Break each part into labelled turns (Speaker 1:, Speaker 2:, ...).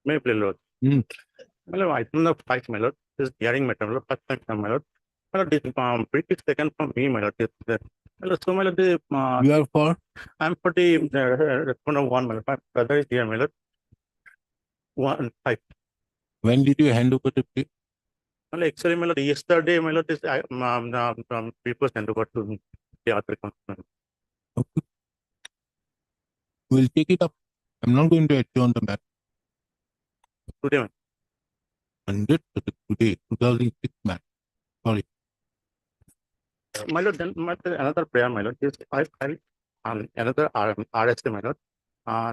Speaker 1: may play load.
Speaker 2: Hmm.
Speaker 1: Well, I don't know 5 my lord. This hearing matter, my lord. First time, my lord. My lord, this brief is taken from me, my lord. My lord, so my lord,
Speaker 2: You are for?
Speaker 1: I'm for the respondent one, my lord. My brother is here, my lord. 1 5.
Speaker 2: When did you hand over the plea?
Speaker 1: Well, actually, my lord, yesterday, my lord, this people sent over to me, the other concern.
Speaker 2: Okay. We'll take it up. I'm not going to adjourn the matter.
Speaker 1: Today, my
Speaker 2: 100 today, 2006 matter. Sorry.
Speaker 1: my lord, then my lord, another prayer, my lord, is I filed another RSA, my lord.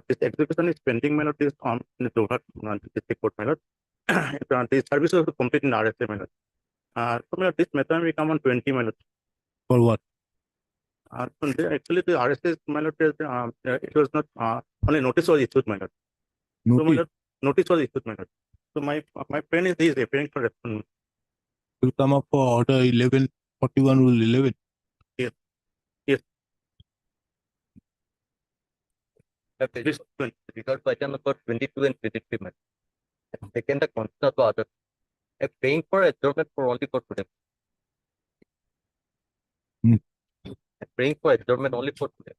Speaker 1: This execution is pending, my lord, is on in the district court, my lord. The service was complete in RSA, my lord. So, my lord, this matter will come on 20, my lord.
Speaker 2: For what?
Speaker 1: Actually, the RSA, my lord, it was not only notice was issued, my lord. So, my
Speaker 2: Notice
Speaker 1: lord, notice was issued, my lord. So, my friend is appearing for response.
Speaker 2: will come up for order 1141 rule 11.
Speaker 1: Yes. Yes. Because item number 22 and 23, my lord. Taken the consent of others. Paying for adjournment for only for today.
Speaker 2: Hmm.
Speaker 1: Praying for adjournment only for today.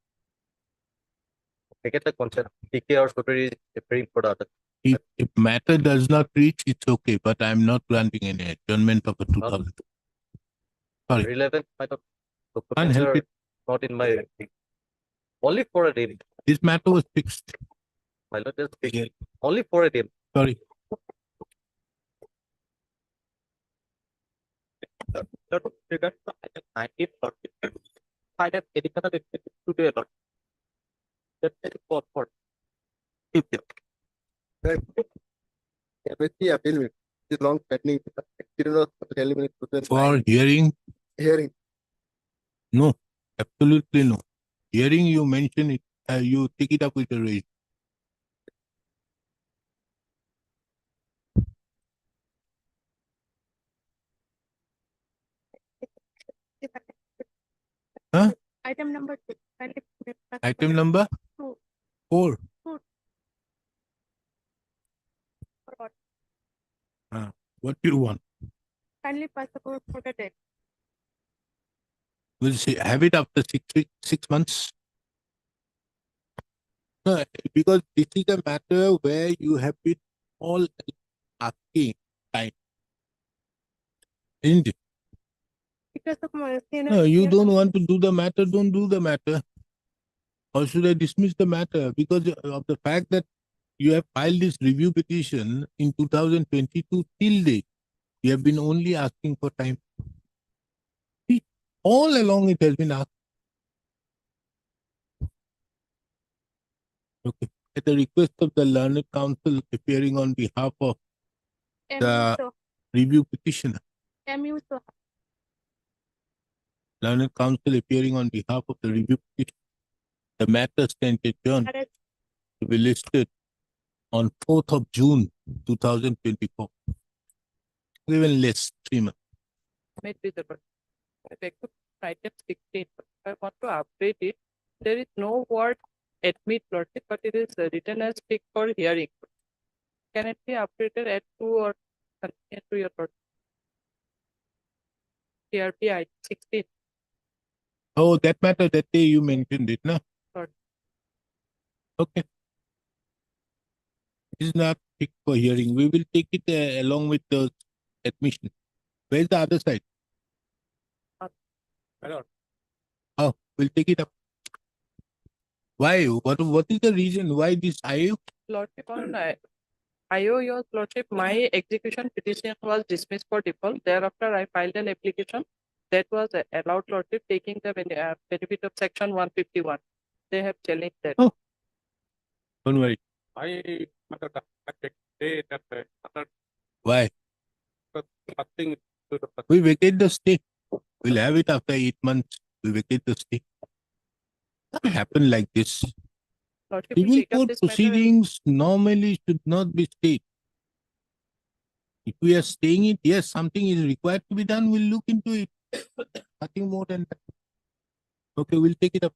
Speaker 1: Take the consent. TK or Secretary is praying for the other.
Speaker 2: If matter does not reach, it's okay, but I'm not granting any adjournment of a 2000. Sorry.
Speaker 1: 11, I thought.
Speaker 2: Can't help it.
Speaker 1: Not in my. Only for a day.
Speaker 2: This matter was fixed.
Speaker 1: My lord is speaking. Only for a day.
Speaker 2: Sorry.
Speaker 1: That was triggered by item 90. I have additional today. That's for. If
Speaker 3: MSc appeal is long pending.
Speaker 2: For hearing?
Speaker 3: Hearing.
Speaker 2: No, absolutely no. Hearing, you mention it, you take it up with the raise. Huh?
Speaker 4: Item number 2.
Speaker 2: Item number?
Speaker 4: 2.
Speaker 2: 4.
Speaker 4: 2. For what?
Speaker 2: What do you want?
Speaker 4: Kindly pass the code for the date.
Speaker 2: We'll see. Have it after 6 months. No, because this is a matter where you have been all asking time. Isn't it?
Speaker 4: Because of my
Speaker 2: No, you don't want to do the matter, don't do the matter. Or should I dismiss the matter? Because of the fact that you have filed this review petition in 2022 till date. You have been only asking for time. See, all along it has been asked. Okay. At the request of the learned counsel appearing on behalf of the review petitioner. Learned counsel appearing on behalf of the review petitioner. The matter stands adjourned to be listed on 4th of June 2024. Even less, 3 months.
Speaker 5: Might be the effective item 16. I want to update it. There is no word admit lordship, but it is written as stick for hearing. Can it be updated at 2 or continue to your lordship? TRP 16.
Speaker 2: Oh, that matter, that day you mentioned it, no?
Speaker 5: Sorry.
Speaker 2: Okay. It is not pick for hearing. We will take it along with the admission. Where's the other side? Oh, we'll take it up. Why? What is the reason? Why this IO?
Speaker 5: Lordship on IO, your lordship, my execution petition was dismissed for default. Thereafter, I filed an application that was allowed lordship taking the benefit of section 151. They have challenged that.
Speaker 2: Oh, don't worry. Why? We vacate the stay. We'll have it after 8 months. We vacate the stay. It happen like this.
Speaker 5: Lordship, we
Speaker 2: Civil
Speaker 5: take up
Speaker 2: court
Speaker 5: this matter
Speaker 2: proceedings normally should not be stayed. If we are staying it, yes, something is required to be done, we'll look into it. Nothing more than that. Okay, we'll take it up.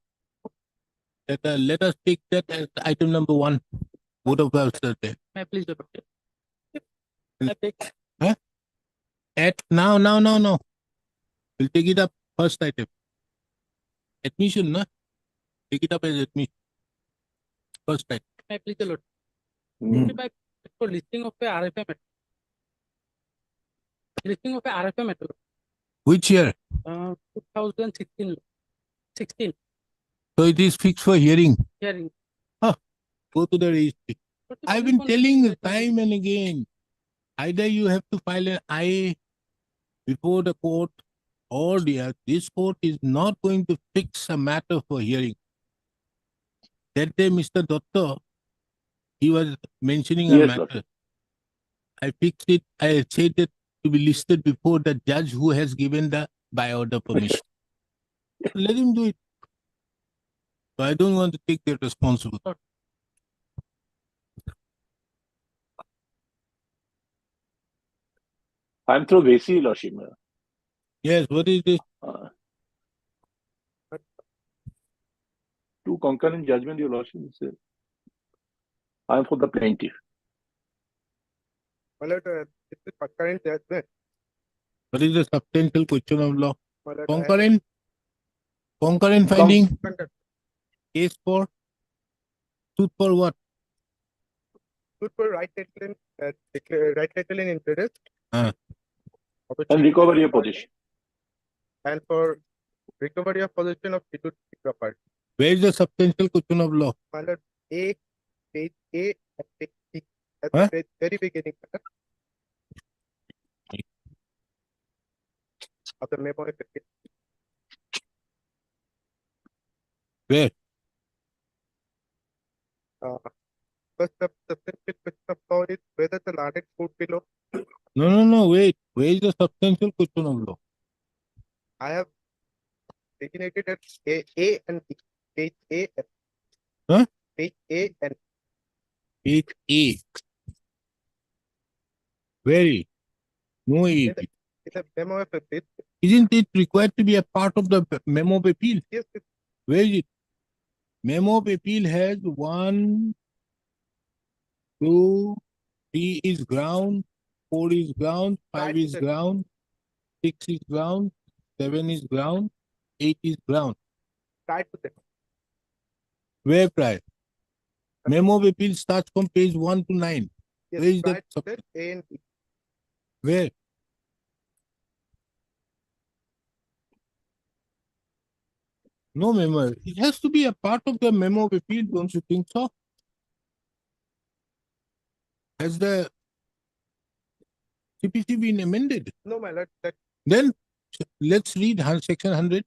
Speaker 2: Let us take that as item number 1. Both of us are there.
Speaker 5: May I please the petition? I take
Speaker 2: At now. We'll take it up first item. Admission, no? Take it up as admission. First item.
Speaker 5: May I please the Lord?
Speaker 2: Hmm.
Speaker 5: By for listing of a RFA matter. Listing of a RFA matter.
Speaker 2: Which year?
Speaker 5: 2016. 16
Speaker 2: So it is fixed for hearing.
Speaker 5: hearing.
Speaker 2: Go to the registry.
Speaker 5: But the
Speaker 2: I've been
Speaker 5: police
Speaker 2: telling you
Speaker 5: want to
Speaker 2: time and again. Either you have to file an IA before the court, or this court is not going to fix a matter for hearing. That day, Mr. Dutta, he was mentioning a
Speaker 6: Yes,
Speaker 2: matter.
Speaker 6: Lordship.
Speaker 2: I fixed it. I said it to be listed before the judge who has given the by order permission. Let him do it. So I don't want to take the responsibility.
Speaker 6: I'm through Vesi, Lordship.
Speaker 2: Yes, what is this?
Speaker 6: To concurrent judgment, Your Lordship. I'm for the plaintiff.
Speaker 3: My lord, this is concurrent judgment.
Speaker 2: What is the substantial question of law?
Speaker 3: My lord,
Speaker 2: Concurrent finding,
Speaker 3: Concurrent.
Speaker 2: case for, suit for what?
Speaker 3: Good for right title in interest.
Speaker 2: Ah.
Speaker 6: And recovery of possession.
Speaker 3: And for recovery of possession of titular property.
Speaker 2: Where is the substantial question of law?
Speaker 3: My lord, page A and page C. At
Speaker 2: Huh?
Speaker 3: the very beginning of the memo.
Speaker 2: Where?
Speaker 3: First, the substantial question of law is whether the landed court below.
Speaker 2: No, wait. Where is the substantial question of law?
Speaker 3: I have designated as A and B. Page A and
Speaker 2: Huh?
Speaker 3: Page A and
Speaker 2: Page A. Where? No A.
Speaker 3: in the memo of appeal.
Speaker 2: Isn't it required to be a part of the memo of appeal?
Speaker 3: Yes,
Speaker 2: Where is it? Memo of appeal has 1, 2, 3 is ground, 4 is ground, 5
Speaker 3: Right,
Speaker 2: is
Speaker 3: sir.
Speaker 2: ground, 6 is ground, 7 is ground, 8 is ground.
Speaker 3: try to the
Speaker 2: Where prior? Memo of appeal starts from page 1 to 9.
Speaker 3: yes,
Speaker 2: Where is
Speaker 3: right
Speaker 2: that?
Speaker 3: to the A and B.
Speaker 2: Where? No memo. It has to be a part of the memo of appeal, don't you think so? Has the CPC been amended?
Speaker 3: No, my lord,
Speaker 2: Then let's read section 100.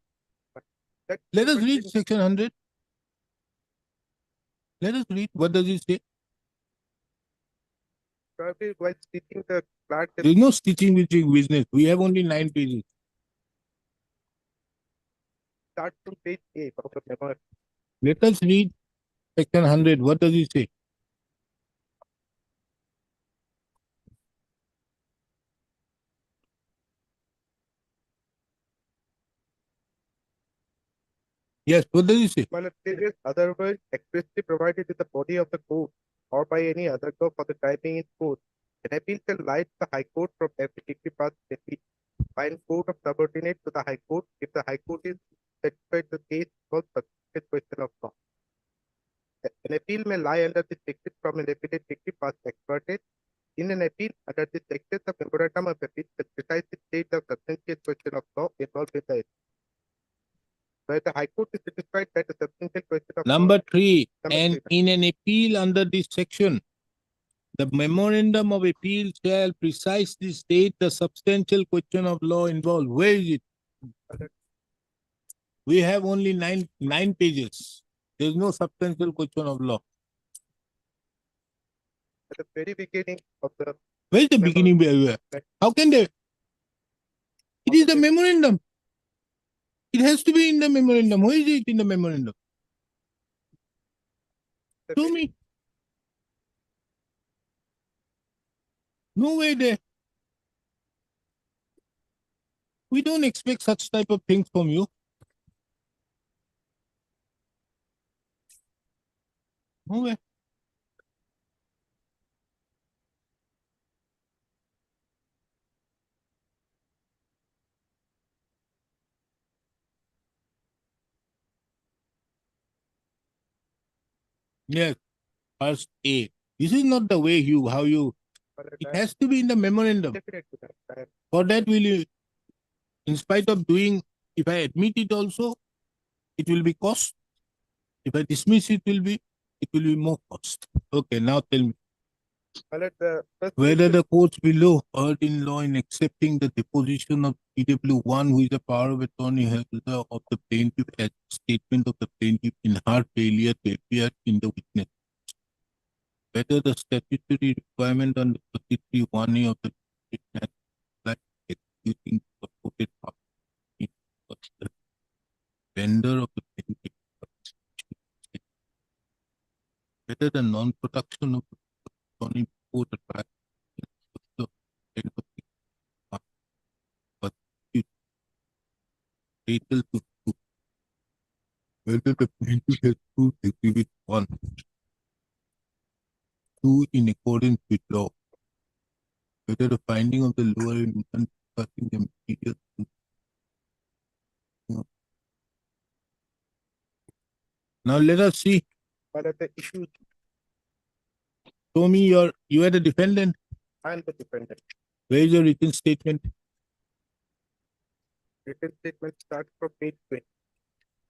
Speaker 3: that
Speaker 2: Let us read section 100. Let us read. What does it say?
Speaker 3: probably while speaking the clerk
Speaker 2: There is no stitching witching business. We have only 9 pages.
Speaker 3: start from page A of the memo.
Speaker 2: Let us read section 100. What does it say? Yes, what does it say?
Speaker 3: Well, it is otherwise expressly provided in the body of the court or by any other law for the timing in court. An appeal shall lie to the High Court from every degree past appeal by a court of subordinate to the High Court if the High Court is satisfied the case was subject question of law. An appeal may lie under this section from an appellate degree past expertise. In an appeal under this section, the memorandum of appeal shall precisely state the substantial question of law involved in the appeal. Where the High Court is satisfied that the substantial question of
Speaker 2: Number
Speaker 3: law
Speaker 2: 3.
Speaker 3: Number
Speaker 2: And
Speaker 3: three.
Speaker 2: in an appeal under this section, the memorandum of appeal shall precisely state the substantial question of law involved. Where is it? We have only nine pages. There is no substantial question of law.
Speaker 3: at the very beginning of the
Speaker 2: Where is the
Speaker 3: Memo-
Speaker 2: beginning? How can they? It is the memorandum. It has to be in the memorandum. Where is it in the memorandum?
Speaker 3: the
Speaker 2: Show me. No way there. We don't expect such type of things from you. No way. Yes, first A. This is not the way how you,
Speaker 3: My lord,
Speaker 2: it has to be in the memorandum.
Speaker 3: definite to that.
Speaker 2: For that, will you, in spite of doing, if I admit it also, it will be cost. If I dismiss it will be more cost. Okay, now tell me,
Speaker 3: My lord, the first
Speaker 2: whether
Speaker 3: issue-
Speaker 2: the courts below erred in law in accepting the deposition of PW1, who is the power of attorney holder of the plaintiff, as statement of the plaintiff in her failure to appear in the witness. Whether the statutory requirement on the 33(1)(a) of the petition has applied to executing the purported party was the vendor of the plaintiff. Whether the non-production of the attorney before the trial was the end of the party was fatal to prove. Whether the plaintiff has proved exhibit 1, 2 in accordance with law. Whether the finding of the lower instance discussing the material truth. Now let us see.
Speaker 3: my lord, the issue
Speaker 2: Show me you are the defendant.
Speaker 3: and the defendant.
Speaker 2: Where is your written statement?
Speaker 3: Written statement starts from page 20.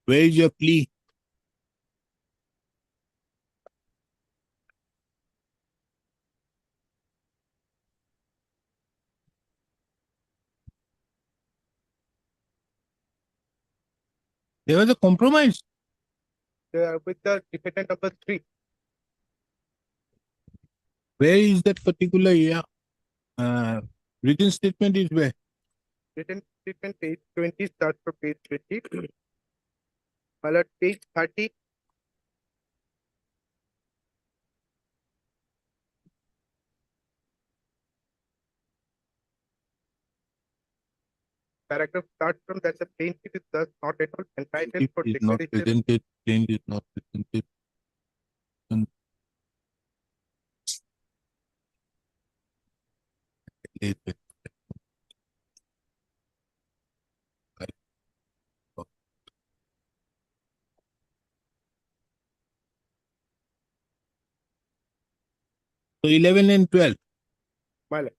Speaker 2: Where is your plea? There was a compromise.
Speaker 3: With the defendant number 3.
Speaker 2: Where is that particular written statement is where?
Speaker 3: Written statement page 20 starts from page 20. My lord, page 30. Paragraph starts from that the plaintiff is thus not at all entitled
Speaker 2: If
Speaker 3: for
Speaker 2: it is not
Speaker 3: declaration.
Speaker 2: presented, claim is not presented. And later. So 11 and 12.
Speaker 3: My lord,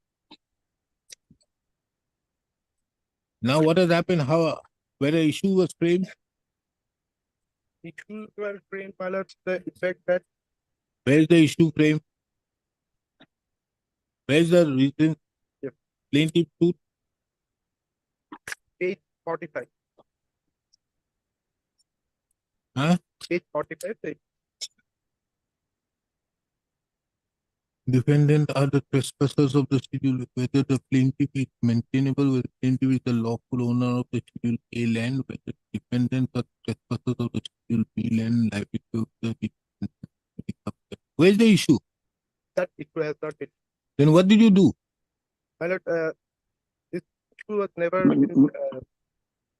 Speaker 2: Now what has happened? Where the issue was framed?
Speaker 3: issues were framed, my lord, the effect that
Speaker 2: Where is the issue framed? Where is the written
Speaker 3: Yep.
Speaker 2: plaintiff truth?
Speaker 3: page 45.
Speaker 2: Huh?
Speaker 3: Page 45. The
Speaker 2: Defendant are the trespassers of the schedule, whether the plaintiff is maintainable, whether the plaintiff is the lawful owner of the schedule A land, whether defendants are trespassers of the schedule B land, liability of the defendant. Where is the issue?
Speaker 3: that issue has not been.
Speaker 2: Then what did you do?
Speaker 3: My lord, this issue was never
Speaker 6: M-
Speaker 3: been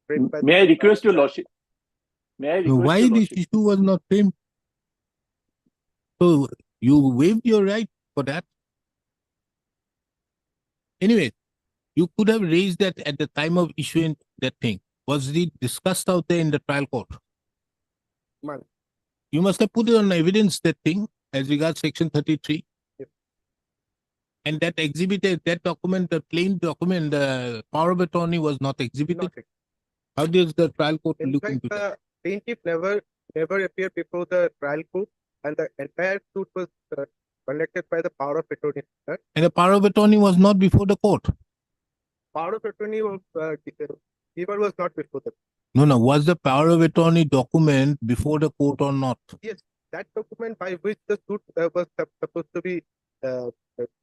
Speaker 3: framed by
Speaker 6: May I
Speaker 3: the
Speaker 6: request your lordship? May I request
Speaker 2: Why
Speaker 6: your
Speaker 2: this
Speaker 6: lordship?
Speaker 2: issue was not framed? So you waived your right for that. Anyway, you could have raised that at the time of issuing that thing. Was it discussed out there in the trial court?
Speaker 3: Man.
Speaker 2: You must have put it on evidence, that thing, as regards section 33.
Speaker 3: Yep.
Speaker 2: And that exhibited, that document, the plain document, the power of attorney was not exhibited.
Speaker 3: Not
Speaker 2: How does the trial court
Speaker 3: in
Speaker 2: look
Speaker 3: fact,
Speaker 2: into that?
Speaker 3: the plaintiff never appeared before the trial court, and the entire suit was conducted by the power of attorney. Sir.
Speaker 2: And the power of attorney was not before the court.
Speaker 3: Power of attorney was given was not before the.
Speaker 2: No. Was the power of attorney document before the court or not?
Speaker 3: Yes, that document by which the suit was supposed to be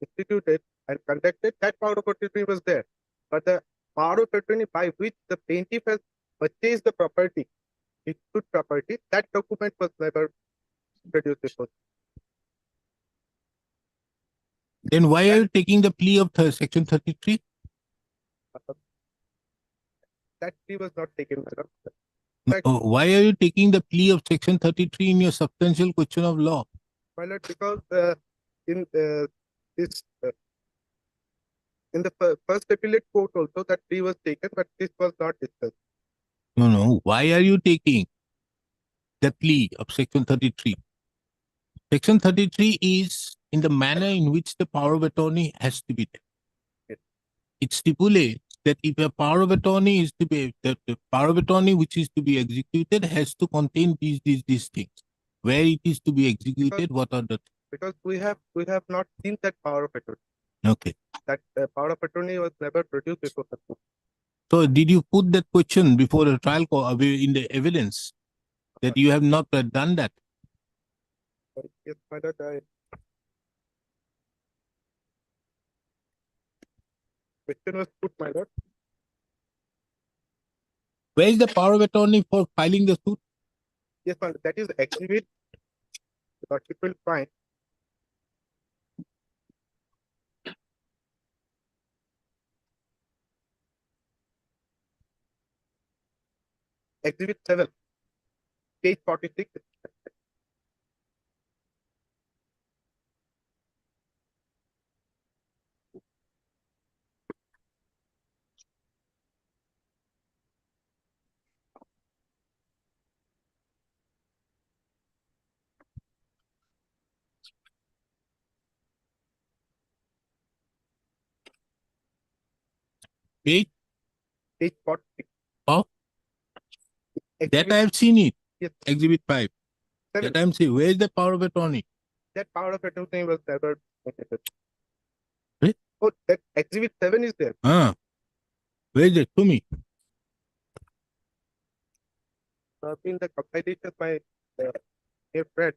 Speaker 3: instituted and conducted, that power of attorney was there. But the power of attorney by which the plaintiff has purchased the property, his suit property, that document was never produced before.
Speaker 2: Then why are you taking the plea of section 33?
Speaker 3: That plea was not taken. Madam.
Speaker 2: Why are you taking the plea of section 33 in your substantial question of law?
Speaker 3: My lord, because in this in the first appellate court also that plea was taken, but this was not discussed.
Speaker 2: No. Why are you taking the plea of section 33? Section 33 is in the manner in which the power of attorney has to be there.
Speaker 3: Yes.
Speaker 2: It stipulates that if a power of attorney is to be, the power of attorney which is to be executed has to contain these things. Where it is to be executed, what are the,
Speaker 3: Because we have not seen that power of attorney.
Speaker 2: okay.
Speaker 3: That power of attorney was never produced before the court.
Speaker 2: So did you put that question before the trial court in the evidence that you have not done that?
Speaker 3: Yes, my lord, question was put, my lord.
Speaker 2: Where is the power of attorney for filing the suit?
Speaker 3: Yes, my lord, that is exhibit. The lordship will find. Exhibit 7, page 46.
Speaker 2: Page?
Speaker 3: Page 46.
Speaker 2: Oh, that
Speaker 3: Exhibit,
Speaker 2: I have seen it.
Speaker 3: yes,
Speaker 2: Exhibit 5.
Speaker 3: 7.
Speaker 2: That I am saying, where is the power of attorney?
Speaker 3: That power of attorney was never.
Speaker 2: Eh?
Speaker 3: Oh, that exhibit 7 is there.
Speaker 2: Where is it? To me.
Speaker 3: In the compilation by dear friend.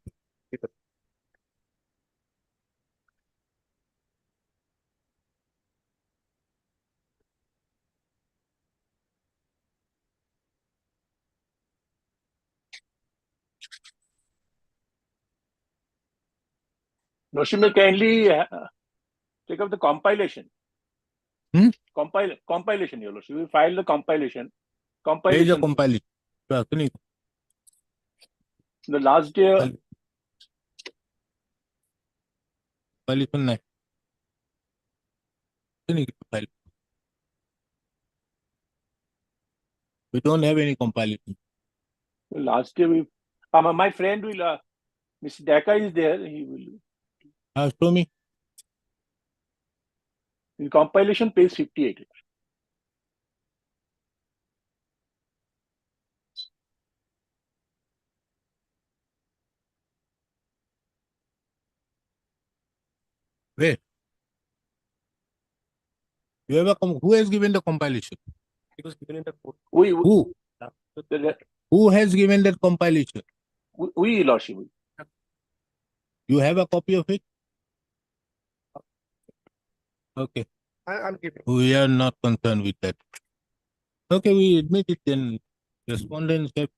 Speaker 6: Lordship may kindly take up the compilation. Compilation, Your Lordship. We file the compilation.
Speaker 2: Where is the
Speaker 6: Compilation.
Speaker 2: compilation?
Speaker 6: The last year.
Speaker 2: Compilation nahi. We don't have any compilation.
Speaker 6: Last year we. My friend will. Mr. Daka is there. He will.
Speaker 2: Show me.
Speaker 6: In compilation, page 58.
Speaker 2: Where? You have who has given the compilation?
Speaker 1: It was given in the court.
Speaker 2: Who? Who has given that compilation?
Speaker 6: We, Lordship.
Speaker 2: You have a copy of it? Okay.
Speaker 3: I'm giving.
Speaker 2: We are not concerned with that. Okay, we admit it then. Respondents have.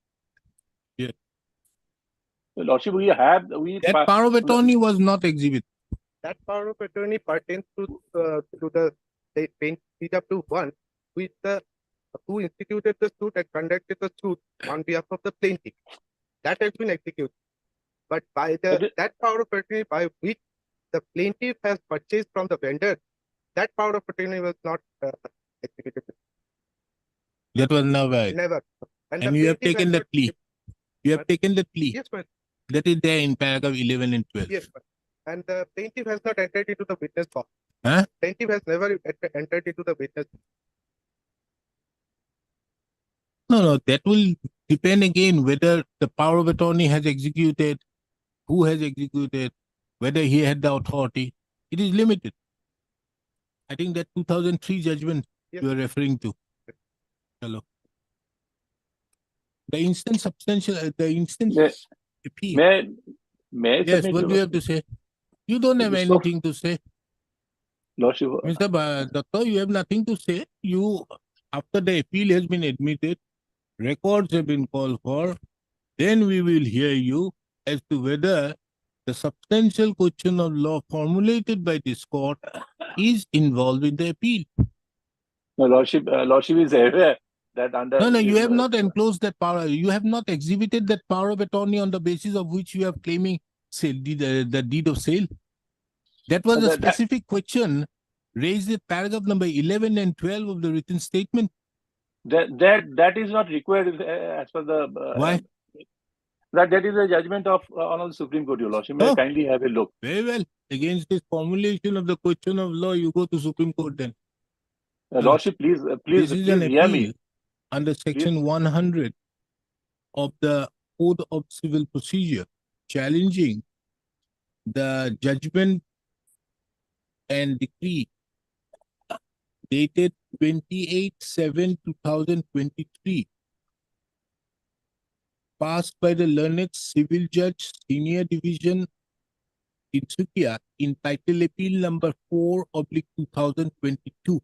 Speaker 6: Lordship, we have.
Speaker 2: That power of attorney was not exhibited.
Speaker 3: That power of attorney pertains to the PW1, which who instituted the suit and conducted the suit on behalf of the plaintiff. That has been executed. But by that power of attorney by which the plaintiff has purchased from the vendor, that power of attorney was not executed.
Speaker 2: That was never.
Speaker 3: Never.
Speaker 2: And you have taken the plea. You have taken the plea.
Speaker 3: Yes, ma'am.
Speaker 2: That is there in paragraph 11 and 12.
Speaker 3: Yes, ma'am. And the plaintiff has not entered into the witness box.
Speaker 2: Huh?
Speaker 3: Plaintiff has never entered into the witness box.
Speaker 2: No, that will depend again whether the power of attorney has executed, who has executed, whether he had the authority. It is limited. I think that 2003 judgment you are referring to. Hello. The instant substantial, the instant appeal. Yes, what do you have to say? You don't have anything to say.
Speaker 6: Lordship.
Speaker 2: Mr. Datta, you have nothing to say. You, after the appeal has been admitted, records have been called for, then we will hear you as to whether the substantial question of law formulated by this court is involved in the appeal.
Speaker 6: No, Lordship is aware that under.
Speaker 2: No, you have not enclosed that power. You have not exhibited that power of attorney on the basis of which you are claiming the deed of sale. That was a specific question raised in paragraph number 11 and 12 of the written statement.
Speaker 6: That is not required as per the.
Speaker 2: Why?
Speaker 6: That is a judgment of Honorable Supreme Court, Your Lordship. May I
Speaker 2: Oh.
Speaker 6: kindly have a look?
Speaker 2: Very well. Against this formulation of the question of law, you go to Supreme Court then.
Speaker 6: Lordship, please,
Speaker 2: This is an
Speaker 6: hear
Speaker 2: appeal
Speaker 6: me.
Speaker 2: under section 100 of the Code of Civil Procedure, challenging the judgment and decree dated 28/7/2023, passed by the learned civil judge, senior division, Tinsukia, entitled appeal number 4/2022.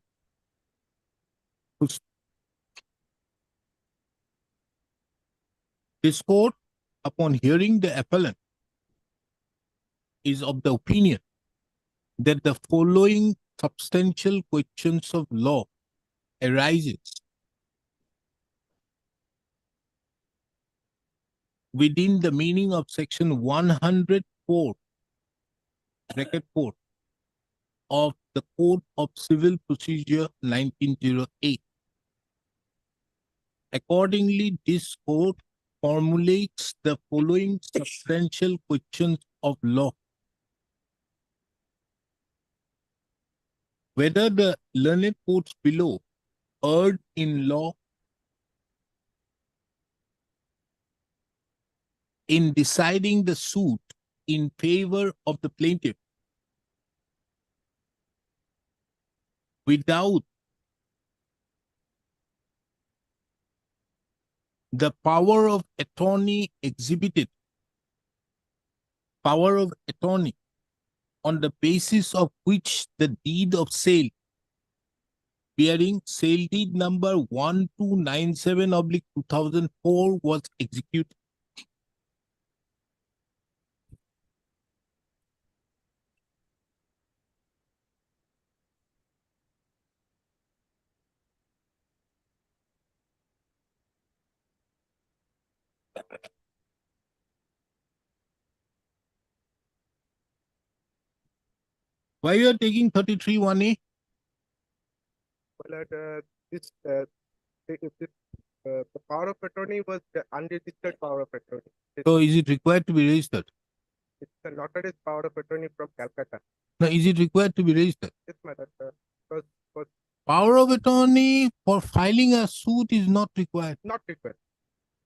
Speaker 2: This court, upon hearing the appellant, is of the opinion that the following substantial questions of law arises within the meaning of section 104, bracket 4 of the Code of Civil Procedure 1908. Accordingly, this court formulates the following substantial questions of law. Whether the learned courts below erred in law in deciding the suit in favor of the plaintiff without the power of attorney exhibited, power of attorney on the basis of which the deed of sale bearing sale deed number 1297/2004 was executed. Why you are taking 33(1)(a)?
Speaker 3: Well, the power of attorney was the unregistered power of attorney.
Speaker 2: So is it required to be registered?
Speaker 3: It's the notarized power of attorney from Calcutta.
Speaker 2: Now, is it required to be registered?
Speaker 3: Yes, my lord. Was
Speaker 2: Power of attorney for filing a suit is not required.
Speaker 3: not required.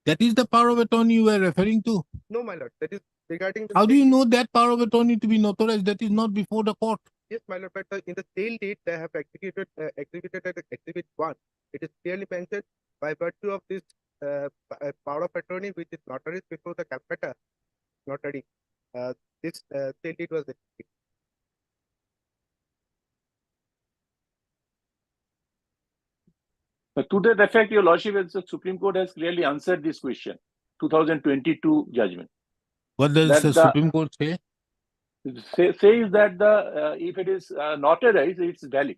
Speaker 2: That is the power of attorney you are referring to.
Speaker 3: No, my lord. That is regarding the
Speaker 2: How do
Speaker 3: sale
Speaker 2: you
Speaker 3: deed.
Speaker 2: know that power of attorney to be notarized? That is not before the court.
Speaker 3: Yes, my lord. But in the sale deed, they have executed as Exhibit 1. It is clearly mentioned by virtue of this power of attorney, which is notarized before the Calcutta notary. This sale deed was executed.
Speaker 6: To that effect, Your Lordship, the Supreme Court has clearly answered this question. 2022 judgment.
Speaker 2: What does
Speaker 6: That
Speaker 2: the
Speaker 6: the-
Speaker 2: Supreme Court say?
Speaker 6: Says that if it is notarized, it's valid.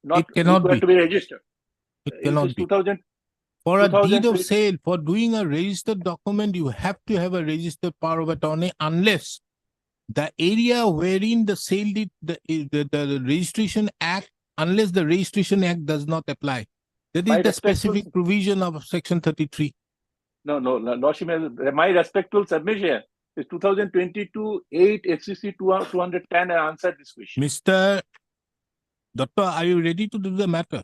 Speaker 6: Not
Speaker 2: It cannot
Speaker 6: required
Speaker 2: be.
Speaker 6: to be registered.
Speaker 2: It
Speaker 6: It
Speaker 2: cannot
Speaker 6: is
Speaker 2: be.
Speaker 6: 2000.
Speaker 2: For a deed of
Speaker 6: 2020
Speaker 2: sale, for doing a registered document, you have to have a registered power of attorney unless the area wherein the sale deed, the registration act, unless the registration act does not apply. That
Speaker 6: My
Speaker 2: is the
Speaker 6: respectful-
Speaker 2: specific provision of section 33.
Speaker 6: No, Lordship, my respectful submission is 2022 8 FCC 210. I answered this question.
Speaker 2: Mr. Doctor, are you ready to do the matter?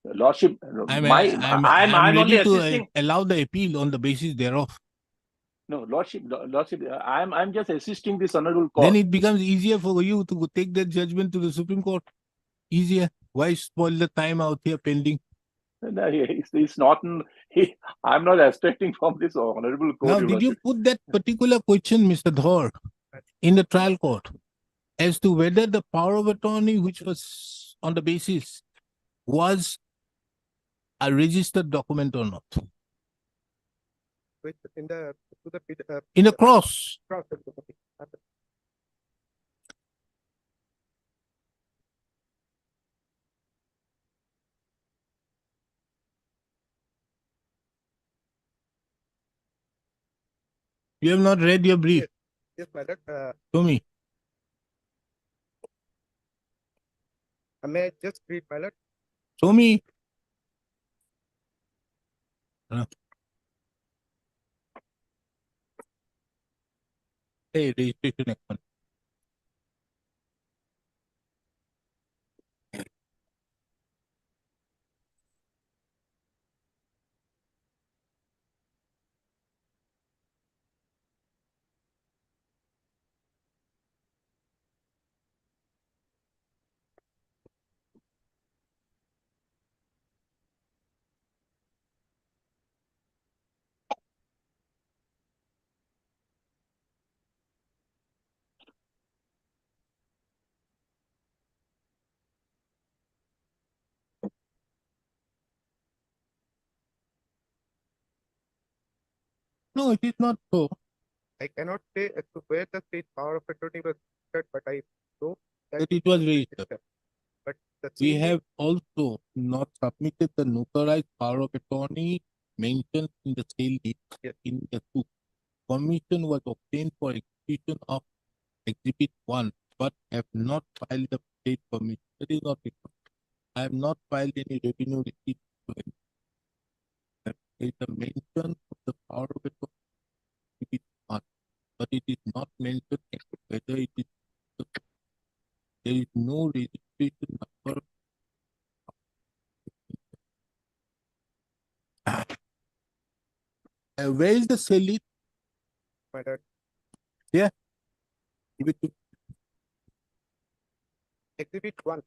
Speaker 6: Lordship,
Speaker 2: I'm
Speaker 6: I'm only
Speaker 2: ready to
Speaker 6: assisting.
Speaker 2: allow the appeal on the basis thereof.
Speaker 6: No, Lordship, I'm just assisting this honorable
Speaker 2: Then
Speaker 6: court.
Speaker 2: it becomes easier for you to take that judgment to the Supreme Court. Easier. Why spoil the time out here pending?
Speaker 6: No, it's not. I'm not expecting from this honorable court.
Speaker 2: Now,
Speaker 6: Your
Speaker 2: did you
Speaker 6: Lordship.
Speaker 2: put that particular question, Mr. Dhor, in the trial court as to whether the power of attorney, which was on the basis, was a registered document or not?
Speaker 3: Which in the
Speaker 2: In the cross.
Speaker 3: cross.
Speaker 2: You have not read your brief.
Speaker 3: Yes, my lord.
Speaker 2: Show me.
Speaker 3: May I just read, my lord?
Speaker 2: Show me. a registration action. No, it is not so.
Speaker 3: I cannot say as to where the state power of attorney was registered, but I know that
Speaker 2: That it was registered.
Speaker 3: But the
Speaker 2: We
Speaker 3: same
Speaker 2: have also not submitted the notarized power of attorney mentioned in the sale deed
Speaker 3: Yes.
Speaker 2: in the suit. Permission was obtained for execution of Exhibit 1, but have not filed the state permission. That is not it. I have not filed any revenue receipt. There is a mention of the power of attorney Exhibit 1, but it is not mentioned whether it is. There is no registration number. Where is the sale deed?
Speaker 3: my lord,
Speaker 2: Give it to
Speaker 3: Exhibit 1.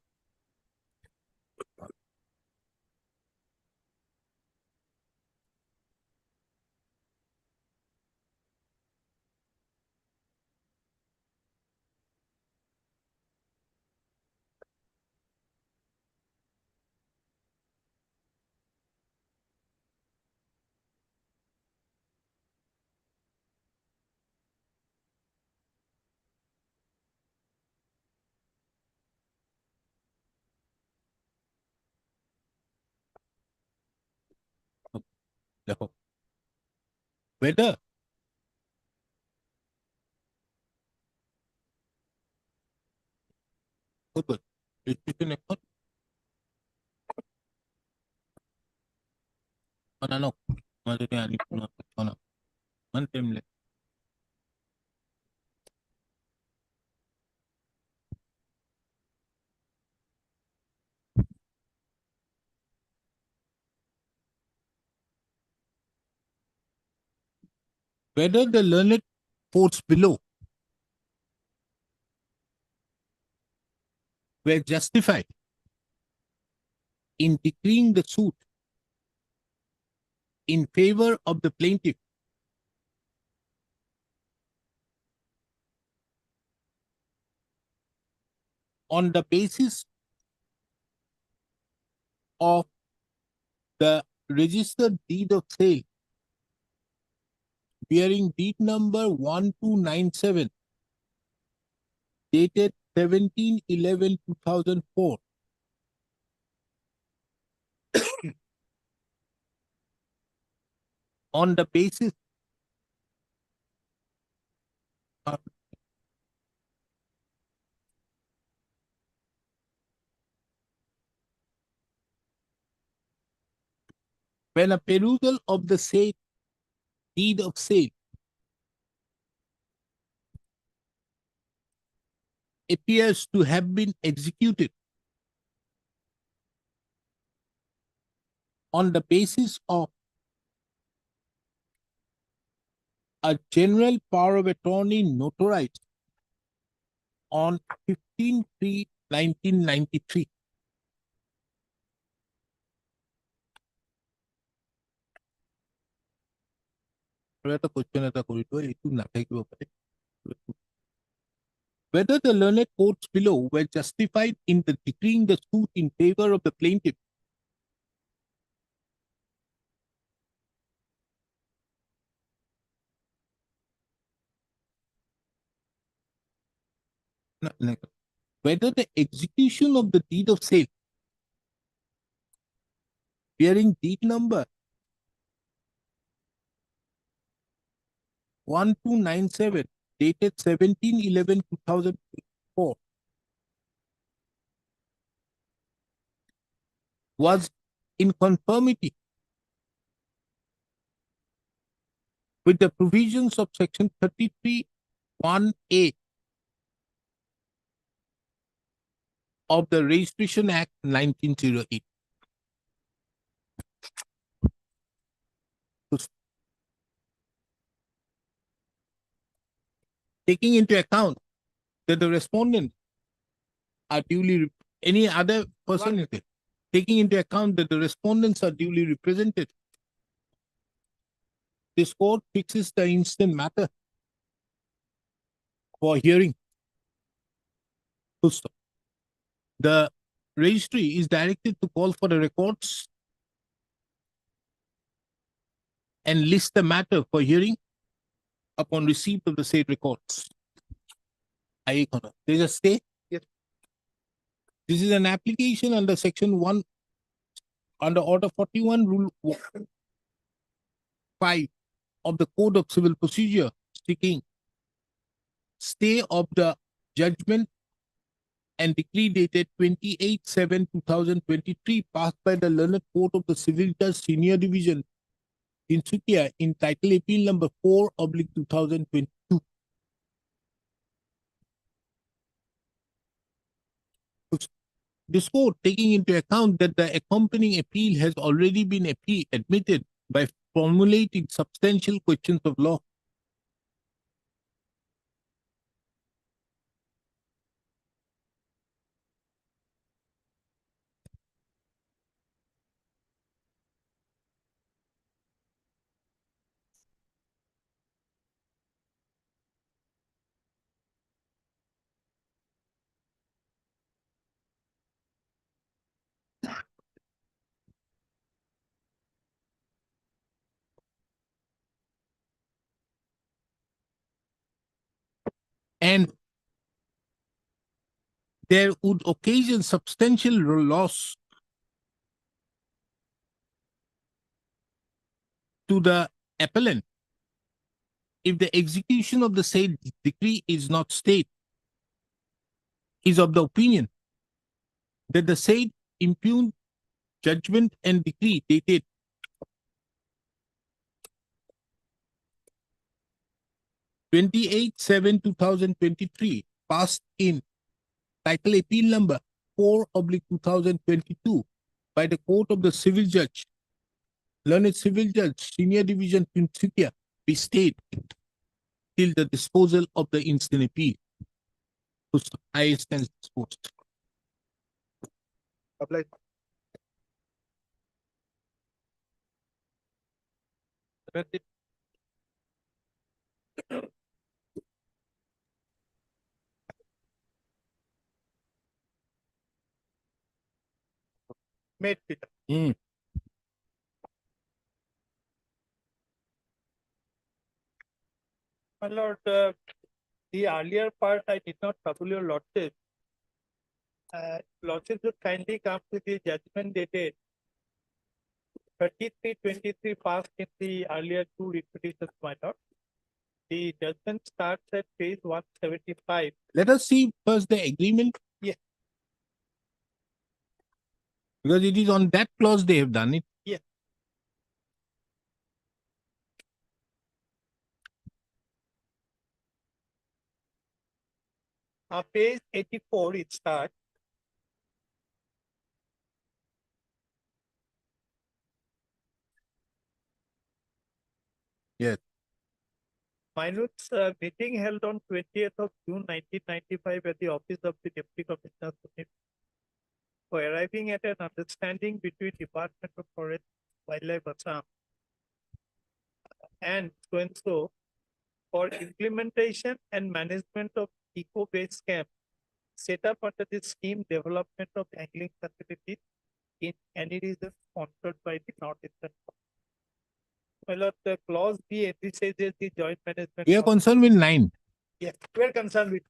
Speaker 2: देखो whether good registration account ano madali ani puno ano one time le whether the learned courts below were justified in decreeing the suit in favor of the plaintiff on the basis of the registered deed of sale bearing deed number 1297 dated 17/11/2004 on the basis of when a perusal of the sale deed of sale appears to have been executed on the basis of a general power of attorney notarized on 15/3/1993. Whether the learned courts below were justified in the decreeing the suit in favor of the plaintiff whether the execution of the deed of sale bearing deed number 1297 dated 17/11/2004 was in conformity with the provisions of section 33 1A of the Registration Act 1908. Taking into account that the respondent are duly, any other person, is there? Taking into account that the respondents are duly represented, this court fixes the instant matter for hearing. Full stop. The registry is directed to call for the records and list the matter for hearing upon receipt of the said records. There's a stay.
Speaker 3: Yes.
Speaker 2: This is an application under section 1, under order 41, rule 5 of the Code of Civil Procedure, seeking stay of the judgment and decree dated 28/7/2023 passed by the learned court of the Civil Judge Senior Division in Sukia in title appeal number 4/2022. This court, taking into account that the accompanying appeal has already been admitted by formulating substantial questions of law, and there would occasion substantial loss to the appellant if the execution of the said decree is not stayed, is of the opinion that the said impugned judgment and decree dated 28/7/2023 passed in title appeal number 4/2022 by the Court of the Civil Judge, Learned Civil Judge, Senior Division, Principia, be stayed till the disposal of the instant appeal. I stand disposed.
Speaker 3: Apply. Made Peter.
Speaker 5: My lord, the earlier part I did not trouble your lordship. Lordship should kindly come to the judgment dated 33/23 passed in the earlier two repetitions, my lord. The judgment starts at page 175.
Speaker 2: Let us see first the agreement.
Speaker 5: Yes.
Speaker 2: Because it is on that clause they have done it.
Speaker 5: Yes. Page 84, it starts.
Speaker 2: Yes.
Speaker 5: Minutes meeting held on 20th of June 1995 at the office of the Deputy Commissioner for arriving at an understanding between Department of Forest, Wildlife, Assam and so for implementation and management of eco-based camp set up under the scheme development of angling facilities in any region sponsored by the Northeastern. My lord, the clause B envisages the joint management.
Speaker 2: We are concerned with 9.
Speaker 5: Yes, we are concerned with.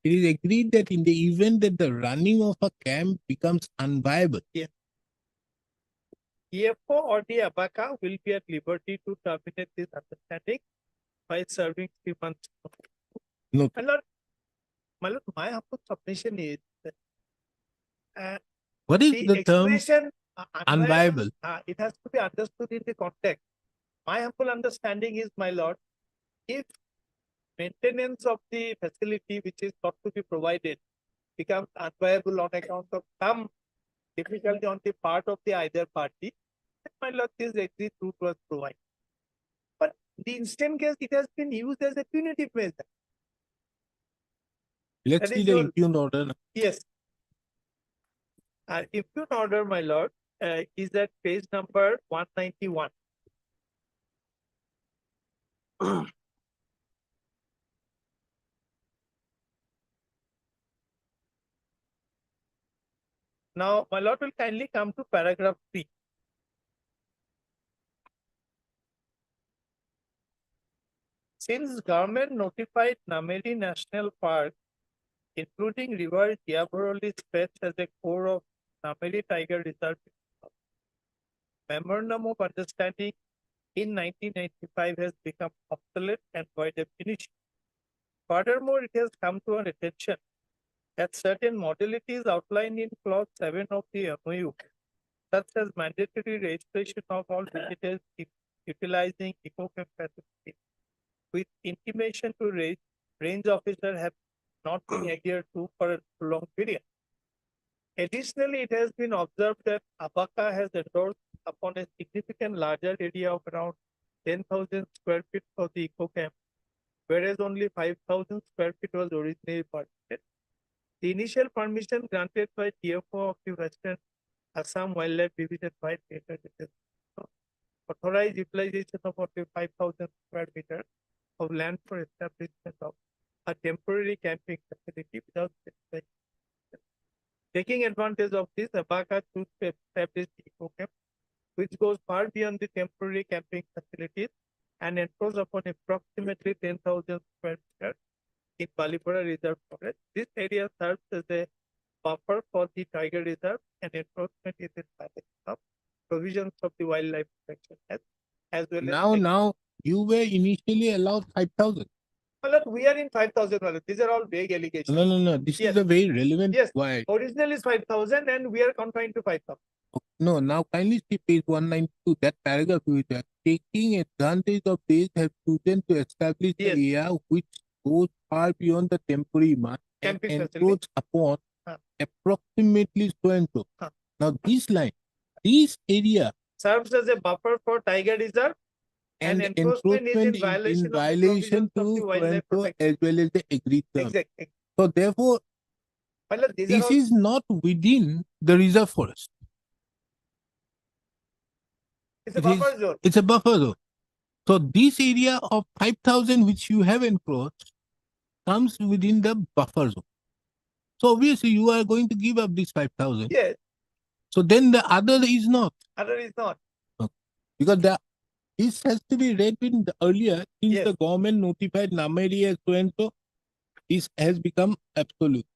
Speaker 2: It is agreed that in the event that the running of a camp becomes unviable,
Speaker 5: EFO or the ABACA will be at liberty to terminate this understanding by serving 3 months.
Speaker 2: No.
Speaker 5: My lord, my humble submission is that
Speaker 2: what is the term
Speaker 5: expression
Speaker 2: unviable?
Speaker 5: It has to be understood in the context. My humble understanding is, my lord, if
Speaker 7: maintenance of the facility which is thought to be provided becomes unviable on account of some difficulty on the part of the either party, then my lord, this exit route was provided. But the instant case, it has been used as a punitive measure.
Speaker 2: Let's
Speaker 7: That
Speaker 2: see
Speaker 7: is
Speaker 2: the
Speaker 7: your-
Speaker 2: impugned order.
Speaker 7: Yes. Impugned order, my lord, is at page number 191. Now, my lord will kindly come to paragraph 3. Since government notified Nameri National Park, including river Diaboroli stretch as a core of Nameri Tiger Reserve, Memorandum of Understanding in 1995 has become obsolete and by definition. Furthermore, it has come to our attention that certain modalities outlined in clause 7 of the MOU, such as mandatory registration of all visitors utilizing ecocamp facilities with intimation to range officer, have not been adhered to for a prolonged period. Additionally, it has been observed that Abaca has endorsed upon a significant larger area of around 10,000 square feet of the ecocamp, whereas only 5,000 square feet was originally permitted. The initial permission granted by TFO of the Western Assam Wildlife Division by authorized utilization of 45,000 square meters of land for establishment of a temporary camping facility without specification. Taking advantage of this, Abaca chose to establish the ecocamp, which goes far beyond the temporary camping facilities and encroaches upon approximately 10,000 square meters in Balipura Reserve Forest. This area serves as a buffer for the Tiger Reserve, and enforcement is in violation of provisions of the Wildlife Protection Act, as well as.
Speaker 2: Now, you were initially allowed 5,000.
Speaker 7: Well, look, we are in 5,000. These are all vague allegations.
Speaker 2: No. This
Speaker 7: Yes.
Speaker 2: is a very relevant.
Speaker 7: Yes.
Speaker 2: Why?
Speaker 7: Original is 5,000 and we are confined to 5,000.
Speaker 2: No, now kindly see page 192, that paragraph with that. Taking advantage of this have chosen to establish
Speaker 7: Yes.
Speaker 2: an area which goes far beyond the temporary mark and
Speaker 7: Camping facility.
Speaker 2: encroach upon approximately so and so.
Speaker 7: Huh.
Speaker 2: Now this line, this area
Speaker 7: Serves as a buffer for Tiger Reserve, and enforcement is in violation of the provisions
Speaker 2: to
Speaker 7: of the
Speaker 2: so
Speaker 7: Wildlife
Speaker 2: and so
Speaker 7: Protection.
Speaker 2: as well as the agreed term.
Speaker 7: Exactly.
Speaker 2: So therefore,
Speaker 7: Well, look, these are
Speaker 2: this
Speaker 7: all,
Speaker 2: is not within the reserve forest.
Speaker 7: it's a
Speaker 2: it is-
Speaker 7: buffer zone.
Speaker 2: It's a buffer zone. So this area of 5,000 which you have encroached comes within the buffer zone. So obviously you are going to give up this 5,000.
Speaker 7: Yes,
Speaker 2: So then the other is not,
Speaker 7: other is not.
Speaker 2: because this has to be read in the earlier, since
Speaker 7: Yes.
Speaker 2: the government notified Nameri as so and so, this has become absolute.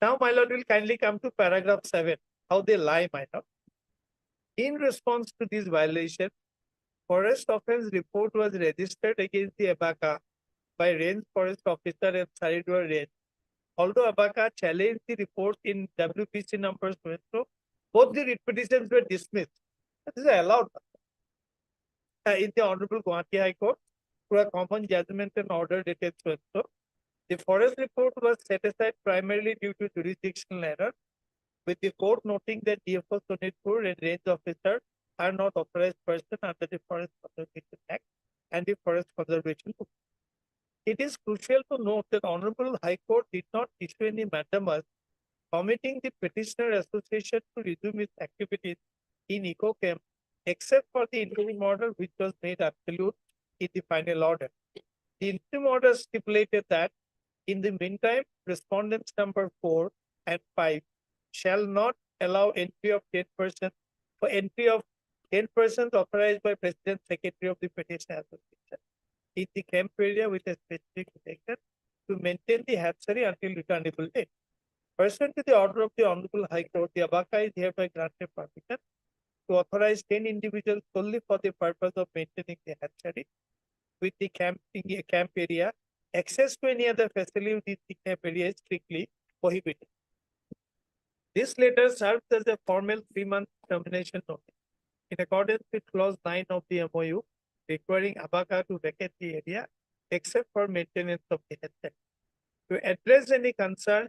Speaker 7: Now, my lord will kindly come to paragraph 7, how they lie, my lord. In response to this violation, forest offense report was registered against the Abaca by range forest officer at Saridwar range. Although Abaca challenged the report in WPC numbers, both the writ petitions were dismissed. This is allowed in the Honorable Guwahati High Court through a common judgment and order dated so. The forest report was set aside primarily due to jurisdictional error, with the court noting that DFO Sonitpur and range officer are not authorized person under the Forest Conservation Act and the Forest Conservation Book. It is crucial to note that Honorable High Court did not issue any mandamus permitting the petitioner association to resume its activities in EcoCamp, except for the interim order which was made absolute in the final order. The interim order stipulated that in the meantime, respondents number 4 and 5 shall not allow entry of 10 persons for entry of 10 persons authorized by President Secretary of the Petition Association in the camp area with a specific protection to maintain the hatchery until returnable date. Pursuant to the order of the Honorable High Court, the Abaca is hereby granted permission to authorize 10 individuals solely for the purpose of maintaining the hatchery with the camp area. Access to any other facility within the camp area is strictly prohibited. This letter serves as a formal 3-month termination notice. In accordance with clause 9 of the MOU, requiring ABACA to vacate the area except for maintenance of the headset. To address any concern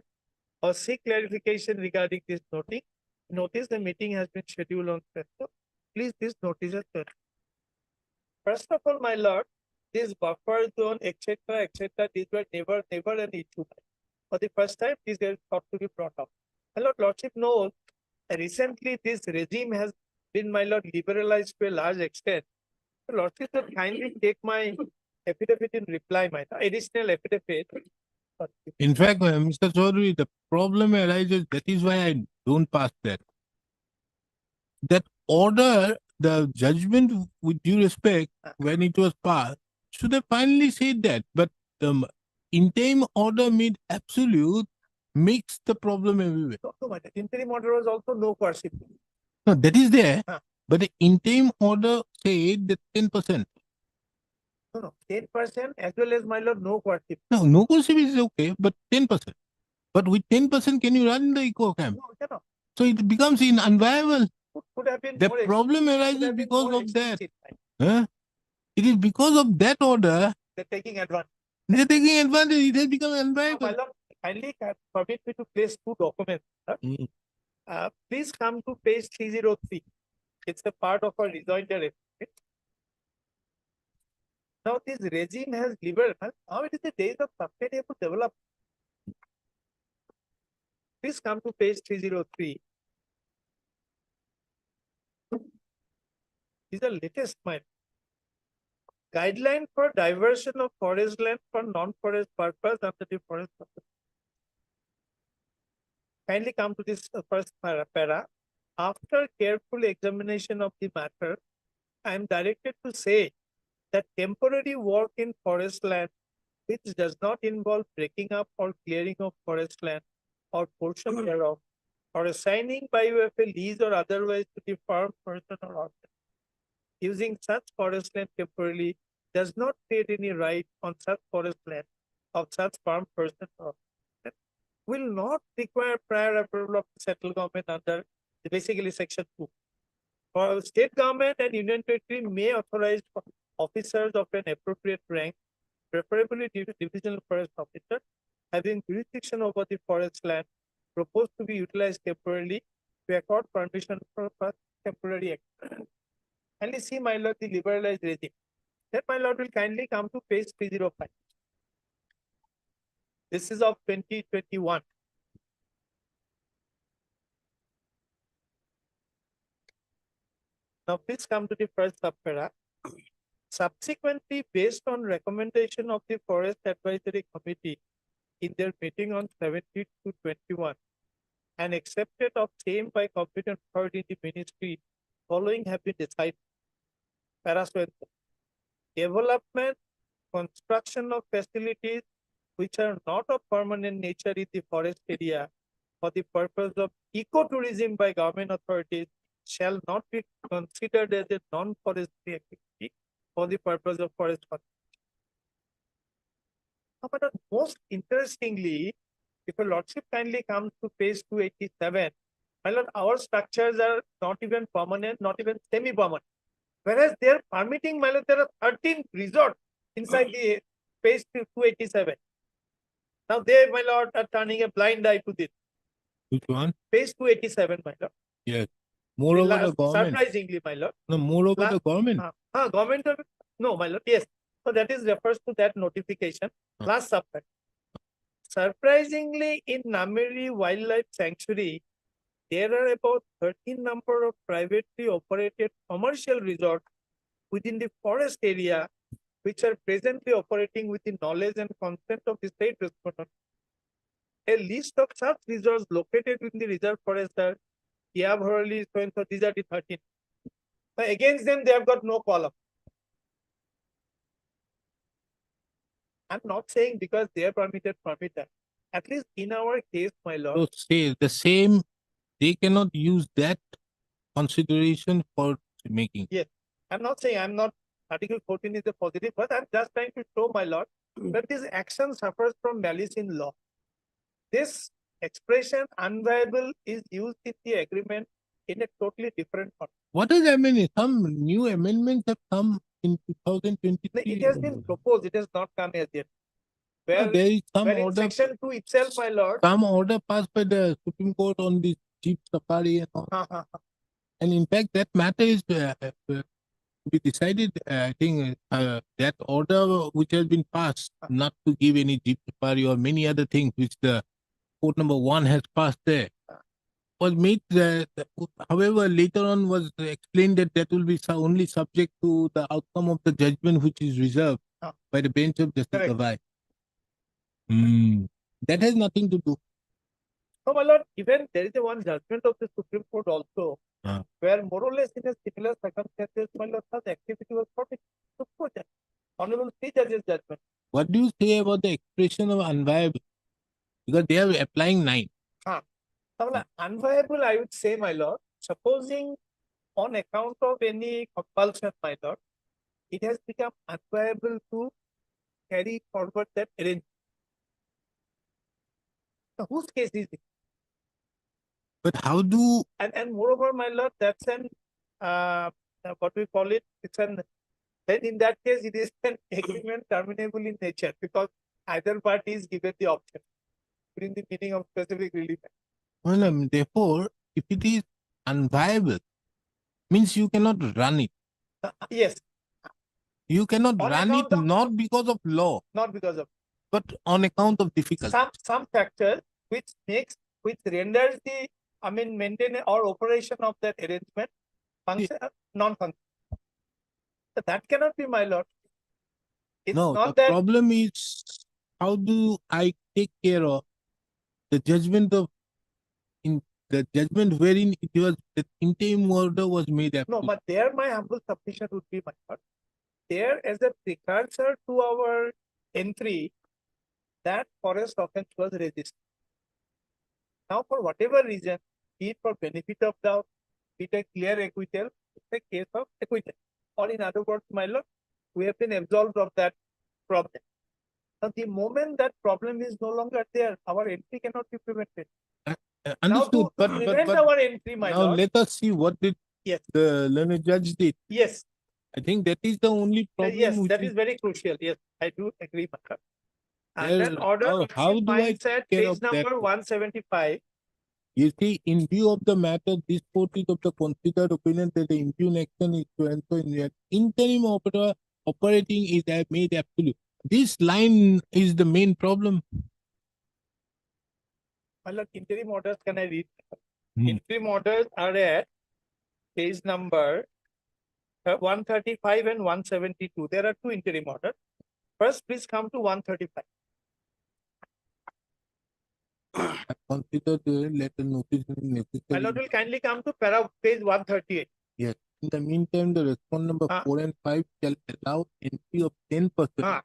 Speaker 7: or seek clarification regarding this notice the meeting has been scheduled on Thursday. Please, this notice is sent. First of all, my lord, this buffer zone, etc., these were never an issue. For the first time, these are thought to be brought up. My lord, lordship knows that recently this regime has been, my lord, liberalized to a large extent. So lordship should kindly take my affidavit in reply, my additional affidavit.
Speaker 2: In fact, Mr. Chaudhary, the problem arises, that is why I don't pass that. That order, the judgment, with due respect, when it was passed, should have finally said that. But the interim order made absolute makes the problem everywhere.
Speaker 7: No, my lord. Interim order was also no coercive.
Speaker 2: No, that is there.
Speaker 7: Huh.
Speaker 2: But the interim order said that 10%.
Speaker 7: No, 10% as well as, my lord, no coercive.
Speaker 2: No coercive is okay, but 10%. But with 10%, can you run the eco camp?
Speaker 7: No, cannot.
Speaker 2: So it becomes unviable.
Speaker 7: Could have been
Speaker 2: The
Speaker 7: more
Speaker 2: problem
Speaker 7: could
Speaker 2: arises
Speaker 7: have been
Speaker 2: because
Speaker 7: more
Speaker 2: of that.
Speaker 7: expensive, right?
Speaker 2: Huh? It is because of that order,
Speaker 7: They're taking advantage.
Speaker 2: they are taking advantage. It has become
Speaker 7: Now, my
Speaker 2: unviable.
Speaker 7: lord, kindly permit me to place two documents. Sir.
Speaker 2: Mm.
Speaker 7: Please come to page 303. It's a part of our rejoinder estimate. Now this regime has liberal. Now it is the days of sustainable development. Please come to page 303. These are latest, my guideline for diversion of forest land for non-forest purpose under the forest purpose. Kindly come to this first para. After careful examination of the matter, I am directed to say that temporary work in forest land, which does not involve breaking up or clearing of forest land or portion thereof, or assigning by way of a lease or otherwise to the farm person or object, using such forest land temporarily does not create any right on such forest land of such farm person or object, will not require prior approval of the central government under basically section 2. For state government and union territory may authorize officers of an appropriate rank, preferably divisional forest officer, having jurisdiction over the forest land proposed to be utilized temporarily to accord permission for temporary action. Kindly see, my lord, the liberalized regime. Then, my lord, will kindly come to page 305. This is of 2021. Now, please come to the first subpara. Subsequently, based on recommendation of the Forest Advisory Committee in their meeting on 17 to 21, and accepted of same by competent authority in the ministry, following have been decided. Development, construction of facilities which are not of permanent nature in the forest area for the purpose of ecotourism by government authorities shall not be considered as a non-forestry activity for the purpose of forest conservation. But most interestingly, if your lordship kindly comes to page 287, my lord, our structures are not even permanent, not even semi-permanent. Whereas they are permitting, my lord, there are 13 resorts inside the page 287. Now they, my lord, are turning a blind eye to this.
Speaker 2: Which one?
Speaker 7: Page 287, my lord.
Speaker 2: Yes. Moreover, the government.
Speaker 7: Surprisingly, my lord.
Speaker 2: No, moreover, the government.
Speaker 7: Government of, no, my lord, yes. So that is refers to that notification. Last subpart. Surprisingly, in Namiri Wildlife Sanctuary, there are about 13 number of privately operated commercial resorts within the forest area, which are presently operating with the knowledge and consent of the state respondent. A list of such resorts located within the reserve forest are Yabharali, so these are the 13. So against them, they have got no column. I'm not saying because they are permitted. At least in our case, my lord.
Speaker 2: So say the same, they cannot use that consideration for making.
Speaker 7: Yes. I'm not saying Article 14 is a positive, but I'm just trying to show, my lord, that this action suffers from malice in law. This expression unviable is used in the agreement in a totally different context.
Speaker 2: What does that mean? Some new amendments have come in 2023.
Speaker 7: No, it has been proposed, it has not come as yet. Where,
Speaker 2: There is some
Speaker 7: where in
Speaker 2: order,
Speaker 7: section 2 itself, my lord.
Speaker 2: some order passed by the Supreme Court on the jeep safari and all. And in fact, that matter is to be decided. I think that order which has been passed not to give any jeep safari or many other things which the court number 1 has passed there was made. However, later on was explained that that will be only subject to the outcome of the judgment which is reserved by the bench of Justice
Speaker 7: Correct.
Speaker 2: Gavai. That has nothing to do.
Speaker 7: No, my lord, even there is a one judgment of the Supreme Court also, where more or less in a similar circumstances, my lord, such activity was forbidden. Honorable three judges judgment.
Speaker 2: What do you say about the expression of unviable? Because they are applying 9.
Speaker 7: So, unviable, I would say, my lord, supposing on account of any compulsion, my lord, it has become unviable to carry forward that arrangement. So, whose case is it?
Speaker 2: But how do
Speaker 7: And moreover, my lord, that's an what we call it. It's an then in that case it is an agreement terminable in nature because either party is given the option during the meaning of specific relief.
Speaker 2: well, therefore, if it is unviable, means you cannot run it.
Speaker 7: Yes,
Speaker 2: You cannot
Speaker 7: On
Speaker 2: run it
Speaker 7: account of-
Speaker 2: not because of law,
Speaker 7: not because of
Speaker 2: but on account of difficulty.
Speaker 7: some factors which renders the maintenance or operation of that arrangement function non-function. So that cannot be, my lord. It's
Speaker 2: No,
Speaker 7: not
Speaker 2: the
Speaker 7: that
Speaker 2: problem is how do I take care of the judgment of in the judgment wherein it was the interim order was made
Speaker 7: no,
Speaker 2: absolute.
Speaker 7: but there my humble submission would be, my lord. There as a precursor to our entry, that forest offense was registered. Now, for whatever reason, be it for benefit of doubt, be it a clear acquittal, it's a case of acquittal. Or in other words, my lord, we have been absolved of that problem. Now, the moment that problem is no longer there, our entry cannot be prevented.
Speaker 2: Understood,
Speaker 7: now, to
Speaker 2: but
Speaker 7: prevent our entry, my
Speaker 2: now
Speaker 7: lord.
Speaker 2: let us see what did
Speaker 7: Yes.
Speaker 2: the learned judge did.
Speaker 7: Yes,
Speaker 2: I think that is the only problem.
Speaker 7: yes,
Speaker 2: which
Speaker 7: that is very crucial. Yes, I do agree, my lord. And
Speaker 2: Well,
Speaker 7: that order
Speaker 2: how do I
Speaker 7: finds at
Speaker 2: take care
Speaker 7: page
Speaker 2: of that?
Speaker 7: number 175.
Speaker 2: You see, in view of the matter, this court is of the considered opinion that the impugn action is to and so in that interim operating is made absolute. This line is the main problem.
Speaker 7: My lord, interim orders, can I read?
Speaker 2: Hmm.
Speaker 7: Interim orders are at page number 135 and 172. There are two interim orders. First, please come to 135.
Speaker 2: I consider the letter notice
Speaker 7: My
Speaker 2: necessary.
Speaker 7: lord will kindly come to page 138.
Speaker 2: Yes. In the meantime, the respondent number
Speaker 7: Ah.
Speaker 2: 4 and 5 shall allow entry of 10%
Speaker 7: Ah.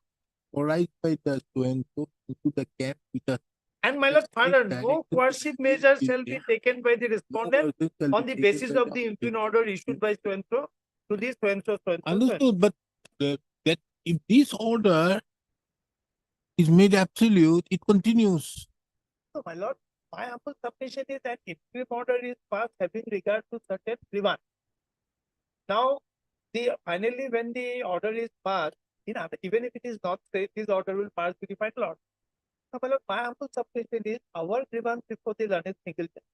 Speaker 2: authorized by the so and so into the camp with a
Speaker 7: And my lord, further, no
Speaker 2: direction
Speaker 7: coercive
Speaker 2: to
Speaker 7: measure
Speaker 2: be
Speaker 7: shall be
Speaker 2: taken.
Speaker 7: taken by the
Speaker 2: No
Speaker 7: respondent
Speaker 2: person shall
Speaker 7: on
Speaker 2: be
Speaker 7: the
Speaker 2: taken
Speaker 7: basis
Speaker 2: by
Speaker 7: of the impugn order issued by so and so to this so and so, so and so.
Speaker 2: Understood, but that if this order is made absolute, it continues.
Speaker 7: So, my lord, my humble submission is that interim order is passed having regard to certain grievance. Now, finally, when the order is passed, even if it is not said, this order will pass to the final order. So, my lord, my humble submission is our grievance before the learned single judge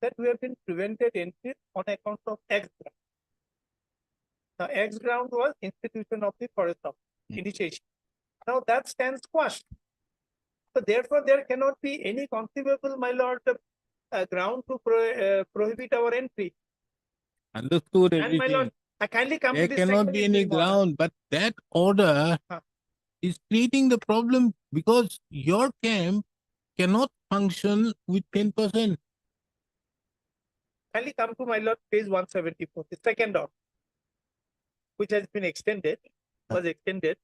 Speaker 7: that we have been prevented entry on account of X ground. Now, X ground was institution of the forest office, initiation. Now that stands quashed. So therefore, there cannot be any conceivable, my lord, ground to prohibit our entry.
Speaker 2: Understood
Speaker 7: And my
Speaker 2: everything.
Speaker 7: lord, I kindly come
Speaker 2: There
Speaker 7: to this
Speaker 2: cannot
Speaker 7: second
Speaker 2: be any
Speaker 7: interim order.
Speaker 2: ground, but that order
Speaker 7: Huh.
Speaker 2: is creating the problem because your camp cannot function with 10%.
Speaker 7: Kindly come to my lord, page 174, the second order, which has been extended, was extended.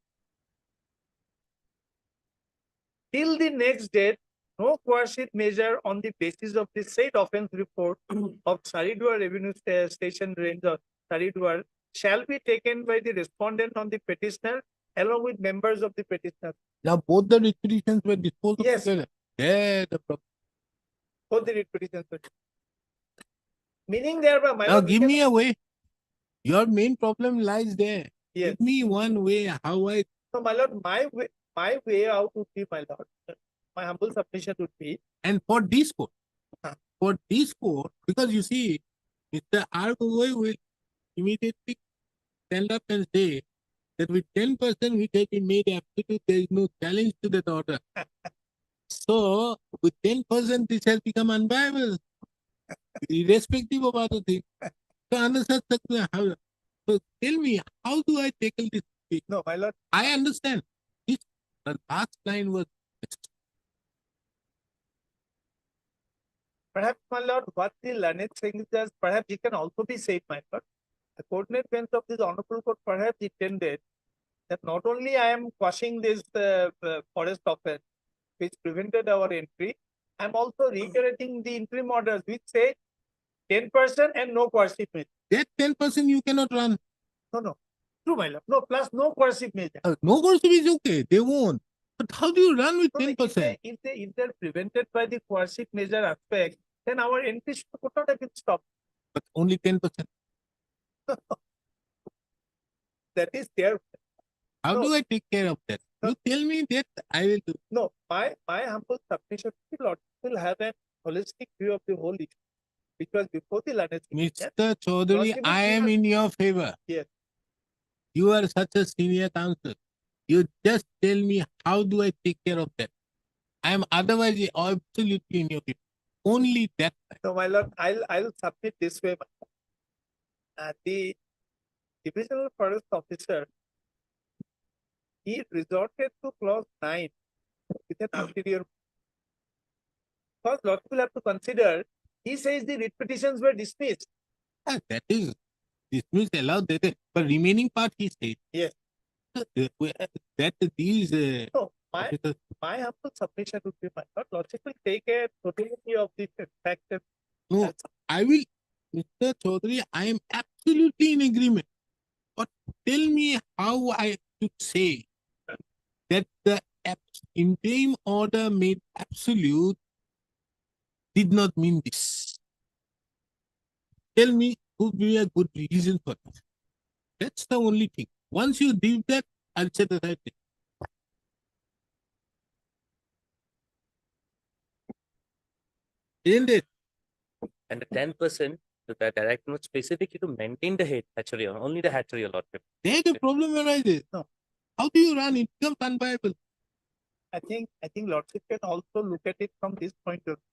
Speaker 7: Till the next date, no coercive measure on the basis of the said offense report of Saridwar Revenue Station range of Saridwar shall be taken by the respondent on the petitioner along with members of the petitioner.
Speaker 2: Now both the petitions were disposed of
Speaker 7: Yes.
Speaker 2: together. There the problem.
Speaker 7: Both the petitions. Meaning thereby, my
Speaker 2: Now
Speaker 7: lord, we
Speaker 2: give
Speaker 7: can-
Speaker 2: me a way. Your main problem lies there.
Speaker 7: Yes.
Speaker 2: Give me one way how I,
Speaker 7: So, my lord, my way out would be, my lord, my humble submission would be,
Speaker 2: and for this court,
Speaker 7: Huh.
Speaker 2: because you see, Mr. R. Gogoi will immediately stand up and say that with 10% which has been made absolute, there is no challenge to that order. So, with 10%, this has become unviable, irrespective of other things. So, under such circumstances, so tell me, how do I tackle this case?
Speaker 7: no, my lord,
Speaker 2: I understand. This, the last line was
Speaker 7: perhaps, my lord, what the learned saying is, perhaps it can also be said, my lord. The coordinate bench of this honorable court perhaps intended that not only I am quashing this forest offense, which prevented our entry, I am also reiterating the interim orders which say 10% and no coercive measure.
Speaker 2: that 10% you cannot run.
Speaker 7: No. True, my lord. No, plus no coercive measure.
Speaker 2: No coercive is okay, they won't. But how do you run with
Speaker 7: No,
Speaker 2: 10%?
Speaker 7: if they're prevented by the coercive measure aspect, then our entry could not have been stopped.
Speaker 2: But only 10%.
Speaker 7: That is there.
Speaker 2: How
Speaker 7: No.
Speaker 2: do I take care of that?
Speaker 7: No.
Speaker 2: You tell me that I will do.
Speaker 7: No, my humble submission, Lord, will have a holistic view of the whole issue. Because before the learned
Speaker 2: Mr. Chaudhary,
Speaker 7: Lord,
Speaker 2: I am in your favor.
Speaker 7: Yes.
Speaker 2: You are such a senior counsel. You just tell me how do I take care of that. I am otherwise absolutely in your favor. Only that.
Speaker 7: So, my lord, I'll submit this way. The divisional forest officer, he resorted to clause 9 with an ulterior. Because Lord will have to consider, he says the writ petitions were dismissed.
Speaker 2: That is dismissed, allowed that. But remaining part he said.
Speaker 7: Yes.
Speaker 2: That these
Speaker 7: So,
Speaker 2: officers,
Speaker 7: my humble submission would be, my lord, logic will take a totality of the fact that
Speaker 2: no, I will, Mr. Chaudhary, I am absolutely in agreement. But tell me how I should say that the interim order made absolute did not mean this. Tell me who would be a good reason for that. That's the only thing. Once you do that, I'll set aside it. Isn't it?
Speaker 8: And the 10%, the direct note specifically to maintain the hatchery, only the hatchery allotment.
Speaker 2: There the problem arises.
Speaker 7: No.
Speaker 2: How do you run? It becomes unviable.
Speaker 7: I think Lordship can also look at it from this point of view.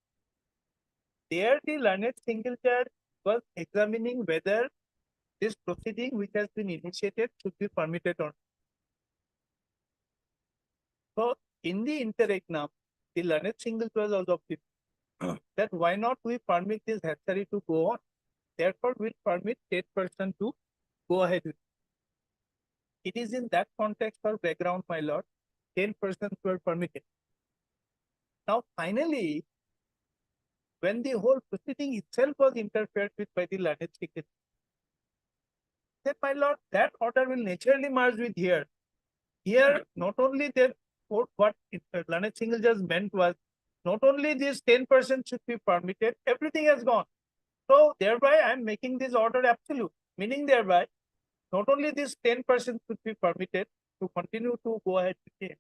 Speaker 7: There, the learned single judge was examining whether this proceeding which has been initiated should be permitted or not. So, in the interregnum, the learned single judge was of the view that why not we permit this hatchery to go on? Therefore, we'll permit 10% to go ahead with it. It is in that context or background, my lord, 10% were permitted. Now, finally, when the whole proceeding itself was interfered with by the learned single, then, my lord, that order will naturally merge with here. Here, not only that, what learned single judge meant was, not only this 10% should be permitted, everything has gone. So, thereby, I am making this order absolute, meaning thereby, not only this 10% should be permitted to continue to go ahead with it,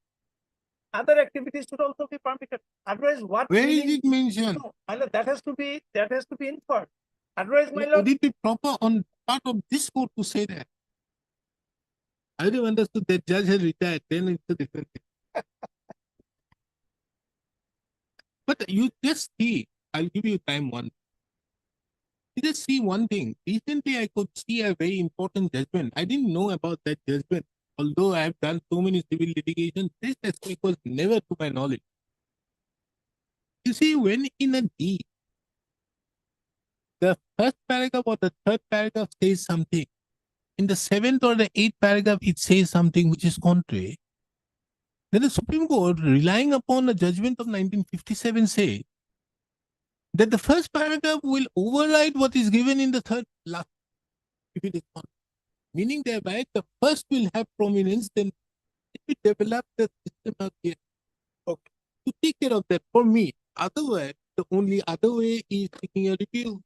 Speaker 7: other activities should also be permitted. Otherwise, what?
Speaker 2: Where is
Speaker 7: meaning-
Speaker 2: it mentioned?
Speaker 7: No, my lord, that has to be inferred. Otherwise, my
Speaker 2: Would
Speaker 7: lord,
Speaker 2: it be proper on part of this court to say that? I would have understood that judge has retired, then it's a different thing. But you just see, I'll give you time one. You just see one thing. Recently, I could see a very important judgment. I didn't know about that judgment. Although I have done so many civil litigation, this aspect was never to my knowledge. You see, when in a deed, the first paragraph or the third paragraph says something, in the seventh or the eighth paragraph, it says something which is contrary. Then the Supreme Court, relying upon a judgment of 1957, say that the first paragraph will override what is given in the third last. If it is contrary. Meaning thereby the first will have prominence, then it will develop the system out here. Okay. To take care of that for me. Otherwise, the only other way is taking a review.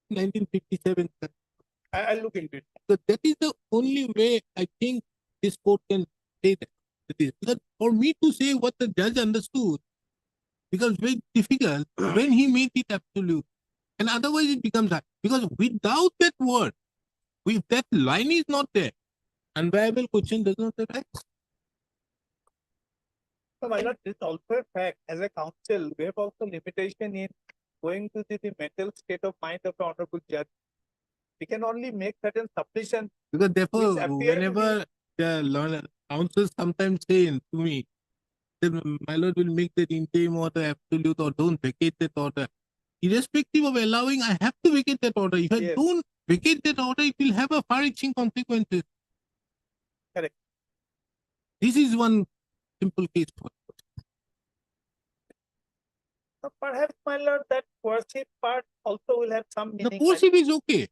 Speaker 2: 1957.
Speaker 7: I'll look into it.
Speaker 2: So that is the only way I think this court can say that. It is. Because for me to say what the judge understood becomes very difficult when he made it absolute. And otherwise it becomes hard. Because without that word, if that line is not there, unviable question does not arise.
Speaker 7: So my lord, this is also a fact. As a counsel, we have also limitation in going to the mental state of mind of the honorable judge. We can only make certain submissions.
Speaker 2: Because therefore,
Speaker 7: Which appear to
Speaker 2: whenever the counsels sometimes say to me, that my lord will make that interim order absolute or don't vacate that order. Irrespective of allowing, I have to vacate that order. If I
Speaker 7: Yes.
Speaker 2: don't vacate that order, it will have a far-reaching consequences.
Speaker 7: Correct.
Speaker 2: This is one simple case.
Speaker 7: So perhaps, my lord, that coercive part also will have some
Speaker 2: The
Speaker 7: meaning.
Speaker 2: coercive is okay,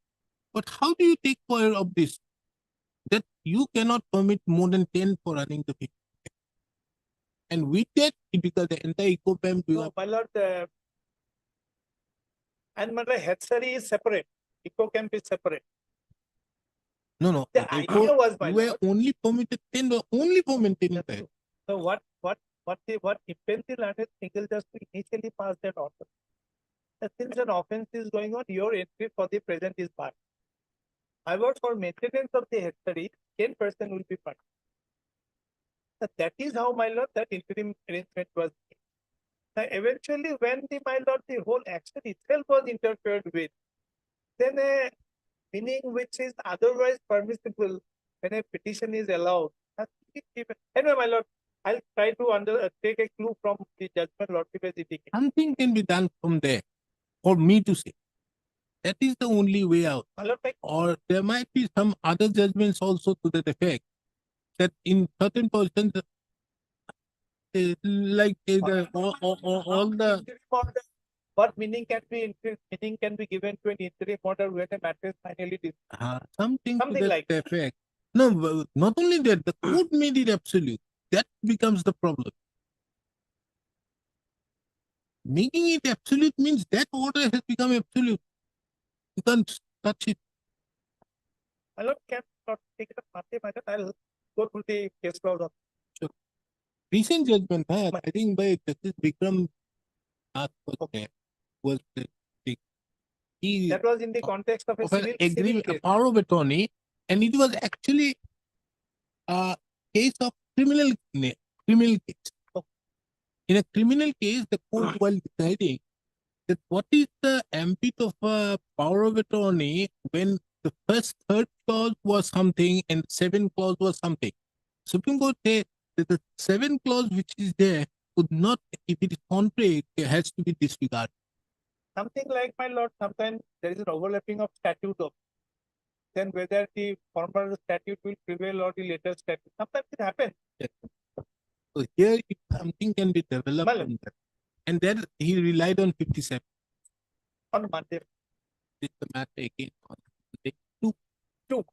Speaker 2: but how do you take care of this? That you cannot permit more than 10 for running the field. And with that, because the entire eco-pam
Speaker 7: No, my lord, and my lord, hatchery is separate. Eco camp is separate.
Speaker 2: no,
Speaker 7: The
Speaker 2: the
Speaker 7: idea was, my
Speaker 2: you were
Speaker 7: lord,
Speaker 2: only permitted 10 only for maintenance.
Speaker 7: so what impended land is single just to initially pass that order. That since an offense is going on, your entry for the present is barred. However, for maintenance of the hatchery, 10% will be funded. That is how, my lord, that interim arrangement was made. Now, eventually, when my lord, the whole action itself was interfered with, then a meaning which is otherwise permissible when a petition is allowed. has to be given. Anyway, my lord, I'll try to take a clue from the judgment lordship has indicated.
Speaker 2: Something can be done from there for me to say. That is the only way out.
Speaker 7: My lord,
Speaker 2: Or there might be some other judgments also to that effect that in certain positions, like all the
Speaker 7: interim order, what meaning can be given to an interim order when a matter is finally decided?
Speaker 2: something to
Speaker 7: Something
Speaker 2: that
Speaker 7: like
Speaker 2: effect. No, not only that, the court made it absolute. That becomes the problem. Making it absolute means that order has become absolute. You can't touch it.
Speaker 7: My lord, can not take it up Monday, my lord. I'll go through the case laws of
Speaker 2: Recent judgment, I think by Justice Vikram was he
Speaker 7: that was in the context of a
Speaker 2: of an
Speaker 7: civil
Speaker 2: a
Speaker 7: case.
Speaker 2: power of attorney, and it was actually a case of criminal case. In a criminal case, the court while deciding that what is the ambit of a power of attorney when the third clause was something and the seventh clause was something. Supreme Court said that the seventh clause which is there could not, if it is contrary, it has to be disregarded.
Speaker 7: Something like, my lord, sometimes there is an overlapping of statute of then whether the former statute will prevail or the later statute. Sometimes it happens.
Speaker 2: So here, if something can be developed
Speaker 7: Well,
Speaker 2: on that, and then he relied on 57.
Speaker 7: On Monday,
Speaker 2: This the matter again on Monday.
Speaker 7: 2.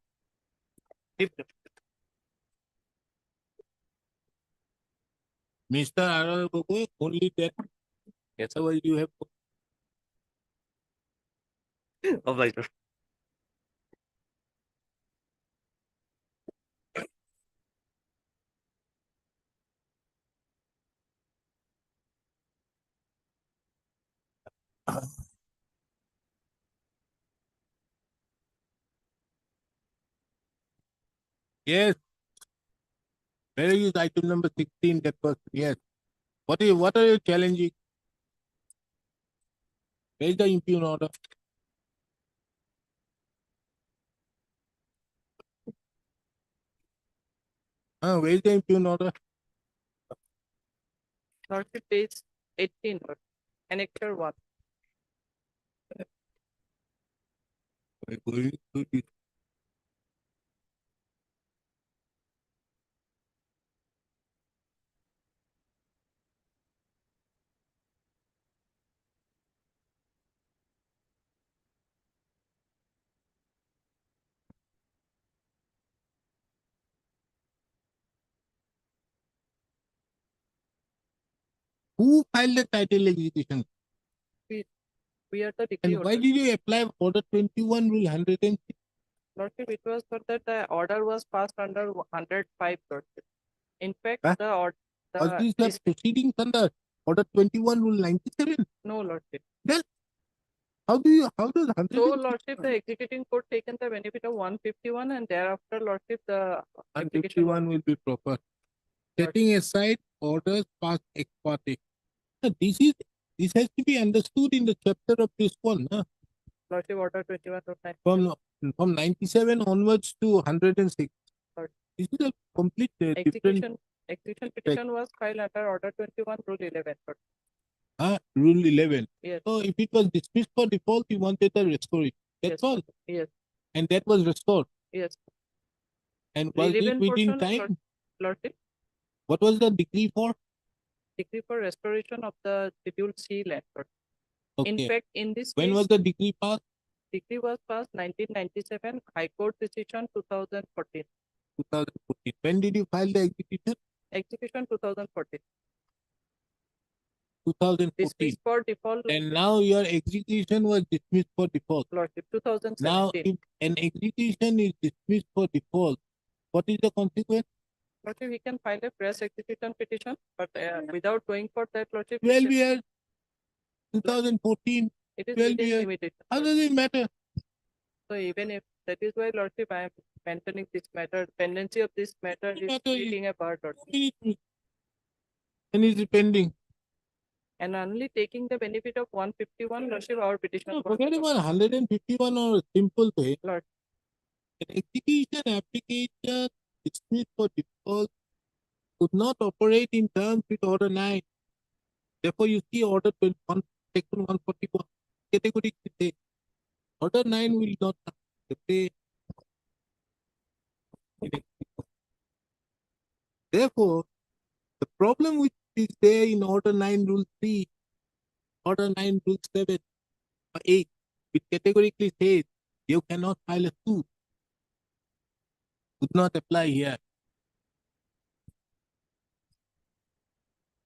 Speaker 2: Mr. Arroyo Gogoi, only that.
Speaker 8: Yes, sir.
Speaker 2: Otherwise, you have
Speaker 8: Obliged.
Speaker 2: yes. Where is item number 16? That was yes. What are you challenging? Where is the impugn order? Where is the impugn order?
Speaker 5: Lordship page 18, Lord. Annexure 1.
Speaker 2: We're going to this. Who filed the title execution?
Speaker 5: We are the decree
Speaker 2: And why
Speaker 5: holder.
Speaker 2: did you apply order 21 rule 106?
Speaker 5: Lordship, it was thought that the order was passed under 105, Lordship. In fact,
Speaker 2: Huh?
Speaker 5: the order,
Speaker 2: Was this the proceedings under Order 21 Rule 97?
Speaker 5: no, Lordship.
Speaker 2: How does 100?
Speaker 5: So, Lordship, the executing court taken the benefit of 151 and thereafter, Lordship, the application was
Speaker 2: 151 will be proper. Setting aside orders passed ex parte. Now, this has to be understood in the chapter of this one.
Speaker 5: Lordship order 21
Speaker 2: From 97 onwards to 106.
Speaker 5: Right.
Speaker 2: This is a complete different
Speaker 5: execution petition was filed under order 21 rule 11.
Speaker 2: Rule 11.
Speaker 5: Yes.
Speaker 2: So if it was dismissed for default, you wanted to restore it. That's
Speaker 5: Yes.
Speaker 2: all.
Speaker 5: Yes.
Speaker 2: And that was restored.
Speaker 5: Yes.
Speaker 2: And was it
Speaker 5: Relevant
Speaker 2: within
Speaker 5: portion,
Speaker 2: time?
Speaker 5: Lordship,
Speaker 2: What was the decree for?
Speaker 5: decree for restoration of the scheduled C land.
Speaker 2: Okay.
Speaker 5: In fact, in this
Speaker 2: When
Speaker 5: case,
Speaker 2: was the decree passed?
Speaker 5: decree was passed 1997, High Court decision 2014.
Speaker 2: 2014. When did you file the execution?
Speaker 5: Execution 2014.
Speaker 2: 2014.
Speaker 5: Dismissed for default,
Speaker 2: And now your execution was dismissed for default.
Speaker 5: Lordship, 2017.
Speaker 2: Now, if an execution is dismissed for default, what is the consequence?
Speaker 5: Lordship, we can file a fresh execution petition, but without going for that, Lordship,
Speaker 2: 12 years, 2014,
Speaker 5: it is
Speaker 2: 12
Speaker 5: within
Speaker 2: years.
Speaker 5: limitation.
Speaker 2: How does it matter?
Speaker 5: So even if that is why, Lordship, I am mentioning this matter, pendency of this matter is
Speaker 2: Matter is-
Speaker 5: creating a bar, Lordship.
Speaker 2: And it's pending.
Speaker 5: And only taking the benefit of 151, Lordship, our petition.
Speaker 2: No,
Speaker 5: was
Speaker 2: forget
Speaker 5: approved.
Speaker 2: about 151 or a simple way.
Speaker 5: Lord.
Speaker 2: An execution application dismissed for default could not operate in terms with Order 9. Therefore, you see Order 21, Section 141 categorically say Order 9 will not apply. Therefore, the problem which is there in Order 9 Rule 3, Order 9 Rule 7 or 8, which categorically says you cannot file a suit, would not apply here.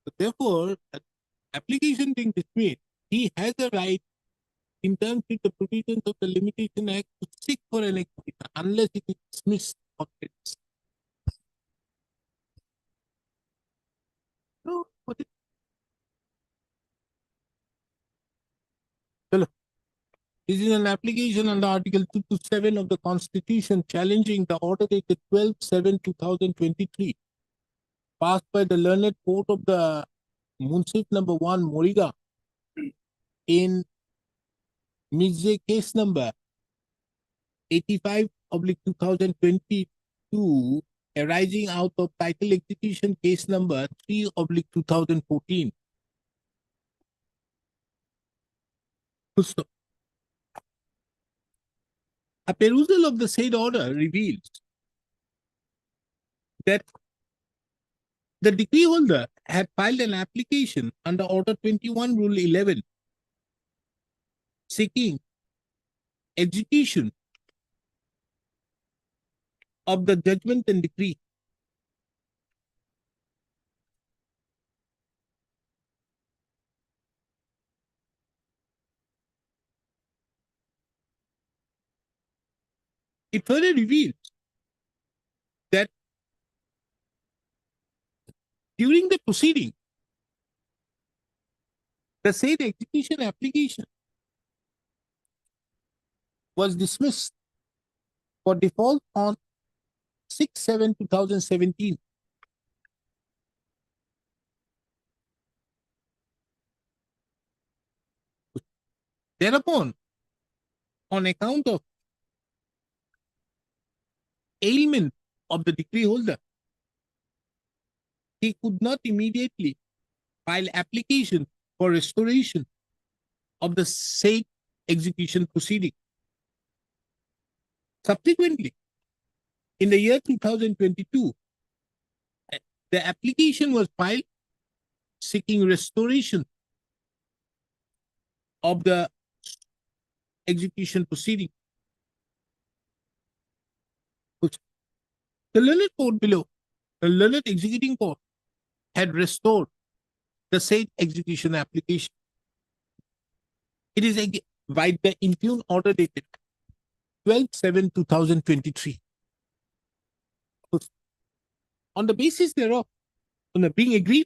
Speaker 2: So therefore, an application being dismissed, he has a right in terms with the provisions of the Limitation Act to seek for an execution unless it is dismissed or it's. So, what is Hello. This is an application under Article 227 of the Constitution challenging the order dated 12/7/2023 passed by the learned court of the Munsif number 1 Moriga in Mizze case number 85/2022 arising out of title execution case number 3/2014. So, a perusal of the said order reveals that the decree holder had filed an application under Order 21 Rule 11 seeking execution of the judgment and decree. It further reveals that during the proceeding, the said execution application was dismissed for default on 6/7/2017. Thereupon, on account of ailment of the decree holder, he could not immediately file application for restoration of the said execution proceeding. Subsequently, in the year 2022, the application was filed seeking restoration of the execution proceeding. The learned court below, the learned executing court, had restored the said execution application. It is by the impugned order dated 12/7/2023. On the basis thereof, on the being agreed,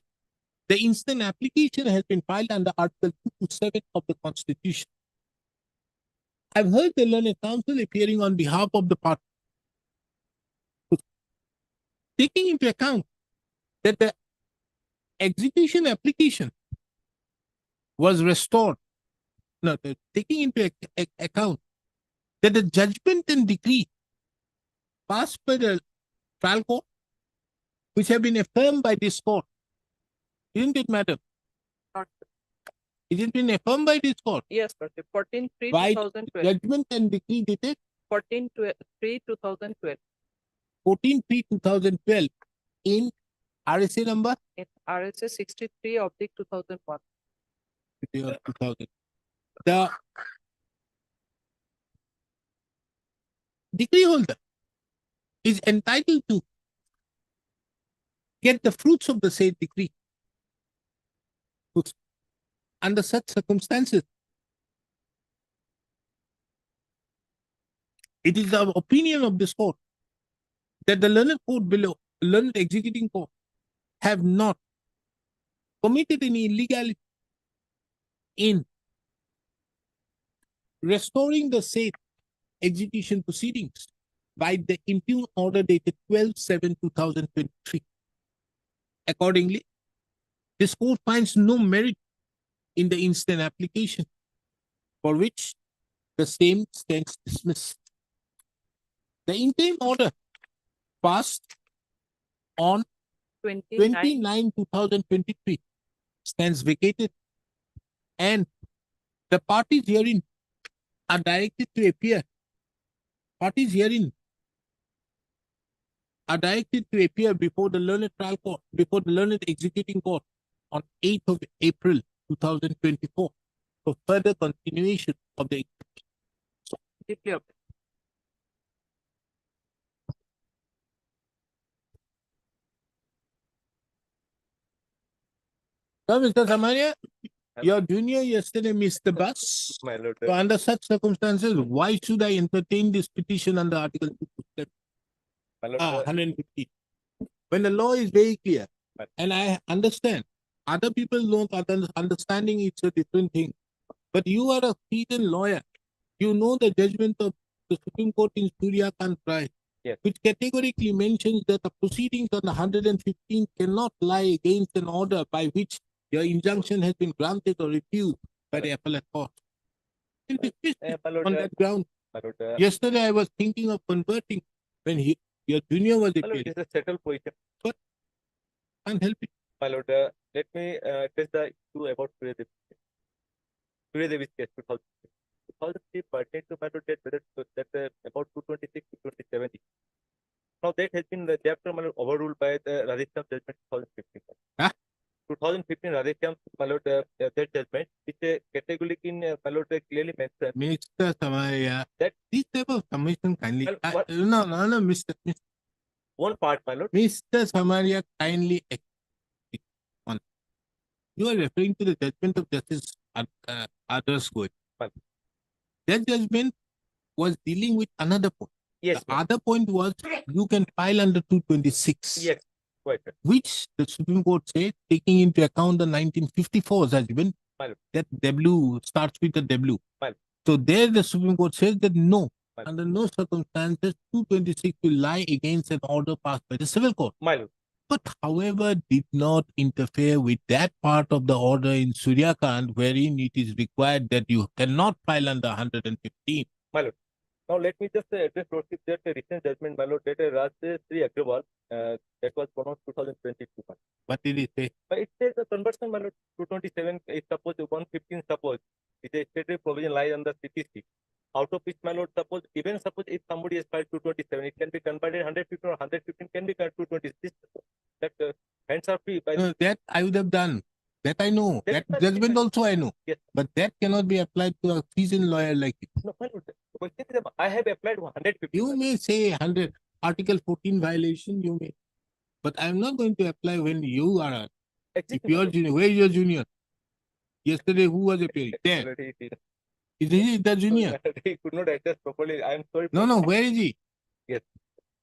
Speaker 2: the instant application has been filed under Article 227 of the Constitution. I've heard the learned counsel appearing on behalf of the party. Taking into account that the execution application was restored, taking into account that the judgment and decree passed by the trial court, which have been affirmed by this court, isn't it, madam?
Speaker 5: Not-
Speaker 2: It has been affirmed by this court.
Speaker 5: Yes, sir. 14/3/2012.
Speaker 2: By
Speaker 5: 2012.
Speaker 2: judgment and decree dated
Speaker 5: 14/3/2012.
Speaker 2: 14/3/2012 in RSA number
Speaker 5: In RSA 63/2001.
Speaker 2: 2000. The decree holder is entitled to get the fruits of the said decree. Under such circumstances, it is the opinion of this court that the learned court below, learned executing court, have not committed any illegality in restoring the said execution proceedings by the impugned order dated 12/7/2023. Accordingly, this court finds no merit in the instant application, for which the same stands dismissed. The interim order passed on
Speaker 5: 29.
Speaker 2: 29/2023 stands vacated, and the parties herein are directed to appear. Parties herein are directed to appear before the learned trial court, before the learned executing court on 8th of April 2024 for further continuation of the
Speaker 5: Deeply object.
Speaker 2: Now, Mr. Samaria, your junior yesterday missed the bus.
Speaker 8: My lord,
Speaker 2: So under such circumstances, why should I entertain this petition under Article 227?
Speaker 8: my lord,
Speaker 2: 150? When the law is very clear,
Speaker 8: Right.
Speaker 2: and I understand, other people don't understanding it's a different thing. But you are a seasoned lawyer. You know the judgment of the Supreme Court in Surya Khan trial,
Speaker 8: Yes.
Speaker 2: which categorically mentions that the proceedings on the 115 cannot lie against an order by which your injunction has been granted or refused by the appellate court. You can dismiss it
Speaker 8: my lord,
Speaker 2: on that ground.
Speaker 8: my lord,
Speaker 2: Yesterday I was thinking of converting when your junior was
Speaker 8: my lord,
Speaker 2: appearing.
Speaker 8: it is a settled position.
Speaker 2: Can't help it.
Speaker 8: My lord, let me test the issue about Surya Devi's case, 2003 pertained to my lord that about 226 to 2070. Now that has been thereafter my lord overruled by the Radhesham judgment 2015.
Speaker 2: Huh?
Speaker 8: 2015 Radhesham my lord that judgment which categorically my lord clearly mentioned
Speaker 2: Mr. Samaria,
Speaker 8: that
Speaker 2: this type of submission kindly.
Speaker 8: Well, what-
Speaker 2: No, Mr.
Speaker 8: one part my lord.
Speaker 2: Mr. Samaria, kindly. On. You are referring to the judgment of Justice Others Goy.
Speaker 8: Fine.
Speaker 2: That judgment was dealing with another point.
Speaker 8: Yes,
Speaker 2: The other point was you can file under 226.
Speaker 8: yes, quite right.
Speaker 2: Which the Supreme Court said, taking into account the 1954 judgment,
Speaker 8: Fine.
Speaker 2: that W starts with the W.
Speaker 8: Fine.
Speaker 2: So there the Supreme Court says that no,
Speaker 8: Fine.
Speaker 2: under no circumstances 226 will lie against an order passed by the civil court.
Speaker 8: My lord.
Speaker 2: But however, did not interfere with that part of the order in Surya Khan wherein it is required that you cannot file under 115.
Speaker 8: Now let me just address Lordship that recent judgment, my lord, that Rajshri Agrawal that was pronounced 2022.
Speaker 2: What did he say?
Speaker 8: But it says the conversion, my lord, 227 is suppose 115 suppose is a statutory provision lies on the CTC. Out of which, my lord, suppose if somebody has filed 227, it can be converted 115 or 115 can be converted 226. That hands are free by
Speaker 2: No, that I would have done. That I know.
Speaker 8: That
Speaker 2: That
Speaker 8: is
Speaker 2: judgment
Speaker 8: fine.
Speaker 2: also I know.
Speaker 8: Yes.
Speaker 2: But that cannot be applied to a seasoned lawyer like you.
Speaker 8: no, my lord. The question is I have applied 115.
Speaker 2: You may say 100, Article 14 violation, you may. But I'm not going to apply when you are. If
Speaker 8: Exactly,
Speaker 2: you
Speaker 8: my
Speaker 2: are
Speaker 8: lord.
Speaker 2: junior, where is your junior? Yesterday, who was appearing? There.
Speaker 8: Already it is.
Speaker 2: Is he the junior?
Speaker 8: He could not adjust properly. I am sorry.
Speaker 2: No,
Speaker 8: for
Speaker 2: no,
Speaker 8: that.
Speaker 2: where is he?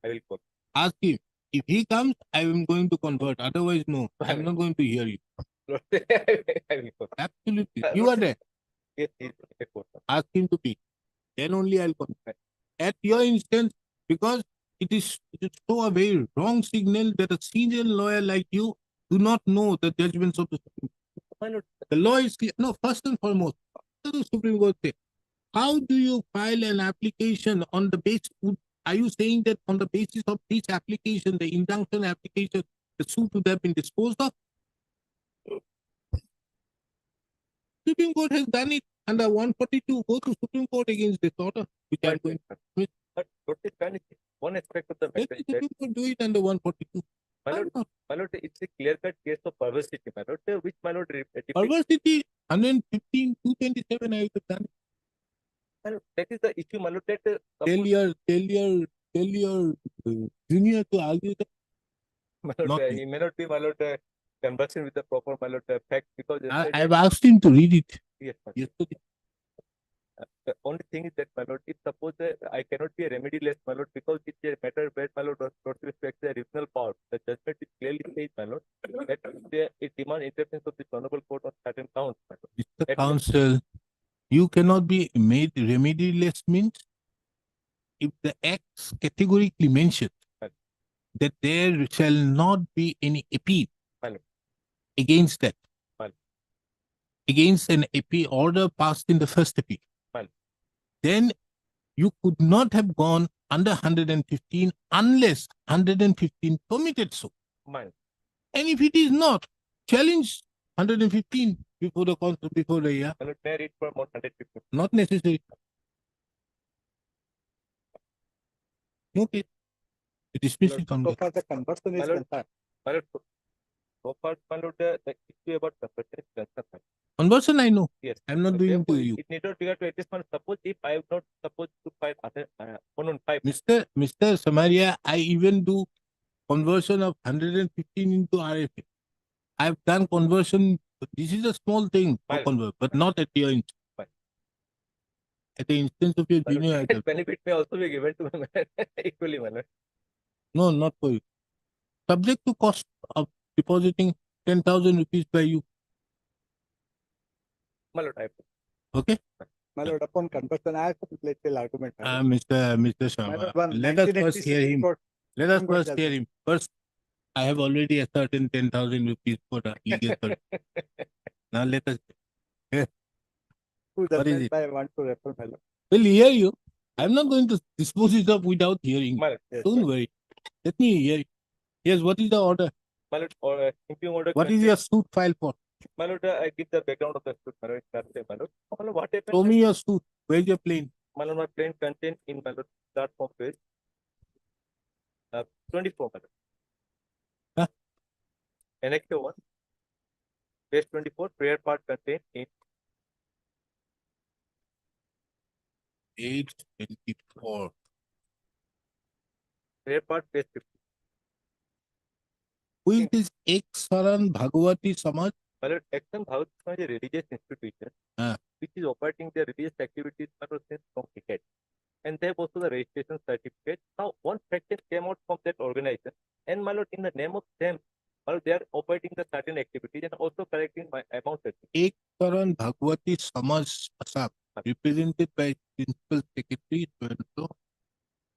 Speaker 8: I will call.
Speaker 2: Ask him. If he comes, I am going to convert. Otherwise, no. I'm not going to hear you.
Speaker 8: I will call.
Speaker 2: Absolutely. You are there.
Speaker 8: Yes, he is a court.
Speaker 2: Ask him to be. Then only I'll convert. At your instance, because it is so a very wrong signal that a senior lawyer like you do not know the judgments of the Supreme Court.
Speaker 8: My lord,
Speaker 2: The law is clear. No, first and foremost, what does the Supreme Court say? How do you file an application on the basis? Are you saying that on the basis of this application, the injunction application, the suit would have been disposed of? Supreme Court has done it under 142. Go to Supreme Court against this order, which I'm going to.
Speaker 8: but what is done is one aspect of the
Speaker 2: Let
Speaker 8: matter
Speaker 2: the
Speaker 8: is that,
Speaker 2: Supreme Court do it under 142.
Speaker 8: my
Speaker 2: Why
Speaker 8: lord,
Speaker 2: not?
Speaker 8: my lord, it's a clear-cut case of perversity, my lord, which my lord depicts.
Speaker 2: Perversity, 115, 227, I have done.
Speaker 8: My lord, that is the issue, my lord, that
Speaker 2: Tell your junior to argue that.
Speaker 8: my lord,
Speaker 2: not
Speaker 8: he may not be, my lord, conversant with the proper, my lord, fact, because
Speaker 2: I've asked him to read it
Speaker 8: yes, my lord.
Speaker 2: yesterday.
Speaker 8: The only thing is that, my lord, if suppose I cannot be a remediless, my lord, because it's a matter where, my lord, not respect the original power. The judgment is clearly says, my lord, that it demands interference of this honorable court on certain counts, my lord.
Speaker 2: Mr.
Speaker 8: That-
Speaker 2: Counsel, you cannot be made remediless means if the acts categorically mentioned
Speaker 8: Right.
Speaker 2: that there shall not be any appeal
Speaker 8: Right.
Speaker 2: against that,
Speaker 8: Right.
Speaker 2: against an appeal order passed in the first appeal,
Speaker 8: Right.
Speaker 2: then you could not have gone under 115 unless 115 permitted so.
Speaker 8: My lord.
Speaker 2: And if it is not, challenge 115 before the council, before the year.
Speaker 8: My lord, may I read for more 150?
Speaker 2: Not necessary. Okay. Dismiss it on
Speaker 1: So
Speaker 2: that.
Speaker 1: far the conversion is
Speaker 8: My lord,
Speaker 1: concerned.
Speaker 8: my lord, so far, my lord, the issue about conversion is concerned, my lord.
Speaker 2: Conversion, I know.
Speaker 8: Yes.
Speaker 2: I'm not doing
Speaker 8: Therefore,
Speaker 2: to you.
Speaker 8: it need not trigger to adjustment. Suppose if I am not supposed to file other one on five.
Speaker 2: Mr. Samaria, I even do conversion of 115 into RFA. I've done conversion. This is a small thing to
Speaker 8: Fine.
Speaker 2: convert, but not at your instance.
Speaker 8: Fine.
Speaker 2: At the instance of your
Speaker 8: My lord,
Speaker 2: junior. I
Speaker 8: that
Speaker 2: can-
Speaker 8: benefit may also be given to me equally, my lord.
Speaker 2: No, not for you. Subject to cost of depositing 10,000 rupees by you.
Speaker 8: My lord, I
Speaker 2: Okay?
Speaker 1: My lord, upon conversion, I have a little argument. my lord.
Speaker 2: Mr.
Speaker 1: My
Speaker 2: Sharma,
Speaker 1: lord, one
Speaker 2: let us first
Speaker 1: 1980
Speaker 2: hear
Speaker 1: Supreme
Speaker 2: him.
Speaker 1: Court-
Speaker 2: Let us
Speaker 1: Supreme Court
Speaker 2: first hear
Speaker 1: judgment.
Speaker 2: him. First, I have already ascertained 10,000 rupees for the legal service. Now let us.
Speaker 1: Who
Speaker 2: What is
Speaker 1: judgment
Speaker 2: it?
Speaker 1: I want to refer, my lord.
Speaker 2: We'll hear you. I'm not going to dispose it up without hearing.
Speaker 8: my lord,
Speaker 1: Yes,
Speaker 2: Don't worry. Let me hear it. Yes, what is the order?
Speaker 8: my lord, or impugn order.
Speaker 2: What is your suit file for?
Speaker 8: My lord, I give the background of the suit, my lord. That's it, my lord. My lord, what happened?
Speaker 2: Show me your suit. Where's your plane?
Speaker 8: My lord, my plain content in my lord platform page 24, my lord.
Speaker 2: Huh?
Speaker 8: Annex 1, page 24, prayer part contained in
Speaker 2: 824.
Speaker 8: prayer part page 50.
Speaker 2: Who is this Eksaran Bhagavati Samaj?
Speaker 8: My lord, Action House is a religious institution
Speaker 2: Ah.
Speaker 8: which is operating their religious activities my lord, since from decades. And they have also the registration certificate. Now, one fraction came out from that organization, and my lord, in the name of them, my lord, they are operating the certain activities and also collecting my amount.
Speaker 2: Eksaran Bhagavati Samaj Asap, represented by Principal Secretary,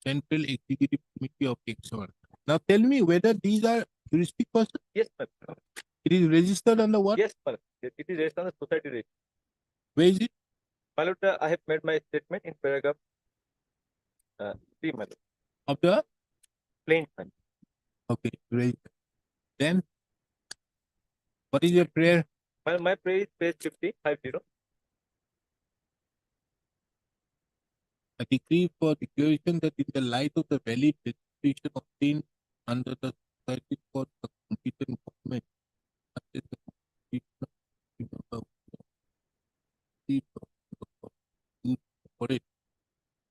Speaker 2: Central Executive Committee of Eksaran. Now tell me whether these are juristic persons.
Speaker 8: Yes, my lord.
Speaker 2: It is registered under what?
Speaker 8: Yes, my lord. It is based on the society rate.
Speaker 2: Where is it?
Speaker 8: My lord, I have made my statement in paragraph 3, my lord.
Speaker 2: Of the
Speaker 8: Plain, my lord.
Speaker 2: okay, right. Then what is your prayer?
Speaker 8: My prayer is page 50, 50.
Speaker 2: A decree for declaration that in the light of the valid registration obtained under the society for the competent government, such as the competition of the operate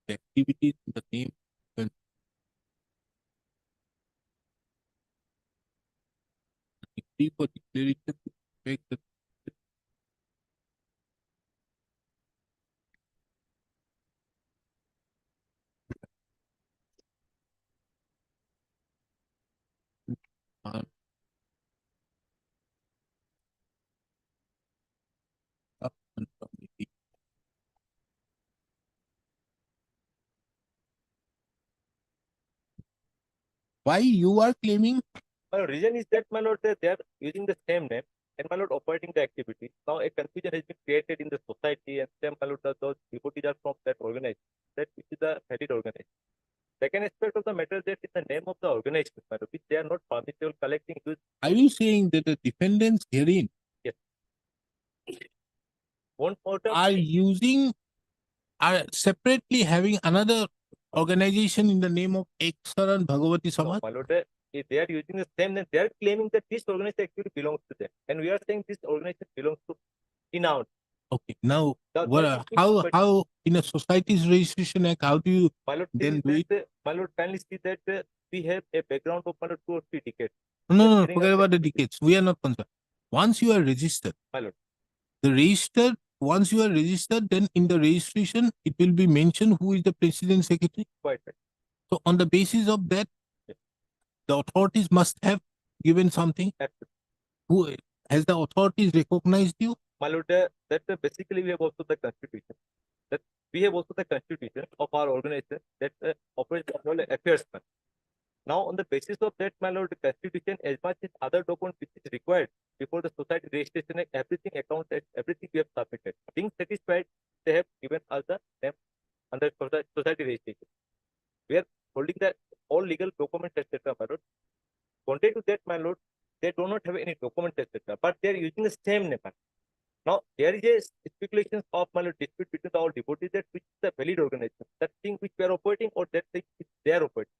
Speaker 2: the activities in the name and decree for declaration to effect the Uh, Committee. Why you are claiming?
Speaker 8: My reason is that, my lord, they are using the same name and, my lord, operating the activity. Now a confusion has been created in the society, and same, my lord, those devotees are from that organization, that which is the valid organization. Second aspect of the matter, that is the name of the organization, my lord, which they are not permissible collecting use.
Speaker 2: Are you saying that the defendants herein
Speaker 8: One part of
Speaker 2: are separately having another organization in the name of Eksaran Bhagavati
Speaker 8: no,
Speaker 2: Samaj?
Speaker 8: my lord, they are using the same name. They are claiming that this organization actually belongs to them, and we are saying this organization belongs to in our.
Speaker 2: Okay, now
Speaker 8: The-
Speaker 2: what,
Speaker 8: the-
Speaker 2: how in a society's registration act, how do you
Speaker 8: My lord,
Speaker 2: then do it?
Speaker 8: my lord, kindly see that we have a background of, my lord, 2 or 3 decades.
Speaker 2: No,
Speaker 8: Getting
Speaker 2: forget
Speaker 8: us
Speaker 2: about the
Speaker 8: activity.
Speaker 2: decades. We are not concerned. Once you are registered,
Speaker 8: My lord.
Speaker 2: once you are registered, then in the registration, it will be mentioned who is the president secretary.
Speaker 8: Quite right.
Speaker 2: So on the basis of that,
Speaker 8: Yes.
Speaker 2: the authorities must have given something.
Speaker 8: Absolutely.
Speaker 2: Who has the authorities recognized you?
Speaker 8: My lord, that basically we have also the constitution. That we have also the constitution of our organization that operates as well as affairs. Now, on the basis of that, my lord, the constitution, as much as other documents which is required before the society registration, everything accounted, everything we have submitted. Being satisfied, they have given us the name under society registration. We are holding the all legal documents, etc. My lord. Contrary to that, my lord, they do not have any documents, etc. But they are using the same name. Now, there is a speculation of, my lord, dispute between all devotees that which is the valid organization, that thing which we are operating or that thing which they are operating.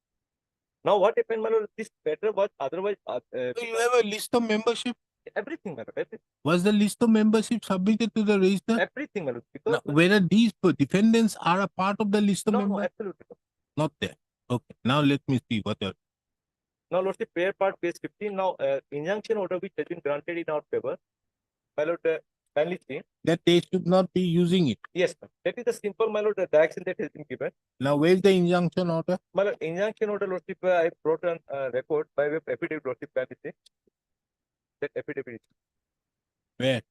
Speaker 8: Now, what happened, my lord, this matter was otherwise,
Speaker 2: So you have a list of membership.
Speaker 8: everything, my lord, everything,
Speaker 2: Was the list of membership submitted to the register?
Speaker 8: everything, my lord, because,
Speaker 2: Now, whether these defendants are a part of the list of
Speaker 8: no,
Speaker 2: members?
Speaker 8: absolutely.
Speaker 2: Not there. Okay. Now let me see what are.
Speaker 8: Now, lordship, prayer part, page 15. Now, injunction order which has been granted in our favor, my lord, kindly see.
Speaker 2: That they should not be using it.
Speaker 8: Yes, ma'am. That is the simple, my lord, the direction that has been given.
Speaker 2: Now, where is the injunction order?
Speaker 8: My lord, injunction order, lordship, I brought on record by way of affidavit, lordship, kindly see. That affidavit.
Speaker 2: Where?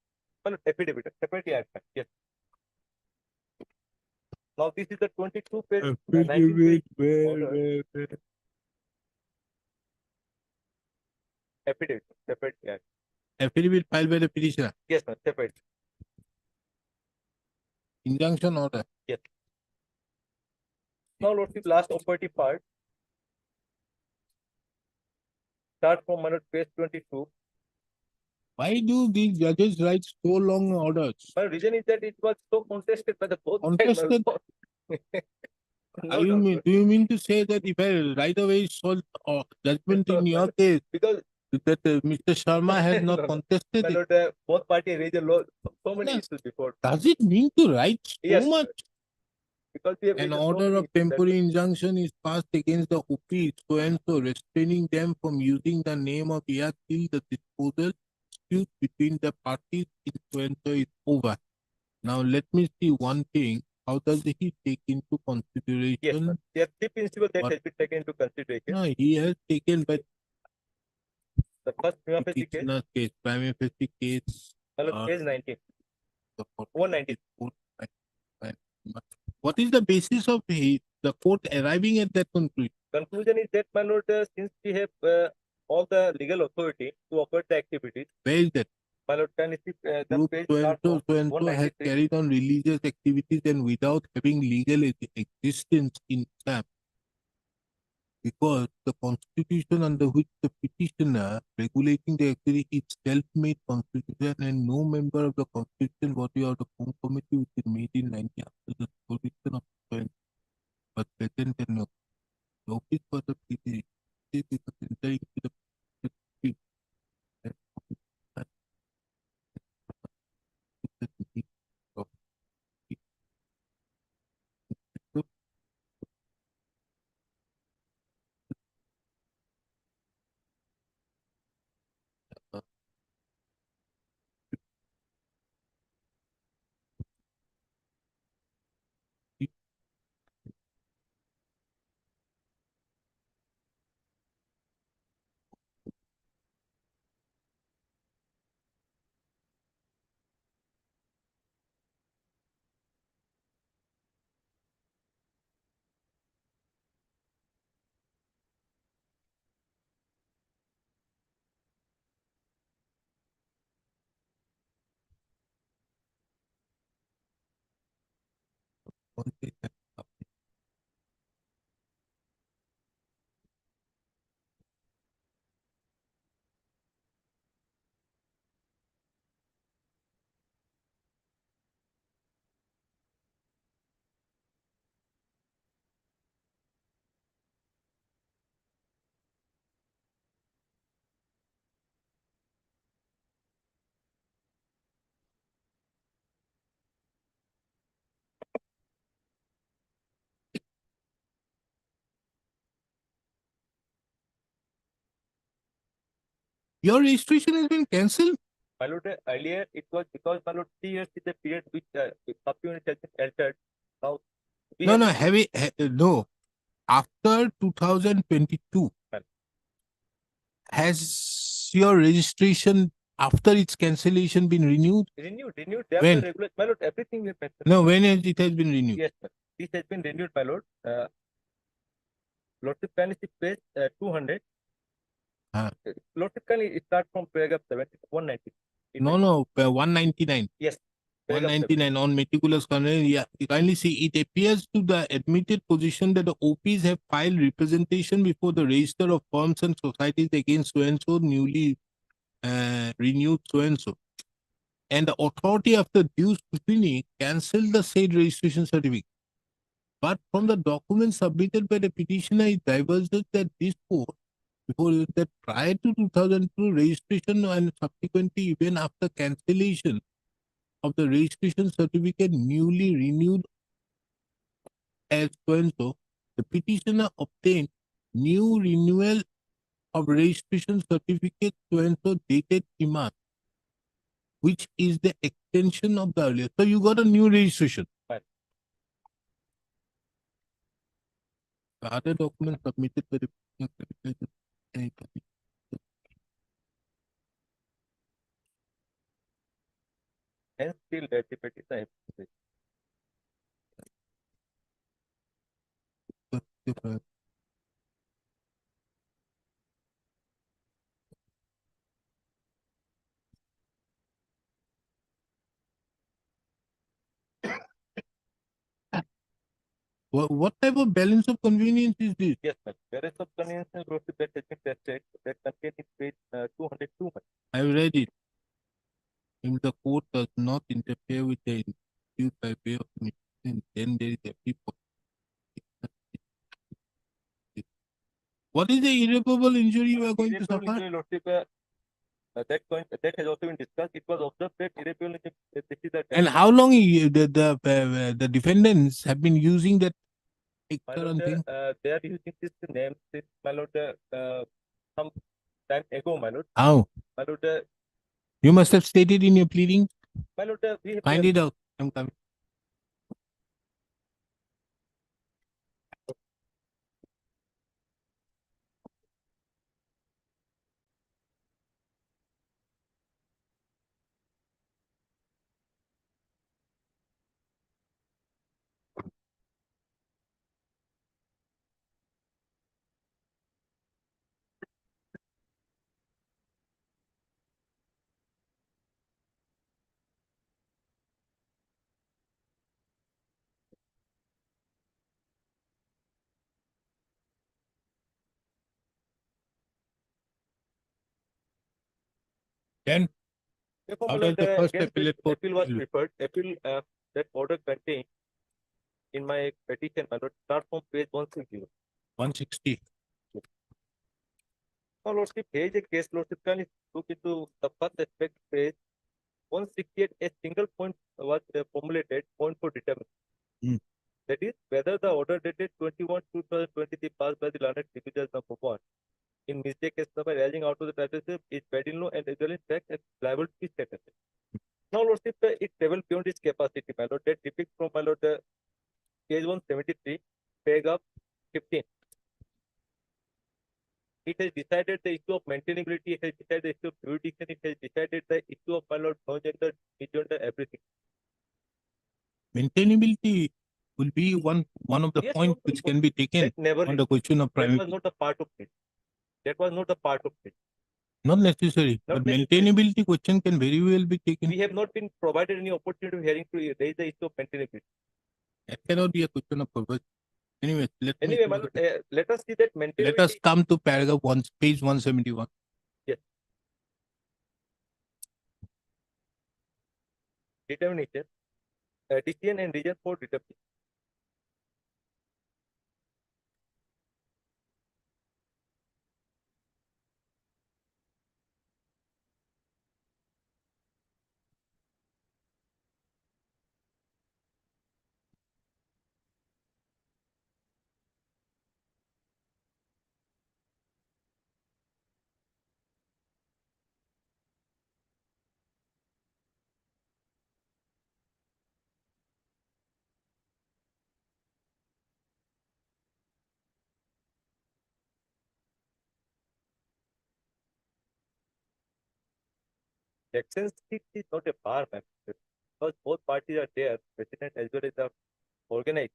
Speaker 8: My lord, affidavit, separately I have. Yes. Now, this is the 22 page, 19 page order.
Speaker 2: where?
Speaker 8: Affidavit, separately I have.
Speaker 2: Affidavit filed by the petitioner.
Speaker 8: Yes, ma'am, separate.
Speaker 2: Injunction order.
Speaker 8: Yes. Now, lordship, last operative part. Start from, my lord, page 22.
Speaker 2: Why do these judges write so long orders?
Speaker 8: My reason is that it was so contested by the both
Speaker 2: Contested?
Speaker 8: sides.
Speaker 2: Do you mean to say that if I right away sought judgment in your case,
Speaker 8: because
Speaker 2: that Mr. Sharma has not
Speaker 8: No, no.
Speaker 2: contested
Speaker 8: my
Speaker 2: it?
Speaker 8: lord, both parties raised so many
Speaker 2: No.
Speaker 8: issues before.
Speaker 2: Does it mean to write so
Speaker 8: Yes,
Speaker 2: much?
Speaker 8: because we have
Speaker 2: An
Speaker 8: raised so
Speaker 2: order
Speaker 8: many
Speaker 2: of
Speaker 8: issues that-
Speaker 2: temporary injunction is passed against the office so and so, restraining them from using the name of Yat till the disposal dispute between the parties in so and so is over. Now let me see one thing. How does he take into
Speaker 8: Yes,
Speaker 2: consideration?
Speaker 8: sir. There are three principles that
Speaker 2: What?
Speaker 8: has been taken into consideration.
Speaker 2: No, he has taken by
Speaker 8: The first prima facie case,
Speaker 2: petitioner's case, prima facie case.
Speaker 8: my lord, page 19.
Speaker 2: the court-
Speaker 8: 190.
Speaker 2: What is the basis of the court arriving at that conclusion?
Speaker 8: Conclusion is that, my lord, since we have all the legal authority to operate the activities,
Speaker 2: Where is that?
Speaker 8: my lord, can you see the
Speaker 2: Group
Speaker 8: page
Speaker 2: so and
Speaker 8: start
Speaker 2: so,
Speaker 8: from
Speaker 2: so and so has
Speaker 8: 193.
Speaker 2: carried on religious activities and without having legal existence in Islam. Because the constitution under which the petitioner regulating the activity is self-made constitution and no member of the constitution body or the home committee which is made in 90 after the position of the but present and no. The office for the petition is entering to the Your registration has been cancelled?
Speaker 8: My lord, earlier it was because my lord 3 years is the period which subunit has been entered. Now we
Speaker 2: No,
Speaker 8: have
Speaker 2: no,
Speaker 8: been-
Speaker 2: no. After 2022,
Speaker 8: Well.
Speaker 2: has your registration after its cancellation been renewed?
Speaker 8: renewed. They have
Speaker 2: When?
Speaker 8: the regular, my lord. Everything we have mentioned.
Speaker 2: No, when it has been renewed?
Speaker 8: Yes, sir. This has been renewed, my lord. Lordship can is page 200. Lordship can start from paragraph 70, 190.
Speaker 2: No, 199.
Speaker 8: Yes. paragraph
Speaker 2: 199 on meticulous conduct. Yeah, you kindly see it appears to the admitted position that the OPs have filed representation before the register of firms and societies against so and so newly renewed so and so. And the authority after due scrutiny cancelled the said registration certificate. But from the documents submitted by the petitioner, it diverges that this court, before that prior to 2002 registration and subsequently even after cancellation of the registration certificate newly renewed as so and so, the petitioner obtained new renewal of registration certificate so and so dated Iman, which is the extension of the earlier. So you got a new registration.
Speaker 8: Right.
Speaker 2: The other documents submitted by the
Speaker 8: Hence, still the petitioner.
Speaker 2: What type of balance of convenience is this?
Speaker 8: Yes, sir. Whereas of convenience lordship that has been tested, that contained in page 202.
Speaker 2: I read it. If the court does not interfere with the dispute by way of mediation, then there is a people. What is the irreparable injury you are going to
Speaker 8: Irreparable
Speaker 2: suffer?
Speaker 8: injury, lordship, that has also been discussed. It was observed that irreparable injury, this is the
Speaker 2: And how long the defendants have been using that
Speaker 8: my
Speaker 2: picture
Speaker 8: lord,
Speaker 2: and thing?
Speaker 8: they are using this name since my lord some time ago, my lord.
Speaker 2: How?
Speaker 8: My lord,
Speaker 2: You must have stated in your pleading.
Speaker 8: my lord, we have
Speaker 2: Find it out. I'm coming. Then
Speaker 8: therefore, my
Speaker 2: How
Speaker 8: lord,
Speaker 2: does the first
Speaker 8: against which
Speaker 2: appellate court
Speaker 8: appeal was
Speaker 2: deal?
Speaker 8: preferred. Appeal that order contained in my petition, my lord, start from page 160.
Speaker 2: 160.
Speaker 8: Now, lordship, page a case, lordship can look into the first aspect, page 168. A single point was formulated, point for determination.
Speaker 2: Hmm.
Speaker 8: That is, whether the order dated 21/2023 passed by the learned Tribunal number 1 in mistake case number arising out of the title is bad in law and usually in fact and liable to be status. Now, lordship, it traveled beyond its capacity, my lord. That depicts from my lord page 173, paragraph 15. It has decided the issue of maintainability, it has decided the issue of jurisdiction, it has decided the issue of my lord non-gender, gender, everything.
Speaker 2: Maintainability will be one of the
Speaker 8: Yes,
Speaker 2: points
Speaker 8: no,
Speaker 2: which can be taken
Speaker 8: That never
Speaker 2: on the question of
Speaker 8: that
Speaker 2: primary.
Speaker 8: was not a part of it. That was not a part of it.
Speaker 2: Not necessary,
Speaker 8: Not
Speaker 2: but
Speaker 8: necessary.
Speaker 2: maintainability question can very well be taken.
Speaker 8: We have not been provided any opportunity of hearing to raise the issue of maintainability.
Speaker 2: That cannot be a question of purpose. Anyway,
Speaker 8: Anyway, my lord, let us see that
Speaker 2: let us
Speaker 8: maintainability.
Speaker 2: come to paragraph one, page 171.
Speaker 8: Determination, decision and reason for determination. Section 6 is not a bar, ma'am, because both parties are there, president as well as the organized.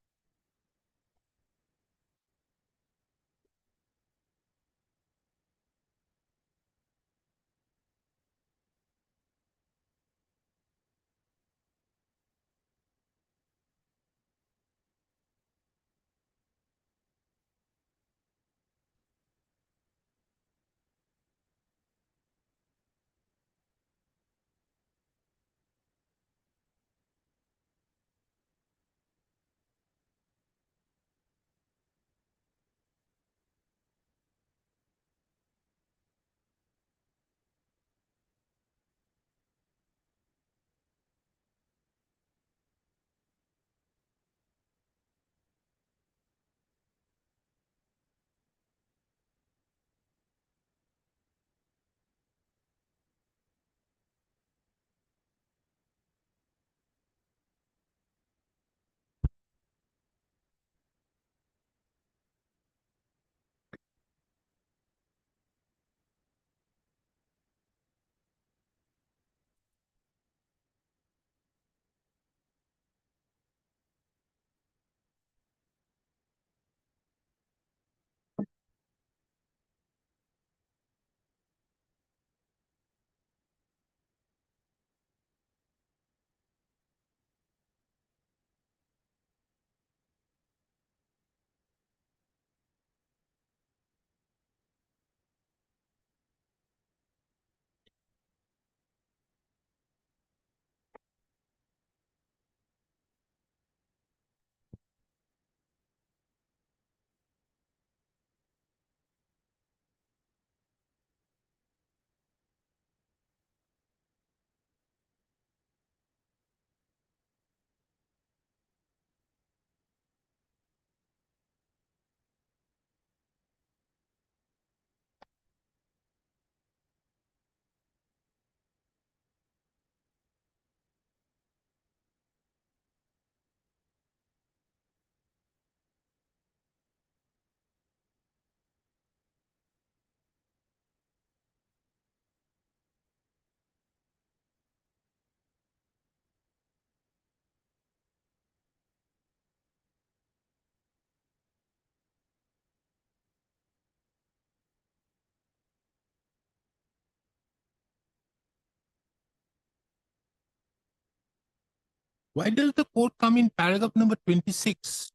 Speaker 2: Why does the court come in paragraph number 26?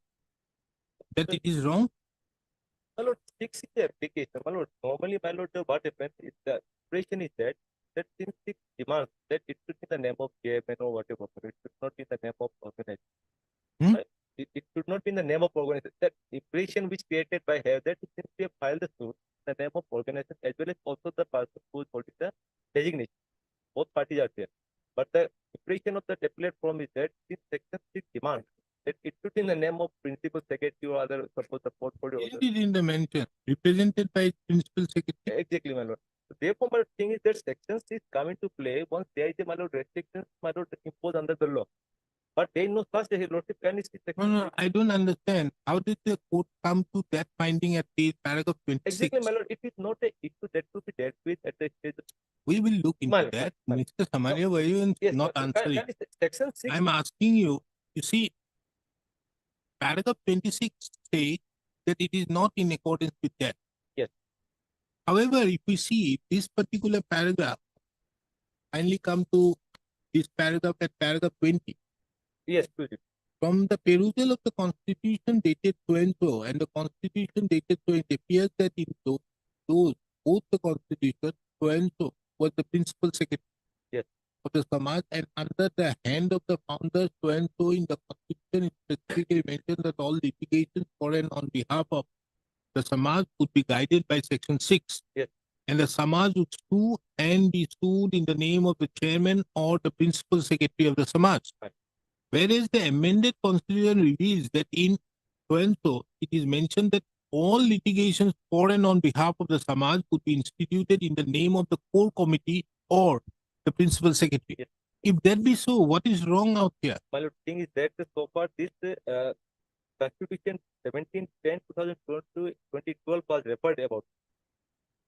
Speaker 2: That it is wrong?
Speaker 8: My lord, 6 is the application. My lord, normally, my lord, what happens is the operation is that since 6 demands that it should be the name of chairman or whatever, but it should not be the name of organization.
Speaker 2: Hmm?
Speaker 8: It should not be in the name of organization. That impression which created by her, that since we have filed the suit, the name of organization as well as also the person who is holding the designation. Both parties are there. But the impression of the appellate form is that since section 6 demands that it should be in the name of principal secretary or other, suppose the portfolio.
Speaker 2: Where did in the mention? Represented by principal secretary.
Speaker 8: Exactly, my lord. So therefore, my thing is that section 6 come into play once there is a, my lord, restrictions, my lord, imposed under the law. But there is no such a lordship can see
Speaker 2: No,
Speaker 8: section
Speaker 2: no,
Speaker 8: 6.
Speaker 2: I don't understand. How did the court come to that finding at page paragraph 26?
Speaker 8: Exactly, my lord. It is not a issue that to be dealt with at the stage.
Speaker 2: We will look into
Speaker 8: My-
Speaker 2: that.
Speaker 8: my-
Speaker 2: Mr. Samaria, why you
Speaker 8: Yes,
Speaker 2: not
Speaker 8: my lord.
Speaker 2: answering?
Speaker 8: Section 6.
Speaker 2: I'm asking you, you see, paragraph 26 says that it is not in accordance with that.
Speaker 8: Yes.
Speaker 2: However, if we see this particular paragraph, kindly come to this paragraph at paragraph 20.
Speaker 8: Yes, please.
Speaker 2: from the perusal of the constitution dated so and so and the constitution dated so, it appears that in those both the constitution so and so was the principal secretary
Speaker 8: Yes.
Speaker 2: of the Samaj, and under the hand of the founder so and so in the constitution it specifically mentioned that all litigation for and on behalf of the Samaj would be guided by section 6.
Speaker 8: Yes.
Speaker 2: And the Samaj would sue and be sued in the name of the chairman or the principal secretary of the Samaj.
Speaker 8: Right.
Speaker 2: Whereas the amended constitution reveals that in so and so, it is mentioned that all litigations for and on behalf of the Samaj could be instituted in the name of the core committee or the principal secretary.
Speaker 8: Yes.
Speaker 2: If that be so, what is wrong out here?
Speaker 8: My lord, thing is that so far this Constitution 1710/2012 was referred about.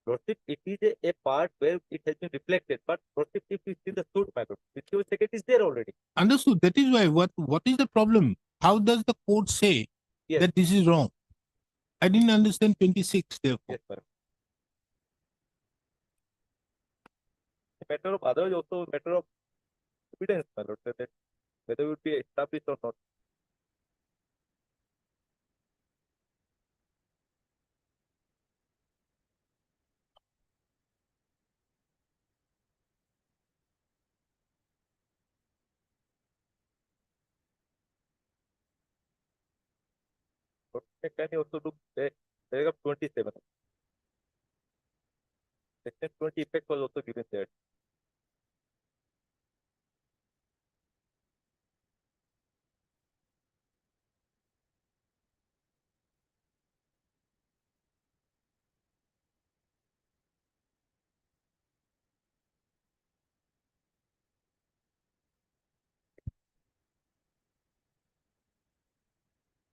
Speaker 8: Lordship, it is a part where it has been reflected, but Lordship, if you see the suit, my lord, principal secretary is there already.
Speaker 2: Understood. That is why. What is the problem? How does the court say
Speaker 8: Yes.
Speaker 2: that this is wrong? I didn't understand 26 therefore.
Speaker 8: Yes, my lord. A matter of otherwise also a matter of evidence, my lord, that whether it would be established or not. Can you also look paragraph 27? Section 20 effect was also given there.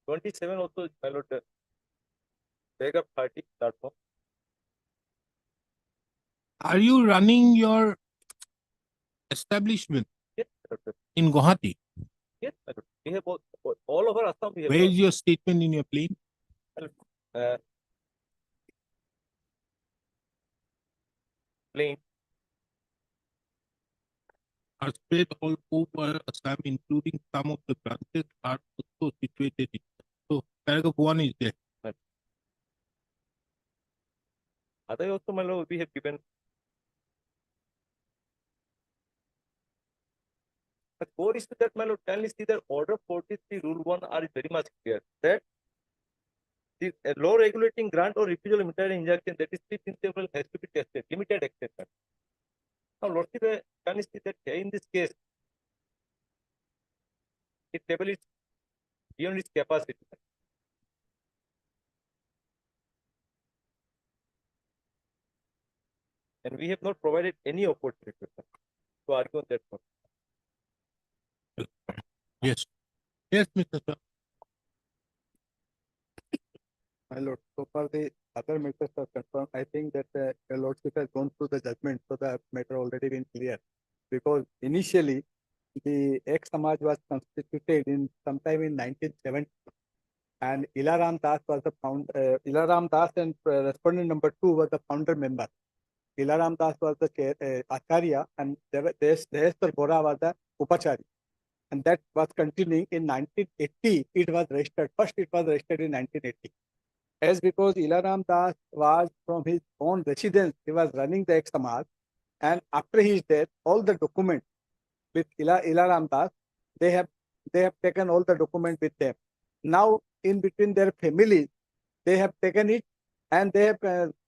Speaker 8: Twenty-seven also, my lord, paragraph 30 platform.
Speaker 2: Are you running your establishment
Speaker 8: Yes, my lord.
Speaker 2: in Guwahati?
Speaker 8: Yes, my lord. We have all over Assam. We have
Speaker 2: Where is your statement in your plane?
Speaker 8: plane.
Speaker 2: Are spread all over Assam, including some of the branches are also situated in. So paragraph 1 is there.
Speaker 8: Other also, my lord, we have given. The core is that, my lord, can you see that order 43 rule 1 are very much clear that the law regulating grant or refusal of entire injunction, that is fifth interval, has to be tested, limited exception. Now, lordship, can you see that in this case, it table is beyond its capacity. And we have not provided any opportunity to argue on that point.
Speaker 2: Yes. Yes, Mr. Sir.
Speaker 1: My lord, so far the other matters are confirmed. I think that the lordship has gone through the judgment, so the matter already been clear. Because initially, the ex Samaj was constituted in sometime in 1970, and Ilaram Das was the founder. Ilaram Das and respondent number 2 was the founder member. Ilaram Das was the chair, Acharya, and Deheswar Bora was the Upachari. And that was continuing in 1980. It was registered. First, it was registered in 1980. As because Ilaram Das was from his own residence, he was running the ex Samaj, and after his death, all the documents with Ilaram Das, they have taken all the documents with them. Now, in between their families, they have taken it and they have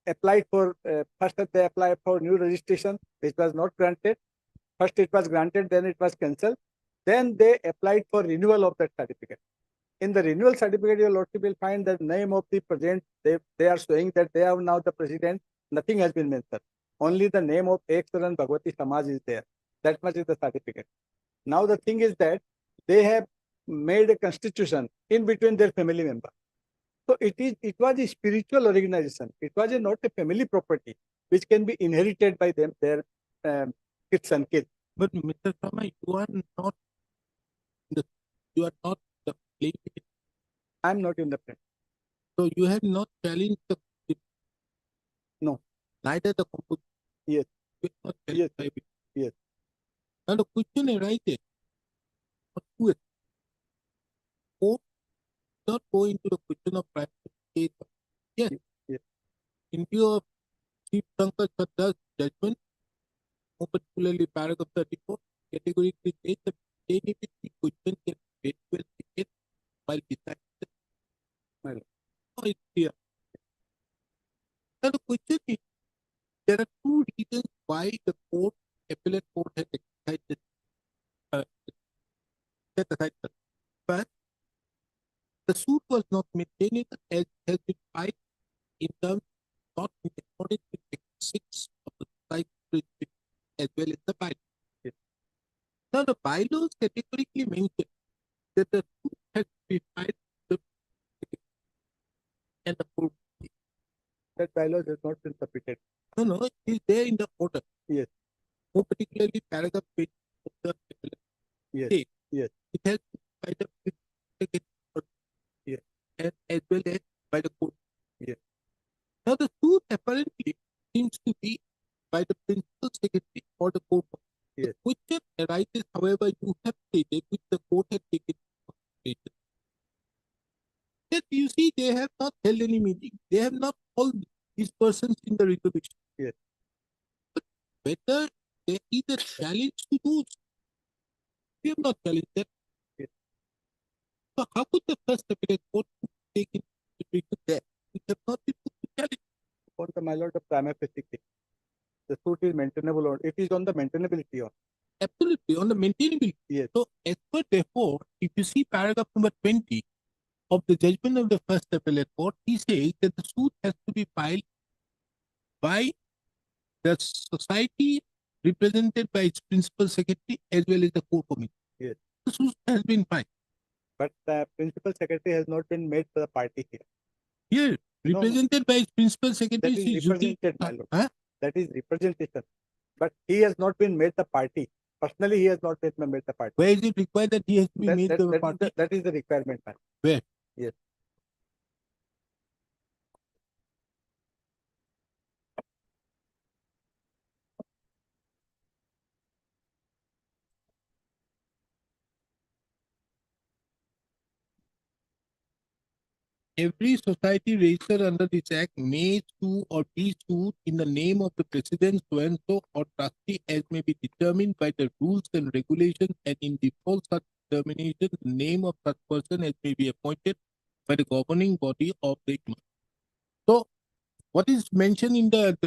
Speaker 1: applied for, first they applied for new registration, which was not granted. First it was granted, then it was cancelled. Then they applied for renewal of that certificate. In the renewal certificate, your lordship will find the name of the president. They are showing that they are now the president. Nothing has been mentioned. Only the name of Eksaran Bhagwati Samaj is there. That much is the certificate. Now the thing is that they have made a constitution in between their family members. So it was a spiritual organization. It was not a family property which can be inherited by them, their kids and kids.
Speaker 2: But Mr. Sharma, you are not the plaintiff.
Speaker 1: I'm not in the print.
Speaker 2: So you have not challenged the.
Speaker 1: No.
Speaker 2: Neither the composition.
Speaker 1: Yes.
Speaker 2: You have not
Speaker 1: Yes.
Speaker 2: challenged it.
Speaker 1: Yes.
Speaker 2: Now the question arises. not go into the question of private case. Yes.
Speaker 3: Yes.
Speaker 2: In view of Chief Shankar Chadda's judgment, more particularly paragraph 34, categorically says that maintainability question can very well be taken while deciding.
Speaker 3: Well.
Speaker 2: Oh, it's clear. Now the question is, there are two reasons why the court, appellate court has exercised set aside the first, the suit was not maintainable as has been filed in terms not in accordance with Section 6 of the society principle as well as the bylaws. Now the bylaws categorically mention that the suit has to be filed with the and the court.
Speaker 3: That bylaws has not been submitted.
Speaker 2: No, it is there in the order.
Speaker 3: Yes.
Speaker 2: More particularly paragraph 8 of the appellate.
Speaker 3: Yes.
Speaker 2: State.
Speaker 3: Yes.
Speaker 2: It has to be by the secretary
Speaker 3: Yes.
Speaker 2: and as well as by the court.
Speaker 3: Yes.
Speaker 2: Now the suit apparently seems to be by the principal secretary or the court.
Speaker 3: Yes.
Speaker 2: The question arises, however, you have stated which the court had taken into consideration. That you see, they have not held any meeting. They have not called these persons in the resolution.
Speaker 3: Yes.
Speaker 2: But whether there is a challenge to those, we have not challenged that.
Speaker 3: Yes.
Speaker 2: So how could the first appellate court take into consideration that? We have not been put to challenge.
Speaker 3: For the my lord, the prima facie case. The suit is maintainable on, it is on the maintainability on.
Speaker 2: Absolutely, on the maintainability.
Speaker 3: Yes.
Speaker 2: So, as per therefore, if you see paragraph number 20 of the judgment of the first appellate court, he says that the suit has to be filed by the society represented by its principal secretary as well as the core committee.
Speaker 3: Yes.
Speaker 2: The suit has been filed.
Speaker 3: But the principal secretary has not been made the party here.
Speaker 2: Here,
Speaker 3: No,
Speaker 2: represented by its principal secretary,
Speaker 3: That is
Speaker 2: is Judy.
Speaker 3: represented, my lord.
Speaker 2: Huh?
Speaker 3: That is representation. But he has not been made the party. Personally, he has not been made the party.
Speaker 2: Where is it required that he has to be
Speaker 3: That-
Speaker 2: made
Speaker 3: that-
Speaker 2: the
Speaker 3: that is
Speaker 2: party?
Speaker 3: the- that is the requirement, man.
Speaker 2: Where?
Speaker 3: Yes.
Speaker 2: Every society registered under this act may sue or be sued in the name of the president, so and so, or trustee as may be determined by the rules and regulations, and in default such determination, the name of such person as may be appointed by the governing body of the. So, what is mentioned in the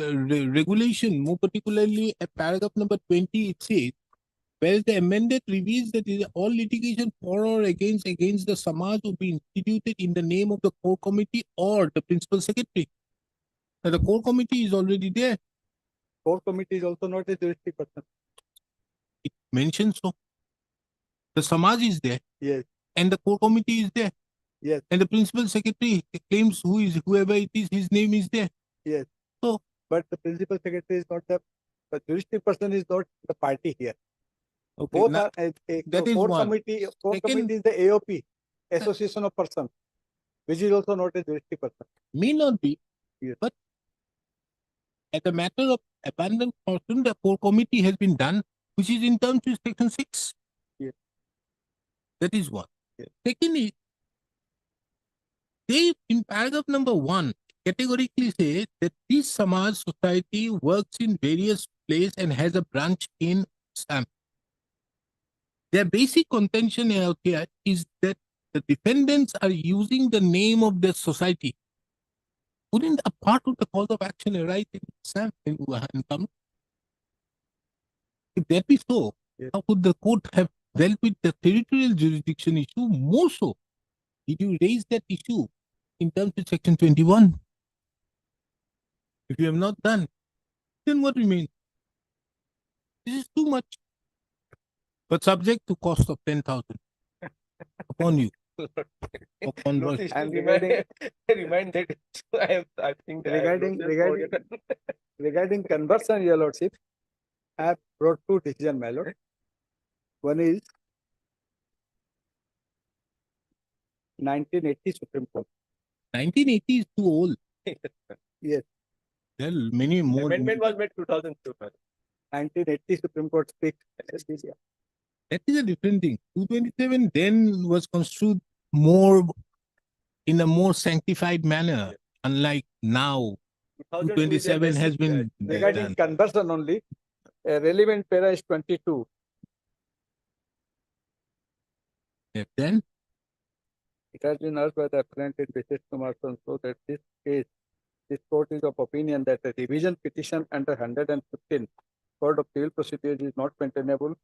Speaker 2: regulation, more particularly at paragraph number 20, it says, whereas the amended reveals that all litigation for or against the Samaj will be instituted in the name of the core committee or the principal secretary. Now the core committee is already there.
Speaker 3: Core committee is also not a juristic person.
Speaker 2: It mentions so. The Samaj is there.
Speaker 3: Yes.
Speaker 2: And the core committee is there.
Speaker 3: Yes.
Speaker 2: And the principal secretary claims whoever it is, his name is there.
Speaker 3: Yes.
Speaker 2: So,
Speaker 3: but the principal secretary is not the juristic person is not the party here.
Speaker 2: Okay,
Speaker 3: Both
Speaker 2: now,
Speaker 3: are
Speaker 2: that is
Speaker 3: core
Speaker 2: one.
Speaker 3: committee. Core
Speaker 2: Second-
Speaker 3: committee is the AOP, Association of Persons, which is also not a juristic person.
Speaker 2: May not be,
Speaker 3: Yes.
Speaker 2: but at a matter of abandoned caution, the core committee has been done, which is in terms of section 6.
Speaker 3: Yes.
Speaker 2: That is one.
Speaker 3: Yes.
Speaker 2: Second is, they in paragraph number 1 categorically say that this Samaj society works in various places and has a branch in Assam. Their basic contention out here is that the defendants are using the name of the society. Wouldn't a part of the cause of action arise in Assam and Kamrup? If that be so,
Speaker 3: Yes.
Speaker 2: how could the court have dealt with the territorial jurisdiction issue more so? Did you raise that issue in terms of section 21? If you have not done, then what remains? This is too much. But subject to cost of 10,000 upon you. Upon
Speaker 8: No,
Speaker 2: us.
Speaker 8: this
Speaker 3: And
Speaker 8: is remind that I think that I have
Speaker 3: Regarding-
Speaker 8: noted
Speaker 3: regarding-
Speaker 8: for it.
Speaker 3: Regarding conversion, your lordship, I have brought two decisions, my lord. One is 1980 Supreme Court.
Speaker 2: 1980 is too old.
Speaker 3: Yes.
Speaker 2: There are many more.
Speaker 8: Amendment was made 2002.
Speaker 3: 1980 Supreme Court speaks.
Speaker 2: That is a different thing. 227 then was construed more in a more sanctified manner, unlike now. 27 has been
Speaker 9: Regarding
Speaker 2: done.
Speaker 9: conversion only, relevant para is 22.
Speaker 2: Then
Speaker 9: It has been urged by the appellant in Visit Kumar so that this case, this court is of opinion that a revision petition under 115 Code of Civil Procedures is not maintainable.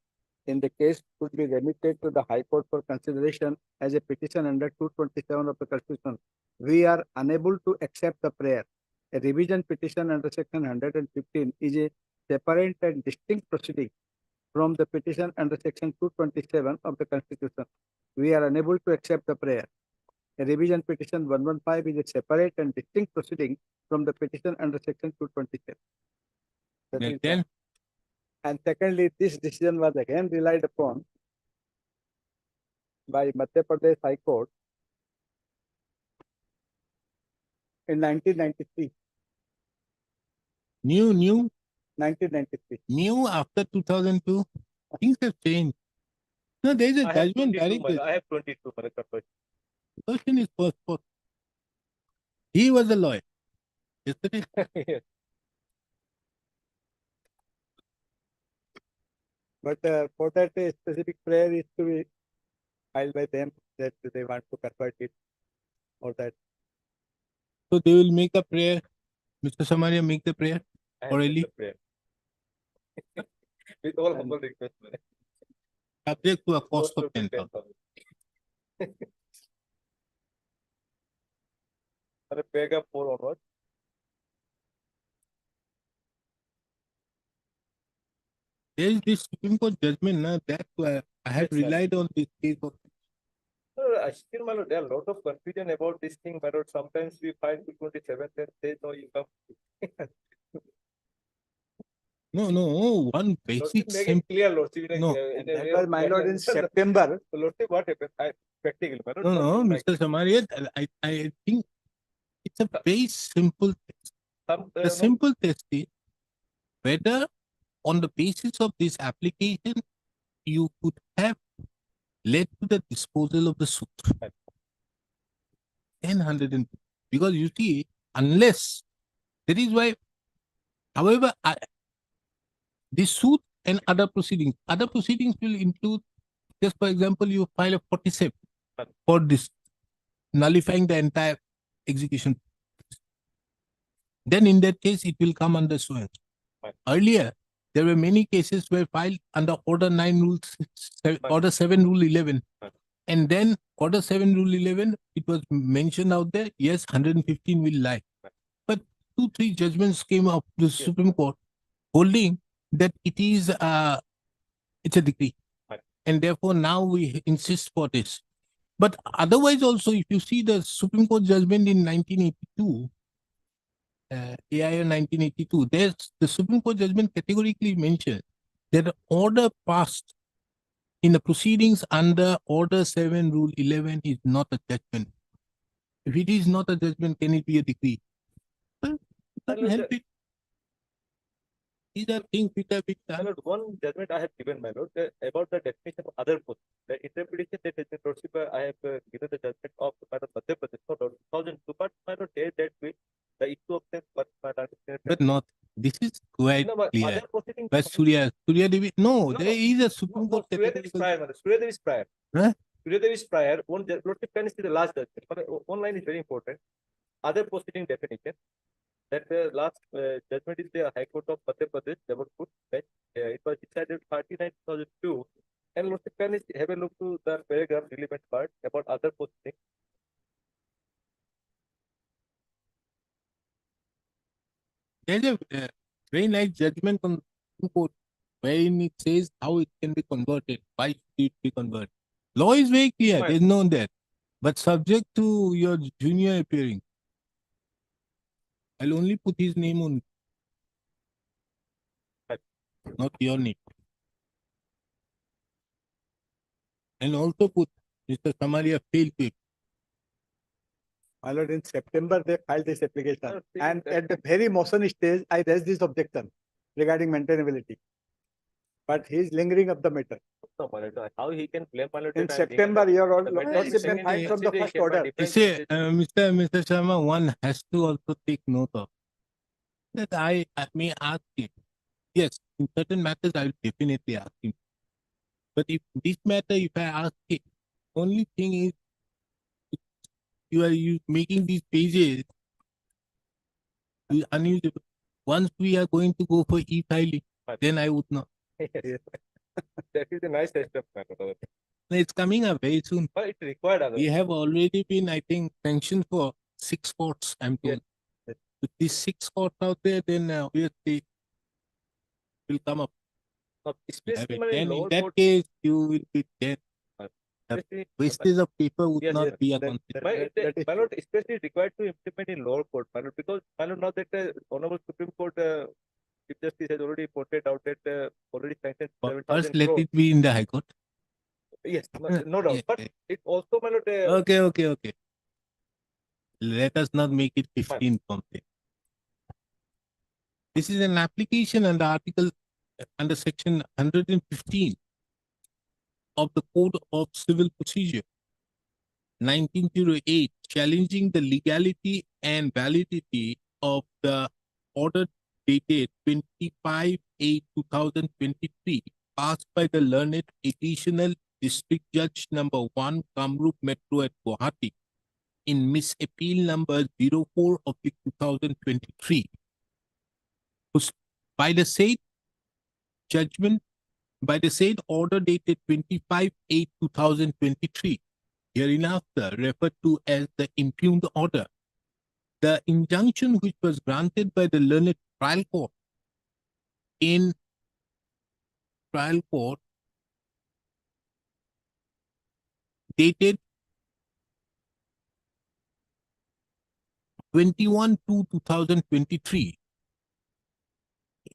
Speaker 9: In the case could be remitted to the High Court for consideration as a petition under 227 of the Constitution. We are unable to accept the prayer. A revision petition under section 115 is a separate and distinct proceeding from the petition under section 227 of the Constitution. We are unable to accept the prayer. A revision petition 115 is a separate and distinct proceeding from the petition under section 227. That is
Speaker 2: then
Speaker 9: and secondly, this decision was again relied upon by Madhya Pradesh High Court in 1993.
Speaker 2: new
Speaker 9: 1993.
Speaker 2: new after 2002, things have changed. No, there is a
Speaker 8: I have
Speaker 2: judgment
Speaker 8: 22,
Speaker 2: directed.
Speaker 8: I have 22.
Speaker 2: Question is first. He was a lawyer. Yesterday,
Speaker 9: But for that, a specific prayer is to be filed by them that they want to convert it or that.
Speaker 2: so they will make a prayer. Mr. Samaria, make the prayer.
Speaker 8: I have
Speaker 2: Orally?
Speaker 8: made the prayer. With all humble request.
Speaker 2: Subject to a cost of 10,000.
Speaker 8: Paragraph 4 onward.
Speaker 2: There is this Supreme Court judgment now that I have
Speaker 8: Yes, sir.
Speaker 2: relied on this case of
Speaker 8: Still, my lord, there are a lot of confusion about this thing, my lord. Sometimes we find 227 and say no, you come.
Speaker 2: no one basic
Speaker 8: Make it
Speaker 2: simple.
Speaker 8: clear, lordship.
Speaker 2: No.
Speaker 9: That was my lord in September.
Speaker 8: Lordship, what happened? Practical, my lord.
Speaker 2: No,
Speaker 8: not like
Speaker 2: Mr. Samaria, I think it's a very simple test.
Speaker 8: some,
Speaker 2: The
Speaker 8: no,
Speaker 2: simple test is whether on the basis of this application you could have led to the disposal of the suit. 102. Because you see, unless that is why, however, the suit and other proceedings will include, just for example, you file a 47 for this nullifying the entire execution. Then in that case, it will come under so and so.
Speaker 8: Right.
Speaker 2: Earlier, there were many cases were filed under Order 9 Rule, Order 7 Rule 11.
Speaker 8: Right.
Speaker 2: And then Order 7 Rule 11, it was mentioned out there, yes, 115 will lie.
Speaker 8: Right.
Speaker 2: But 2-3 judgments came up the Supreme Court holding that it is it's a decree.
Speaker 8: Right.
Speaker 2: And therefore now we insist for this. But otherwise also, if you see the Supreme Court judgment in 1982, AIR 1982, there's the Supreme Court judgment categorically mentioned that the order passed in the proceedings under Order 7 Rule 11 is not a judgment. If it is not a judgment, can it be a decree? Well, doesn't help it. These are things which have been
Speaker 8: My
Speaker 2: done.
Speaker 8: lord, one judgment I have given, my lord, about the definition of other posts. The interpretation that has been lordship, I have given the judgment of my lord Madhya Pradesh for 2002, but my lord says that with the issue of them, but my lord,
Speaker 2: But not, this is quite
Speaker 8: no, but
Speaker 2: clear.
Speaker 8: other proceedings.
Speaker 2: But Surya Devi, no,
Speaker 8: No,
Speaker 2: there is a Supreme Court
Speaker 8: Surya Devi is
Speaker 2: categorical.
Speaker 8: prior, my lord. Surya Devi is prior.
Speaker 2: Huh?
Speaker 8: Surya Devi is prior. One lordship can see the last judgment. But one line is very important. Other proceeding definition. That the last judgment is the High Court of Madhya Pradesh, Jabalpur. Right? It was decided 39/2002. And lordship can have a look to the paragraph relevant part about other proceedings.
Speaker 2: There's a very nice judgment on Supreme Court wherein it says how it can be converted, why should it be converted. Law is very clear,
Speaker 8: Fine.
Speaker 2: there's no that. But subject to your junior appearing, I'll only put his name on,
Speaker 8: Right.
Speaker 2: not your name. And also put Mr. Samaria failed to.
Speaker 9: My lord, in September, they filed this application.
Speaker 8: Sir,
Speaker 9: And
Speaker 8: that-
Speaker 9: at the very motion stage, I raised this objection regarding maintainability. But he is lingering up the matter.
Speaker 8: No, my lord, how he can blame my lord?
Speaker 9: In
Speaker 8: that I'm being
Speaker 9: September,
Speaker 8: under-
Speaker 9: your
Speaker 8: the
Speaker 9: lordship
Speaker 8: Maintainability
Speaker 9: been fined from the first
Speaker 8: consideration,
Speaker 9: order.
Speaker 8: but
Speaker 2: You
Speaker 8: different
Speaker 2: see,
Speaker 8: consideration.
Speaker 2: Mr. Sharma, one has to also take note of that I may ask him. Yes, in certain matters I will definitely ask him. But if this matter, if I ask him, only thing is you making these pages unusable. Once we are going to go for e-filing, then I would not.
Speaker 8: Yes. That is a nice step, my lord.
Speaker 2: It's coming up very soon.
Speaker 8: But it's required.
Speaker 2: We
Speaker 8: otherwise.
Speaker 2: have already been, I think, sanctioned for 6 courts, I'm told.
Speaker 8: Yes.
Speaker 2: With these 6 courts out there, then obviously will come up.
Speaker 8: Now,
Speaker 2: You have
Speaker 8: especially
Speaker 2: it.
Speaker 8: my
Speaker 2: Then in
Speaker 8: lower
Speaker 2: that
Speaker 8: court,
Speaker 2: case, you will be dead.
Speaker 8: especially-
Speaker 2: Wastage of paper would
Speaker 8: Yes,
Speaker 2: not
Speaker 8: yes.
Speaker 2: be a
Speaker 9: That-
Speaker 2: consideration.
Speaker 8: My,
Speaker 9: that is
Speaker 8: my lord, especially required to implement in lower court, my lord, because my lord, now that Honorable Supreme Court Chief Justice has already pointed out that already sanctioned
Speaker 2: But
Speaker 8: 7,000
Speaker 2: first, let
Speaker 8: crores.
Speaker 2: it be in the High Court.
Speaker 8: Yes, no doubt.
Speaker 2: Yeah,
Speaker 8: But
Speaker 2: yeah.
Speaker 8: it also, my lord,
Speaker 2: Okay. Let us not make it 15 something. This is an application under Article under Section 115 of the Code of Civil Procedure, 1908, challenging the legality and validity of the order dated 25/8/2023, passed by the learned Additional District Judge number 1, Kamrup Metro at Guwahati, in Miss Appeal number 04 of 2023. By the said judgment, by the said order dated 25/8/2023, hereinafter referred to as the impugned order, the injunction which was granted by the learned trial court in trial court dated 21/2/2023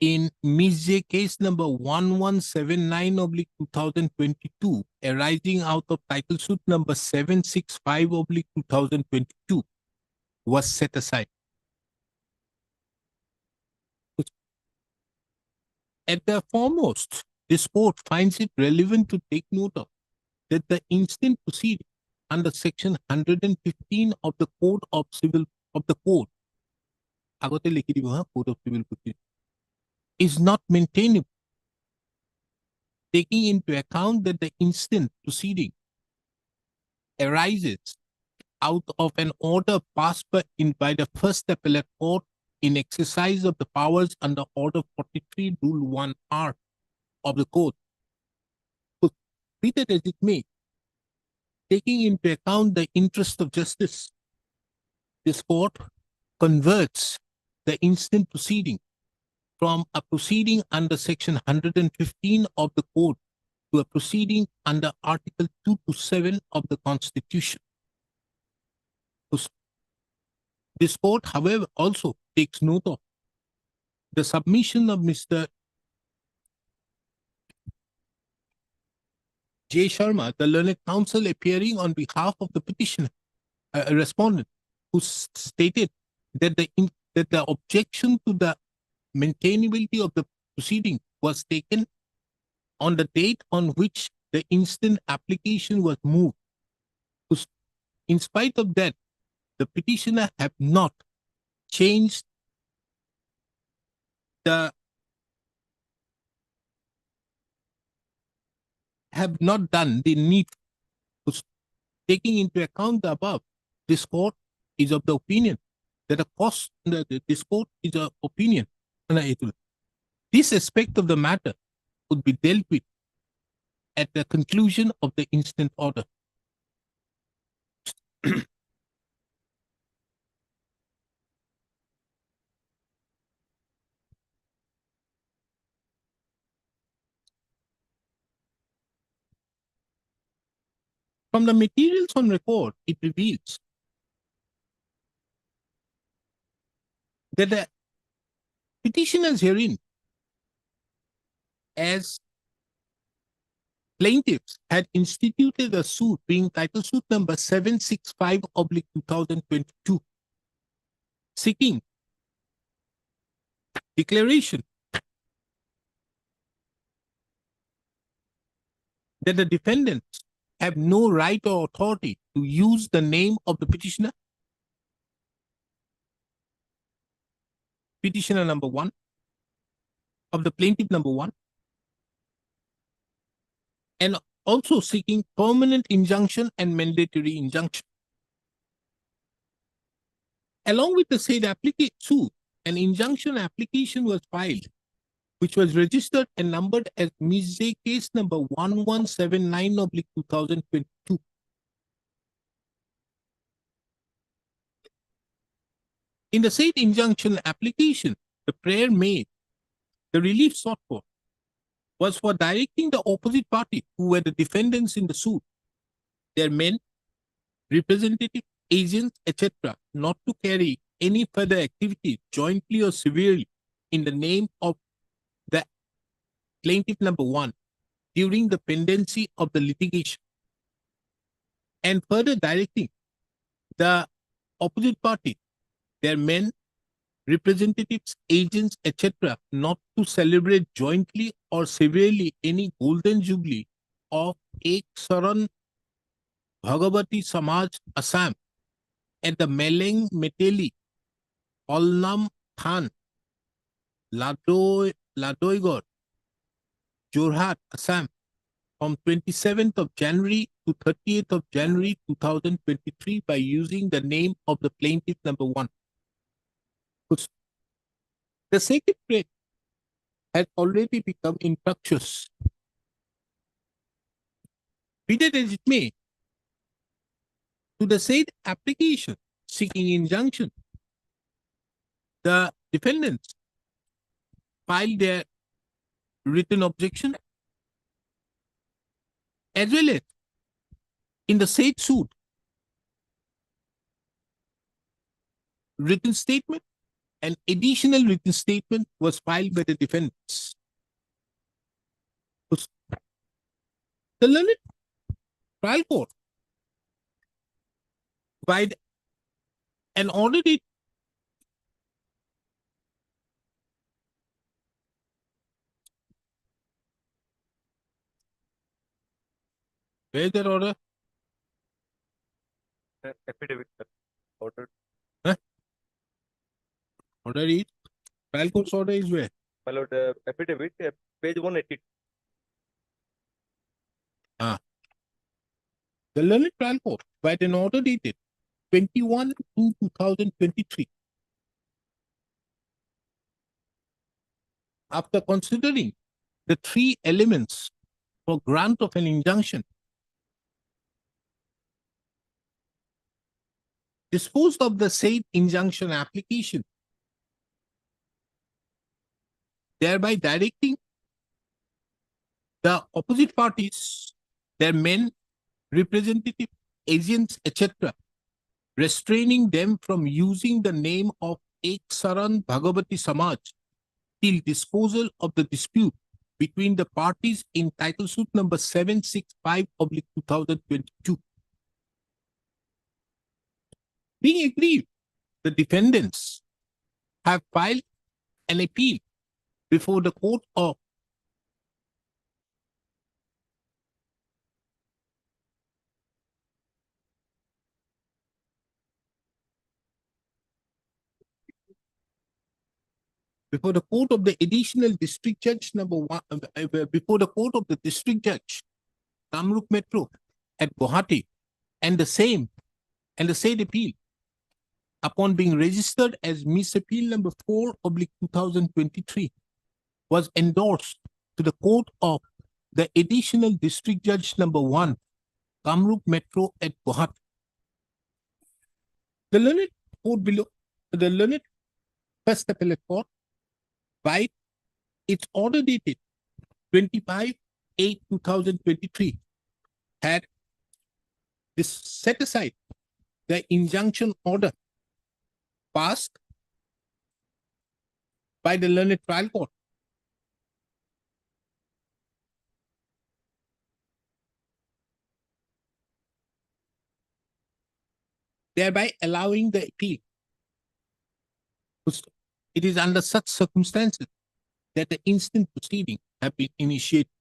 Speaker 2: in Mizze case number 1179/2022, arising out of title suit number 765/2022, was set aside. At the foremost, this court finds it relevant to take note of that the instant proceeding under section 115 of the Code of Civil of the Code, আগতে লিখি দিব, Code of Civil Procedure, is not maintainable, taking into account that the instant proceeding arises out of an order passed by the First Appellate Court in exercise of the powers under Order 43, Rule 1R of the Code. So, be that as it may, taking into account the interest of justice, this court converts the instant proceeding from a proceeding under section 115 of the Code to a proceeding under Article 2 to 7 of the Constitution. This court, however, also takes note of the submission of Mr. J. Sharma, the learned counsel appearing on behalf of the petitioner, respondent, who stated that the objection to the maintainability of the proceeding was taken on the date on which the instant application was moved. In spite of that, the petitioner have not changed have not done the need. Taking into account the above, this court is of the opinion that this court is of opinion. This aspect of the matter would be dealt with at the conclusion of the instant order. From the materials on record, it reveals that the petitioners herein, as plaintiffs, had instituted a suit being title suit number 765/2022, seeking declaration that the defendants have no right or authority to use the name of the petitioner? Petitioner number 1, of the plaintiff number 1, and also seeking permanent injunction and mandatory injunction. Along with the said suit, an injunction application was filed, which was registered and numbered as Ms. case number 1179/2022. In the said injunction application, the prayer made, the relief sought for, was for directing the opposite party, who were the defendants in the suit, their men, representative, agents, etc., not to carry any further activity jointly or severally in the name of the plaintiff number 1 during the pendency of the litigation, and further directing the opposite party, their men, representatives, agents, etc., not to celebrate jointly or severally any golden jubilee of Ek Saran Bhagavati Samaj Assam at the Meleng Meteli Olnam Khan Ladoigor Jorhat Assam from 27th of January to 30th of January 2023 by using the name of the plaintiff number 1. The second prayer has already become infructuous. Be that as it may, to the said application seeking injunction, the defendants filed their written objection, as well as in the said suit, written statement, an additional written statement was filed by the defendants. The learned trial court, by an order date where is that order?
Speaker 8: Affidavit ordered.
Speaker 2: Order is trial court's order is where?
Speaker 8: My lord, affidavit, page 180.
Speaker 2: The learned trial court, by an order dated 21/2/2023, after considering the 3 elements for grant of an injunction, disposed of the said injunction application, thereby directing the opposite parties, their men, representative, agents, etc., restraining them from using the name of Ek Saran Bhagavati Samaj till disposal of the dispute between the parties in title suit number 765/2022. Being agreed, the defendants have filed an appeal before the court of the additional district judge number 1, before the court of the district judge, Kamrup Metro at Guwahati, and the said appeal, upon being registered as Miss Appeal number 4/2023, was endorsed to the court of the additional district judge number 1, Kamrup Metro at Guwahati. The learned court below, the learned First Appellate Court, by its order dated 25/8/2023, had set aside the injunction order passed by the learned trial court, thereby allowing the appeal. It is under such circumstances that the instant proceeding have been initiated.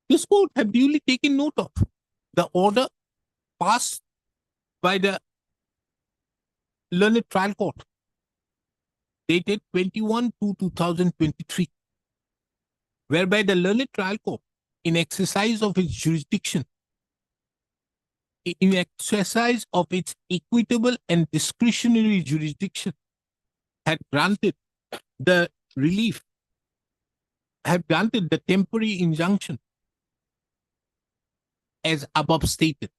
Speaker 2: This court have duly taken note of the order passed by the learned trial court dated 21/2/2023, whereby the learned trial court, in exercise of its jurisdiction, in exercise of its equitable and discretionary jurisdiction, had granted the relief, had granted the temporary injunction as above stated,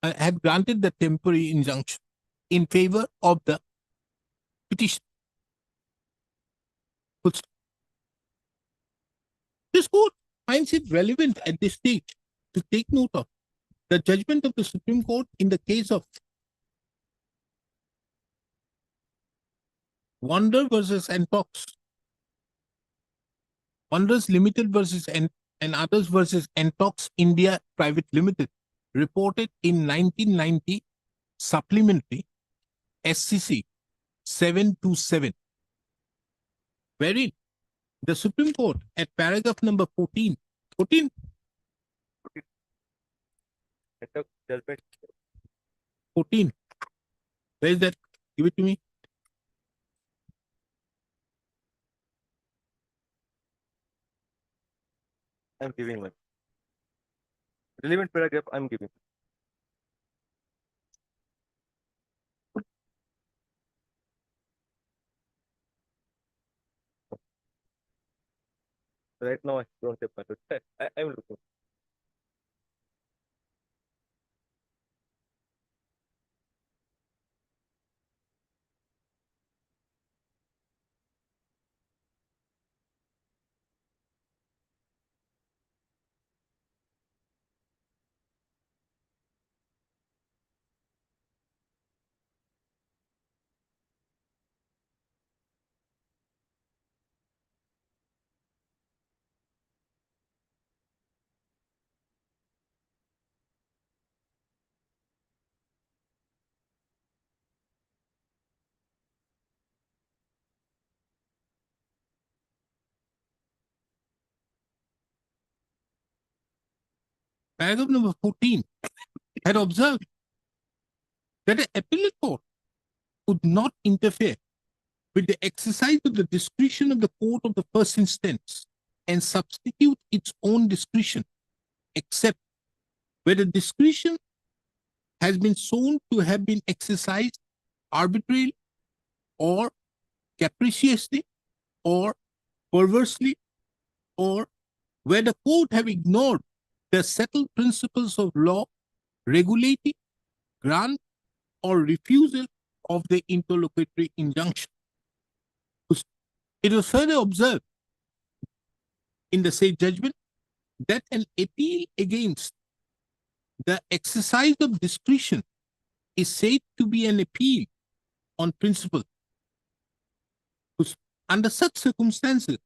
Speaker 2: had granted the temporary injunction in favor of the petition. This court finds it relevant at this stage to take note of the judgment of the Supreme Court in the case of Wonder versus Antox, Wonders Limited versus and others versus Antox India Private Limited, reported in 1990 supplementary SCC 727, wherein the Supreme Court at paragraph number 14,
Speaker 8: Judgment.
Speaker 2: 14, where is that? Give it to me.
Speaker 8: I'm giving one. Relevant paragraph I'm giving. Right now I don't have matter. I'm looking.
Speaker 2: Paragraph number 14 had observed that the appellate court would not interfere with the exercise of the discretion of the court of the first instance and substitute its own discretion, except where the discretion has been shown to have been exercised arbitrarily or capriciously or perversely, or where the court have ignored the settled principles of law regulating grant or refusal of the interlocutory injunction. It was further observed in the said judgment that an appeal against the exercise of discretion is said to be an appeal on principle. Under such circumstances,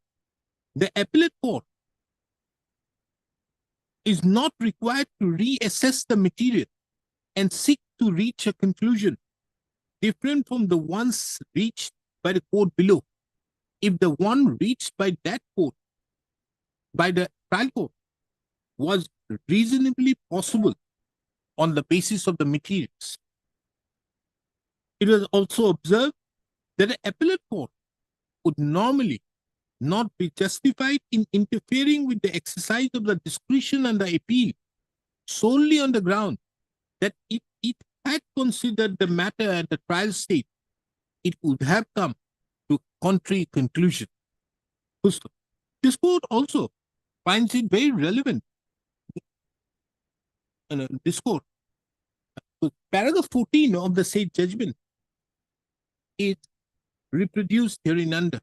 Speaker 2: the appellate court is not required to reassess the material and seek to reach a conclusion different from the ones reached by the court below, if the one reached by that court, by the trial court, was reasonably possible on the basis of the materials. It was also observed that the appellate court would normally not be justified in interfering with the exercise of the discretion and the appeal solely on the ground that if it had considered the matter at the trial stage, it would have come to contrary conclusion. This court also finds it very relevant. This court, paragraph 14 of the said judgment is reproduced hereunder.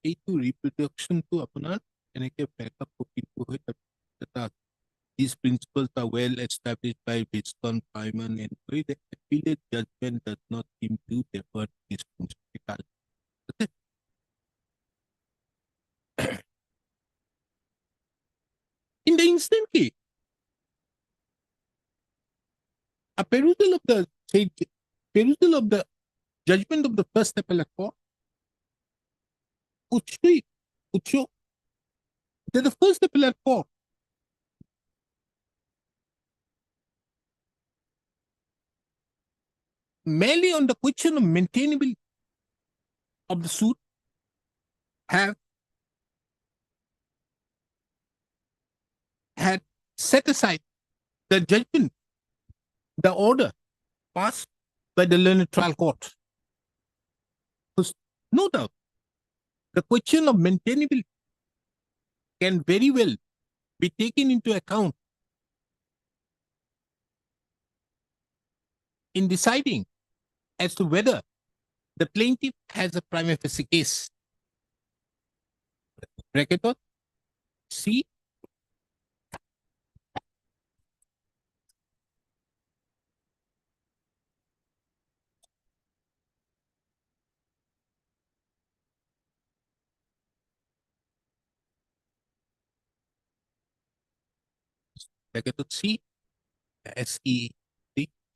Speaker 2: এইটো reproductionটো আপোনাৰ এনেকে paragraph 14 হৈ থাকে. These principles are well established by Viscount Simon and the appellate judgment does not seem to defer this principle. In the instant case, a perusal of the judgment of the first appellate court would show that the first appellate court merely on the question of maintainability of the suit have had set aside the judgment, the order passed by the learned trial court. So, no doubt, the question of maintainability can very well be taken into account in deciding as to whether the plaintiff has a prima facie case. Bracket dot C. Bracket dot C. SE.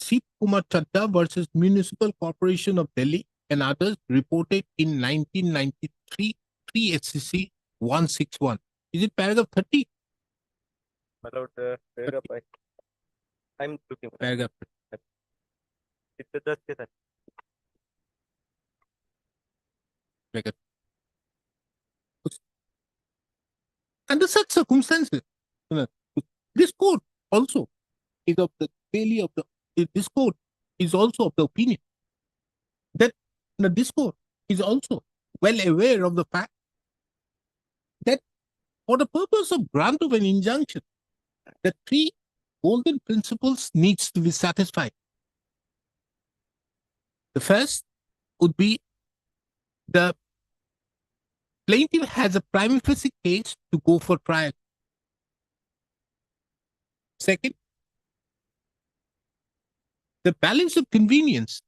Speaker 2: C. Kumar Chadda versus Municipal Corporation of Delhi and others reported in 1993, 3 SCC 161. Is it paragraph 30?
Speaker 8: My lord, paragraph I'm looking for
Speaker 2: Paragraph.
Speaker 8: it's just that.
Speaker 2: Bracket. Under such circumstances, this court also is of the daily of the this court is also of the opinion that this court is also well aware of the fact that for the purpose of grant of an injunction, the three golden principles needs to be satisfied. The first would be the plaintiff has a prima facie case to go for trial. Second, the balance of convenience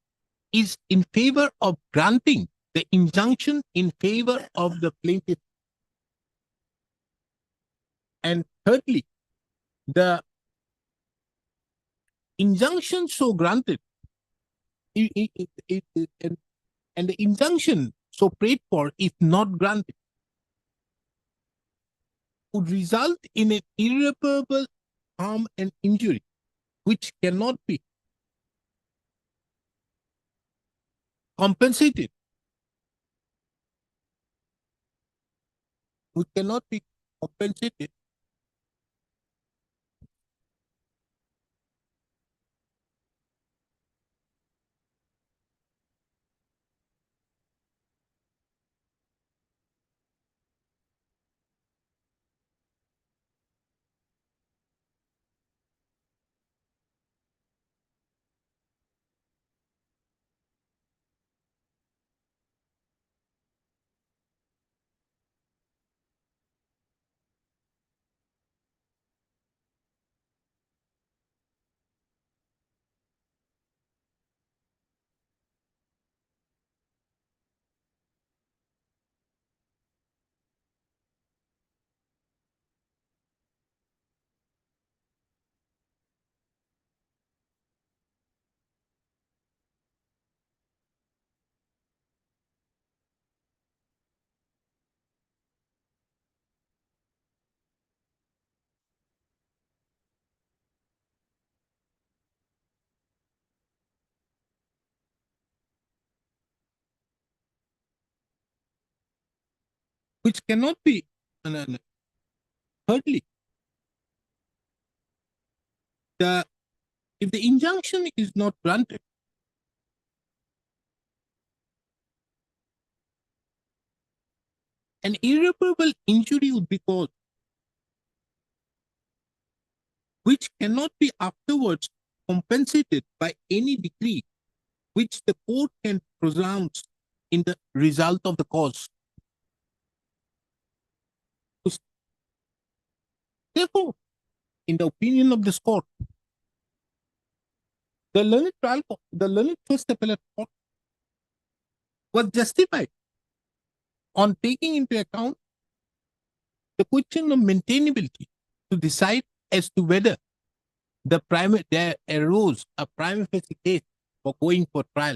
Speaker 2: is in favor of granting the injunction in favor of the plaintiff. And thirdly, the injunction so granted and the injunction so prayed for, if not granted, would result in an irreparable harm and injury which cannot be compensated, which cannot be compensated which cannot be. Thirdly, if the injunction is not granted, an irreparable injury would be caused, which cannot be afterwards compensated by any decree which the court can pronounce in the result of the cause. Therefore, in the opinion of this court, the learned first appellate court was justified on taking into account the question of maintainability to decide as to whether there arose a prima facie case for going for trial.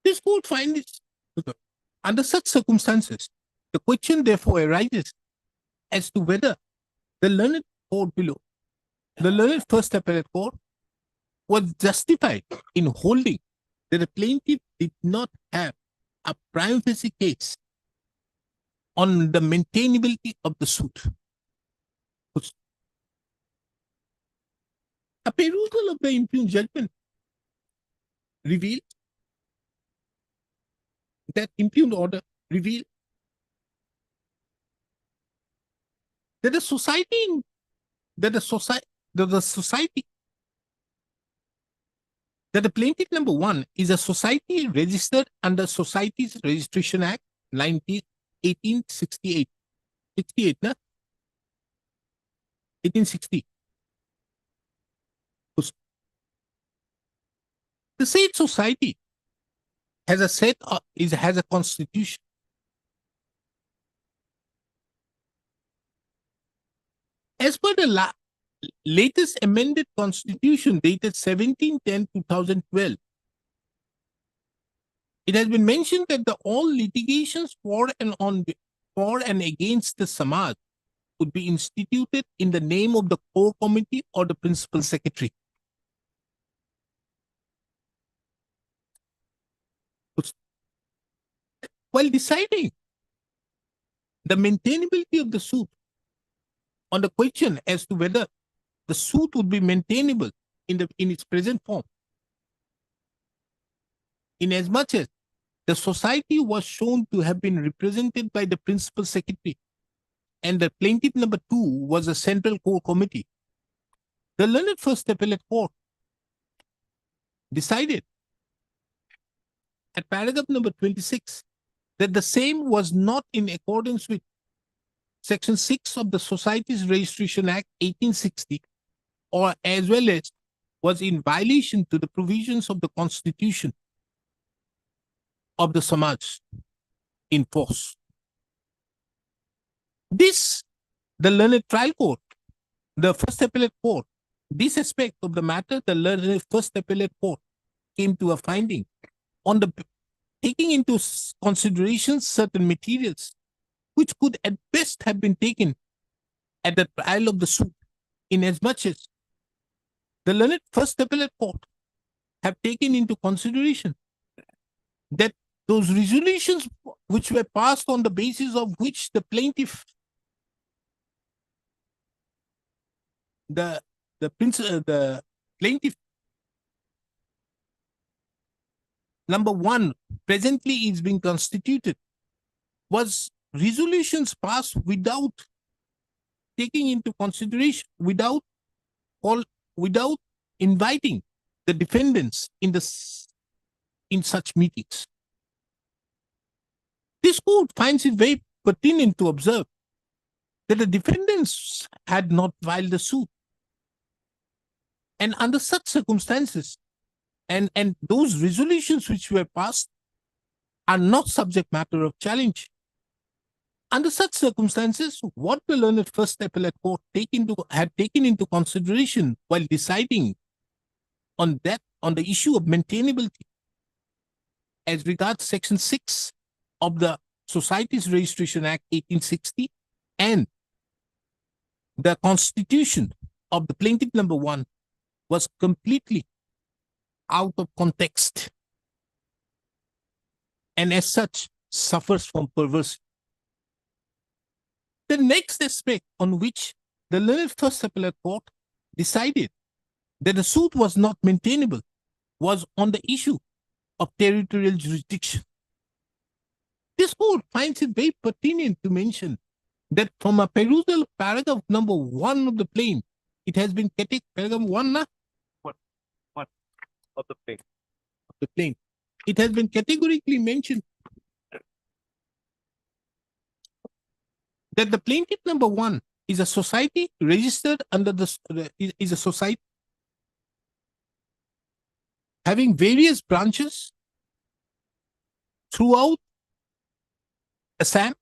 Speaker 2: This court finds under such circumstances, The question therefore arises as to whether the learned court below, the learned first appellate court, was justified in holding that the plaintiff did not have a prima facie case on the maintainability of the suit. A perusal of the impugned judgment revealed that impugned order revealed that the society that the plaintiff number one is a society registered under Societies Registration Act 1868. 68, na? 1860. The said society has a constitution. As per the latest amended constitution dated 17/10/2012, it has been mentioned that all litigations for and against the Samaj would be instituted in the name of the core committee or the principal secretary. While deciding the maintainability of the suit on the question as to whether the suit would be maintainable in its present form, inasmuch as the society was shown to have been represented by the principal secretary and the plaintiff number two was a central core committee, the learned first appellate court decided at paragraph number 26 that the same was not in accordance with Section 6 of the Societies Registration Act 1860, or as well as was in violation to the provisions of the Constitution of the Samaj in force. This, the learned trial court, the first appellate court, this aspect of the matter, the learned first appellate court came to a finding on the taking into consideration certain materials which could at best have been taken at the trial of the suit, inasmuch as the learned first appellate court have taken into consideration that those resolutions which were passed on the basis of which the plaintiff, the plaintiff number one presently is being constituted, was resolutions passed without taking into consideration, without inviting the defendants in such meetings. This court finds it very pertinent to observe that the defendants had not filed the suit. And under such circumstances, and those resolutions which were passed are not subject matter of challenge. Under such circumstances, what the learned first appellate court had taken into consideration while deciding on the issue of maintainability as regards Section 6 of the Societies Registration Act 1860 and the constitution of the plaintiff number one was completely out of context and as such suffers from perversity. The next aspect on which the learned first appellate court decided that the suit was not maintainable was on the issue of territorial jurisdiction. This court finds it very pertinent to mention that from a perusal of paragraph number 1 of the plain, it has been paragraph 1 na?
Speaker 8: What of the plain?
Speaker 2: Of the plain. It has been categorically mentioned that the plaintiff number one is a society registered under is a society having various branches throughout Assam,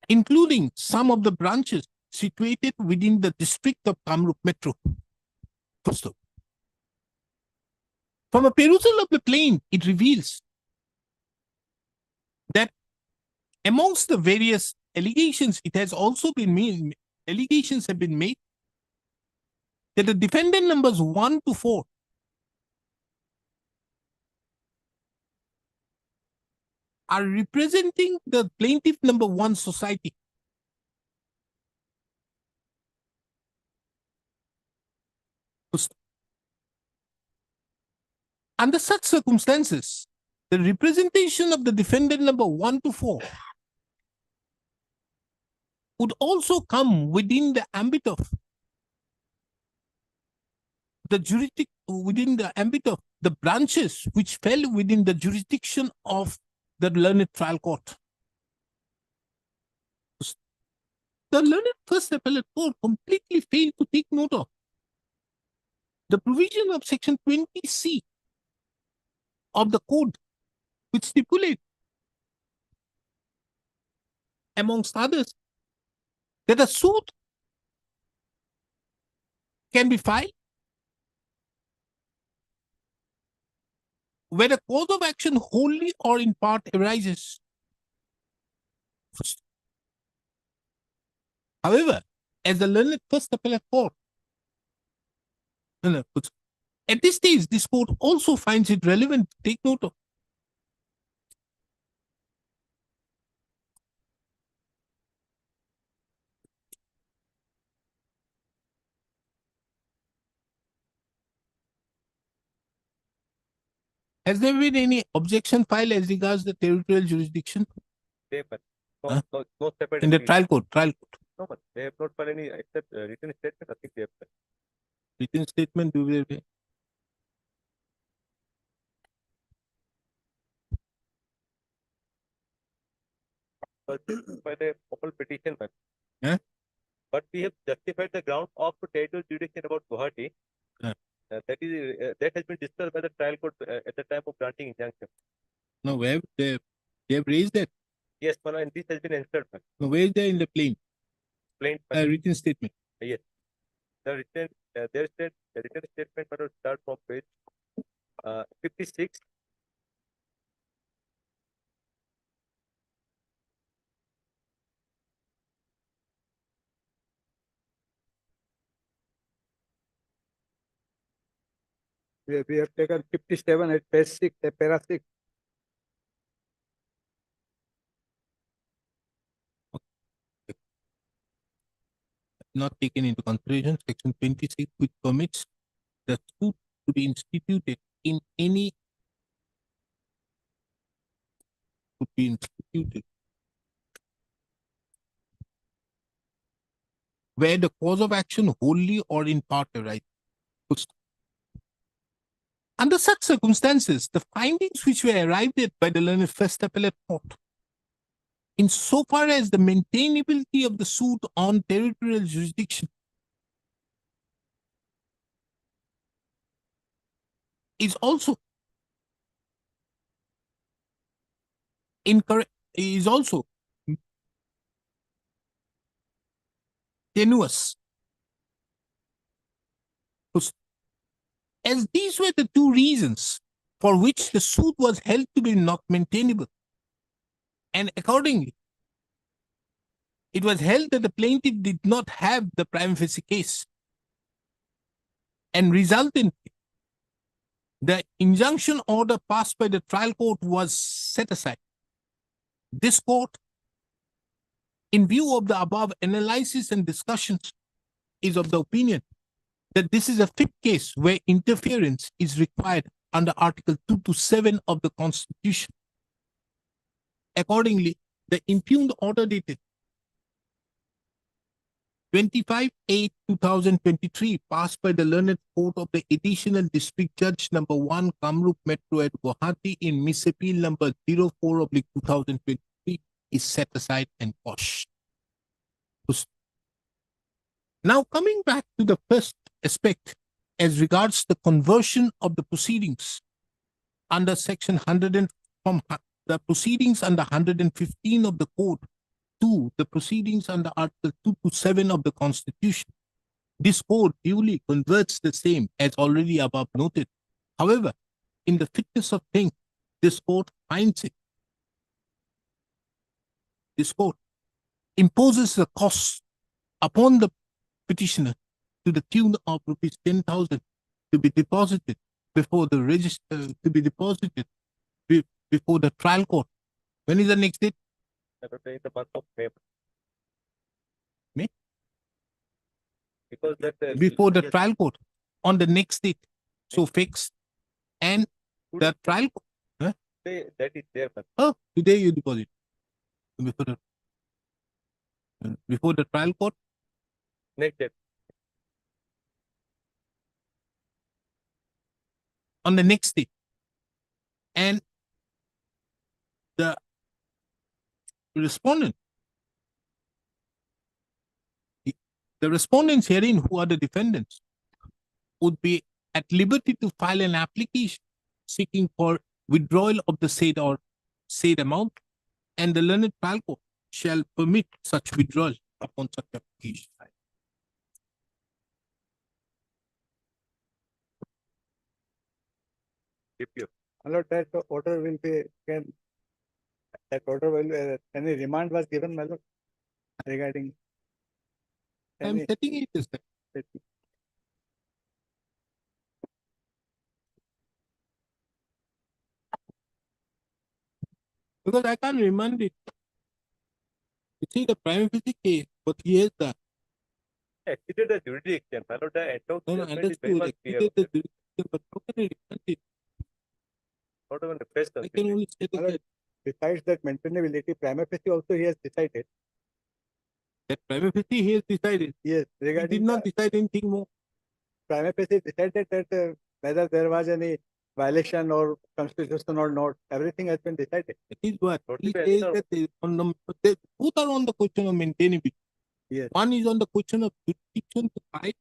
Speaker 2: including some of the branches situated within the district of Kamrup Metro. First of, from a perusal of the plain, it reveals that Amongst the various allegations, it has also been made, allegations have been made that the defendant numbers 1 to 4 are representing the plaintiff number 1 society. Under such circumstances, the representation of the defendant number 1 to 4 would also come within the ambit of the branches which fell within the jurisdiction of the learned trial court. The learned first appellate court completely failed to take note of the provision of section 20C of the code, which stipulates, amongst others, that a suit can be filed where the cause of action wholly or in part arises. However, as the learned first appellate court, at this stage, this court also finds it relevant to take note of has there been any objection filed as regards the territorial jurisdiction
Speaker 8: They, but
Speaker 2: Huh?
Speaker 8: no separate.
Speaker 2: in the
Speaker 8: appeal.
Speaker 2: trial court?
Speaker 8: No, but they have not filed any except written statement. I think they have filed.
Speaker 2: Written statement, do we
Speaker 8: But by the open petition, man.
Speaker 2: Yeah.
Speaker 8: But we have justified the ground of territorial jurisdiction about Guwahati.
Speaker 2: Yeah.
Speaker 8: That has been discussed by the trial court at the time of granting injunction.
Speaker 2: No, where they have raised that.
Speaker 8: Yes, man, and this has been answered, man.
Speaker 2: No, where is there in the plain
Speaker 8: Plain,
Speaker 2: written statement?
Speaker 8: the written, the written statement will start from page 56.
Speaker 9: We have taken 57 at page 6, para 6.
Speaker 2: Not taken into consideration, section 26, which permits the suit to be instituted in any where the cause of action wholly or in part arises. Under such circumstances, the findings which were arrived at by the learned first appellate court, insofar as the maintainability of the suit on territorial jurisdiction is also incorrect, is also tenuous. As these were the two reasons for which the suit was held to be not maintainable, and accordingly, it was held that the plaintiff did not have the prima facie case, and resultantly, the injunction order passed by the trial court was set aside. This court, in view of the above analysis and discussions, is of the opinion that this is a fit case where interference is required under Article 2 to 7 of the Constitution. Accordingly, the impugned order dated 25/8/2023, passed by the learned court of the Additional District Judge number 1, Kamrup Metro at Guwahati in Miss Appeal number 04/2023, is set aside and quashed. Now, coming back to the first aspect as regards the conversion of the proceedings under section 100 from the proceedings under 115 of the code to the proceedings under Article 2 to 7 of the Constitution. This code duly converts the same as already above noted. However, in the fitness of things, this court finds it this court imposes a cost upon the petitioner to the tune of rupees 10,000 to be deposited before the before the trial court. When is the next date?
Speaker 8: That would be in the month of May.
Speaker 2: May?
Speaker 8: Because that.
Speaker 2: Before the trial court on the next date. So fixed. And the trial court.
Speaker 8: That is there.
Speaker 2: Oh, today you deposit. Before the trial court.
Speaker 8: Next date.
Speaker 2: On the next day. And the respondent, the respondents herein, who are the defendants, would be at liberty to file an application seeking for withdrawal of the said or said amount, and the learned trial court shall permit such withdrawal upon such application.
Speaker 9: My lord, that order will be, that order will, any remand was given, my lord, regarding.
Speaker 2: I'm
Speaker 9: any-
Speaker 2: setting it as that. Because I can't remand it. You see the prima facie case, but here's the
Speaker 8: Exceeded the jurisdiction. My lord, the end of
Speaker 2: no,
Speaker 8: judgment is very
Speaker 2: understood.
Speaker 8: much clear.
Speaker 2: Exceeded the jurisdiction, but how can I remand it?
Speaker 8: Not even the fresh
Speaker 2: I can
Speaker 8: consideration.
Speaker 2: only say
Speaker 9: My lord,
Speaker 2: that
Speaker 9: besides that maintainability, prima facie also he has decided.
Speaker 2: prima facie he has decided.
Speaker 9: Yes,
Speaker 2: He
Speaker 9: regarding
Speaker 2: did not decide anything more.
Speaker 9: prima facie decided that whether there was any violation or constitution or not, everything has been decided.
Speaker 2: It is what
Speaker 8: Totally
Speaker 2: he
Speaker 8: fair,
Speaker 2: says
Speaker 8: sir.
Speaker 2: that both are on the question of maintainability.
Speaker 9: Yes.
Speaker 2: One is on the question of jurisdiction to fight,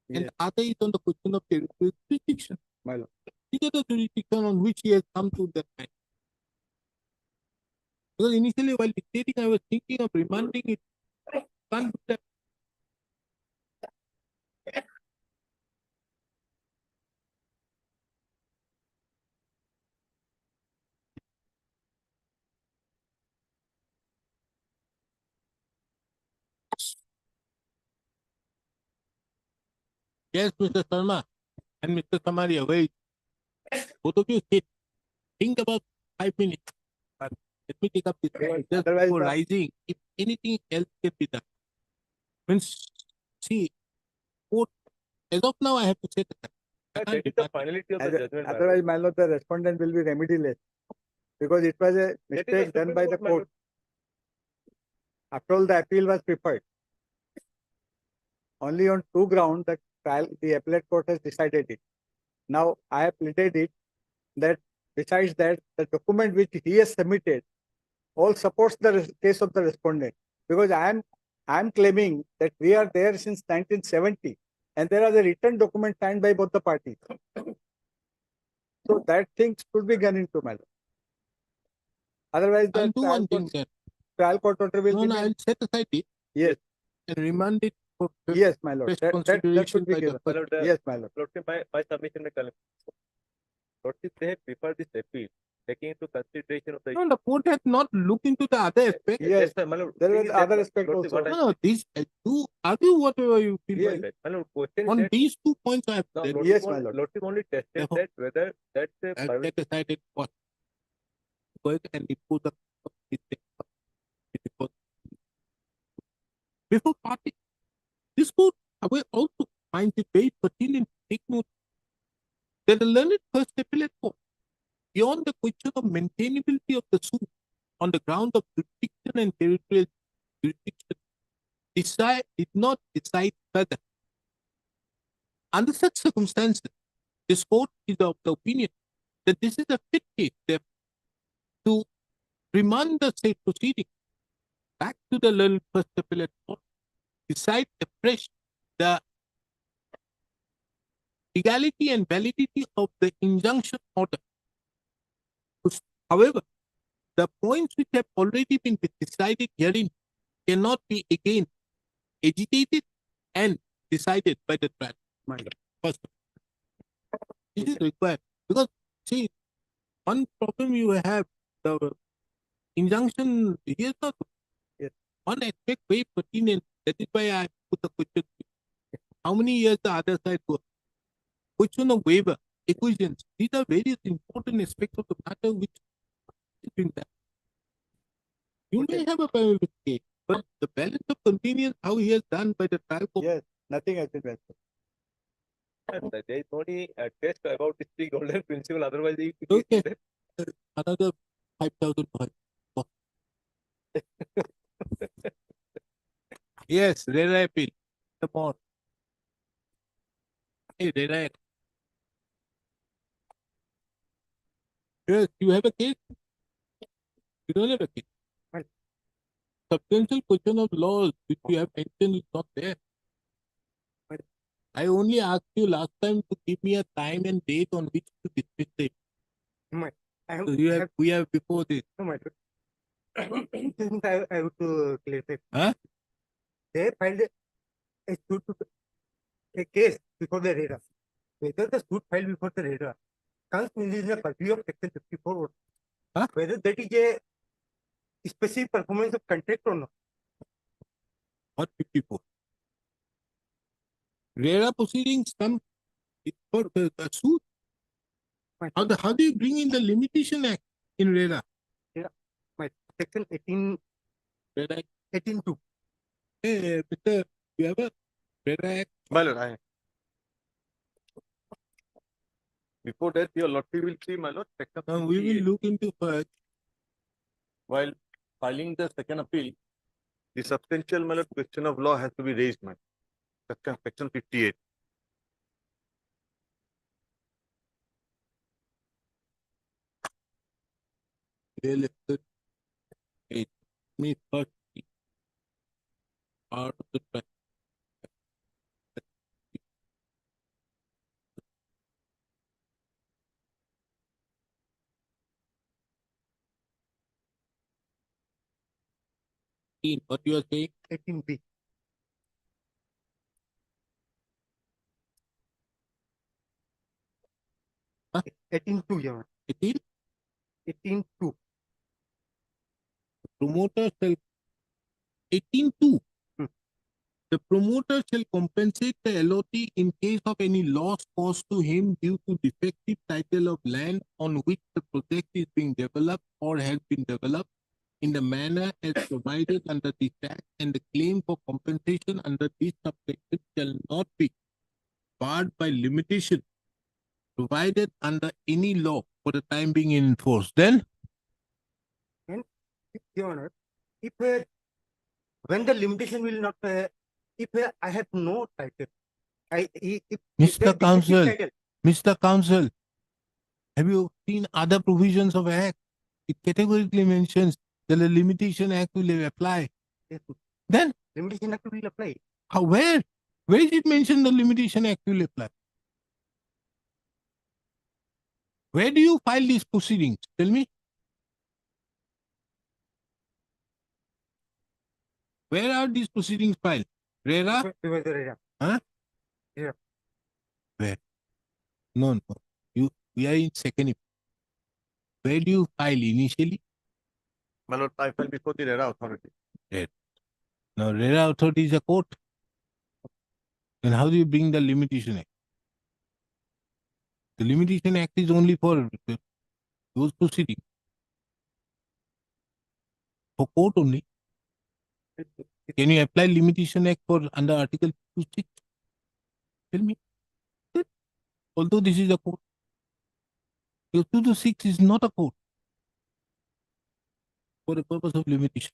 Speaker 2: and
Speaker 9: Yes.
Speaker 2: the other is on the question of territorial jurisdiction.
Speaker 9: My lord.
Speaker 2: These are the jurisdiction on which he has come to that point. Because initially while dictating, I was thinking of remanding it. Can't do that. Yes, Mr. Sharma and Mr. Samaria, wait. Both of you sit. Think about 5 minutes. Let me take up this point just
Speaker 9: Otherwise,
Speaker 2: before
Speaker 9: the-
Speaker 2: rising. If anything else can be done. Means, see, court, as of now, I have to say that. I
Speaker 8: That
Speaker 2: can't
Speaker 8: is the
Speaker 2: demand-
Speaker 8: finality of the
Speaker 9: Other-
Speaker 8: judgment. my lord.
Speaker 9: Otherwise, my lord, the respondent will be remediless. Because it was a
Speaker 8: That is the
Speaker 9: mistake done
Speaker 8: Supreme
Speaker 9: by the
Speaker 8: Court, my
Speaker 9: court. After all, the appeal was preferred. Only on two grounds that the appellate court has decided it. Now, I have pleaded it that besides that, the document which he has submitted all supports the case of the respondent. Because I am claiming that we are there since 1970 and there are the written document signed by both the parties. So that thing should be gone into my lord. Otherwise,
Speaker 2: I'll
Speaker 9: the
Speaker 2: do one thing then.
Speaker 9: trial court order will
Speaker 2: No,
Speaker 9: be
Speaker 2: no,
Speaker 9: made.
Speaker 2: I'll set aside it
Speaker 9: Yes,
Speaker 2: and remand it for
Speaker 9: yes, my lord.
Speaker 2: fresh
Speaker 9: That
Speaker 2: consideration
Speaker 9: should be
Speaker 2: by the
Speaker 9: given.
Speaker 8: My lord,
Speaker 9: Yes, my lord.
Speaker 8: Lordship, my submission may come. Lordship, they have preferred this appeal, taking into consideration of the.
Speaker 2: No, the court has not looked into the other aspect.
Speaker 9: Yes,
Speaker 8: sir, my lord.
Speaker 9: there
Speaker 8: thing
Speaker 9: was
Speaker 8: is that,
Speaker 9: other aspect
Speaker 8: Lordship,
Speaker 9: also.
Speaker 8: what I-
Speaker 2: No, these do argue whatever you feel.
Speaker 9: Yes.
Speaker 2: like.
Speaker 8: My lord, question is
Speaker 2: On
Speaker 8: that.
Speaker 2: these 2 points, I have
Speaker 8: No,
Speaker 2: said,
Speaker 8: Lordship
Speaker 9: Yes, my
Speaker 8: only-
Speaker 9: lord.
Speaker 8: Lordship only tested
Speaker 2: Therefore,
Speaker 8: that whether that
Speaker 2: I've
Speaker 8: private.
Speaker 2: set aside it what work and impose the before party. This court, however, also finds it very pertinent to take note that the learned first appellate court, beyond the question of maintainability of the suit on the ground of jurisdiction and territorial jurisdiction, did not decide further. Under such circumstances, this court is of the opinion that this is a fit case therefore, to remand the state proceeding back to the learned first appellate court, decide afresh the legality and validity of the injunction order. However, the points which have already been decided herein cannot be again agitated and decided by the trial. First, this is required because see, one problem you have the injunction. Here's not One aspect very pertinent. That is why I put the question. How many years the other side go? Question of waiver, equations. These are various important aspects of the matter which in that. You may have a private case, but the balance of convenience, how he has done by the trial court.
Speaker 9: Yes, nothing has been mentioned.
Speaker 8: There is only a test about the three golden principle. Otherwise, it is
Speaker 2: Okay. Another 5,000. Yes, rare appeal. Come on. Hey, rare. Yes, you have a case. You don't have a case.
Speaker 3: Well.
Speaker 2: Substantial question of laws which you have mentioned is not there.
Speaker 3: Well.
Speaker 2: I only asked you last time to give me a time and date on which to dismiss it.
Speaker 3: I have,
Speaker 2: So we have before this.
Speaker 3: no, my lord. I have to clarify.
Speaker 2: Huh?
Speaker 3: They filed a suit a case before the RERA. Whether the suit filed before the RERA comes within the purview of section 54,
Speaker 2: Huh?
Speaker 3: whether that is a specific performance of contract or not.
Speaker 2: What 54? RERA proceedings come for the suit.
Speaker 3: Right.
Speaker 2: How do you bring in the Limitation Act in RERA?
Speaker 3: Section 18,
Speaker 2: RERA
Speaker 3: 18.2.
Speaker 2: Hey, Mr. You have a RERA Act?
Speaker 10: My lord, before that, your lordship will see, my lord, section
Speaker 2: Now we
Speaker 10: 58.
Speaker 2: will look into first.
Speaker 10: While filing the second appeal, the substantial, my lord, question of law has to be raised, my section 58.
Speaker 2: Real estate. It me first. Part of the track. What you are saying?
Speaker 3: 18B.
Speaker 2: Huh?
Speaker 3: 18.2, Your Honor.
Speaker 2: 18.
Speaker 3: 18.2.
Speaker 2: Promoter shall 18.2.
Speaker 3: Hmm.
Speaker 2: The promoter shall compensate the allotee in case of any loss caused to him due to defective title of land on which the project is being developed or has been developed in the manner as provided under this act, and the claim for compensation under this subsection shall not be barred by limitation provided under any law for the time being in force. Then
Speaker 3: Your Honor, if when the limitation will not, if I have no title, if
Speaker 2: Mr.
Speaker 3: the defective
Speaker 2: Counsel.
Speaker 3: title,
Speaker 2: Mr. Counsel, have you seen other provisions of Act? It categorically mentions that the Limitation Act will apply.
Speaker 3: yes,
Speaker 2: Then,
Speaker 3: limitation act will apply.
Speaker 2: how, where? Where is it mentioned the Limitation Act will apply? Where do you file these proceedings? Tell me. Where are these proceedings filed? RERA?
Speaker 3: Before the RERA.
Speaker 2: Huh?
Speaker 3: Yeah.
Speaker 2: Where? No. We are in second. Where do you file initially?
Speaker 10: My lord, I filed before the RERA authority.
Speaker 2: Now, RERA authority is a court. Then how do you bring the Limitation Act? The Limitation Act is only for those proceedings. For court only. Can you apply Limitation Act for under Article 2(6)? Tell me. Although this is a court. 2(6) is not a court for the purpose of limitation.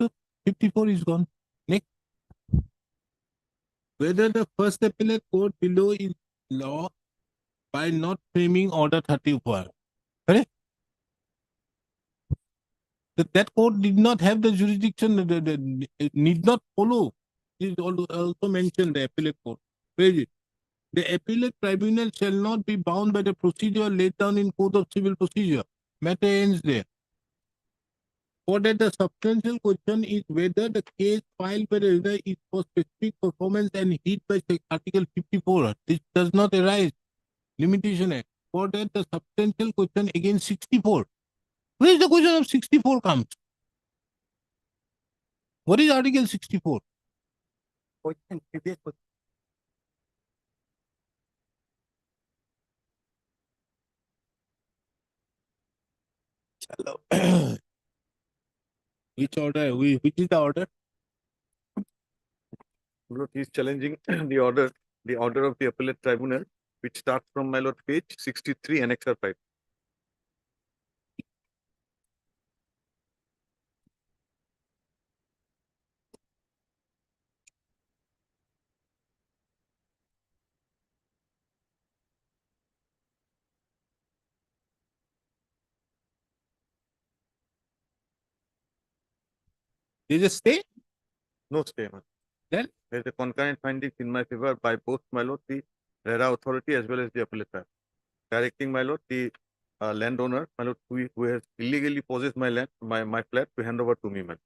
Speaker 2: So 54 is gone. Next. Whether the first appellate court below is law by not framing order 34. Correct? That court did not have the jurisdiction, it need not follow. It is also mentioned the appellate court. Where is it? The appellate tribunal shall not be bound by the procedure laid down in Code of Civil Procedure. Matter ends there. For that, the substantial question is whether the case filed by the RERA is for specific performance and hit by Article 54. This does not arise. Limitation Act. For that, the substantial question against 64. Where is the question of 64 comes? What is Article 64?
Speaker 1: Question, previous question.
Speaker 2: Which order? Which is the order?
Speaker 10: My lord, he is challenging the order of the appellate tribunal, which starts from, my lord, page 63, annexure 5.
Speaker 2: They just stay?
Speaker 10: No stay, my lord.
Speaker 2: Then?
Speaker 10: There is a concurrent findings in my favor by both, my lord, the RERA authority as well as the appellate tribunal, directing, my lord, the landowner, my lord, who has illegally possessed my land, my flat, to hand over to me, my lord.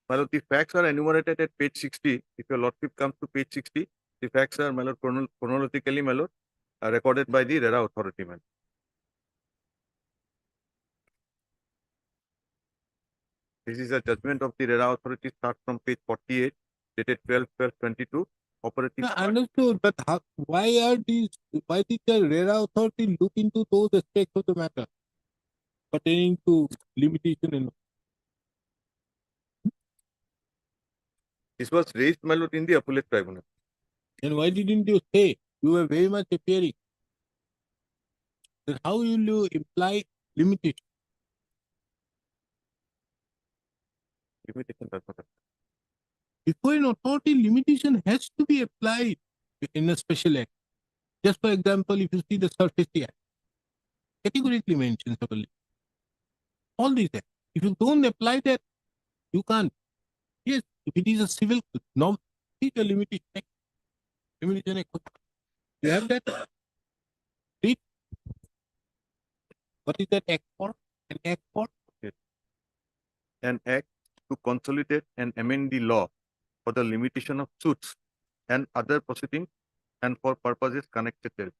Speaker 10: My lord, the facts are enumerated at page 60. If your lordship comes to page 60, the facts are, my lord, chronologically, my lord, recorded by the RERA authority, my lord. This is a judgment of the RERA authority, starts from page 48, dated 12/12/22. Operative.
Speaker 2: No, understood, but why did the RERA authority look into those aspects of the matter pertaining to limitation and
Speaker 10: This was raised, my lord, in the appellate tribunal.
Speaker 2: why didn't you say? You were very much appearing. Then how will you imply limitation?
Speaker 10: Limitation does not apply.
Speaker 2: Before an authority, limitation has to be applied in a special act. Just for example, if you see the Surface Act, categorically mentions about limit. All these acts. If you don't apply that, you can't. Yes, if it is a civil norm, see the limitation act. Limitation act. You have that? Read. What is that act for? An act for?
Speaker 10: An act to consolidate and amend the law for the limitation of suits and other proceedings and for purposes connected therewith.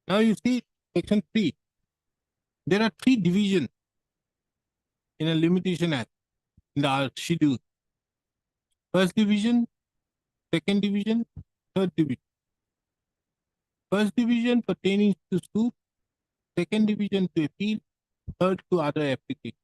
Speaker 2: Now you see section 3. There are 3 divisions in a limitation act in the schedule. First division, second division, third division. First division pertaining to suit, second division to appeal, third to other applications.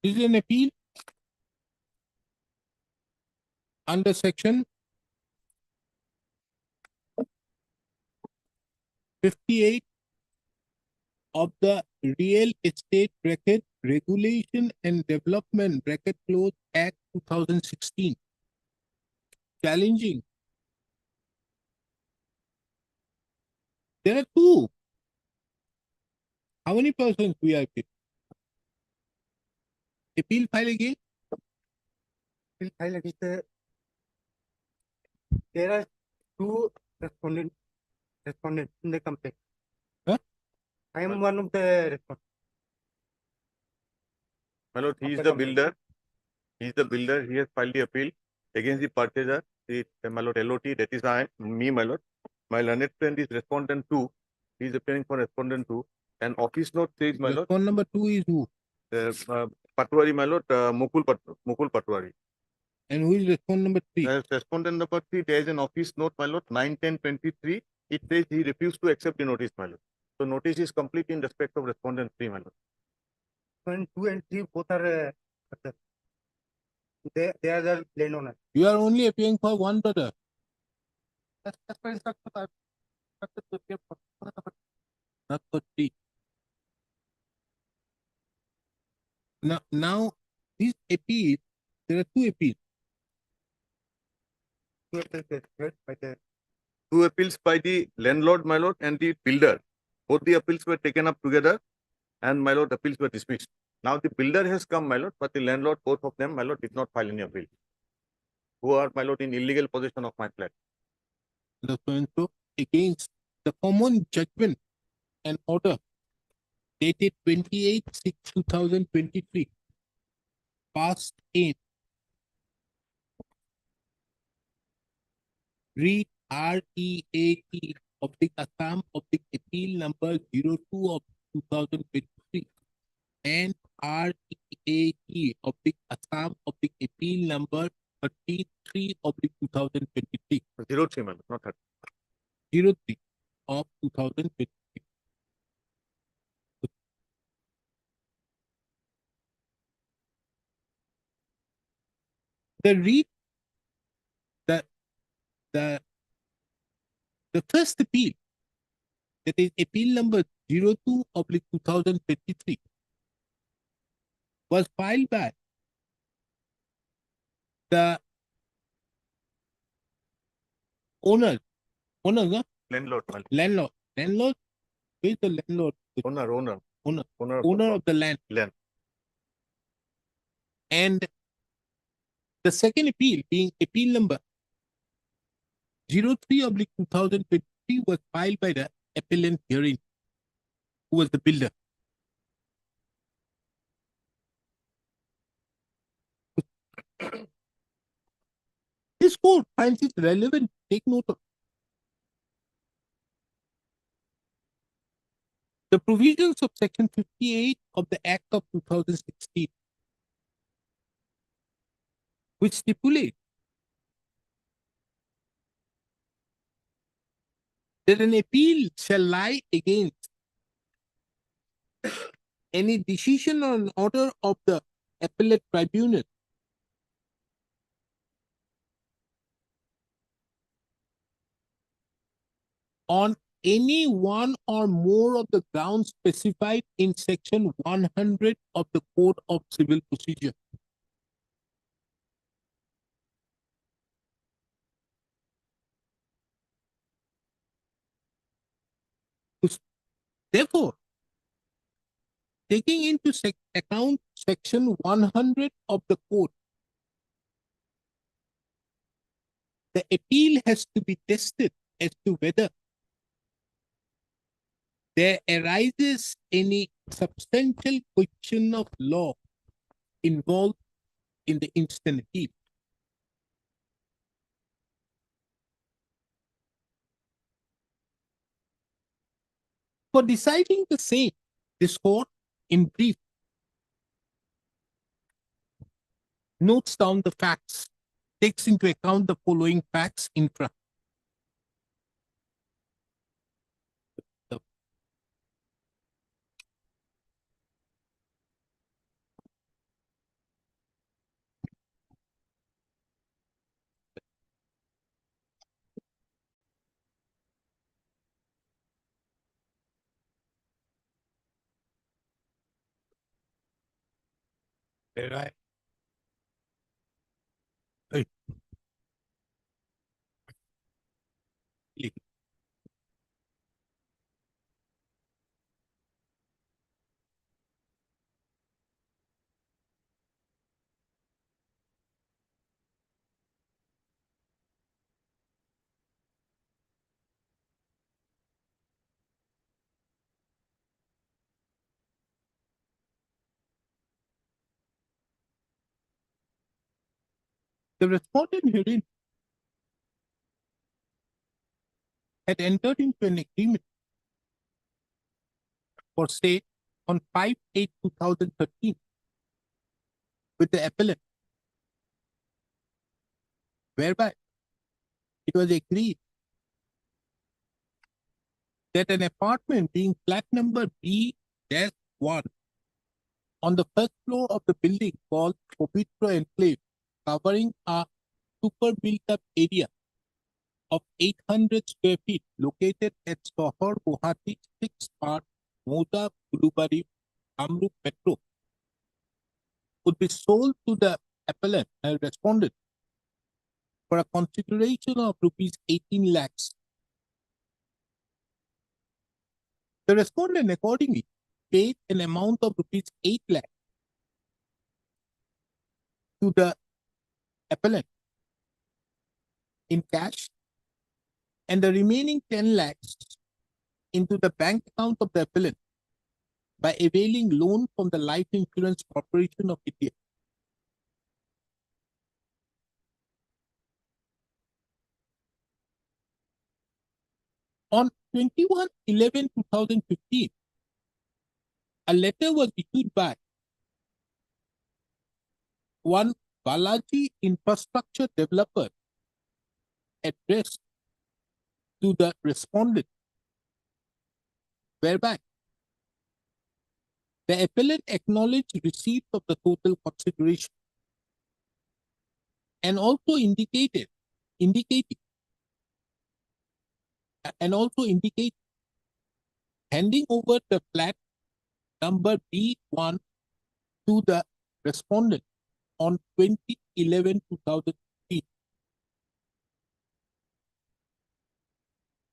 Speaker 2: This is an appeal under section 58 of the Real Estate Bracket Regulation and Development Bracket Close Act 2016. Challenging. There are 2. How many persons we are appeal? Appeal file again?
Speaker 1: Will file against there are 2 respondents in the complaint.
Speaker 2: Huh?
Speaker 1: I am one of the respondents.
Speaker 10: My lord, he is the builder. He is the builder. He has filed the appeal against the purchaser, my lord, LOT, that is me, my lord. My learned friend is respondent 2. He is appearing for respondent 2. And office note says, my lord,
Speaker 2: Respondent number 2 is who?
Speaker 10: Patwari, my lord, Mukul Patwari.
Speaker 2: And who is respondent number 3?
Speaker 10: As respondent number 3, there is an office note, my lord, 9/10/23. It says he refused to accept the notice, my lord. So notice is complete in respect of respondent 3, my lord.
Speaker 3: When 2 and 3 both are, they are the landowner.
Speaker 2: You are only appearing for one brother.
Speaker 3: That's why instructor are instructed to appear for
Speaker 2: Not for 3. Now these appeals, there are 2 appeals.
Speaker 3: two appeals heard by the
Speaker 10: 2 appeals by the landlord, my lord, and the builder. Both the appeals were taken up together, and my lord, appeals were dismissed. Now the builder has come, my lord, but the landlord, both of them, my lord, did not file any appeal. Who are, my lord, in illegal possession of my flat.
Speaker 2: The so against the common judgment and order dated 28/6/2023, passed in read REAT of the Assam of the appeal number 02 of 2023 and REAT of the Assam of the appeal number 33 of the 2023.
Speaker 10: 03, my lord, not 30.
Speaker 2: 03 of 2023. The read the first appeal, that is appeal number 02 of 2023, was filed by the owner, no?
Speaker 10: Landlord, my lord.
Speaker 2: Landlord, who is the landlord?
Speaker 10: Owner
Speaker 2: Owner of the land.
Speaker 10: land.
Speaker 2: And the second appeal, being appeal number 03 of 2023, was filed by the appellant herein, who was the builder. This court finds it relevant to take note of the provisions of Section 58 of the Act of 2016, which stipulate that an appeal shall lie against any decision or an order of the appellate tribunal on any one or more of the grounds specified in Section 100 of the Code of Civil Procedure. Therefore, taking into account Section 100 of the Code, the appeal has to be tested as to whether there arises any substantial question of law involved in the instant appeal. For deciding the same, this court, in brief, notes down the facts, takes into account the following facts infra. Right. Hey. The respondent herein had entered into an agreement for sale on 5/8/2013 with the appellant, whereby it was agreed that an apartment being flat number B-1 on the first floor of the building called Povitra Enclave, covering a super built-up area of 800 square feet located at Sohor, Guwahati, 6 Part, Moda, Ulubari, Kamrup Metro, would be sold to the appellant and respondent for a consideration of rupees 18 lakhs. The respondent accordingly paid an amount of rupees 8 lakhs to the appellant in cash and the remaining 10 lakhs into the bank account of the appellant by availing loan from the Life Insurance Corporation of India. On 21/11/2015, a letter was issued by one Balaji infrastructure developer addressed to the respondent, whereby the appellant acknowledged receipt of the total consideration and also indicated handing over the flat number B1 to the respondent on 20/11/2015.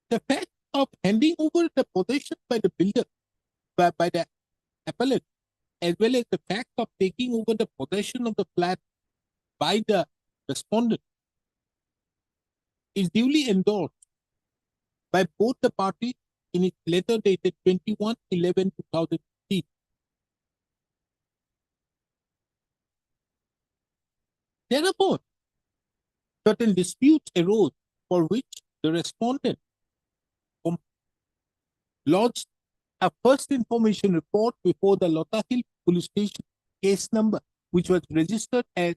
Speaker 2: The fact of handing over the possession by the builder by the appellant, as well as the fact of taking over the possession of the flat by the respondent, is duly endorsed by both the parties in its letter dated 21/11/2015. Thereupon, certain disputes arose for which the respondent lodged a first information report before the Lota Hill Police Station case number, which was registered as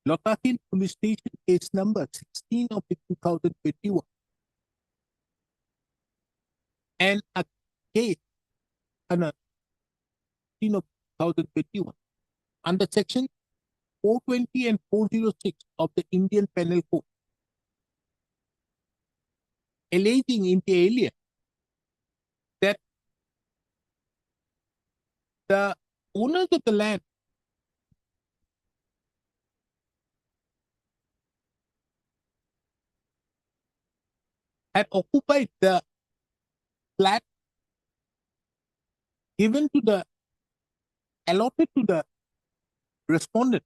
Speaker 2: Lota Hill Police Station case number 16 of 2021, and a case under 16 of 2021 under section 420 and 406 of the Indian Penal Code, alleging inter alia that the owners of the land had occupied the flat given to the allotted to the respondent,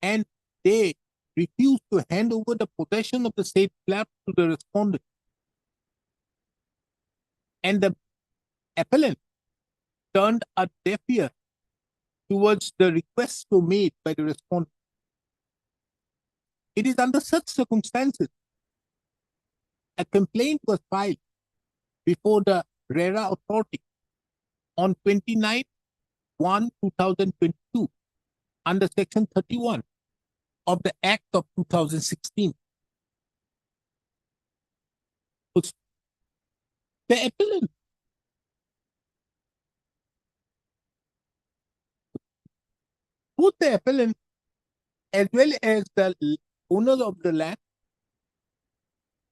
Speaker 2: and they refused to hand over the possession of the said flat to the respondent, and the appellant turned a deaf ear towards the requests made by the respondent. It is under such circumstances a complaint was filed before the RERA authority on 29/1/2022 under section 31 of the Act of 2016. The appellant both the appellant as well as the owners of the land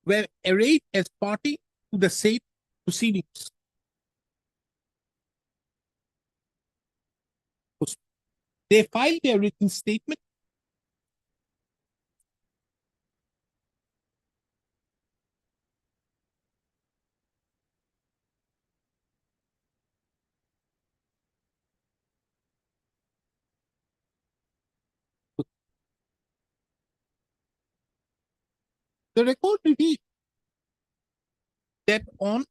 Speaker 2: were arrayed as party to the said proceedings. They filed their written statement the record reveals that on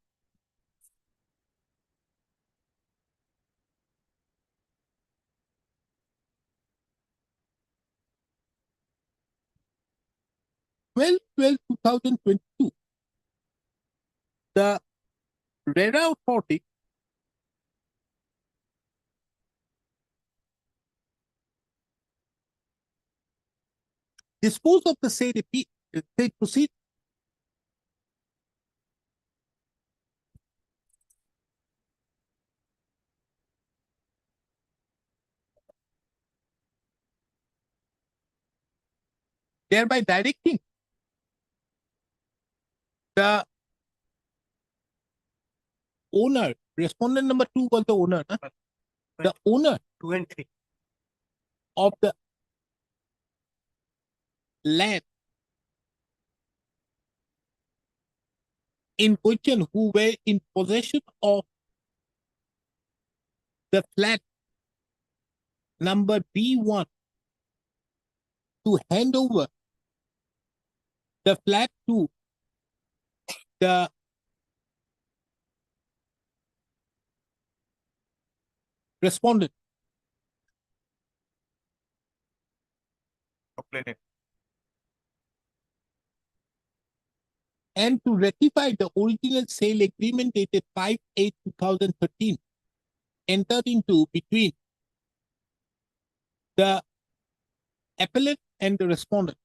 Speaker 2: December 12, 2022, the RERA authority dispose of the said proceed. Thereby directing the owner, respondent number 2 was the owner, huh? The owner
Speaker 7: 2 and 3.
Speaker 2: of the land in question who were in possession of the flat number B1 to hand over the flat to the respondent and to ratify the original sale agreement dated 5/8/2013 entered into between the appellate and the respondent.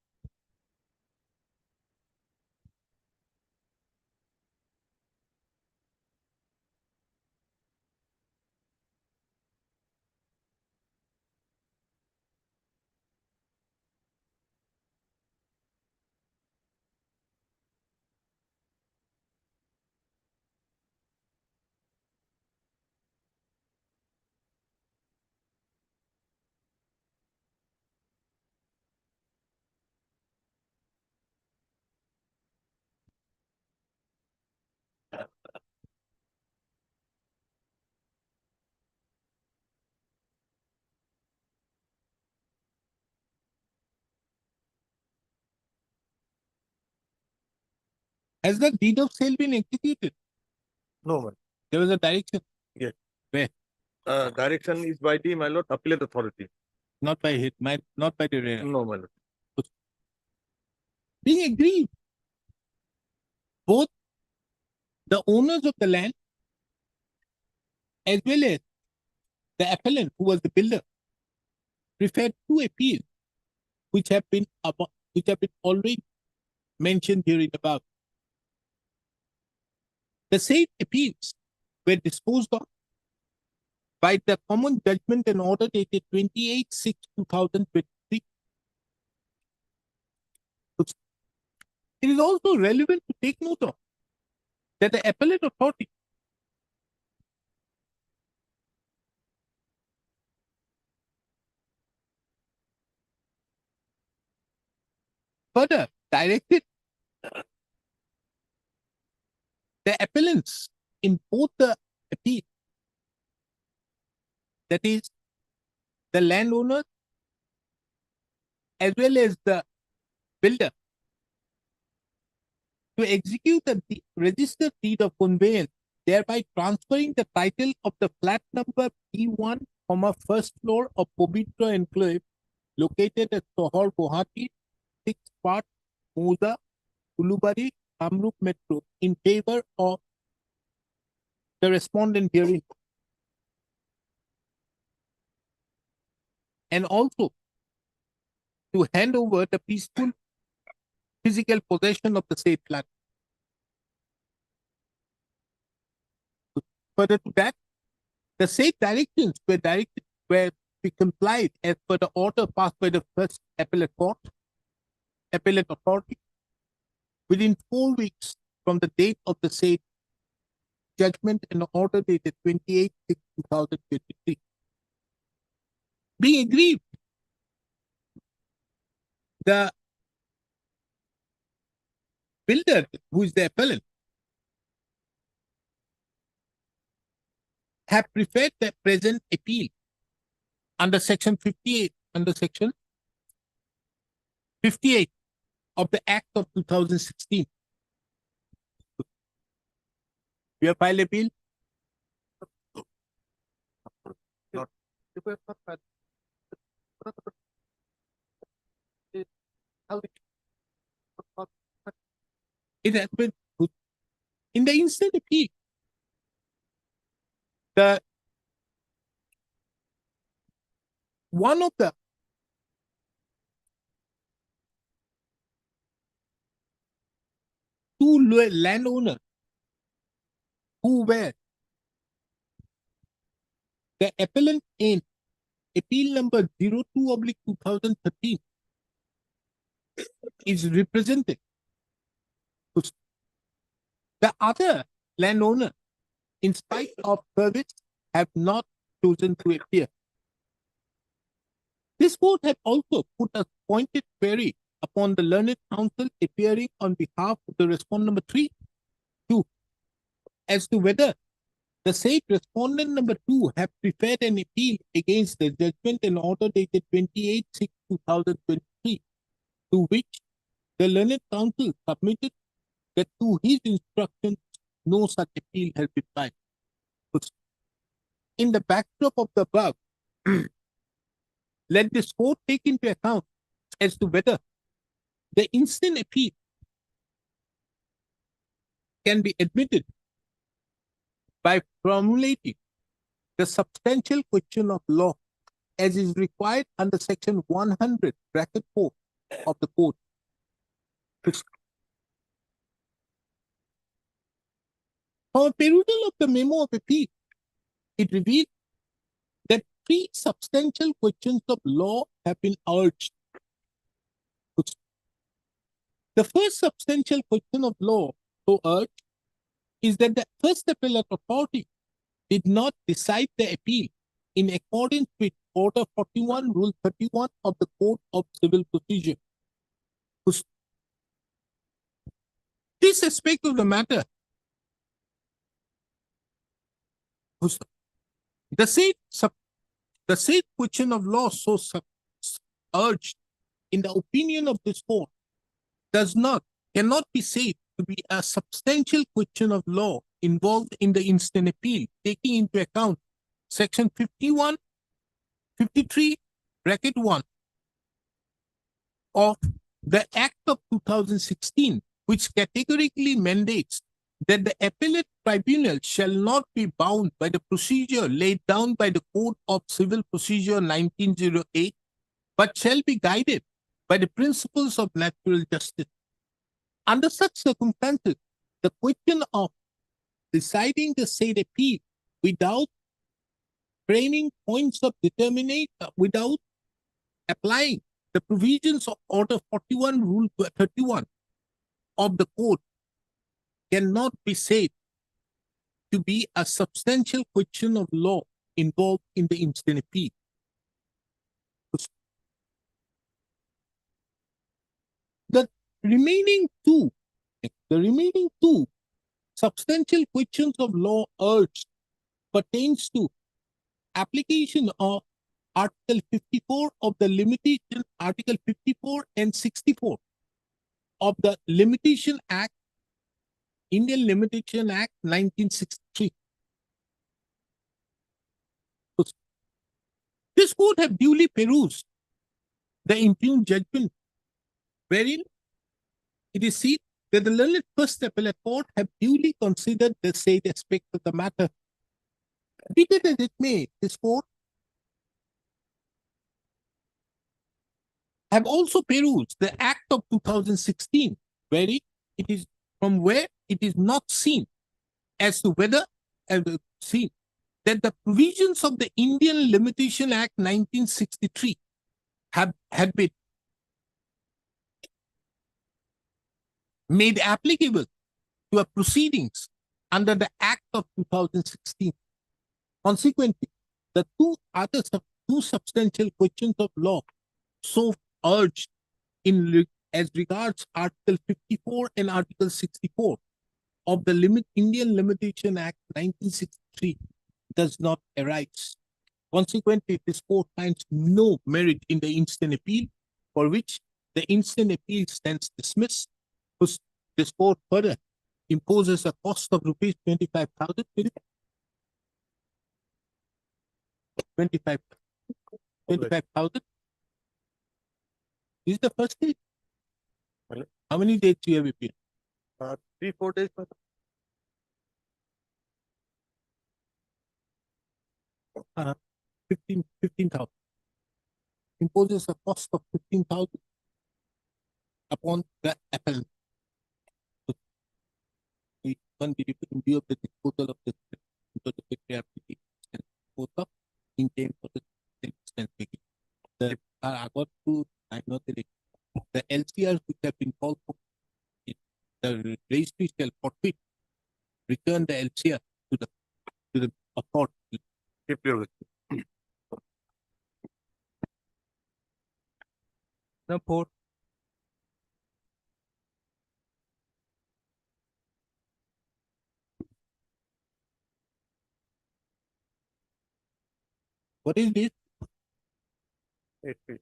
Speaker 2: Has the deed of sale been executed?
Speaker 10: No, man.
Speaker 2: There was a direction.
Speaker 10: Yes.
Speaker 2: Where?
Speaker 10: Direction is by the, my lord, appellate authority.
Speaker 2: Not by hit, not by the RERA.
Speaker 10: No, my lord.
Speaker 2: Being aggrieved, both the owners of the land as well as the appellant who was the builder preferred two appeals which have been already mentioned here in above. The said appeals were disposed of by the common judgment and order dated 28/6/2023. It is also relevant to take note of that the appellate authority further directed the appellants in both the appeal, that is, the landowner as well as the builder, to execute the registered deed of conveyance, thereby transferring the title of the flat number P1, first floor of Pavitra Enclave, located at Sohor, Guwahati, 6th part, Moza, Ulubari, Kamrup Metro, in favor of the respondent herein. And also to hand over the peaceful physical possession of the said flat. Further to that, the said directions were complied as per the order passed by the first appellate court, appellate authority, within 4 weeks from the date of the said judgment and order dated 28/6/2023. Being aggrieved, the builder, who is the appellant, have preferred the present appeal under section 58 of the Act of 2016. We have filed appeal. It has been In the instant appeal, the one of the two landowners who were the appellant in appeal number 02/2013 is represented. The other landowner, in spite of service, have not chosen to appear. This court have also put a pointed query upon the learned counsel appearing on behalf of the respondent number 2 as to whether the said respondent number 2 have preferred an appeal against the judgment and order dated 28/6/2023, to which the learned counsel submitted that to his instructions no such appeal has been filed. In the backdrop of the above, let this court take into account as to whether the instant appeal can be admitted by formulating the substantial question of law as is required under section 100(4) of the code. From a perusal of the memo of appeal, it revealed that 3 substantial questions of law have been urged. The first substantial question of law so urged is that the first appellate authority did not decide the appeal in accordance with Order 41, Rule 31 of the Code of Civil Procedure. This aspect of the matter, the said question of law so urged in the opinion of this court cannot be said to be a substantial question of law involved in the instant appeal, taking into account section 53(1) of the Act of 2016, which categorically mandates that the appellate tribunal shall not be bound by the procedure laid down by the Code of Civil Procedure 1908, but shall be guided by the principles of natural justice. Under such circumstances, the question of deciding the said appeal without framing points of determination, without applying the provisions of Order 41, Rule 31 of the Code cannot be said to be a substantial question of law involved in the instant appeal. The remaining two substantial questions of law urged pertains to application of Article 54 of the limitation, Article 54 and 64 of the Limitation Act, Indian Limitation Act 1963. This court have duly perused the impugned judgment, wherein it is seen that the learned first appellate court have duly considered the said aspect of the matter. Be it as it may, this court have also perused the Act of 2016, wherein it is from where it is not seen as to whether seen that the provisions of the Indian Limitation Act 1963 had been made applicable to a proceedings under the Act of 2016. Consequently, the two substantial questions of law so urged as regards Article 54 and Article 64 of the Indian Limitation Act 1963 does not arise. Consequently, this court finds no merit in the instant appeal, for which the instant appeal stands dismissed. This court further imposes a cost of rupees 25,000. 25,000. This is the first date.
Speaker 1: Hello?
Speaker 2: How many dates you have appealed?
Speaker 1: 3-4 days.
Speaker 2: 15,000. Imposes a cost of 15,000 upon the appellant. One in view of the disposal of the application and both of in claim for the extent taken. I got to I know the LCRs which have been called for, the registry shall forfeit, return the LCR to the authority.
Speaker 1: If you're
Speaker 2: The port. What is this?
Speaker 1: appeal.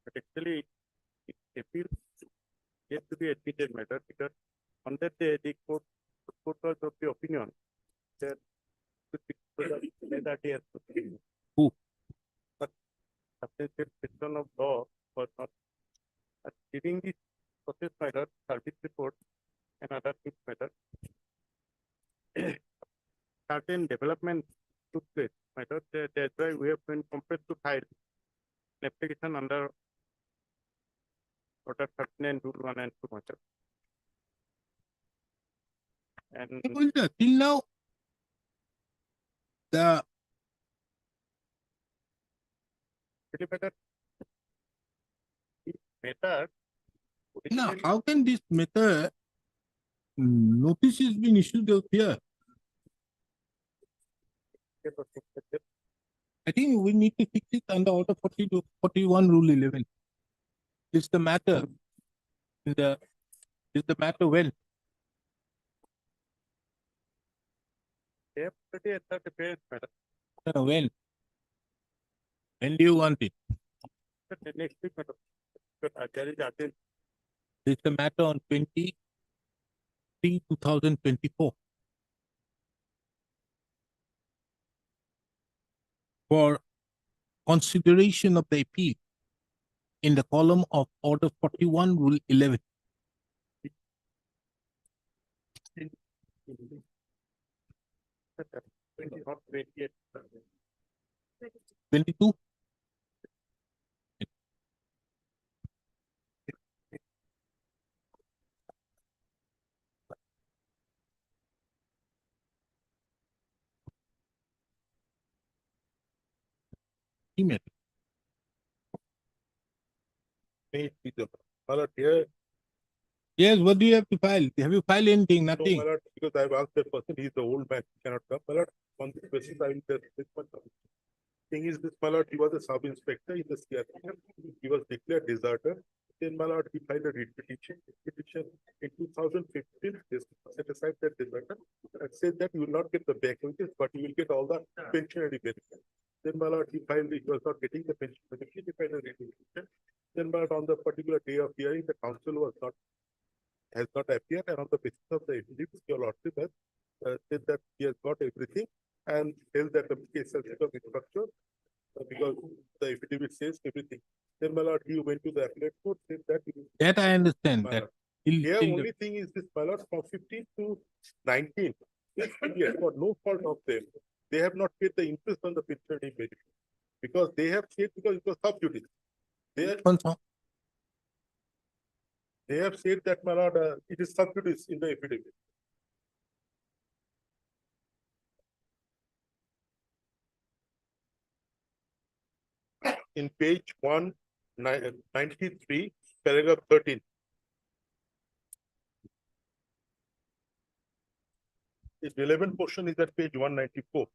Speaker 1: But actually, appeal has to be admitted matter because under the court was of the opinion that
Speaker 2: Who?
Speaker 1: But substantial question of law was not during this process matter, service report and other things matter. Certain development took place. Matter that's why we have been compelled to file an application under order 39 rule 1 and 2 matter. And
Speaker 2: Till now, the
Speaker 1: matter
Speaker 2: now
Speaker 1: originally
Speaker 2: how can this matter notice has been issued out here? I think we need to fix it under order 40 to 41 rule 11. Is the matter in the is the matter well?
Speaker 1: they have already entered the parents matter.
Speaker 2: When? When do you want it?
Speaker 1: The next week matter. But there is urgent
Speaker 2: Is the matter on 2024 for consideration of the appeal in the column of order 41 rule 11.
Speaker 1: not 28.
Speaker 2: 22. Email.
Speaker 11: Here,
Speaker 2: Yes, what do you have to file? Have you filed anything?
Speaker 11: no,
Speaker 2: Nothing.
Speaker 11: my lord, because I've asked that person, he's the old man, he cannot come, my lord, on this basis, I will tell this much. Thing is this, my lord, he was a sub-inspector in the CRP, he was declared deserter, then my lord, he filed a writ petition in 2015, this set aside that deserter, and said that you will not get the back wages, but you will get all the pensionary benefits. Then my lord, he filed, he was not getting the pension benefit, he filed a writ petition. Then my lord, on the particular day of hearing, the council has not appeared, and on the basis of the evidence, your lordship has said that he has got everything and held that the case has become structured because the affidavit says everything. Then my lord, he went to the appellate court, said that
Speaker 2: That I understand.
Speaker 11: my
Speaker 2: That
Speaker 11: lord.
Speaker 2: till-
Speaker 11: Here
Speaker 2: till-
Speaker 11: only thing is this, my lord, from 15 to 19, this period, for no fault of them, they have not paid the interest on the pensionary benefit because they have said because it was sub judice. They have said that, my lord, it is sub judice in the affidavit. In page 193, paragraph 13. The relevant portion is at page 194.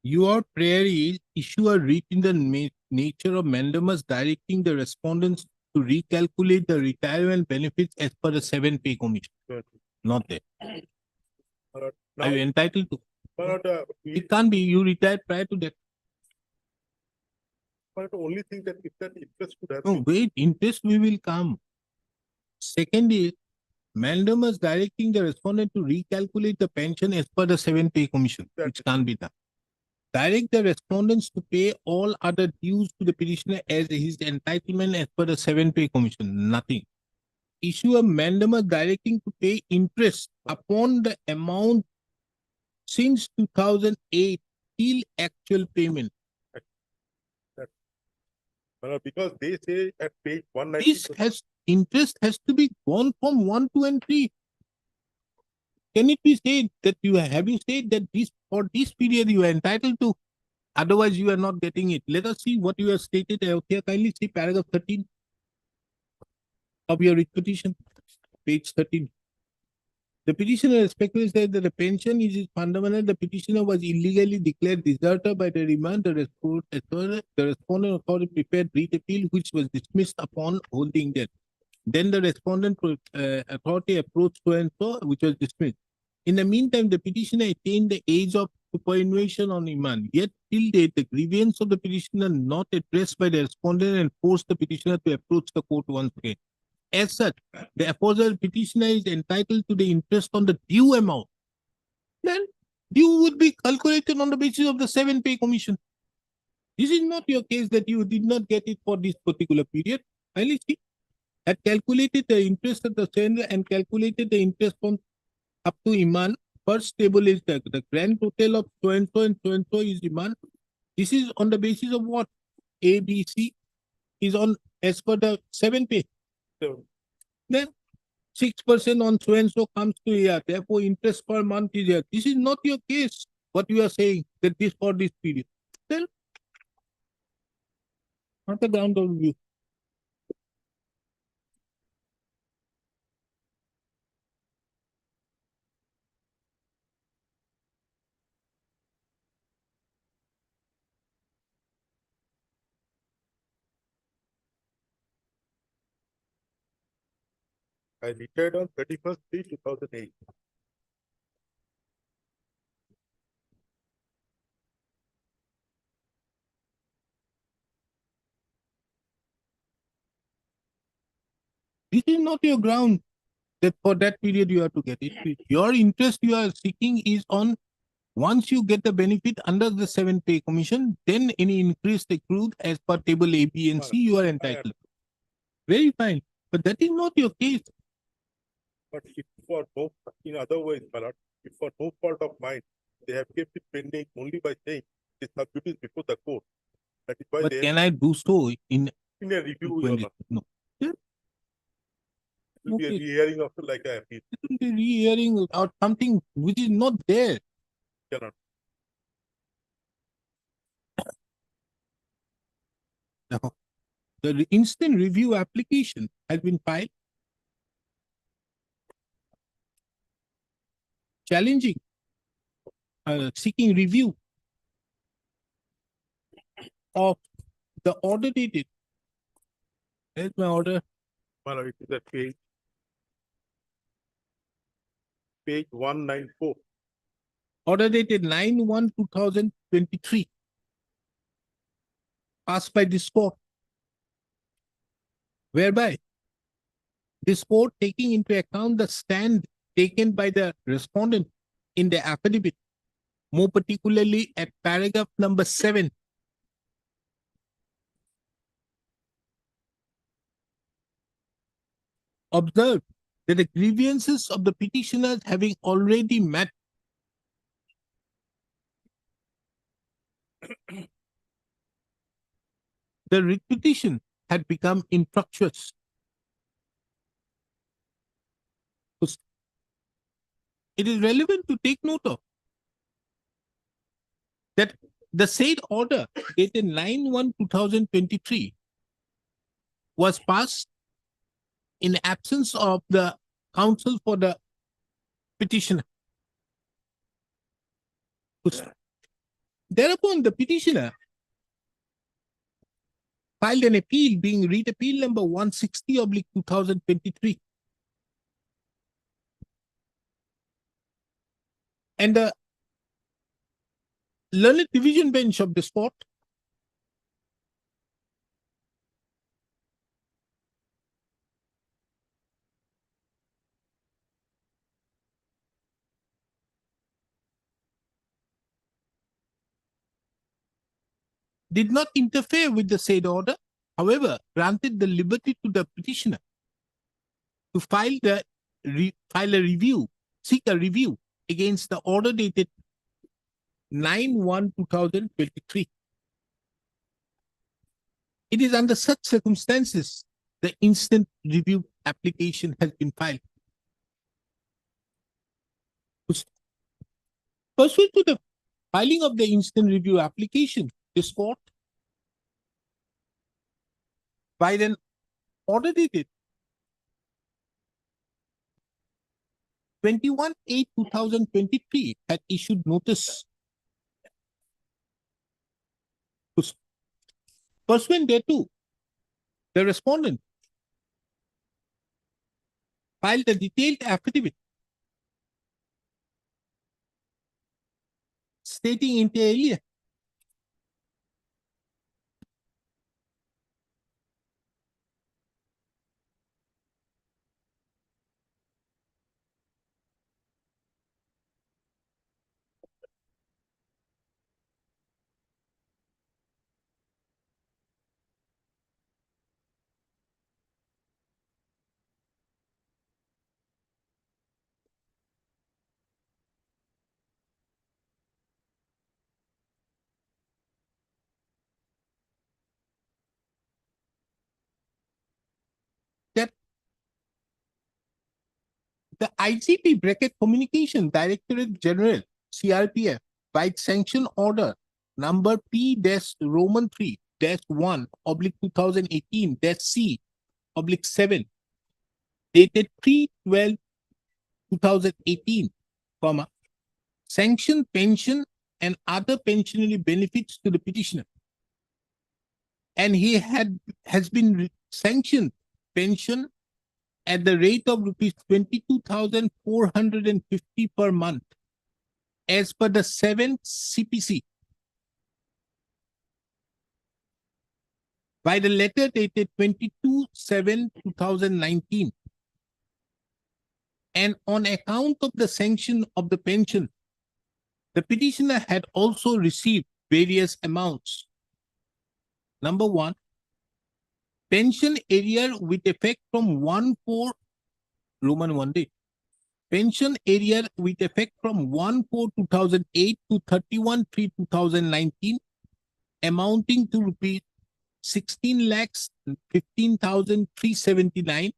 Speaker 2: Your prayer is issue a writ in the nature of mandamus directing the respondents to recalculate the retirement benefits as per the 7-pay commission. Not there.
Speaker 11: Now,
Speaker 2: Are you entitled to?
Speaker 11: my lord,
Speaker 2: It can't be. You retired prior to that.
Speaker 11: but the only thing that if that interest could have
Speaker 2: No,
Speaker 11: been,
Speaker 2: wait. Interest we will come. Second is mandamus directing the respondent to recalculate the pension as per the 7-pay commission, which can't be done. direct the respondents to pay all other dues to the petitioner as his entitlement as per the 7-pay commission. Nothing. Issue a mandamus directing to pay interest upon the amount since 2008 till actual payment.
Speaker 11: Because they say at page 190.
Speaker 2: Interest has to be gone from 1, 2, and 3. Can it be said that you said that for this period you are entitled to? Otherwise, you are not getting it. Let us see what you have stated out here. Kindly see paragraph 13 of your writ petition, page 13. The petitioner respectively said that the pension is his fundamental. The petitioner was illegally declared deserter by the remand. The respondent authority prepared writ appeal, which was dismissed upon holding death. Then the respondent authority approached so and so, which was dismissed. In the meantime, the petitioner attained the age of superannuation on remand. Yet, till date, the grievance of the petitioner not addressed by the respondent and forced the petitioner to approach the court once again. As such, the aforesaid petitioner is entitled to the interest on the due amount. Then, due would be calculated on the basis of the 7-pay commission. This is not your case that you did not get it for this particular period. Kindly see. Had calculated the interest at the sender and calculated the interest from up to Iman. First table is the grand total of so and so is Iman. This is on the basis of what? A, B, C is on as per the 7-pay.
Speaker 11: So,
Speaker 2: Then 6% on so and so comes to here. Therefore, interest per month is here. This is not your case. What you are saying that this for this period. Then, not the ground of view.
Speaker 11: I retired on 31st May 2008.
Speaker 2: This is not your ground that for that period you have to get it. Your interest you are seeking is on once you get the benefit under the 7-pay commission, then any increase accrued as per table A, B, and C, you are entitled. Very fine. But that is not your case.
Speaker 11: But if for no, in other ways, my lord, if for no fault of mine, they have kept it pending only by saying the subjudice before the court. That is why
Speaker 2: But
Speaker 11: they
Speaker 2: can I do so in
Speaker 11: a review, Your Honor.
Speaker 2: no?
Speaker 11: It will be a
Speaker 2: Okay.
Speaker 11: re-hearing of like a appeal.
Speaker 2: It will be re-hearing or something which is not there.
Speaker 11: Cannot.
Speaker 2: Now, the instant review application has been filed, challenging, seeking review of the order dated. There's my order.
Speaker 11: My lord, it is at page 194.
Speaker 2: Order dated 9/1/2023. Passed by this court. Whereby this court, taking into account the stand taken by the respondent in the affidavit, more particularly at paragraph number 7, observed that the grievances of the petitioners having already met the writ petition had become infructuous. It is relevant to take note of that the said order dated 9/1/2023 was passed in absence of the counsel for the petitioner. Thereupon, the petitioner filed an appeal being writ appeal number 160/2023. And the learned division bench of this court did not interfere with the said order, however, granted the liberty to the petitioner to file a review, seek a review against the order dated 9/1/2023. It is under such circumstances the instant review application has been filed. Pursuant to the filing of the instant review application, this court, by an order dated 21/8/2023, had issued notice. Pursuant thereto, the respondent filed a detailed affidavit stating inter alia that the ICP Communication Directorate General, CRPF, by sanction order number P-Roman 3-1/2018-C/7, dated 3/12/2018, sanction pension and other pensionary benefits to the petitioner. And he has been sanctioned pension at the rate of rupees 22,450 per month, as per the 7th CPC. By the letter dated 22/7/2019, and on account of the sanction of the pension, the petitioner had also received various amounts. Number one, pension arrear with effect from 1/4 Roman 1 day. Pension arrear with effect from 1/4/2008 to 31/3/2019, amounting to rupees 16,15,379,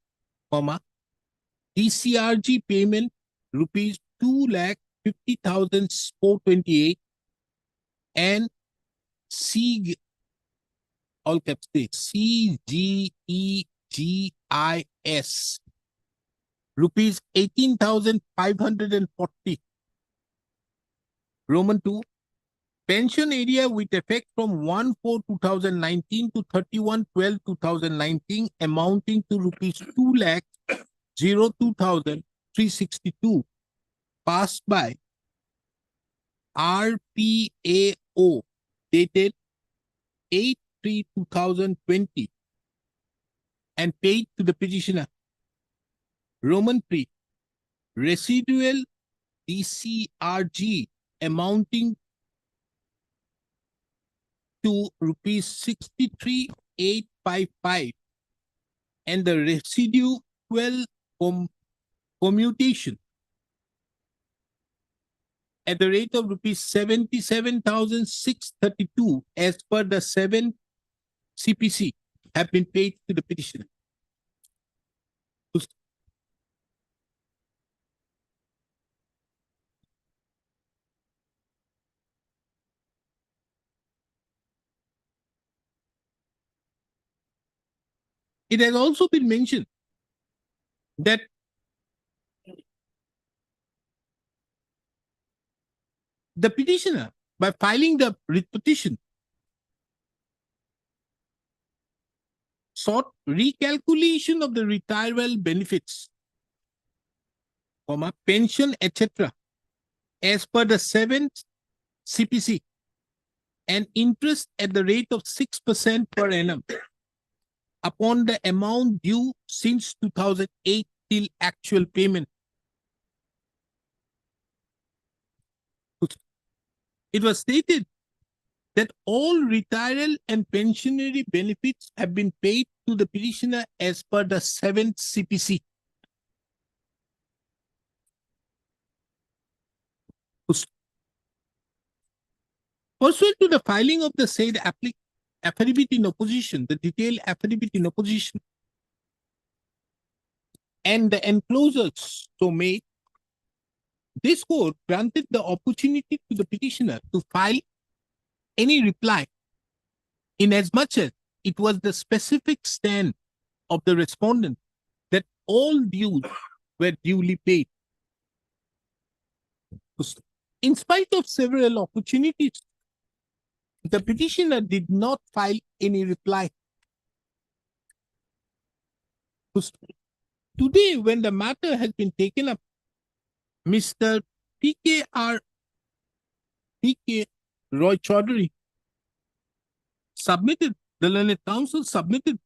Speaker 2: DCRG payment rupees 2,50,428, and all caps CGEGIS rupees 18,540. Roman 2, pension area with effect from 1/4/2019 to 31/12/2019, amounting to rupees 2,02,362, passed by RPAO dated 8/3/2020 and paid to the petitioner. Roman 3, residual DCRG amounting to rupees 63,855, and the residual commutation at the rate of rupees 77,632 as per the 7th CPC have been paid to the petitioner. It has also been mentioned that the petitioner, by filing the writ petition, sought recalculation of the retirement benefits, pension, etc., as per the 7th CPC, and interest at the rate of 6% per annum upon the amount due since 2008 till actual payment. It was stated that all retirement and pensionary benefits have been paid to the petitioner as per the 7th CPC. Pursuant to the filing of the said affidavit in opposition, the detailed affidavit in opposition, and the enclosures so made, this court granted the opportunity to the petitioner to file any reply inasmuch as it was the specific stand of the respondent that all dues were duly paid. In spite of several opportunities, the petitioner did not file any reply. Today, when the matter has been taken up, Mr. P.K. Roy Chaudhary submitted, the learned counsel submitted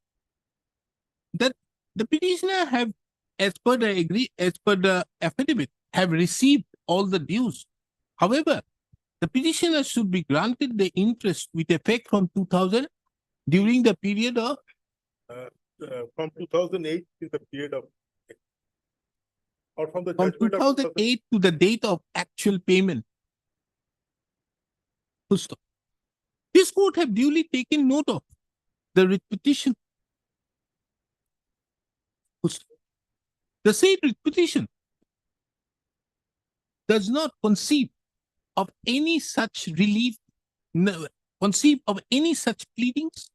Speaker 2: that the petitioner have, as per the affidavit, have received all the dues. However, the petitioner should be granted the interest with effect from 2000 during the period of
Speaker 11: From 2008 is the period of, or from the
Speaker 2: from
Speaker 11: judgment of
Speaker 2: 2008 to the date of actual payment. Full stop. This court have duly taken note of the writ petition. Full stop. The said writ petition does not conceive of any such relief, conceive of any such pleadings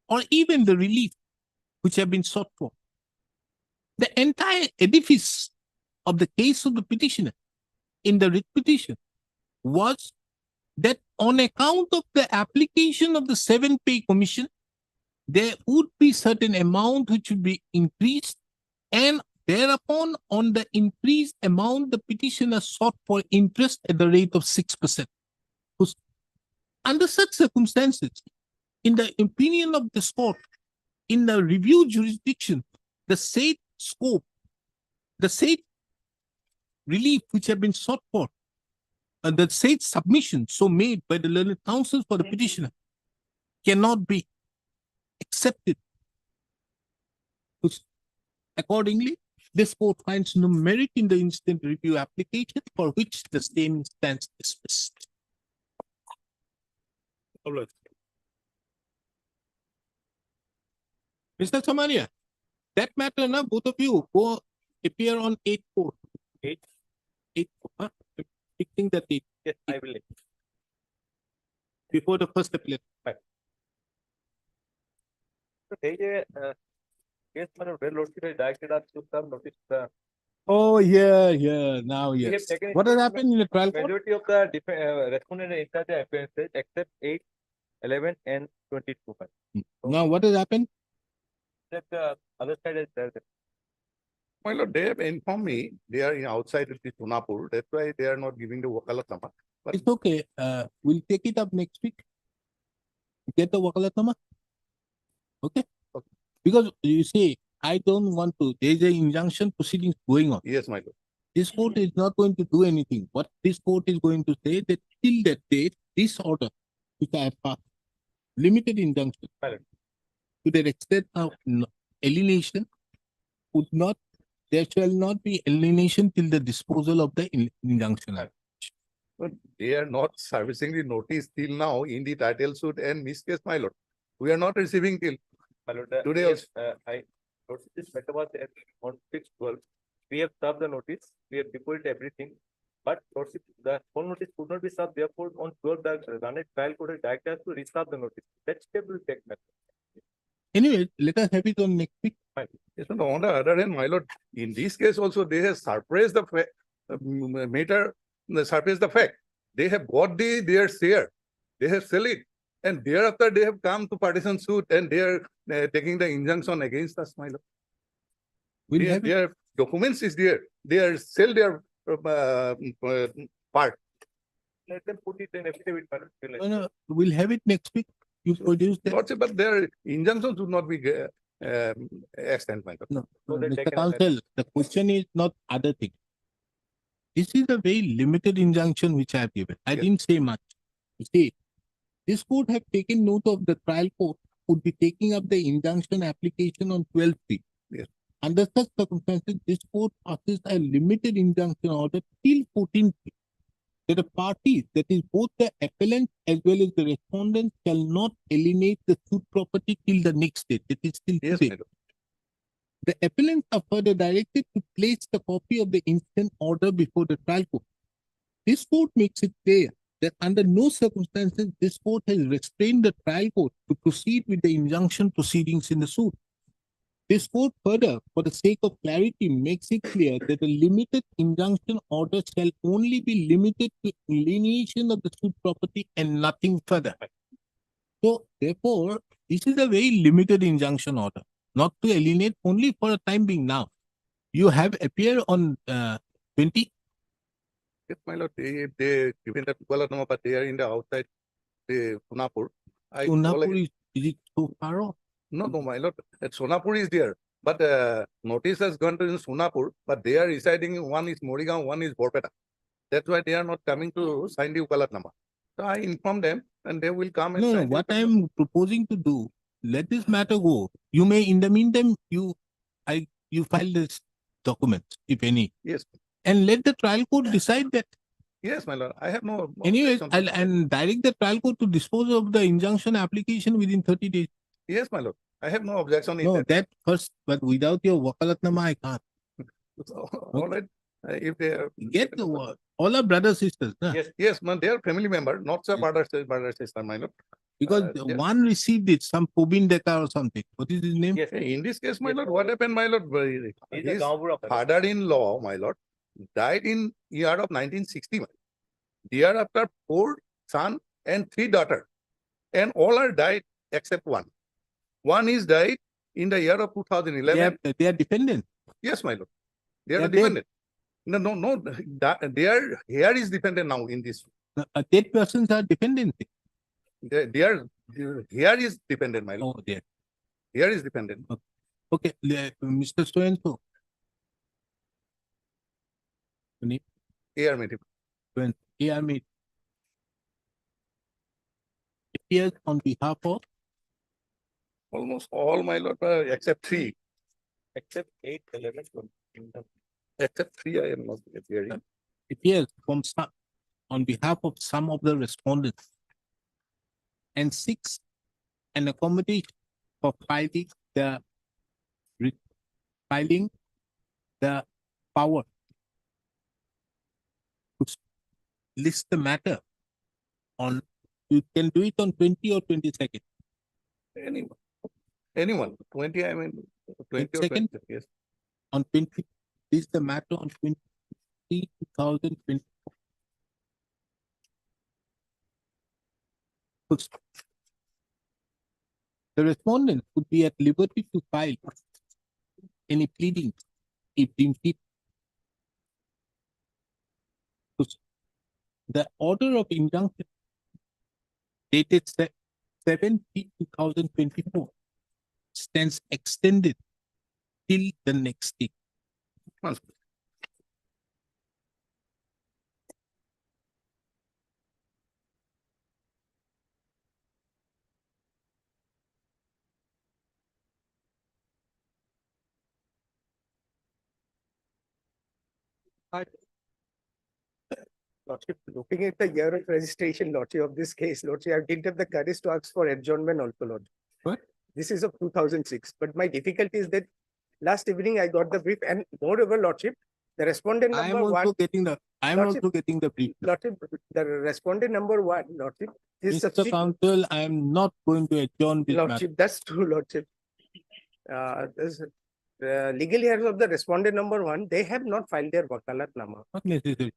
Speaker 2: or even the relief which have been sought for. The entire edifice of the case of the petitioner in the writ petition was that on account of the application of the 7th Pay Commission, there would be certain amount which would be increased, and thereupon on the increased amount, the petitioner sought for interest at the rate of 6%. Under such circumstances, in the opinion of this court, in the review jurisdiction, the said scope, the said relief which have been sought for, and the said submission so made by the learned counsel for the petitioner cannot be accepted. Accordingly, this court finds no merit in the instant review application for which the same stands dismissed.
Speaker 11: all right.
Speaker 2: Mr. Samaria, that matter now, both of you go appear on 8-4.
Speaker 8: 8?
Speaker 2: 8-4, huh? Fixing the date
Speaker 8: Yes, I will.
Speaker 2: before the first appellate.
Speaker 8: So there is a case where lordship has directed us to serve notice.
Speaker 2: Oh, yeah, now
Speaker 8: We have
Speaker 2: yes.
Speaker 8: taken
Speaker 2: What has
Speaker 8: into
Speaker 2: happened in the trial court?
Speaker 8: Majority of the respondent in charge of appearances except 8, 11, and 22.
Speaker 2: Now, what has happened?
Speaker 8: Except the other side is there.
Speaker 10: My lord, they have informed me they are outside of the Tunapur. That's why they are not giving the wakalatama. But
Speaker 2: It's okay. We'll take it up next week. Get the wakalatama. Okay? Because you see, I don't want to. There's an injunction proceedings going on.
Speaker 10: yes, my lord.
Speaker 2: This court is not going to do anything. What this court is going to say that till that date, this order, which I have passed, limited injunction,
Speaker 8: Correct.
Speaker 2: to the extent of alienation, would not, there shall not be alienation till the disposal of the injunction.
Speaker 10: But they are not servicing the notice till now in the title suit and this case, my lord. We are not receiving till
Speaker 8: My lord,
Speaker 10: Today
Speaker 8: yes, I noticed this matter was on 6/12. We have served the notice, we have deposited everything, but lordship, the whole notice could not be served. Therefore, on 12, the Granite trial court has directed us to reserve the notice. That step will take matter.
Speaker 2: Anyway, let us have it on next week.
Speaker 10: yes, no, on the other hand, my lord, in this case also they have surprised the matter, surprised the fact. They have got their share, they have sell it, and thereafter they have come to partition suit and they are taking the injunction against us, my lord.
Speaker 2: We'll have it.
Speaker 10: Their documents is there. They are sell their part.
Speaker 8: Let them put it in affidavit. Madam. We'll-
Speaker 2: No, we'll have it next week. You produce that.
Speaker 10: Lordship, but their injunctions would not be extended, my lord.
Speaker 2: No,
Speaker 8: So they
Speaker 2: Mr.
Speaker 8: take an
Speaker 2: Counsel, the question is not other thing. This is a very limited injunction which I have given. I
Speaker 10: Yes.
Speaker 2: didn't say much. You see, This court have taken note of the trial court would be taking up the injunction application on 12th feet.
Speaker 1: Yes.
Speaker 2: Under such circumstances, this court passes a limited injunction order till 14th feet. That the parties, that is both the appellant as well as the respondent, shall not alienate the suit property till the next date. That is till
Speaker 1: Yes,
Speaker 2: today.
Speaker 1: my lord.
Speaker 2: The appellants are further directed to place the copy of the instant order before the trial court. This court makes it clear that under no circumstances this court has restrained the trial court to proceed with the injunction proceedings in the suit. This court further, for the sake of clarity, makes it clear that the limited injunction order shall only be limited to alienation of the suit property and nothing further. So therefore, this is a very limited injunction order, not to alienate, only for a time being now. You have appeared on 20.
Speaker 1: Yes, my lord, they given that Kuala Lumpur, but they are in the outside the Sonapur.
Speaker 2: Sonapur is it so far off?
Speaker 1: No, my lord, that Sonapur is there. But notice has gone to in Sonapur, but they are residing, one is Morigaon, one is Borpeta. That's why they are not coming to sign the Ukalatnama. So I inform them and they will come and
Speaker 2: No,
Speaker 1: sign the
Speaker 2: what I
Speaker 1: Ukalatnama.
Speaker 2: am proposing to do, let this matter go. You may, in the meantime, you file this documents, if any,
Speaker 1: Yes,
Speaker 2: and let the trial court decide that.
Speaker 1: yes, my lord. I have no.
Speaker 2: Anyways,
Speaker 1: objection.
Speaker 2: and direct the trial court to dispose of the injunction application within 30 days.
Speaker 1: Yes, my lord. I have no objection in
Speaker 2: No,
Speaker 1: that.
Speaker 2: that first, but without your wakalatnama, I can't.
Speaker 1: So, all right. If they are,
Speaker 2: Get the all our brothers, sisters. Nah?
Speaker 1: yes, man, they are family member, not sir, brother, sister, my lord.
Speaker 2: Because
Speaker 1: yes.
Speaker 2: one received it, some Pobin Deka or something. What is his name?
Speaker 8: Yes,
Speaker 1: In this case, my
Speaker 8: Yes,
Speaker 1: lord, what happened, my lord?
Speaker 8: he's a
Speaker 1: His
Speaker 8: Gaur of
Speaker 1: father-in-law, my lord, died in year of 1960. Thereafter, 4 sons and 3 daughters, and all are died except one. One is died in the year of 2011.
Speaker 2: They are dependent.
Speaker 1: Yes, my lord. They are
Speaker 2: They are
Speaker 1: the dependent. No. Their hair is dependent now in this.
Speaker 2: Dead persons are dependent.
Speaker 1: Their hair is dependent, my lord.
Speaker 2: Oh, dear.
Speaker 1: Hair is dependent.
Speaker 2: Okay, Mr. So-and-so. Name?
Speaker 1: Hair, madam.
Speaker 2: When ARM appears on behalf of
Speaker 1: Almost all, my lord, except 3.
Speaker 8: except 8 elements from kingdom.
Speaker 1: Except 3, I am not appearing.
Speaker 2: appears from some, on behalf of some of the respondents, and 6, an accommodation for filing the power to list the matter on. You can do it on 20 or 22nd.
Speaker 1: Anyone. 20, I mean, 20 or 20.
Speaker 2: 22nd?
Speaker 1: Yes.
Speaker 2: On 20, list the matter on 20, 2020. The respondent would be at liberty to file any pleading if deemed fit. The order of injunction dated 7/2024 stands extended till the next day.
Speaker 1: Once.
Speaker 3: Lordship, looking at the year of registration, Lordship, of this case, Lordship, I didn't have the courage to ask for adjournment also, Lord.
Speaker 2: What?
Speaker 3: This is of 2006, but my difficulty is that last evening I got the brief, and moreover, Lordship, the respondent
Speaker 2: I am
Speaker 3: number
Speaker 2: also
Speaker 3: one,
Speaker 2: getting the
Speaker 3: Lordship,
Speaker 2: also getting the brief.
Speaker 3: Lordship, the respondent number one, Lordship, is
Speaker 2: Mr.
Speaker 3: subsequent.
Speaker 2: Counsel, I am not going to adjourn this matter.
Speaker 3: Lordship, that's true, Lordship. Legal heirs of the respondent number one, they have not filed their wakalatnama.
Speaker 2: Not necessary.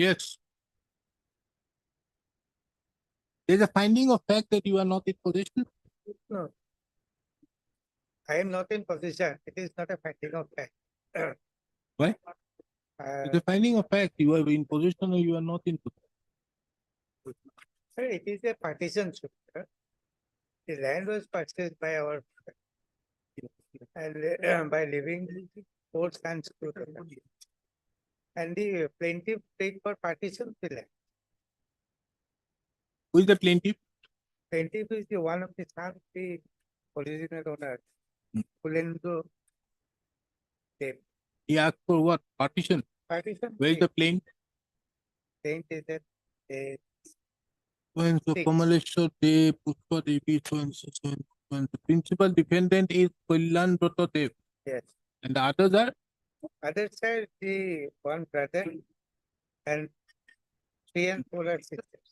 Speaker 2: Yes. There's a finding of fact that you are not in possession.
Speaker 7: No. I am not in possession. It is not a finding of fact.
Speaker 2: Why? It's a finding of fact. You are in possession or you are not in possession.
Speaker 7: Sir, it is a partition suit. Sir. The land was purchased by our and by living force and screw. And the plaintiff paid for partition the land.
Speaker 2: Who is the plaintiff?
Speaker 7: Plaintiff is the one of the son of the original owner,
Speaker 2: Hmm.
Speaker 7: Pulendu.
Speaker 2: He asked for what? Partition.
Speaker 7: Partition.
Speaker 2: Where is the plaint?
Speaker 7: Plaint is that
Speaker 2: When so
Speaker 7: Six.
Speaker 2: Kamaleshwar Dev, Pushpa Devi, so and so, so and so, and the principal defendant is Kalyan Brata Dev.
Speaker 7: yes.
Speaker 2: And the others are
Speaker 7: Other side, the one brother and 3 and 4 are sisters.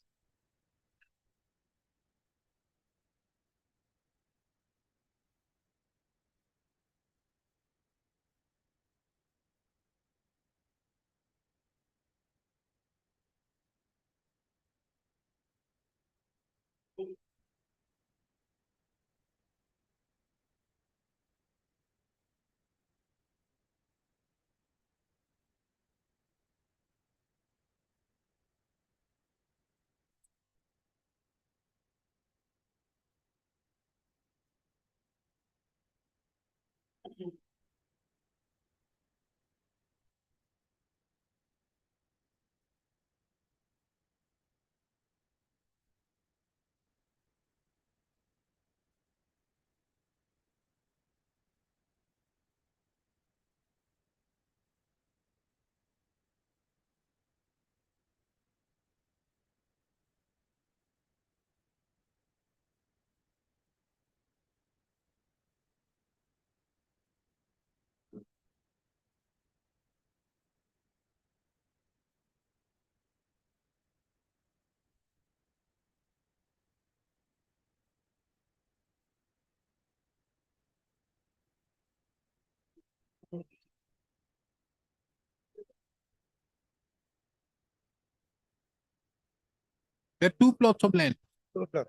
Speaker 2: there are two plots of land.
Speaker 7: 2 o'clock.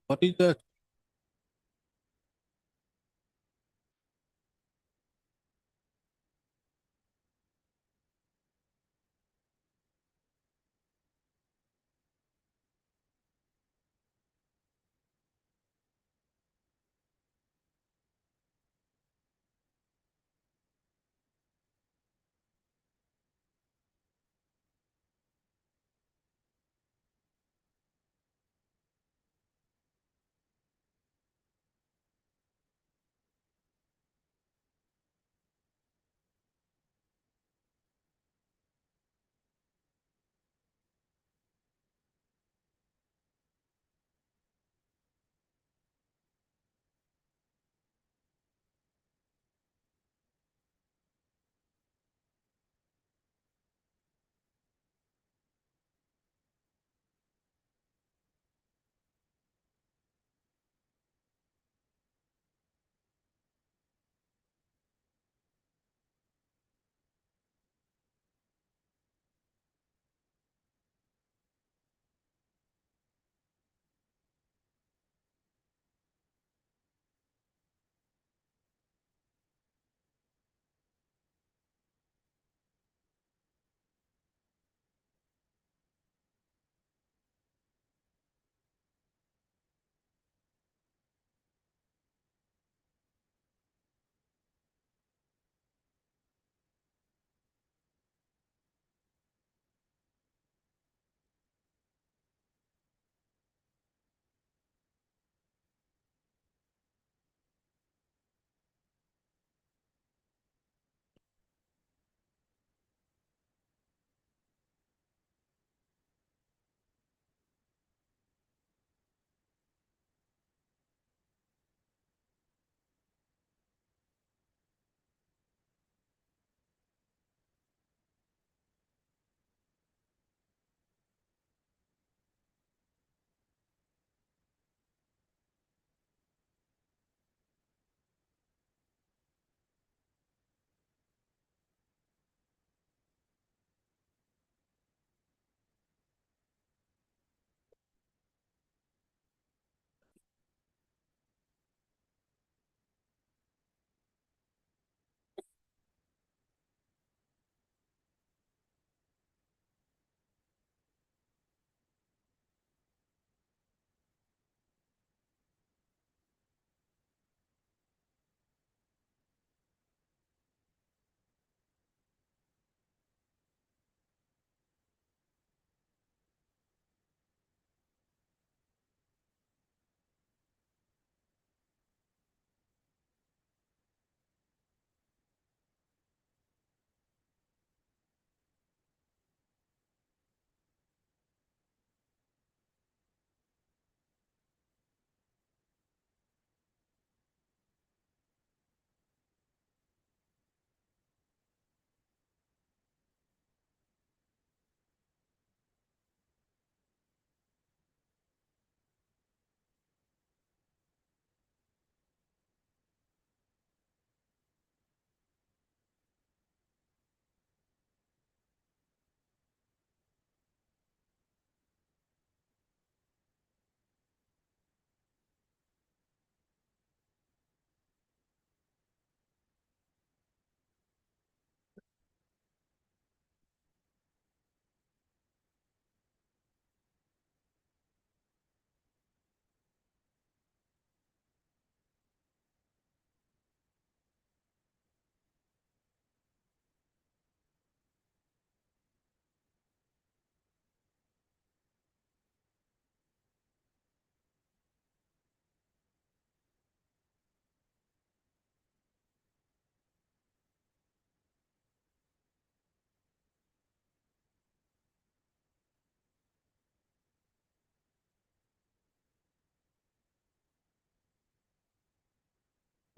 Speaker 2: What is the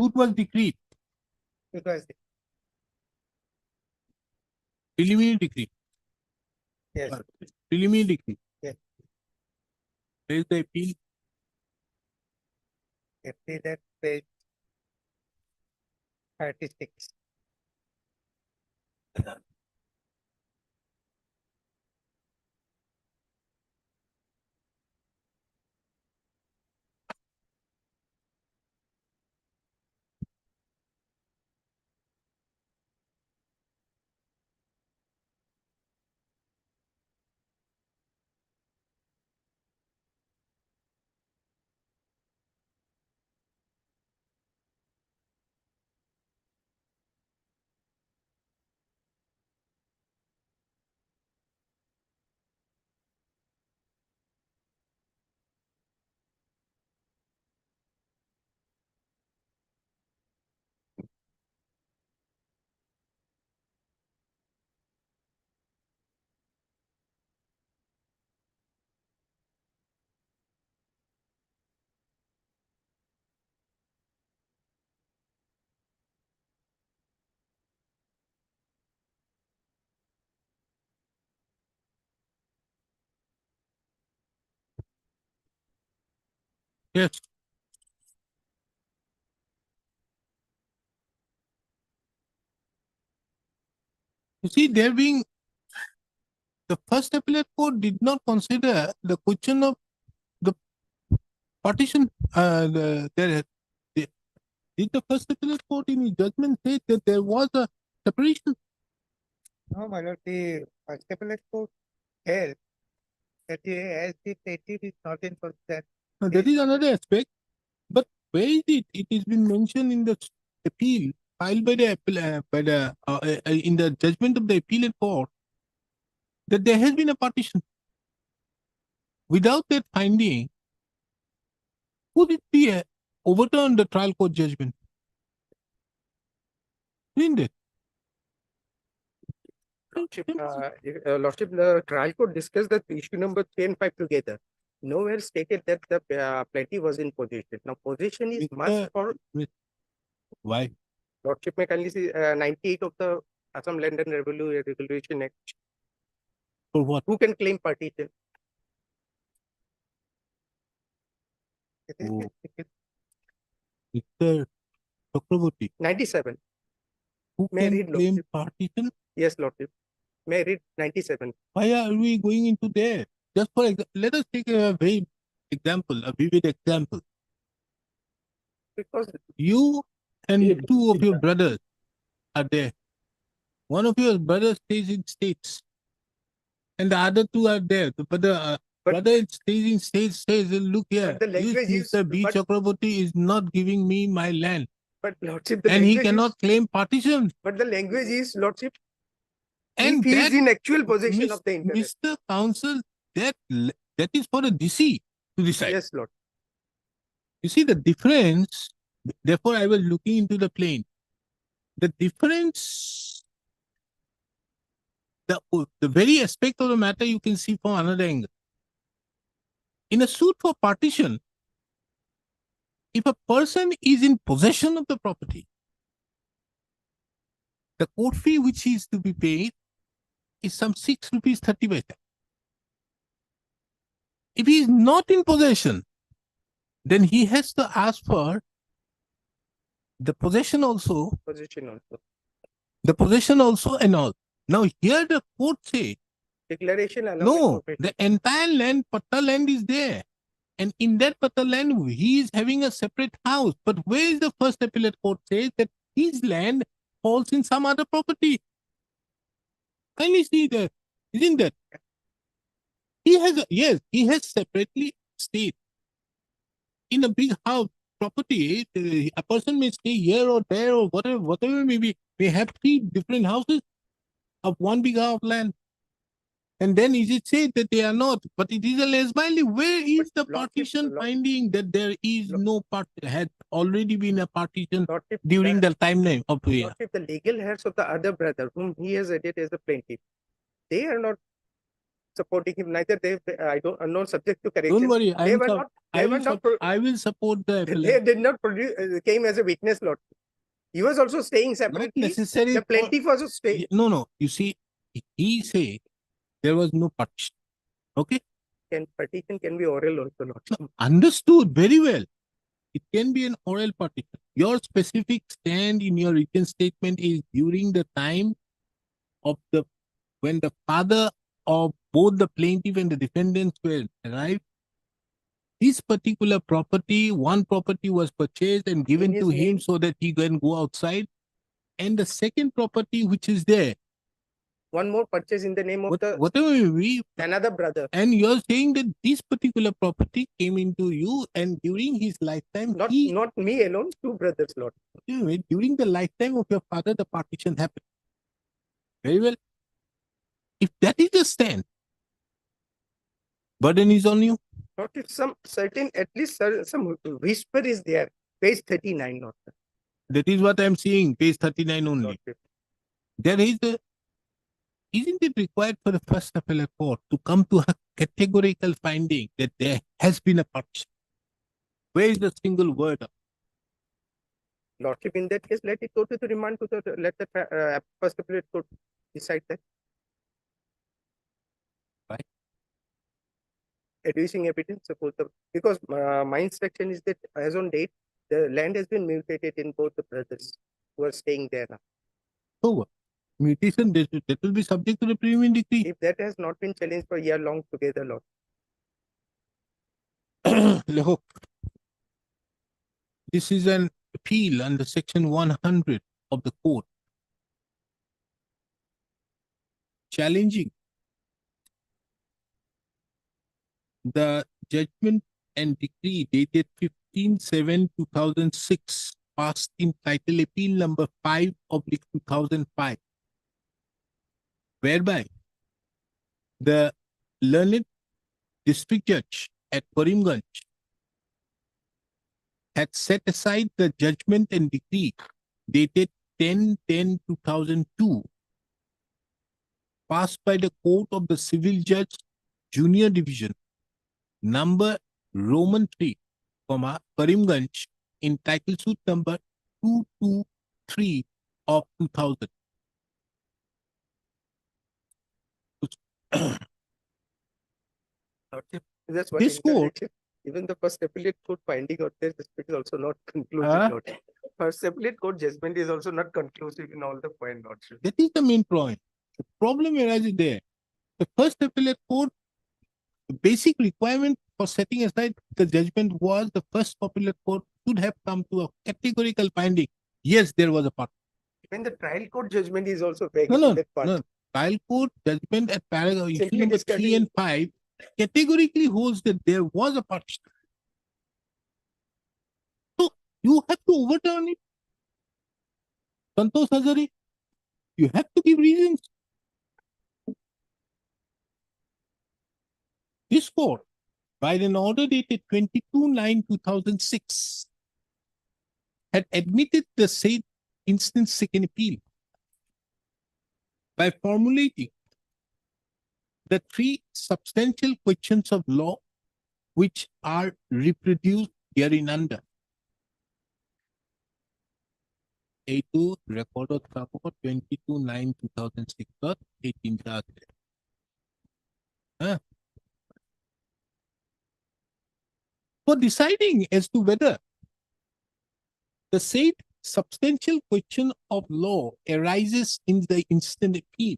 Speaker 2: Suit was decreed,
Speaker 7: It was,
Speaker 2: preliminary decree,
Speaker 7: yes,
Speaker 2: preliminary decree.
Speaker 7: Yes.
Speaker 2: There is the appeal.
Speaker 7: appeal at page 36.
Speaker 2: Yes. You see, there being the first appellate court did not consider the question of the partition. Did the first appellate court in its judgment say that there was a separation?
Speaker 7: No, my lord, the appellate court held that as the plaintiff is not in possession.
Speaker 2: Now, that is another aspect. But where is it? It has been mentioned in the appeal filed by the in the judgment of the appellate court that there has been a partition. Without that finding, would it be overturned the trial court judgment? Isn't it?
Speaker 3: Lordship, the trial court discussed the issue number 3 and 5 together. Nowhere stated that the plaintiff was in possession. Now, possession is must for
Speaker 2: Why?
Speaker 3: Lordship may kindly see 98 of the Assam Land and Regulation Act.
Speaker 2: For what?
Speaker 3: Who can claim partition?
Speaker 2: Oh. Mr. Chakraborty,
Speaker 3: 97.
Speaker 2: who
Speaker 3: May I
Speaker 2: can
Speaker 3: read,
Speaker 2: claim
Speaker 3: Lordship?
Speaker 2: partition?
Speaker 3: Yes, Lordship. May I read 97?
Speaker 2: Why are we going into there? Just for let us take a very example, a vivid example.
Speaker 3: Because
Speaker 2: You and two of your brothers are there. One of your brothers stays in states, and the other two are there. But the brother stays in states says, "Look here,
Speaker 3: the
Speaker 2: this
Speaker 3: language is-
Speaker 2: Mr. B.
Speaker 3: but-
Speaker 2: Chakraborty is not giving me my land,
Speaker 3: but Lordship, the
Speaker 2: and he
Speaker 3: language
Speaker 2: cannot claim partition."
Speaker 3: is, but the language is Lordship.
Speaker 2: And
Speaker 3: If he is
Speaker 2: that,
Speaker 3: in actual possession
Speaker 2: Mis-
Speaker 3: of the internet.
Speaker 2: Mr. Counsel, that is for a DC to decide.
Speaker 3: Yes, Lord.
Speaker 2: You see the difference. Therefore, I was looking into the plane. The difference, the very aspect of the matter you can see from another angle. In a suit for partition, if a person is in possession of the property, the court fee which is to be paid is some 6 rupees 30 paisa. If he is not in possession, then he has to ask for the possession also,
Speaker 3: Possession also.
Speaker 2: and all. Now here the court say,
Speaker 3: Declaration along
Speaker 2: no,
Speaker 3: with
Speaker 2: the entire land, Patta land is there. And in that Patta land, he is having a separate house. But where is the first appellate court says that his land falls in some other property? Kindly see that, isn't that? He has separately stayed in a big house property. A person may stay here or there or whatever maybe. They have 3 different houses of 1 big house of land. And then is it said that they are not? But it is a less binding. Where is the
Speaker 3: But Lordship,
Speaker 2: partition finding that there is no part, had already been a partition
Speaker 3: Lordship,
Speaker 2: during the timeline of the year?
Speaker 3: Lordship, the legal heirs of the other brother whom he has added as a plaintiff, they are not supporting him. Neither they, I don't, are not subject to correction.
Speaker 2: Don't worry,
Speaker 3: They were not They were not pro-
Speaker 2: I will support the
Speaker 3: They
Speaker 2: appellate.
Speaker 3: did not produce, came as a witness, Lord. He was also staying
Speaker 2: Not
Speaker 3: separately.
Speaker 2: necessary.
Speaker 3: The plaintiff was also staying.
Speaker 2: No. You see, he say there was no partition. Okay,
Speaker 3: Petition can be oral also, Lord.
Speaker 2: understood very well. It can be an oral partition. Your specific stand in your written statement is during the time of when the father of both the plaintiff and the defendants were arrived. This particular property, one property was purchased and given
Speaker 3: his
Speaker 2: to him
Speaker 3: name.
Speaker 2: so that he can go outside. And the second property which is there,
Speaker 3: One more purchase in the name of
Speaker 2: whatever we,
Speaker 3: another brother.
Speaker 2: and you're saying that this particular property came into you and during his lifetime,
Speaker 3: Not me alone, two brothers, Lord.
Speaker 2: during the lifetime of your father, the partition happened. Very well. If that is the stand, burden is on you.
Speaker 3: Not if some certain, at least some whisper is there. Page 39, Lord.
Speaker 2: That is what I'm seeing, page 39 only.
Speaker 3: Lordship.
Speaker 2: There is isn't it required for the first appellate court to come to a categorical finding that there has been a partition? Where is the single word?
Speaker 3: Lordship, in that case, let it go to the remand to the, let the first appellate court decide that.
Speaker 2: Why?
Speaker 3: Adducing evidence support because my instruction is that as on date, the land has been mutated in both the brothers who are staying there now.
Speaker 2: So, mutation, that will be subject to the preliminary decree.
Speaker 3: If that has not been challenged for a year long together, Lord.
Speaker 2: Look, this is an appeal under section 100 of the code. Challenging the judgment and decree dated 15/7/2006 passed in title appeal number 5/2005, whereby the learned district judge at Karimganj had set aside the judgment and decree dated 10/10/2002 passed by the Court of the Civil Judge Junior Division number Roman 3, Karimganj in title suit number 223 of 2000.
Speaker 3: That's what
Speaker 2: This court,
Speaker 3: even the first appellate court finding out there, this is also not conclusive.
Speaker 2: Huh?
Speaker 3: Lord. First appellate court judgment is also not conclusive in all the point, Lordship.
Speaker 2: that is the main point. The problem arises there. The first appellate court, the basic requirement for setting aside the judgment was the first appellate court should have come to a categorical finding. Yes, there was a part.
Speaker 3: Even the trial court judgment is also vague
Speaker 2: No,
Speaker 3: in that part.
Speaker 2: no. Trial court judgment at paragraph issue
Speaker 3: Simply
Speaker 2: number 3
Speaker 3: discarding-
Speaker 2: and 5 categorically holds that there was a partition. So you have to overturn it. Santosh Hazare, you have to give reasons. This court, by an order dated 22/9/2006, had admitted the said instance second appeal by formulating the three substantial questions of law which are reproduced hereunder. A2 record of 22/9/2006 18 for deciding as to whether the said substantial question of law arises in the instant appeal.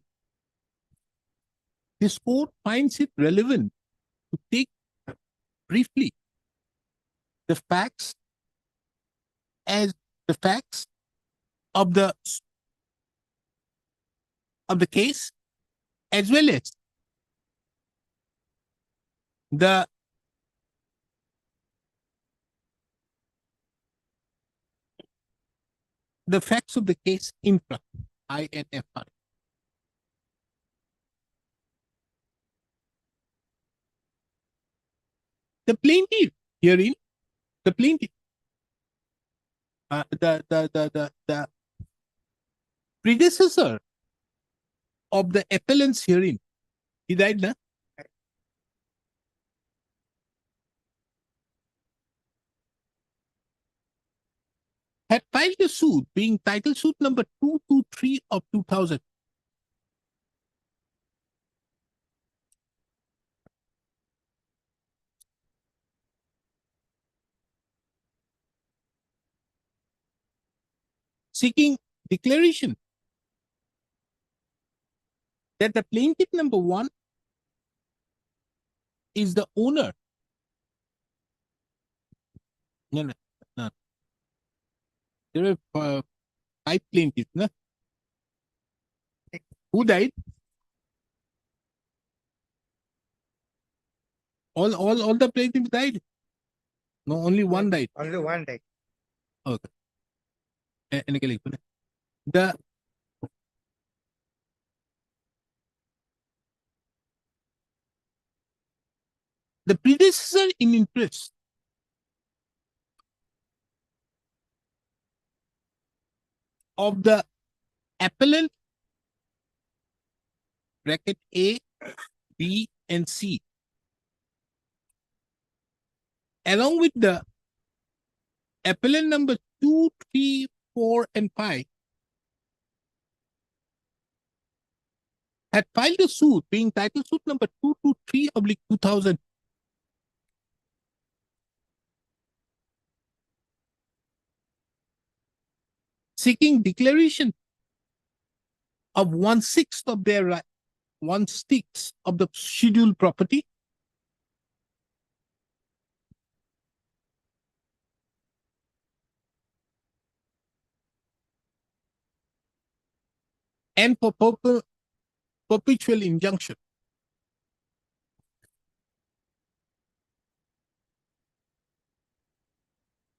Speaker 2: This court finds it relevant to take briefly the facts of the case as well as the facts of the case infra, INFR. The plaintiff herein, the predecessor of the appellants herein, he died, na? had filed a suit being title suit number 223 of 2000. Seeking declaration that the plaintiff number 1 is the owner. No. There are 5 plaintiffs, no? Who died? All the plaintiffs died? No, only one died.
Speaker 3: Only one day.
Speaker 2: Okay. The predecessor in interest of the appellant bracket A, B, and C, along with the appellant number 2, 3, 4, and 5, had filed a suit being title suit number 223/2000. Seeking declaration of 1/6 of their right, 1/6 of the scheduled property and for perpetual injunction.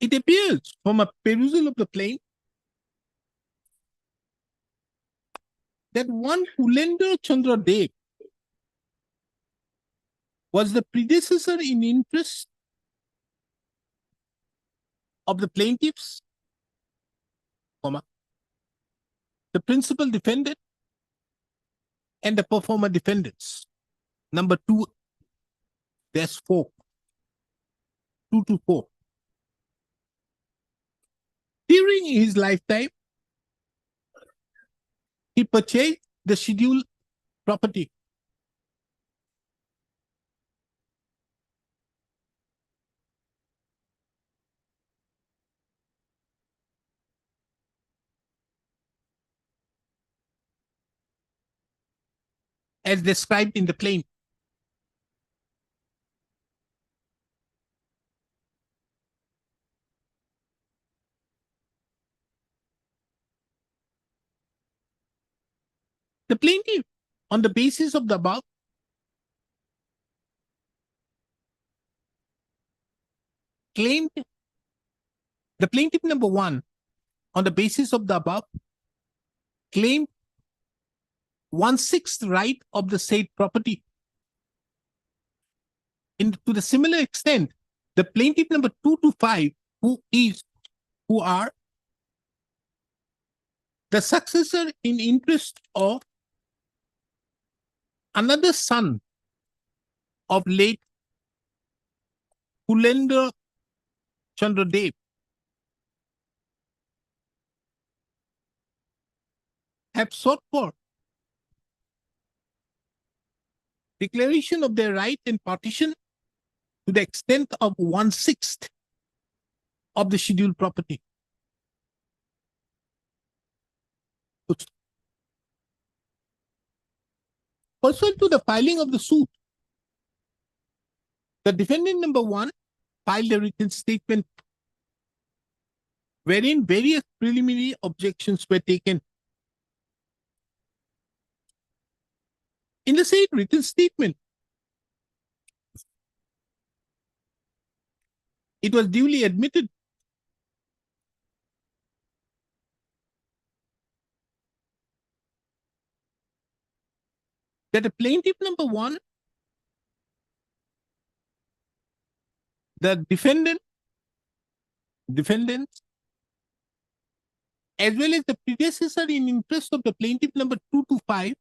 Speaker 2: It appears from a perusal of the plain that one Pulender Chandra Dev was the predecessor in interest of the plaintiffs, the principal defendant, and the performer defendants. Number 2, there's 4. 2 to 4. During his lifetime, he purchased the scheduled property. As described in the plain. The plaintiff, on the basis of the above, claimed the plaintiff number 1, on the basis of the above, claimed 1/6 right of the said property. To the similar extent, the plaintiff number 2 to 5, who are the successor in interest of another son of late Pulender Chandra Dev, have sought for declaration of their right in partition to the extent of 1/6 of the scheduled property. Pursuant to the filing of the suit, the defendant number 1 filed a written statement wherein various preliminary objections were taken. In the said written statement, it was duly admitted that the plaintiff number 1, the defendants, as well as the predecessor in interest of the plaintiff number 2 to 5,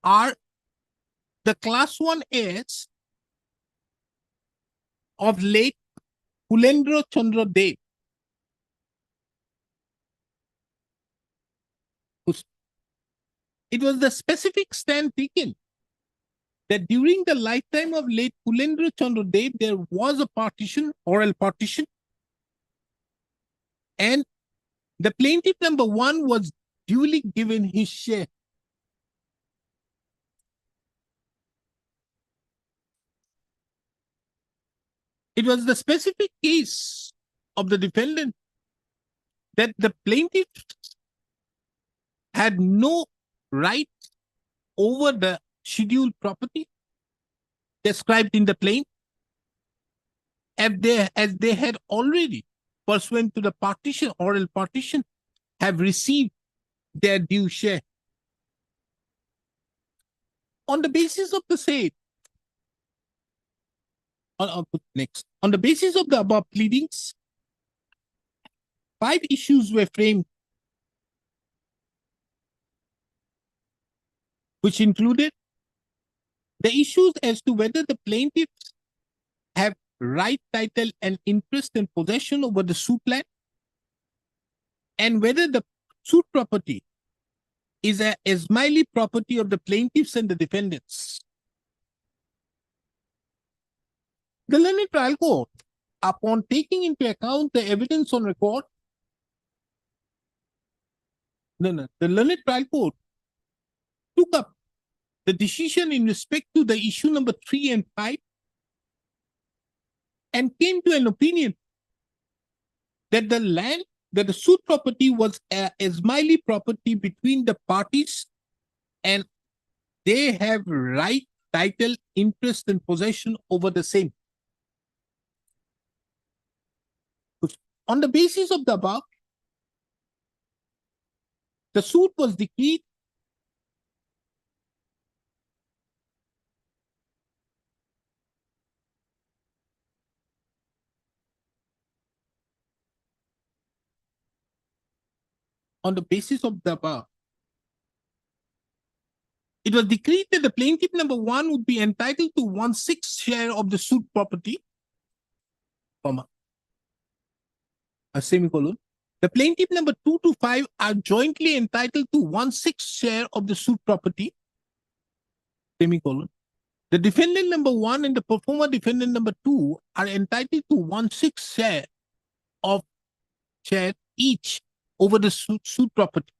Speaker 2: are the class 1s of late Pulendra Chandra Dev. It was the specific stand taken that during the lifetime of late Pulendra Chandra Dev, there was a partition, oral partition, and the plaintiff number 1 was duly given his share. It was the specific case of the defendant that the plaintiff had no right over the scheduled property described in the plaint, as they had already, pursuant to the partition, oral partition, have received their due share. On the basis of the said, on the basis of the above pleadings, 5 issues were framed, which included the issues as to whether the plaintiffs have right, title, and interest and possession over the suit land, and whether the suit property is a Ismaili property of the plaintiffs and the defendants. The learned trial court, upon taking into account the evidence on record, the learned trial court took up the decision in respect to the issue number 3 and 5 and came to an opinion that the land, that the suit property was a Ismaili property between the parties and they have right, title, interest, and possession over the same. On the basis of the above, the suit was decreed on the basis of the above. It was decreed that the plaintiff number 1 would be entitled to 1/6 share of the suit property, comma, a semicolon. The plaintiff number 2 to 5 are jointly entitled to 1/6 share of the suit property, semicolon. The defendant number 1 and the performer defendant number 2 are entitled to 1/6 share each over the suit property.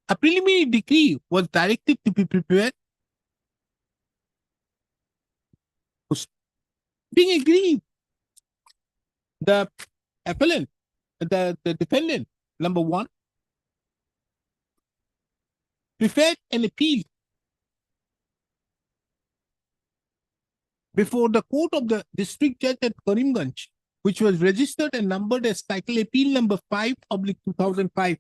Speaker 2: A preliminary decree was directed to be prepared. Being agreed, the appellant, the defendant number 1, prepared an appeal before the court of the district judge at Karimganj, which was registered and numbered as title appeal number 5/2005.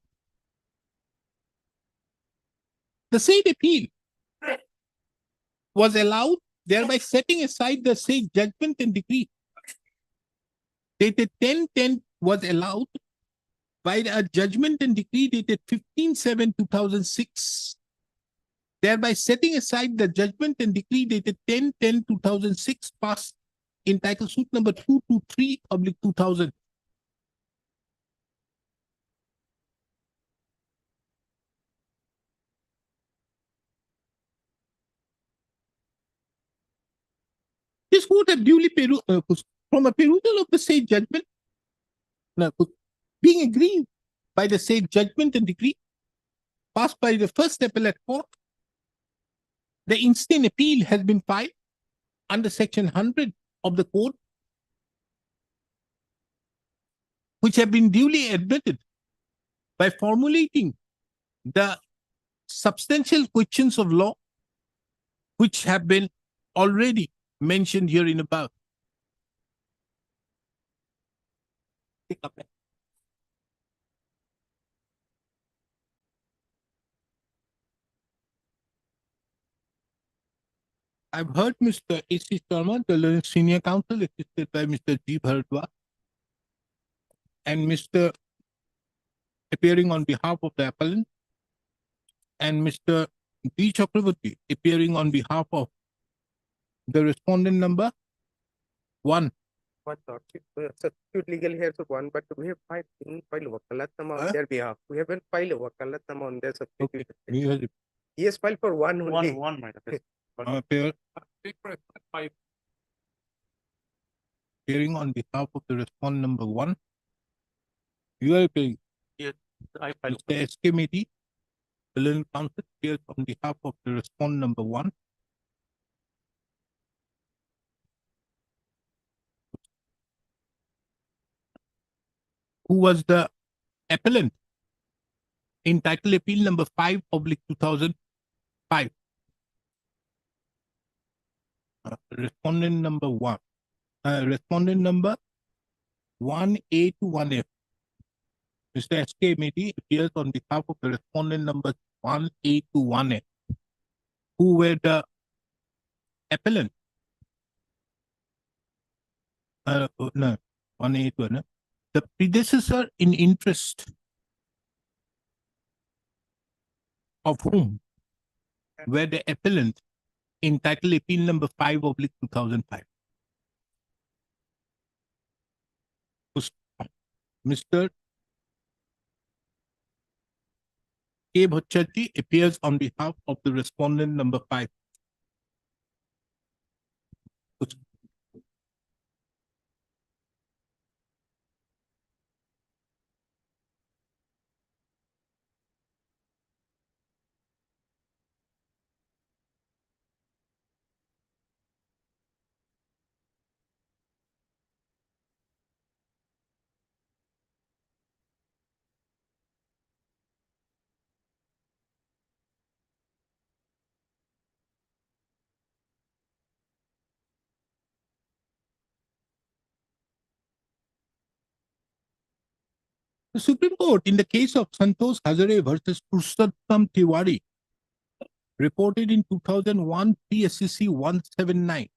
Speaker 2: The said appeal was allowed, thereby setting aside the said judgment and decree dated 10/10 was allowed by a judgment and decree dated 15/7/2006, thereby setting aside the judgment and decree dated 10/10/2006 passed in title suit number 223/2000. This court had duly from a perusal of the said judgment, being agreed by the said judgment and decree passed by the first appellate court, the instant appeal has been filed under section 100 of the code, which have been duly admitted by formulating the substantial questions of law, which have been already mentioned here in above. I've heard Mr. A.C. Sharma, the learned senior counsel, assisted by Mr. G. Bharadwaj, and Mr. appearing on behalf of the appellant, and Mr. D. Chakraborty appearing on behalf of the respondent number 1.
Speaker 3: One thought, substitute legal heirs of one, but we have didn't file wakalatnama on
Speaker 2: Huh?
Speaker 3: their behalf. We haven't filed a wakalatnama on their substitute.
Speaker 2: Okay.
Speaker 3: He has filed for one only.
Speaker 1: One, my lord.
Speaker 2: Appear, appearing on behalf of the respondent number 1. You are appearing.
Speaker 1: I filed.
Speaker 2: Mr. S.K. Mehdi, the legal counsel, appears on behalf of the respondent number 1. Who was the appellant in title appeal number 5/2005. Respondent number 1. Respondent number 1A to 1F. Mr. S.K. Mehdi appears on behalf of the respondent number 1A to 1F, who were the appellant. No, 1A to 1F. The predecessor in interest of whom were the appellant in title appeal number 5/2005. Mr. K. Bhattacharjee appears on behalf of the respondent number 5. The Supreme Court, in the case of Santosh Hazare versus Purushottam Tiwari, reported in 2001 PSCC 179.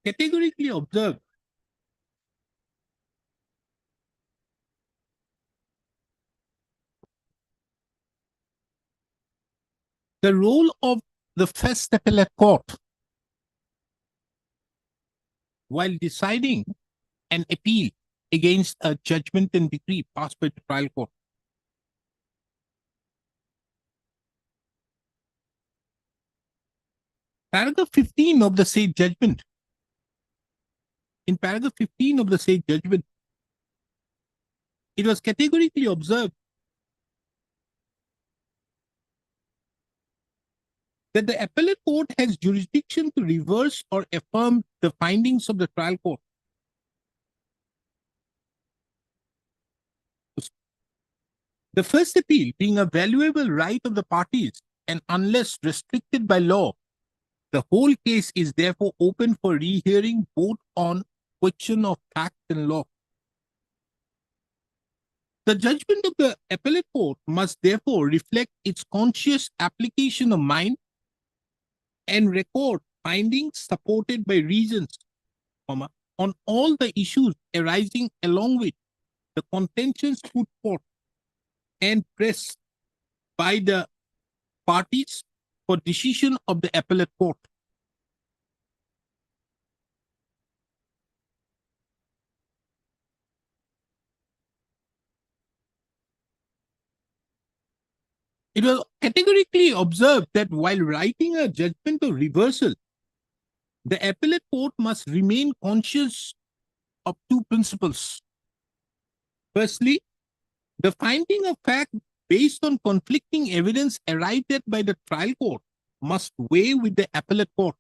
Speaker 2: Categorically observed the role of the First Appellate Court while deciding an appeal against a judgment and decree passed by the trial court. Paragraph 15 of the said judgment. In paragraph 15 of the said judgment, it was categorically observed that the appellate court has jurisdiction to reverse or affirm the findings of the trial court. The first appeal being a valuable right of the parties, and unless restricted by law, the whole case is therefore open for rehearing both on question of fact and law. The judgment of the appellate court must therefore reflect its conscious application of mind and record findings supported by reasons, on all the issues arising along with the contentions put forth and pressed by the parties for decision of the appellate court. It was categorically observed that while writing a judgment of reversal, the appellate court must remain conscious of two principles. Firstly, the finding of fact based on conflicting evidence arrived at by the trial court must weigh with the appellate court.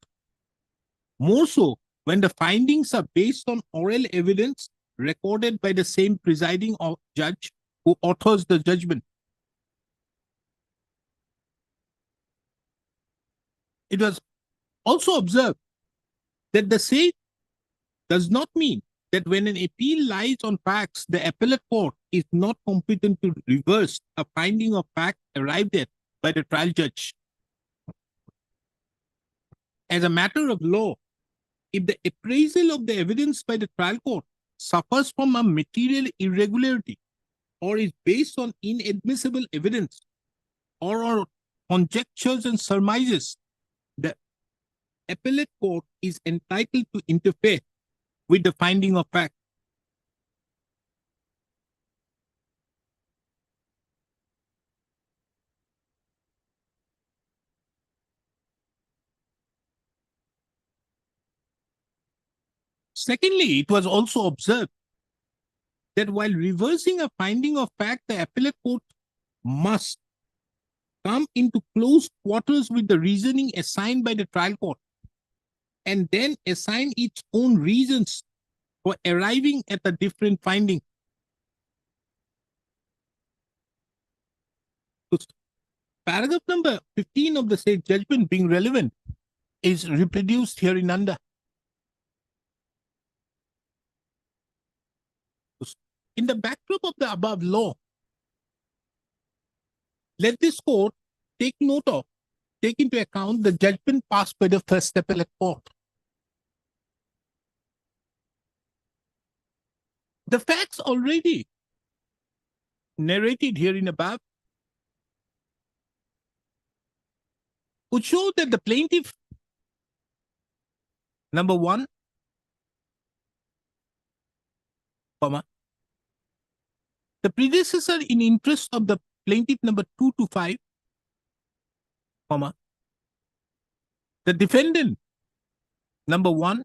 Speaker 2: More so when the findings are based on oral evidence recorded by the same presiding judge who authors the judgment. It was also observed that the same does not mean that when an appeal lies on facts, the appellate court is not competent to reverse a finding of fact arrived at by the trial judge. as a matter of law, if the appraisal of the evidence by the trial court suffers from a material irregularity or is based on inadmissible evidence or on conjectures and surmises, the appellate court is entitled to interfere with the finding of fact. Secondly, it was also observed that while reversing a finding of fact, the appellate court must come into close quarters with the reasoning assigned by the trial court and then assign its own reasons for arriving at a different finding. Paragraph number 15 of the said judgment being relevant is reproduced hereunder. In the backdrop of the above law, let this court take into account the judgment passed by the first appellate court. The facts already narrated herein above would show that the plaintiff, number 1, the predecessor in interest of the plaintiff number 2 to 5, the defendant number 1,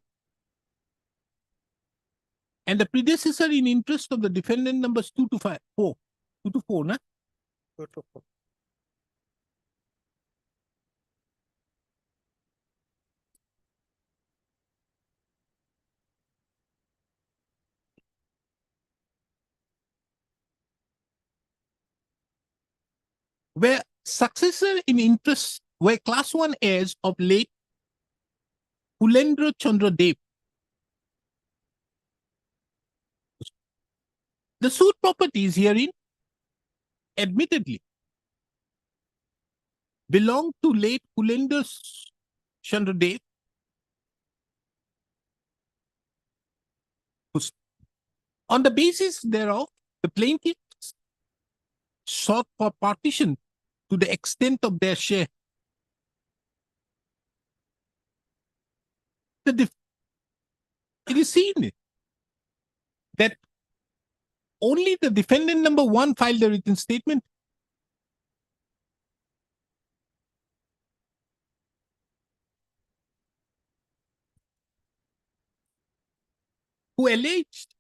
Speaker 2: and the predecessor in interest of the defendant numbers 2 to 4, na?
Speaker 3: 2 to 4.
Speaker 2: Where successor in interest were class 1 heirs of late Kulendra Chandra Dev. The suit properties herein admittedly belong to late Kulendra Chandra Dev, on the basis thereof, the plaintiffs sought for partition to the extent of their share. It is seen that only the defendant number 1 filed a written statement. Who alleged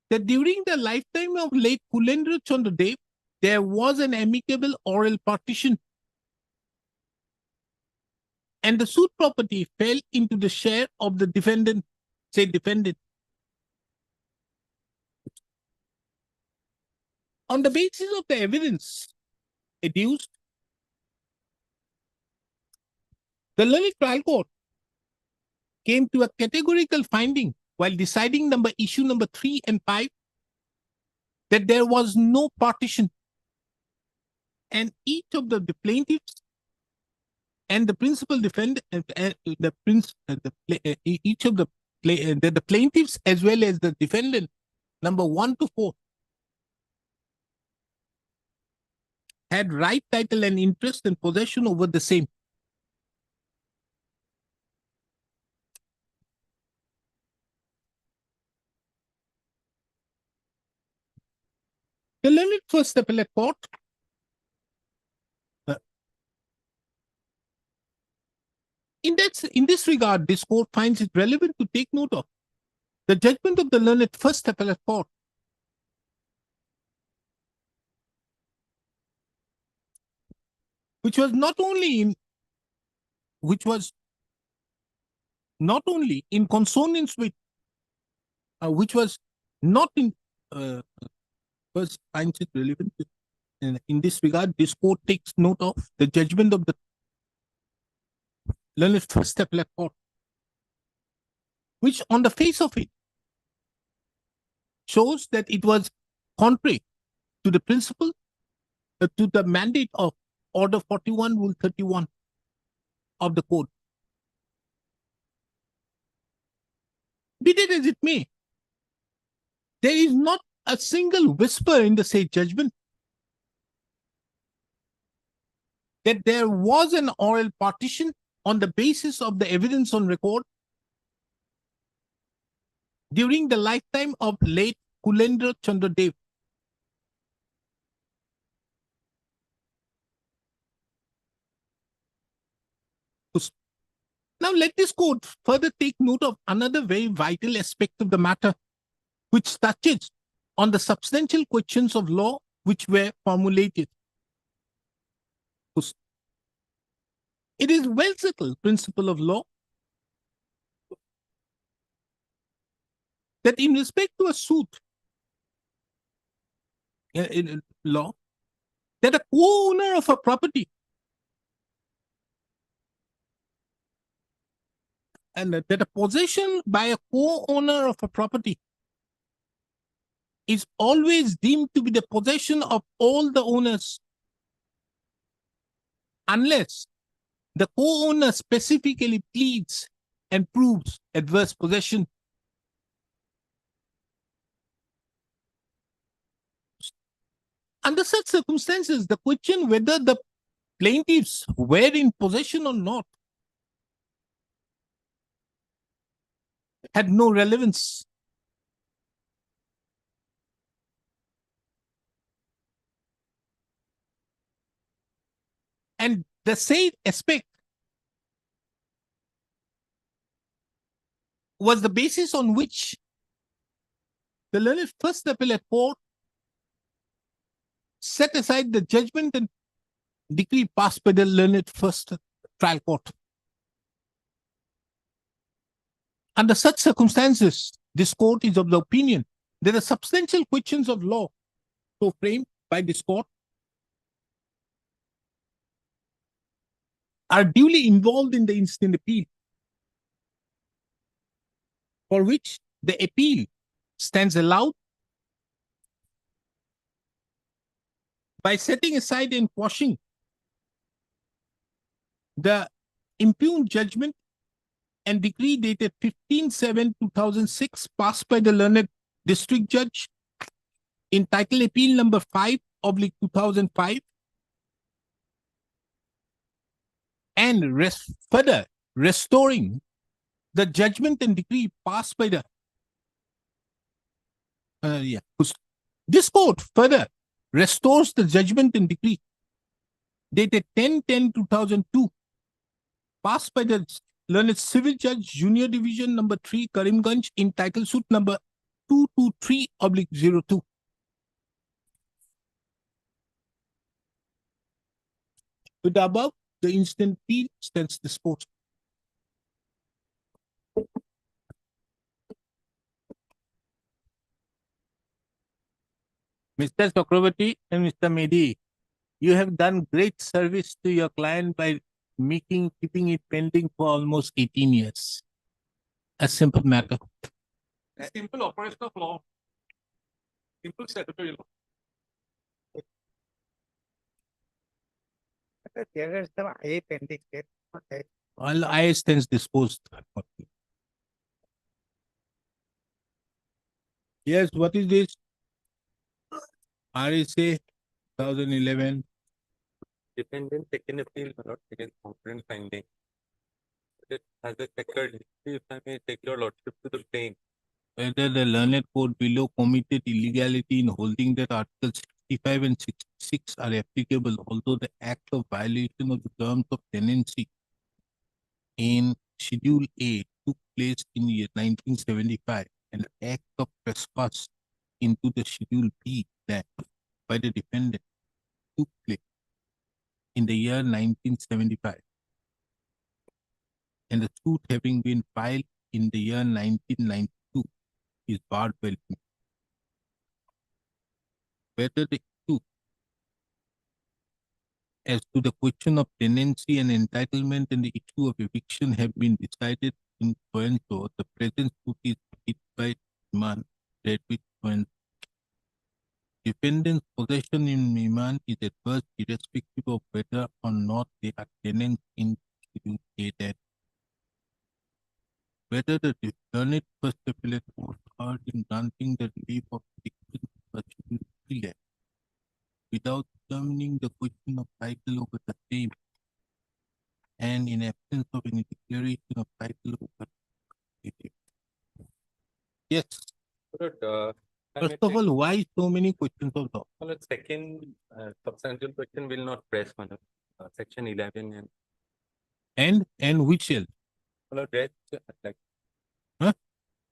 Speaker 2: that during the lifetime of late Kulendra Chandra Dev, there was an amicable oral partition, and the suit property fell into the share of the defendant, say defendant. On the basis of the evidence adduced, the learned trial court came to a categorical finding while deciding issue number 3 and 5 that there was no partition, and each of the plaintiffs and the principal defendant, the plaintiffs as well as the defendant number 1 to 4 had right, title, and interest and possession over the same. The learned first appellate court in this regard, this court finds it relevant to take note of the judgment of the learned first appellate court, which was not only in consonance with, which was not in, first finds it relevant. In this regard, this court takes note of the judgment of the learned first appellate court, which on the face of it shows that it was contrary to the principle, to the mandate of Order 41, Rule 31 of the Code. Be that as it may, there is not a single whisper in the said judgment that there was an oral partition on the basis of the evidence on record during the lifetime of late Kulendra Chandra Dev. Now let this court further take note of another very vital aspect of the matter, which touches on the substantial questions of law which were formulated. It is well settled principle of law that in respect to a suit in law, that a co-owner of a property and that a possession by a co-owner of a property is always deemed to be the possession of all the owners, unless the co-owner specifically pleads and proves adverse possession. Under such circumstances, the question whether the plaintiffs were in possession or not had no relevance. And the same aspect was the basis on which the learned First Appellate Court set aside the judgment and decree passed by the learned First Trial Court. Under such circumstances, this court is of the opinion that the substantial questions of law so framed by this court are duly involved in the instant appeal, for which the appeal stands allowed by setting aside and quashing the impugned judgment and decree dated 15/7/2006 passed by the learned district judge in title appeal number 5/2005 and further restoring the judgment and decree passed by the this court further restores the judgment and decree dated 10/10/2002 passed by the learned civil judge junior division number 3 Karimganj in title suit number 223/02. With the above, the instant appeal stands disposed. Mr. Chakravarti and Mr. Medi, you have done great service to your client by keeping it pending for almost 18 years. A simple matter.
Speaker 11: A simple operation of law. Simple statutory law.
Speaker 3: There is the IA pending.
Speaker 2: All I stands disposed. Yes, what is this? RSA 2011.
Speaker 8: Defendant taken appeal not against concurrent finding. It has a checkered history, if I may take your lordship to the plain.
Speaker 2: Whether the learned court below committed illegality in holding that Articles 65 and 66 are applicable, although the act of violation of the terms of tenancy in Schedule A took place in the year 1975, and the act of trespass into the Schedule B that by the defendant took place in the year 1975, and the suit having been filed in the year 1992 is barred by law. Whether the issue as to the question of tenancy and entitlement and the issue of eviction have been decided in so the present suit is hit by demand read with defendant's possession in Miman is adverse irrespective of whether or not they are tenants in Schedule A that whether the discerned first appellate court heard in granting the relief of petition pursuant to appeal without determining the question of title over the same, and in absence of any declaration of title over it. Yes.
Speaker 8: But,
Speaker 2: First of all, why so many questions of law?
Speaker 8: well, second substantial question will not press, Manoj. Section 11
Speaker 2: And which else?
Speaker 8: well, rest, like,
Speaker 2: Huh?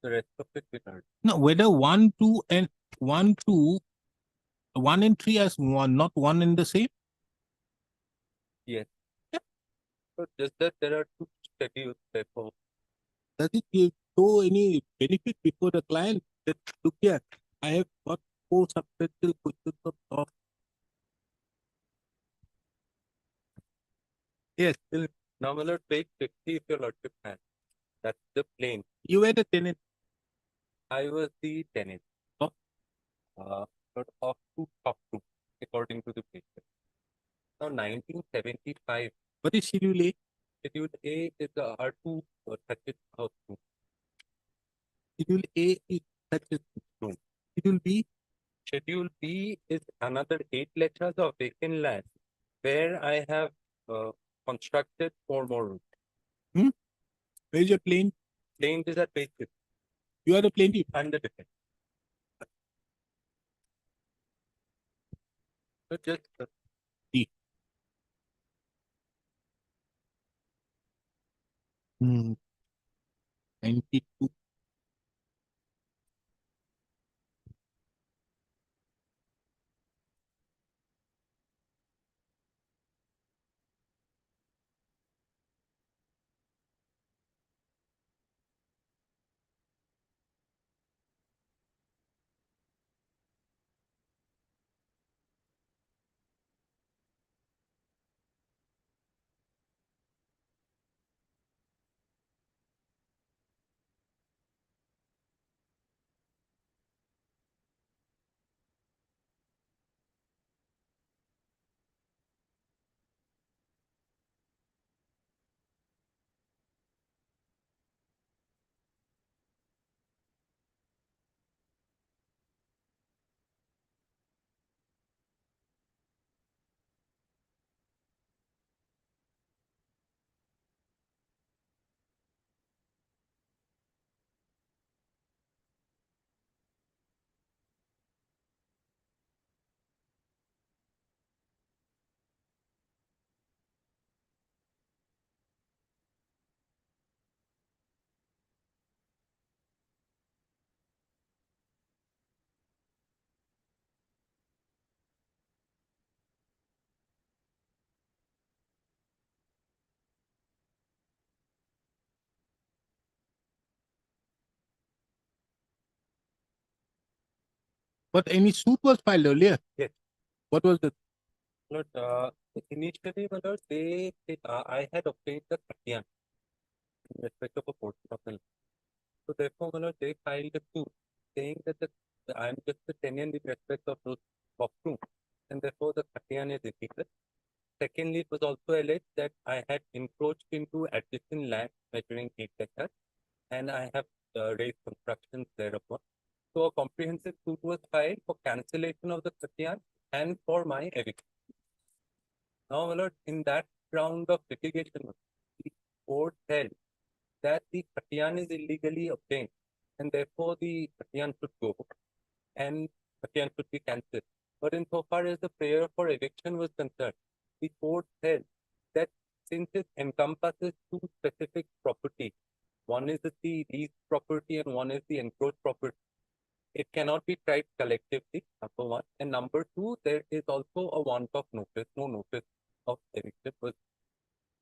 Speaker 8: the rest of it will not.
Speaker 2: No, whether 1, 2 and 1, 2, 1 and 3 as one, not one and the same?
Speaker 8: Yes. So just that there are two schedules, therefore.
Speaker 2: Does it show any benefit before the client that look here, I have got 4 substantial questions of law. Yes,
Speaker 8: Now, my lord, page 50, if your lordship has. That's the plain.
Speaker 2: you were the tenant.
Speaker 8: I was the tenant.
Speaker 2: Of?
Speaker 8: Not of two, according to the paper. Now, 1975,
Speaker 2: What is Schedule A?
Speaker 8: Schedule A is the R2 touches house room.
Speaker 2: Schedule A is such a room. Schedule B,
Speaker 8: Schedule B is another 8 lectures of vacant land where I have constructed 4 more rooms.
Speaker 2: where is your plane?
Speaker 8: Plain is at page 50.
Speaker 2: You are the plaintiff.
Speaker 8: And the defense. So just
Speaker 2: D. 92. But any suit was filed earlier?
Speaker 8: Yes.
Speaker 2: What was the?
Speaker 8: Lord, initially, my lord, I had obtained the Katiyan in respect of a portion of the land. So therefore, my lord, they filed a suit saying that I am just a tenant in respect of those rooms, and therefore the Katiyan is illegal. Secondly, it was also alleged that I had encroached into adjacent land measuring 8 hectares, and I have raised constructions thereupon. So a comprehensive suit was filed for cancellation of the Katiyan and for my eviction. Now, my lord, in that round of litigation, the court held that the Katiyan is illegally obtained, and therefore the Katiyan should go and Katiyan should be cancelled. But insofar as the prayer for eviction was concerned, the court held that since it encompasses 2 specific properties, one is the leased property and one is the encroached property, it cannot be tried collectively, number 1. And number 2, there is also a want of notice, no notice of eviction was.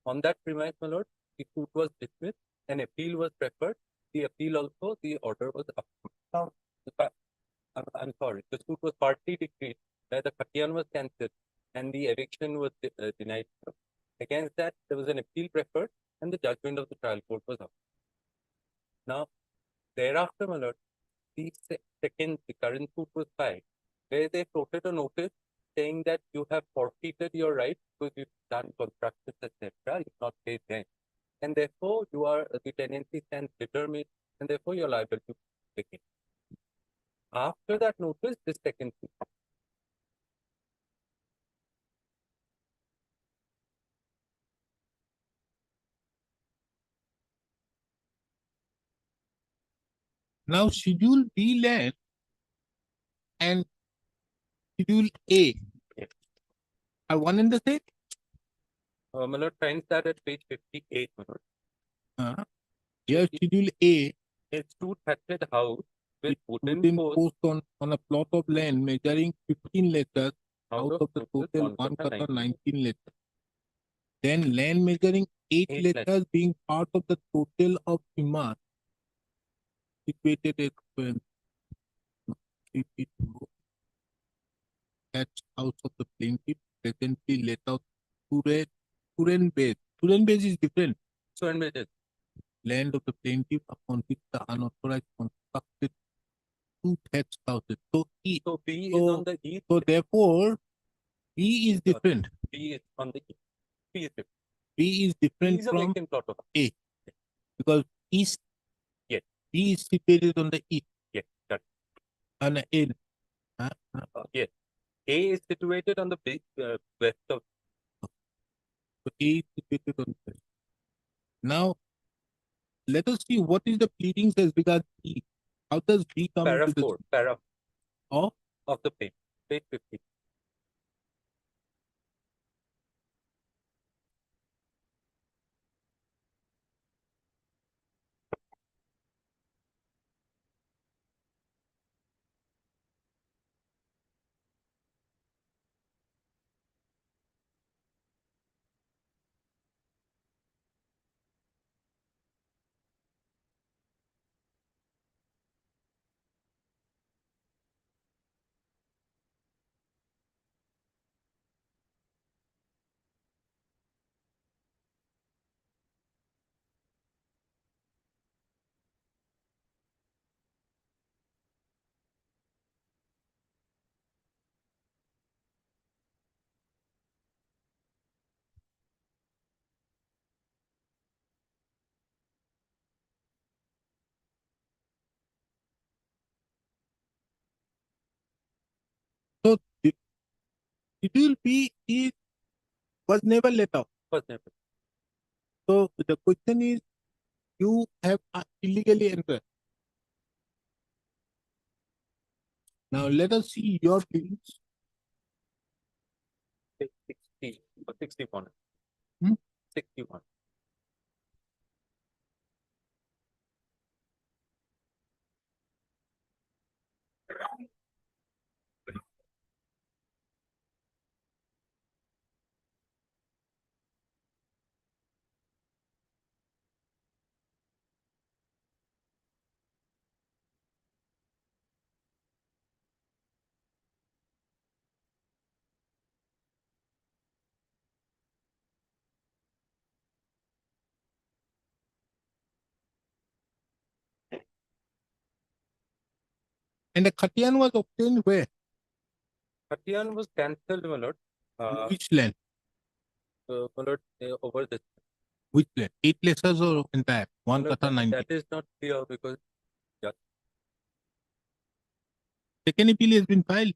Speaker 8: On that premise, my lord, the suit was dismissed, an appeal was preferred. The appeal also, the order was upheld. I'm sorry, the suit was partly decreed, where the Katiyan was cancelled and the eviction was denied. Against that, there was an appeal preferred and the judgment of the trial court was upheld. Now, thereafter, my lord, the current suit was filed, where they floated a notice saying that you have forfeited your rights because you've done constructions, etc. You've not paid rent. and therefore you are the tenancy stands determined, and therefore you're liable to take it. After that notice, this second fee.
Speaker 2: Now Schedule B land and Schedule A are one and the same.
Speaker 8: My lord, finds that at page 58, my lord.
Speaker 2: Here Schedule A
Speaker 8: It's two thatched house with wooden
Speaker 2: wooden
Speaker 8: posts
Speaker 2: post on a plot of land measuring 15 letters out of the total 1
Speaker 8: kata
Speaker 2: kata 19 letters. Then land measuring 8
Speaker 8: Eight
Speaker 2: letters being part of the total of Imar situated at 3 feet below. That's house of the plaintiff presently let out Turen base. Turen base is different.
Speaker 8: So and measures.
Speaker 2: Land of the plaintiff upon which the unauthorized constructed two thatched houses. So E.
Speaker 8: So B is
Speaker 2: So-
Speaker 8: on the east,
Speaker 2: So therefore, B is different.
Speaker 8: B is on the east. B is different.
Speaker 2: B is
Speaker 8: B
Speaker 2: different
Speaker 8: is a
Speaker 2: from
Speaker 8: vacant plot of
Speaker 2: because east.
Speaker 8: Yes.
Speaker 2: B is situated on the east
Speaker 8: yes, that,
Speaker 2: and A.
Speaker 8: yes. A is situated on the west of
Speaker 2: So A is situated on the west. Now, let us see what is the pleadings as regards B. How does B come
Speaker 8: para
Speaker 2: into
Speaker 8: 4, para
Speaker 2: of
Speaker 8: of the page 50.
Speaker 2: so Schedule B is was never let out.
Speaker 8: First name.
Speaker 2: So the question is, you have illegally entered. Now let us see your pleadings.
Speaker 8: Page 60 or 61.
Speaker 2: Hmm?
Speaker 8: 61.
Speaker 2: And the Khatian was obtained where?
Speaker 8: Khatian was cancelled, my lord.
Speaker 2: Which land?
Speaker 8: My lord, over this.
Speaker 2: Which land? 8 letters or entire?
Speaker 8: My
Speaker 2: 1
Speaker 8: lord,
Speaker 2: kata 90.
Speaker 8: that is not clear because
Speaker 2: Second appeal has been filed.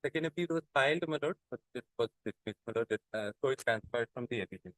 Speaker 8: second appeal was filed, my lord, but it was dismissed, my lord. So it transferred from the evidence.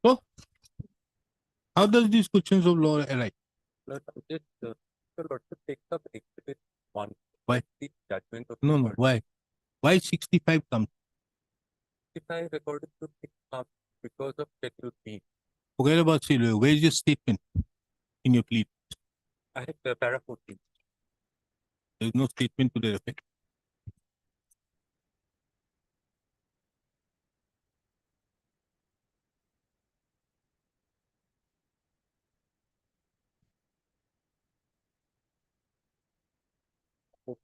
Speaker 2: So, how does these questions of law arise?
Speaker 8: Lord, just, your lordship takes up exhibit 1.
Speaker 2: Why?
Speaker 8: The judgment of
Speaker 2: No,
Speaker 8: the
Speaker 2: no.
Speaker 8: court.
Speaker 2: Why? Why 65 comes?
Speaker 8: If I recorded to pick up because of schedule B.
Speaker 2: Forget about Silvio. Where is your statement? in your plea?
Speaker 8: I have para 14.
Speaker 2: There is no statement to that effect.
Speaker 8: Oh,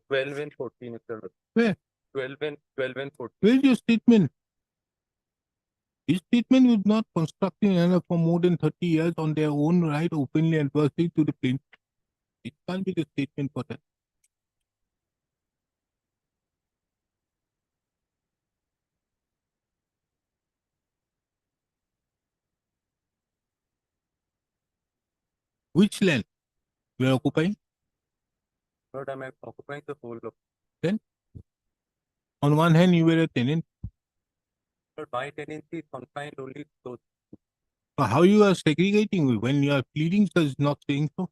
Speaker 8: 12 and 14 is the
Speaker 2: Where?
Speaker 8: 12 and 14.
Speaker 2: Where is your statement? This statement was not constructing another for more than 30 years on their own right, openly adversely to the plaintiff. It can't be the statement for that. Which land you are occupying?
Speaker 8: But I'm occupying the whole of.
Speaker 2: On one hand, you were a tenant.
Speaker 8: But my tenancy is confined only to those.
Speaker 2: How you are segregating when your pleadings is not saying so?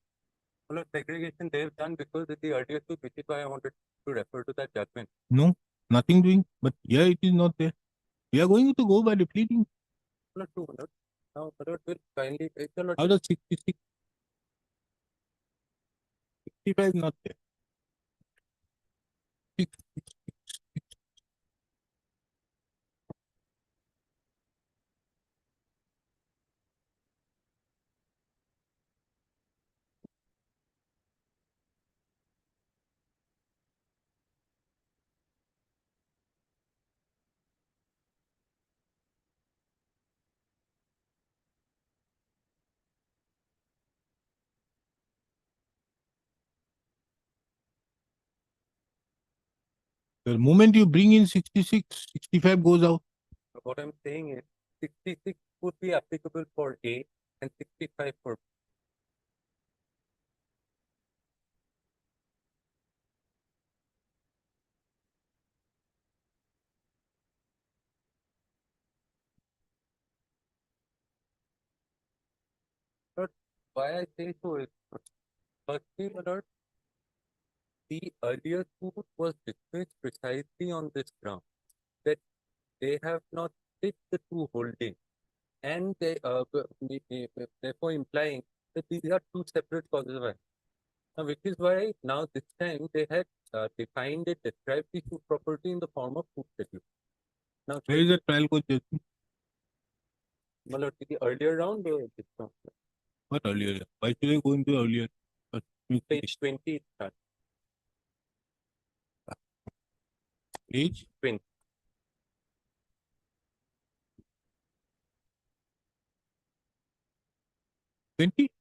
Speaker 8: Well, segregation they have done because of the earlier suit, which is why I wanted to refer to that judgment.
Speaker 2: No, nothing doing. But here it is not there. We are going to go by the pleading.
Speaker 8: Not true, Malord. Now, Malord will kindly take the
Speaker 2: How does 66, 65 not there? Six- The moment you bring in 66, 65 goes out.
Speaker 8: What I'm saying is 66 would be applicable for A and 65 for B. But why I say so is, firstly, Malord, the earlier suit was dismissed precisely on this ground that they have not split the two holdings, and they therefore implying that these are two separate causes of action. Now, which is why now this time they had defined it, described the two property in the form of food schedule. Now,
Speaker 2: Where is the trial court judgment?
Speaker 8: Malord, the earlier round or this round?
Speaker 2: What earlier? Why should I go into earlier?
Speaker 8: Page 20 is done.
Speaker 2: Page
Speaker 8: 20.
Speaker 2: 20?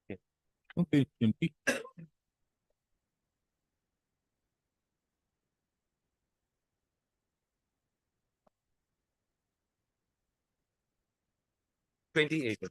Speaker 8: Yes.
Speaker 2: Okay, 20.
Speaker 8: $28.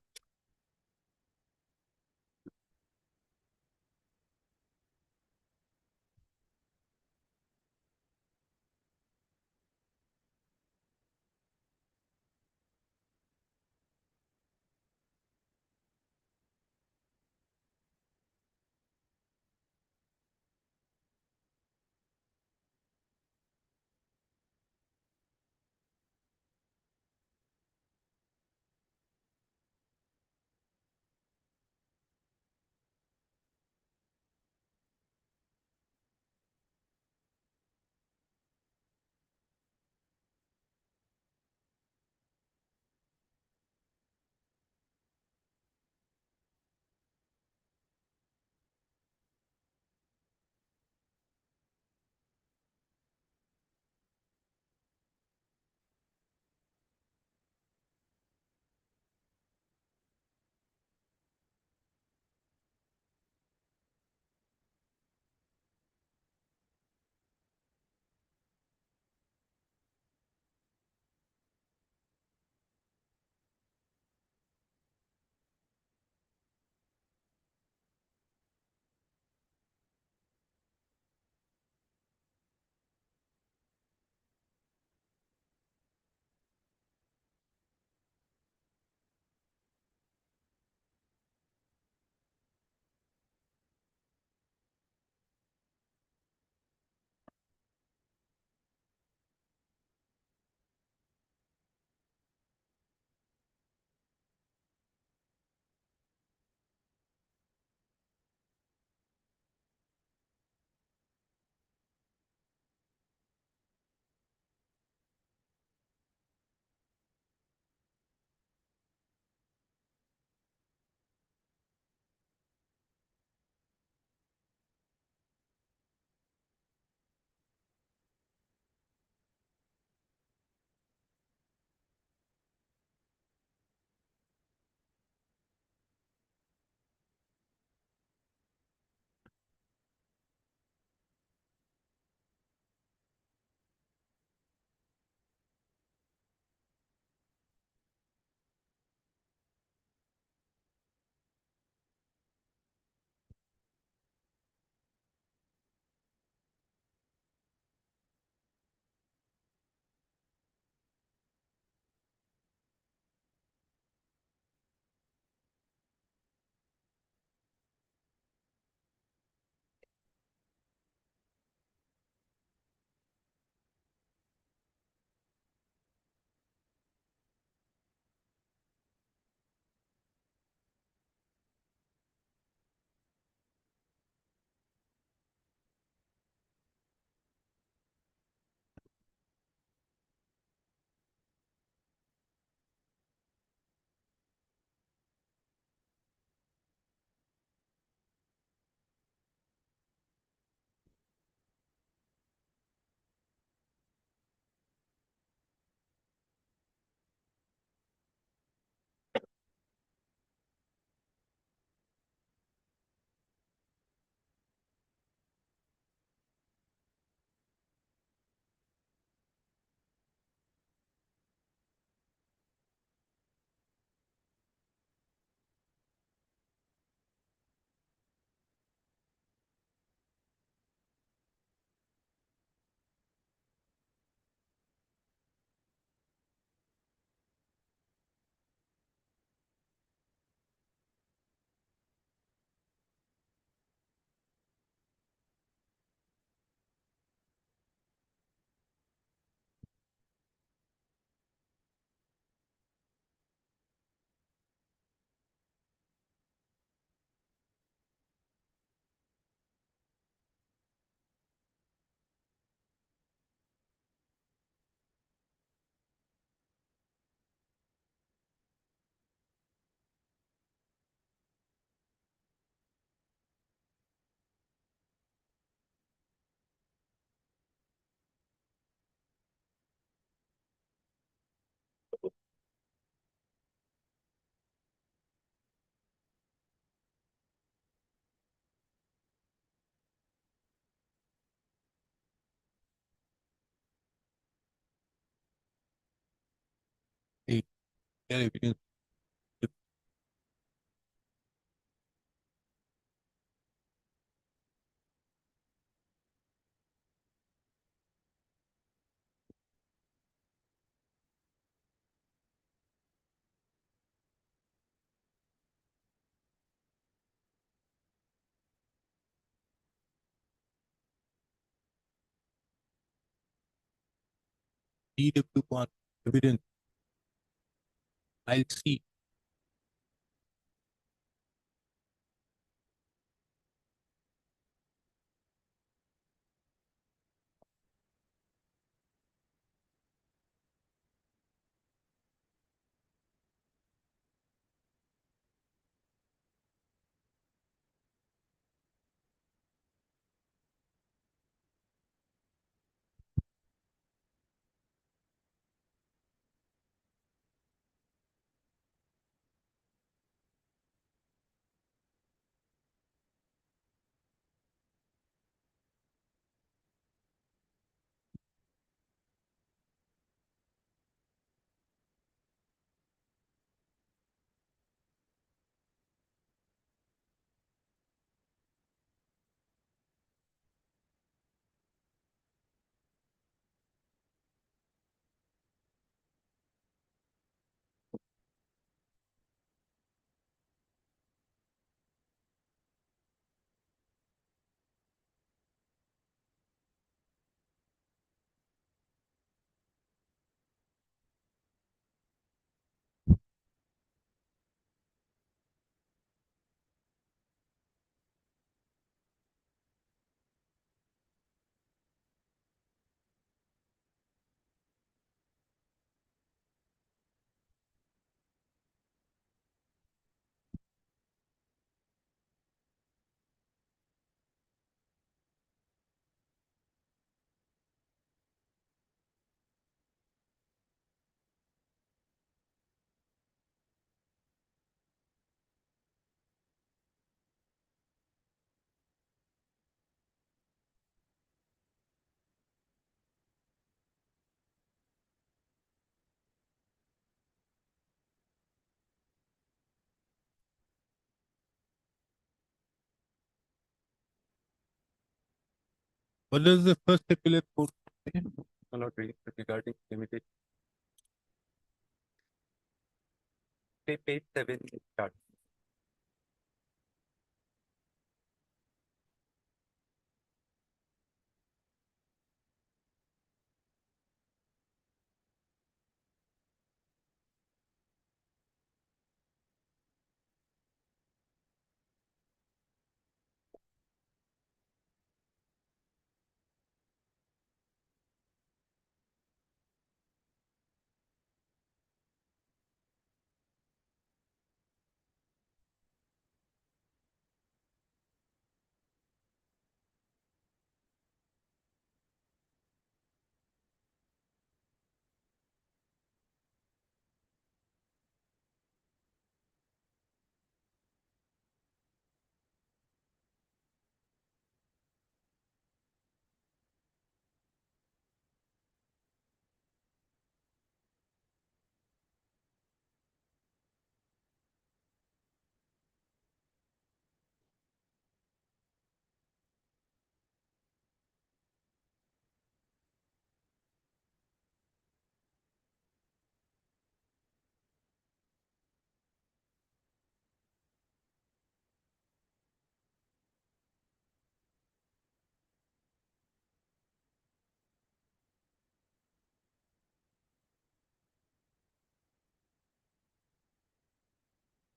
Speaker 2: Clear evidence. DW1 evidence. I'll see. What does the first appellate court say?
Speaker 8: Not regarding limited. Page 7 start.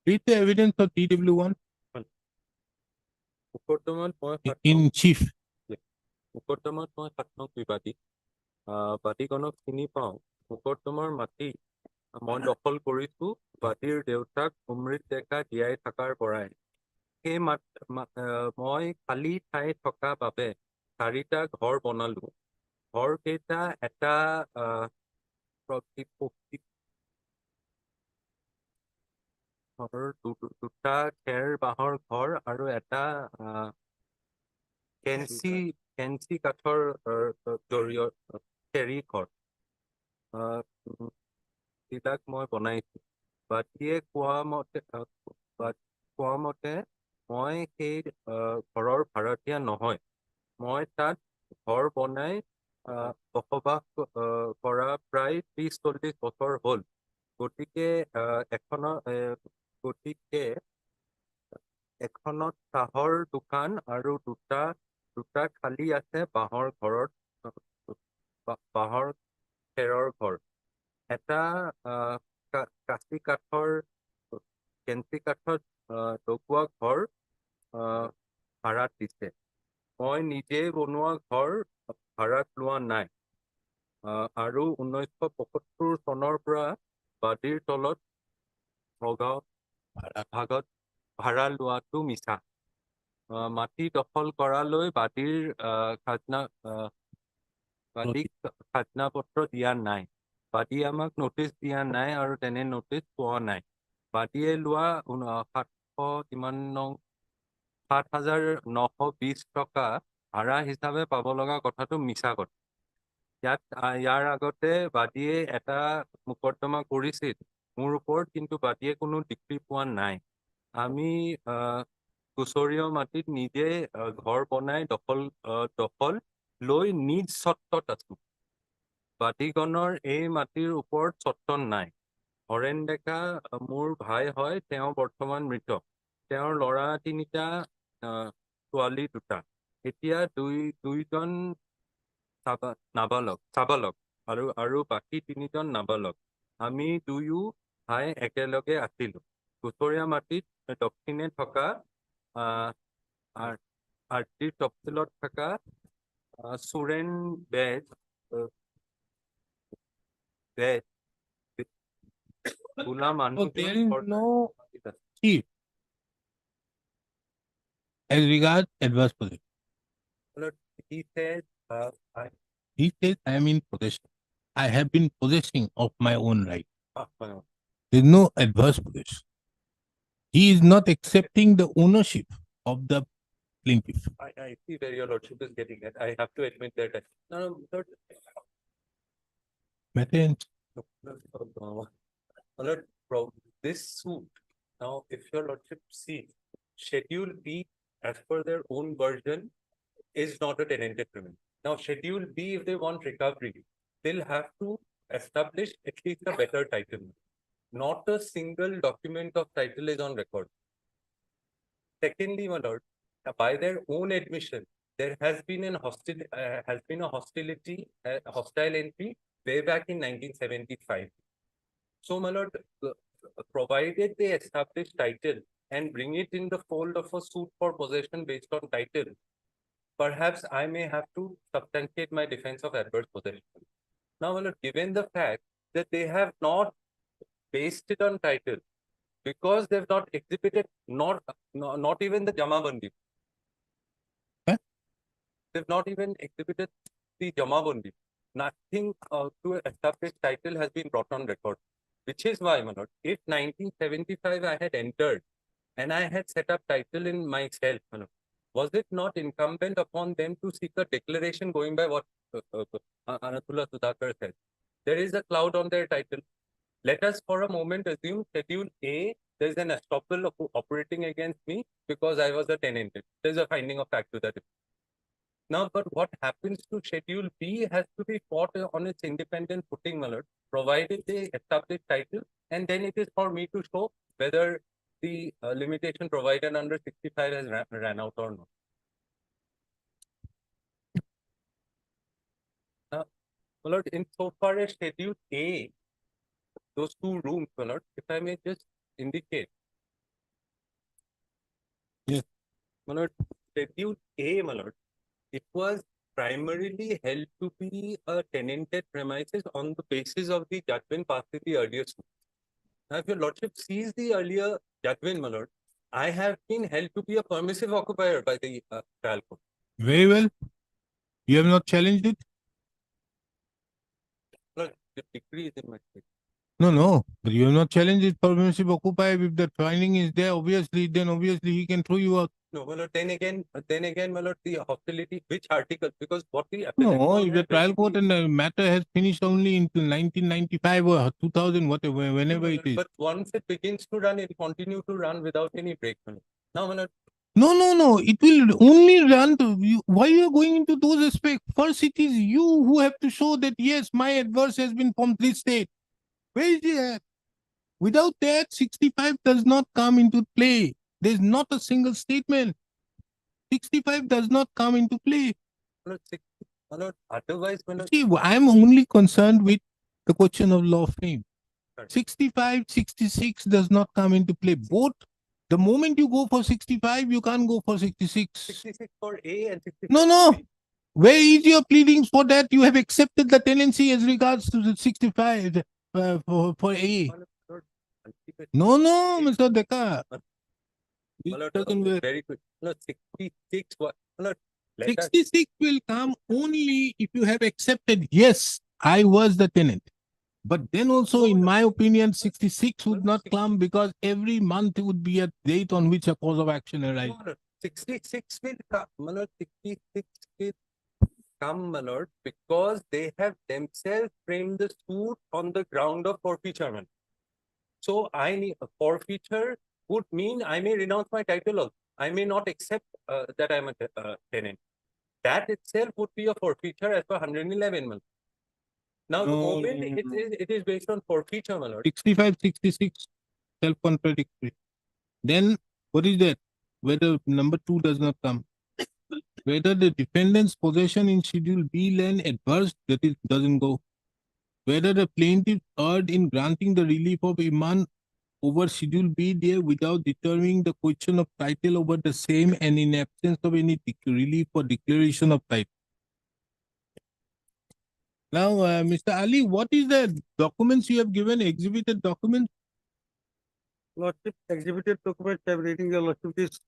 Speaker 2: Read the evidence of DW1
Speaker 8: Ukottoman মই
Speaker 2: in chief.
Speaker 8: মোকদ্দমাত মই সাক্ষক বিবাদী বাদীগণক চিনি পাওঁ। মোকদ্দমাৰ মাটি মই দখল কৰিছো বাদীৰ দেউতাক অমৃত ডেকা জীয়াই থকাৰ পৰাই। সেই মই খালী ঠাই থকা বাবে 4টা ঘৰ বনালো। ঘৰকেইটা এটা দুটা খেৰ বাঁহৰ ঘৰ আৰু এটা কেঞ্চি কাঠৰ জৰিয়তে খেৰী ঘৰ বিলাক মই বনাইছো। বাতিয়ে কোৱা মতে মই সেই ঘৰৰ ভাড়াতীয়া নহয়। মই তাত ঘৰ বনাই বসবাস কৰা প্ৰায় 30-40 বছৰ হ'ল। গতিকে এখনত চাহৰ দোকান আৰু দুটা খালী আছে বাঁহৰ খেৰৰ ঘৰ। এটা কেঁচি কাঠৰ লগোৱা ঘৰ ভাড়াত দিছে। মই নিজে বনোৱা ঘৰ ভাড়াত লোৱা নাই। আৰু 1975 চনৰ পৰা বাদীৰ তলত ভাগত ভাড়া লোৱাটো মিছা। মাটি দখল কৰালৈ বাদীক খাজনা পত্ৰ দিয়া নাই। বাদীয়ে আমাক নটিচ দিয়া নাই আৰু তেনে নটিচ পোৱা নাই। বাদীয়ে লোৱা 7,920 টকা ভাড়া হিচাপে পাব লগা কথাটো মিছা কথা। ইয়াৰ আগতে বাদীয়ে এটা মোকদ্দমা কৰিছিল মোৰ ওপৰত, কিন্তু বাদীয়ে কোনো ডিগ্ৰী পোৱা নাই। আমি গোচৰীয় মাটিত নিজে ঘৰ বনাই দখল লৈ নিজ স্বত্বত আছো। বাদীগণৰ এই মাটিৰ ওপৰত স্বত্ব নাই। হৰেণ ডেকা মোৰ ভাই হয়, তেওঁ বৰ্তমান মৃত। তেওঁৰ ল'ৰা 3টা, ছোৱালী 2টা। এতিয়া দুইজন চাবালক আৰু বাকী 3জন নাবালক। আমি দুয়ো ভাই একেলগে আছিলো। গোচৰীয়া মাটিত দক্ষিণে থকা আৰ্টিৰ তফচিলত থকা চুৰেণ বেজ বোলা
Speaker 2: So
Speaker 8: মানুহ
Speaker 2: there is no chief as regards adverse possession.
Speaker 8: He says,
Speaker 2: He says, I am in possession. I have been possessing of my own right. There is no adverse possession. He is not accepting the ownership of the plaintiff.
Speaker 8: I see where your lordship is getting at. I have to admit that. No,
Speaker 2: Matter and
Speaker 8: Lord, this suit, now if your lordship sees, Schedule B as per their own version is not a tenanted premises. Now Schedule B, if they want recovery, they'll have to establish at least a better title. Not a single document of title is on record. Secondly, my lord, by their own admission, there has been a hostile entry way back in 1975. So, my lord, provided they establish title and bring it in the fold of a suit for possession based on title, perhaps I may have to substantiate my defense of adverse possession. Now, my lord, given the fact that they have not based it on title, because they've not exhibited, not even the Jamabandi. They've not even exhibited the Jamabandi. Nothing to establish title has been brought on record. Which is why, my lord, if 1975 I had entered and I had set up title in myself, my lord, was it not incumbent upon them to seek a declaration going by what Anatula Sudhakar said? There is a cloud on their title. Let us for a moment assume Schedule A, there is an estoppel operating against me because I was a tenant. There is a finding of fact to that. Now, but what happens to Schedule B has to be fought on its independent footing, my lord, provided they establish title, and then it is for me to show whether the limitation provided under 65 has ran out or not. Now, my lord, insofar as Schedule A, those 2 rooms, my lord, if I may just indicate.
Speaker 2: Yes.
Speaker 8: My lord, Schedule A, my lord, it was primarily held to be a tenanted premises on the basis of the judgment passed in the earlier suit. Now, if your lordship sees the earlier judgment, my lord, I have been held to be a permissive occupier by the trial court.
Speaker 2: Very well. You have not challenged it?
Speaker 8: Lord, the decree is in my state.
Speaker 2: No. But you have not challenged it permissive occupier. If the finding is there, then obviously he can throw you out.
Speaker 8: No, my lord, then again, my lord, the hostility, which article? Because what the appellate
Speaker 2: No,
Speaker 8: court
Speaker 2: if the
Speaker 8: has
Speaker 2: trial court
Speaker 8: basically-
Speaker 2: and the matter has finished only into 1995 or 2000, whatever,
Speaker 8: No,
Speaker 2: whenever
Speaker 8: my
Speaker 2: it
Speaker 8: lord,
Speaker 2: is.
Speaker 8: But once it begins to run, it will continue to run without any break. My lord. Now, my lord,
Speaker 2: No. It will only run to you. Why you are going into those aspects? First, it is you who have to show that yes, my adverse has been from this state. Where is it? Without that, 65 does not come into play. There is not a single statement. 65 does not come into play.
Speaker 8: my lord, my lord, otherwise, my lord,
Speaker 2: See, I am only concerned with the question of law frame.
Speaker 8: Correct.
Speaker 2: 65, 66 does not come into play. Both, the moment you go for 65, you can't go for 66.
Speaker 8: 66 for A and 66
Speaker 2: No,
Speaker 8: for
Speaker 2: no.
Speaker 8: B.
Speaker 2: Where is your pleadings for that? You have accepted the tenancy as regards to the 65 for A.
Speaker 8: My lord, ultimately,
Speaker 2: No, Mr. Deka.
Speaker 8: my
Speaker 2: It
Speaker 8: lord,
Speaker 2: doesn't work.
Speaker 8: very good. My lord, 66, what? My lord, let us,
Speaker 2: 66 will come only if you have accepted, yes, I was the tenant. But then also, in my opinion, 66 would not come because every month would be a date on which a cause of action arises.
Speaker 8: no, no, 66 will come, my lord, 66 will come, my lord, because they have themselves framed the suit on the ground of forfeiture. My lord. So I need a forfeiture would mean I may renounce my title also. I may not accept that I'm a tenant. That itself would be a forfeiture as per 111. My lord. Now the
Speaker 2: No,
Speaker 8: moment it is based on forfeiture, my lord.
Speaker 2: 65, 66, self-contradictory. Then, what is that? Whether number 2 does not come. Whether the defendant's possession in Schedule B land adverse, that is, doesn't go. Whether the plaintiff erred in granting the relief of Iman over Schedule B there without determining the question of title over the same and in absence of any relief or declaration of title. Now, Mr. Ali, what is the documents you have given, exhibited documents?
Speaker 9: Lordship, exhibited documents I'm reading your lordship is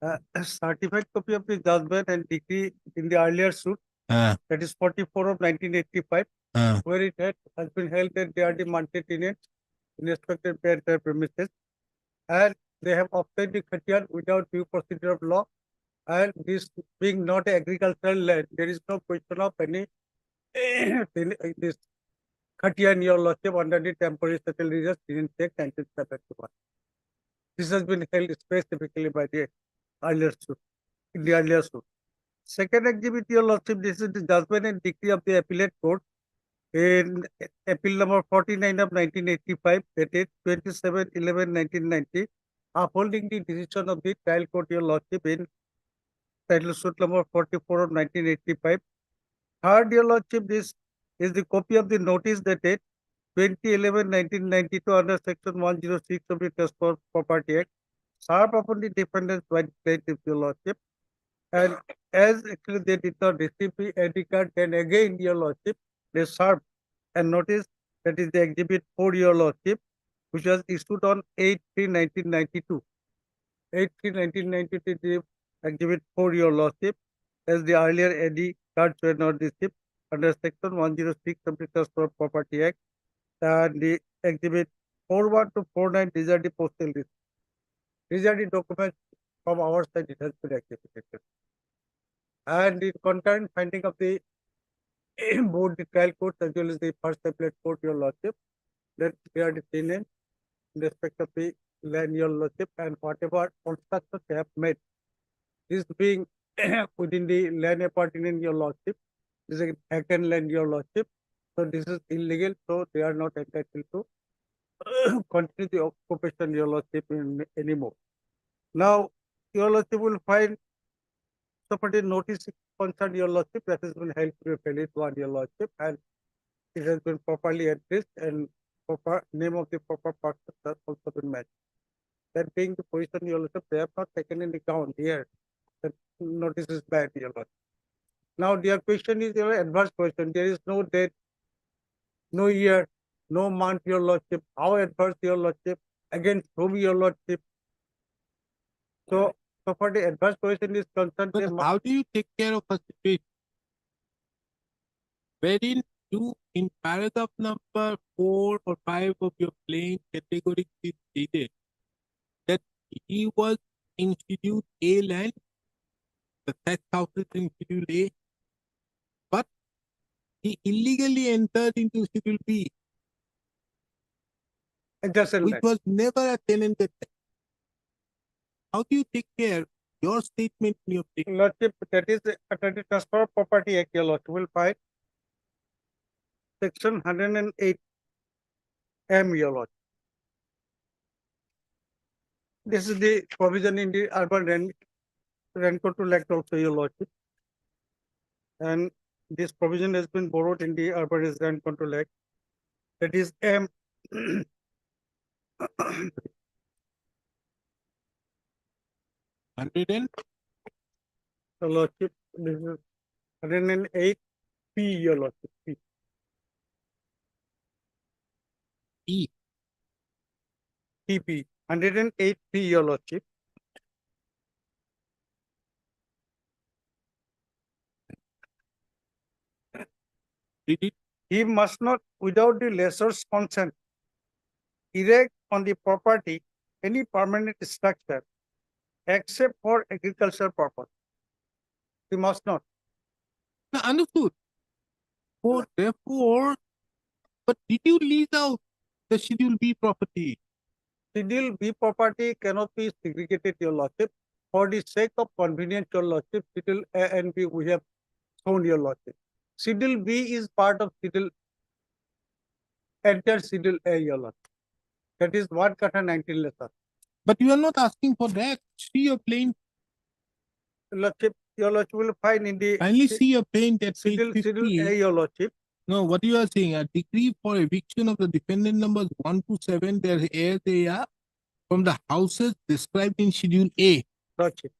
Speaker 9: a certified copy of the judgment and decree in the earlier suit,
Speaker 2: Ah,
Speaker 9: that is 44 of 1985,
Speaker 2: ah.
Speaker 9: where it has been held that they are the monthly tenants in respected their premises, and they have obtained the khatiyan without due procedure of law, and this being not agricultural land, there is no question of any this khatiyan, your lordship, under the temporary settled regions didn't take 1971. This has been held specifically by the earlier suit, in the earlier suit. Second exhibit, your lordship, this is the judgment and decree of the appellate court in appeal number 49 of 1985, dated 27/11/1990, upholding the decision of the trial court, your lordship, in title suit number 44 of 1985. Third, your lordship, this is the copy of the notice dated 20/11/1992 under section 106 of the Trust for Property Act, served upon the defendants by the plaintiff, your lordship. And as actually they did not receive the ID card, then again, your lordship, they served a notice, that is the exhibit 4, your lordship, which was issued on 8/3/1992. 8/3/1992 the exhibit 4, your lordship, as the earlier ID cards were not received under section 106 of the Trust for Property Act. And the exhibit 41 to 49, these are the postal receipts. These are the documents from our side, it has been exhibited. And the concurrent finding of the both the trial court as well as the first appellate court, your lordship, that they are the tenants in respect of the land, your lordship, and whatever constructions they have made, this being within the land appertaining, your lordship, this is a vacant land, your lordship, so this is illegal, so they are not entitled to continue the occupation, your lordship, anymore. Now, your lordship will find property notice concerned, your lordship, that has been held to be valid one, your lordship, and it has been properly addressed and proper name of the proper person has also been matched. That being the position, your lordship, they have not taken into account here that notice is bad, your lordship. Now, their question is your adverse question. There is no date, no year, no month, your lordship. How adverse, your lordship? Against whom, your lordship? So for the adverse question is concerned,
Speaker 2: But how do you take care of a situation wherein you, in paragraph number 4 or 5 of your plain categorically stated that he was in Schedule A land, the tax houses in Schedule A, but he illegally entered into Schedule B,
Speaker 7: Adjacent
Speaker 2: which
Speaker 7: land.
Speaker 2: was never a tenanted land. How do you take care your statement in your petition?
Speaker 7: Lordship, that is Transfer of Property Act, your Lordship will find section 108 M, your Lordship. This is the provision in the Urban Rent Control Act also, your Lordship. And this provision has been borrowed in the Urban Rent Control Act. That is M.
Speaker 2: Hundred and
Speaker 7: Your Lordship, this is 108 P, your Lordship. P.
Speaker 2: E.
Speaker 7: PP. 108 P, your Lordship.
Speaker 2: Read it.
Speaker 7: He must not, without the lessor's consent, erect on the property any permanent structure except for agricultural purpose. He must not.
Speaker 2: Now, understood. So therefore, but did you lease out the Schedule B property?
Speaker 7: Schedule B property cannot be segregated, your Lordship. For the sake of convenience, your Lordship, Schedule A and B we have shown, your Lordship. Schedule B is part of Schedule, enter Schedule A, your Lordship. That is 1 kata 19 lesser.
Speaker 2: But you are not asking for that. See your plain.
Speaker 7: Lordship, your Lordship will find in the
Speaker 2: Kindly see your plain at page
Speaker 7: Schedule A,
Speaker 2: 50.
Speaker 7: your Lordship.
Speaker 2: No, what you are saying, a decree for eviction of the defendant numbers 1 to 7, they are from the houses described in Schedule A.
Speaker 7: Lordship.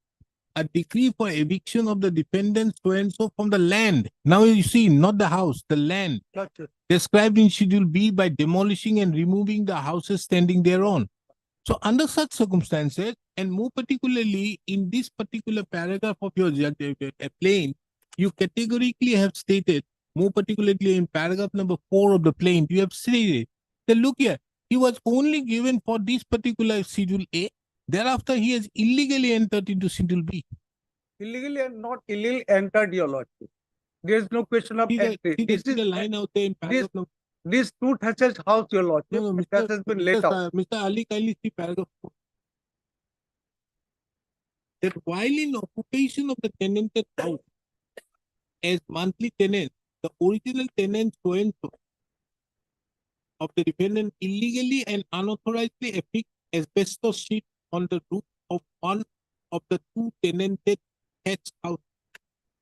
Speaker 2: A decree for eviction of the defendants so and so from the land. Now you see, not the house, the land.
Speaker 7: Lordship.
Speaker 2: Described in Schedule B by demolishing and removing the houses standing thereon. So under such circumstances, and more particularly in this particular paragraph of your plain, you categorically have stated, more particularly in paragraph number 4 of the plain, you have stated that look here, he was only given for this particular Schedule A. Thereafter, he has illegally entered into Schedule B.
Speaker 7: Illegally and not illegally entered, your Lordship. There is no question of
Speaker 2: See
Speaker 7: entry.
Speaker 2: the line out there in paragraph number.
Speaker 7: This two touches house, your Lordship.
Speaker 2: No, no,
Speaker 7: That has been laid out.
Speaker 2: Mr. Ali, kindly see paragraph 4. That while in occupation of the tenanted house as monthly tenant, the original tenant so and so of the defendant illegally and unauthorizedly affixed asbestos sheet on the roof of one of the two tenanted thatched house.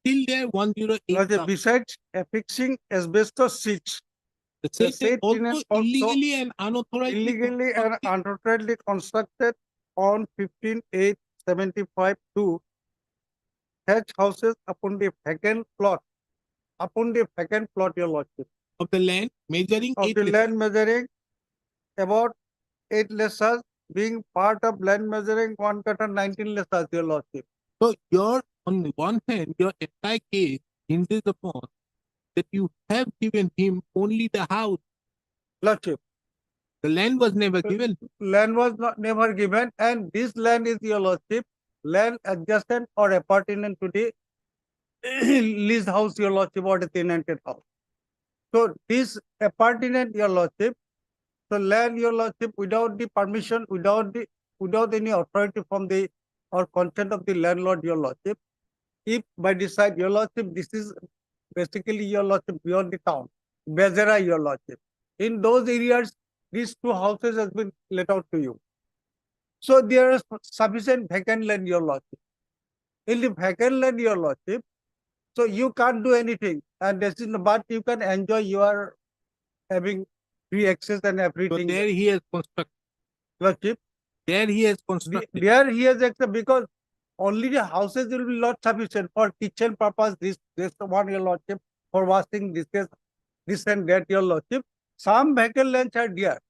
Speaker 2: Till there 108.
Speaker 7: Lordship, besides affixing asbestos sheets,
Speaker 2: The
Speaker 7: the
Speaker 2: said
Speaker 7: said
Speaker 2: also
Speaker 7: tenant also
Speaker 2: illegally and unauthorizedly
Speaker 7: illegally and unauthoritatively constructed on 15/8/75 2 thatch houses upon the vacant plot, your Lordship,
Speaker 2: of the land measuring
Speaker 7: of
Speaker 2: 8
Speaker 7: the
Speaker 2: less.
Speaker 7: land measuring about 8 lessas, being part of land measuring 1 kata 19 lessas, your Lordship.
Speaker 2: So your, on the one hand, your entire case hinges upon that you have given him only the house.
Speaker 7: Lordship,
Speaker 2: The land was never given.
Speaker 7: land was not never given, and this land is, your Lordship, land adjacent or appertaining to the leased house, your Lordship, or the tenanted house. So this appertaining, your Lordship, so land, your Lordship, without the permission, without any authority from the or consent of the landlord, your Lordship, if by decide, your Lordship, this is basically, your Lordship, beyond the town, Bezera, your Lordship. In those areas, these two houses has been let out to you. So there is sufficient vacant land, your Lordship. In the vacant land, your Lordship, so you can't do anything, and this is, but you can enjoy your having free access and
Speaker 2: So
Speaker 7: everything.
Speaker 2: there he has constructed.
Speaker 7: Lordship,
Speaker 2: There he has constructed.
Speaker 7: there he has access because only the houses will be not sufficient for kitchen purpose. This one, your Lordship, for washing dishes, this and that, your Lordship. Some vacant lands are there.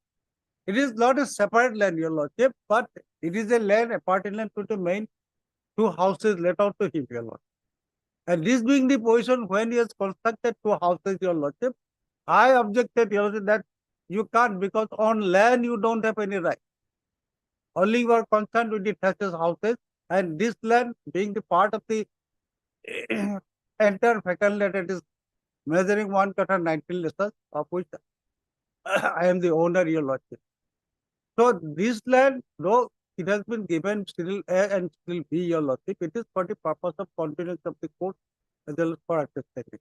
Speaker 7: It is not a separate land, your Lordship, but it is a land appertaining to the main two houses let out to him, your Lordship. And this being the position when he has constructed two houses, your Lordship, I objected, your Lordship, that you can't, because on land you don't have any right. Only you are concerned with the thatched houses,
Speaker 9: And this land being the part of the entire vacant land, it is measuring 1 kata 19 letters, of which I am the owner, your lordship. So this land, though it has been given still A and still B, your lordship, it is for the purpose of continuance of the court as well as for attestation.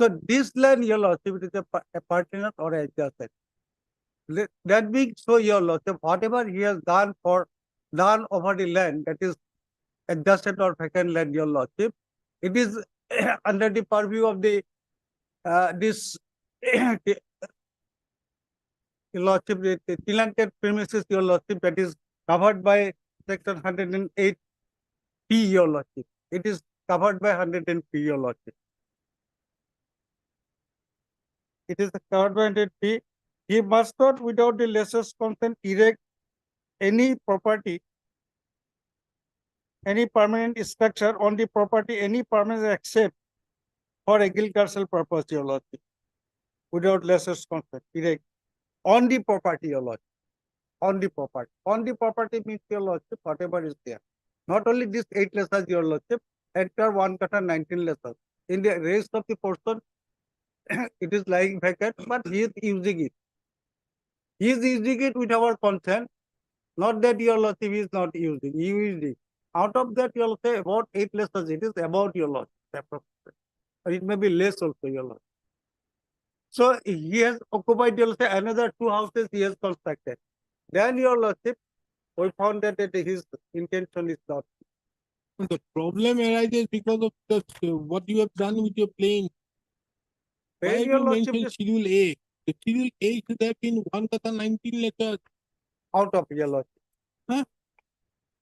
Speaker 9: So this land, your lordship, it is a pertinent or adjacent. That being so, your lordship, whatever he has done over the land that is adjacent or vacant land, your lordship, it is under the purview of the this your lordship, the tenanted premises, your lordship, that is covered by section 108 P, your lordship. It is covered by 110 P, your lordship. It is covered by 100 P. He must not, without the lesser's consent, erect any property, any permanent structure on the property, any permanent except for agricultural purpose, your lordship, without lesser's consent, erect on the property, your lordship. On the property. On the property means, your lordship, whatever is there. Not only this 8 lessons, your lordship, enter 1 kata 19 lessons. In the rest of the portion, it is lying vacant, but he is using it. He is using it with our consent. Not that your lordship is not using. He used it. Out of that, you will say about 8 lessons. It is about your lordship. Or it may be less also, your lordship. So he has occupied, you will say, another 2 houses he has constructed. Then, your lordship, we found that his intention is not.
Speaker 2: The problem arises because of what you have done with your plane. Why
Speaker 9: Then,
Speaker 2: have
Speaker 9: your
Speaker 2: you
Speaker 9: lordship,
Speaker 2: mentioned schedule A? The schedule A should have been 1 kata 19 letters.
Speaker 9: out of your lordship.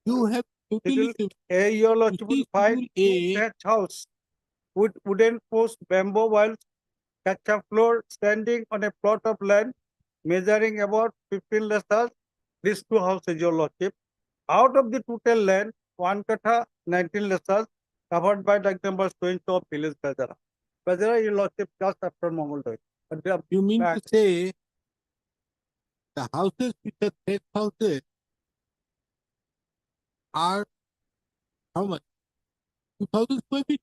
Speaker 2: You have totally.
Speaker 9: Your lordship
Speaker 2: You
Speaker 9: would
Speaker 2: see,
Speaker 9: find
Speaker 2: schedule A,
Speaker 9: thatch house with wooden post, bamboo walls, catch floor standing on a plot of land measuring about 15 letters. These 2 houses, your lordship. Out of the total land, 1 kata 19 letters covered by the number 20 of village Bajara. Bajara, your lordship, just after Mongoldoy.
Speaker 2: you mean to say the houses which are thatch houses are how much? 2,000 square feet?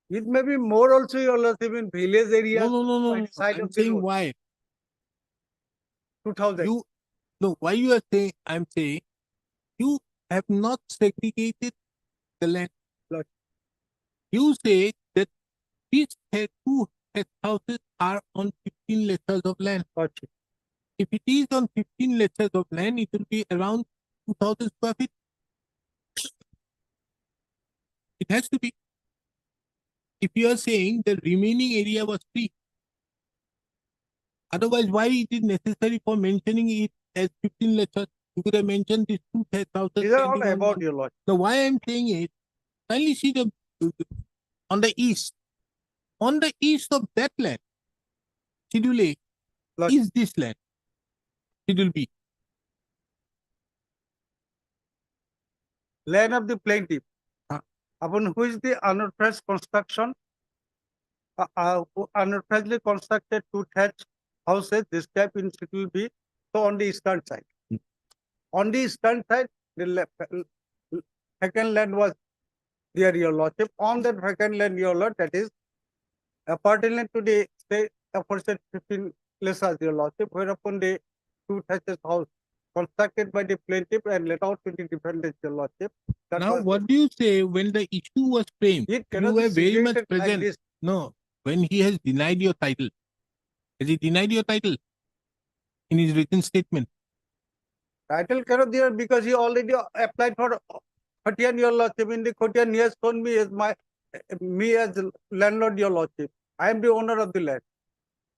Speaker 9: It may be more also, your lordship, in village areas.
Speaker 2: No.
Speaker 9: Side
Speaker 2: I'm
Speaker 9: of the
Speaker 2: saying
Speaker 9: road.
Speaker 2: why.
Speaker 9: 2,000.
Speaker 2: No, why you are saying, I'm saying, you have not segregated the land.
Speaker 9: Right.
Speaker 2: You say that these 2 houses are on 15 letters of land.
Speaker 9: Okay.
Speaker 2: If it is on 15 letters of land, it will be around 2,000 square feet. It has to be. If you are saying the remaining area was free, otherwise, why is it necessary for mentioning it as 15 letters? You could have mentioned these 2 houses.
Speaker 9: These are all
Speaker 2: standing on
Speaker 9: about
Speaker 2: one.
Speaker 9: your lordship.
Speaker 2: Now, why I'm saying is, kindly see the on the east. On the east of that land, Schedule A is this land. Schedule B.
Speaker 9: Land of the plaintiff, upon which the unauthorized construction, unauthorizedly constructed 2 thatch houses, this type in Schedule B, so on the eastern side. On the eastern side, the vacant land was there, your lordship. On that vacant land, your lord, that is pertinent to the state aforesaid 15 lessons, your lordship, whereupon the 2 thatches house constructed by the plaintiff and let out to the defendant, your lordship.
Speaker 2: Now, what do you say when the issue was framed?
Speaker 9: It
Speaker 2: You
Speaker 9: cannot
Speaker 2: were
Speaker 9: be
Speaker 2: very much
Speaker 9: situated like
Speaker 2: present.
Speaker 9: this.
Speaker 2: No, when he has denied your title. Has he denied your title in his written statement?
Speaker 9: Title cannot be there because he already applied for Khatian, your lordship. In the Khatian, he has shown me as landlord, your lordship. I am the owner of the land.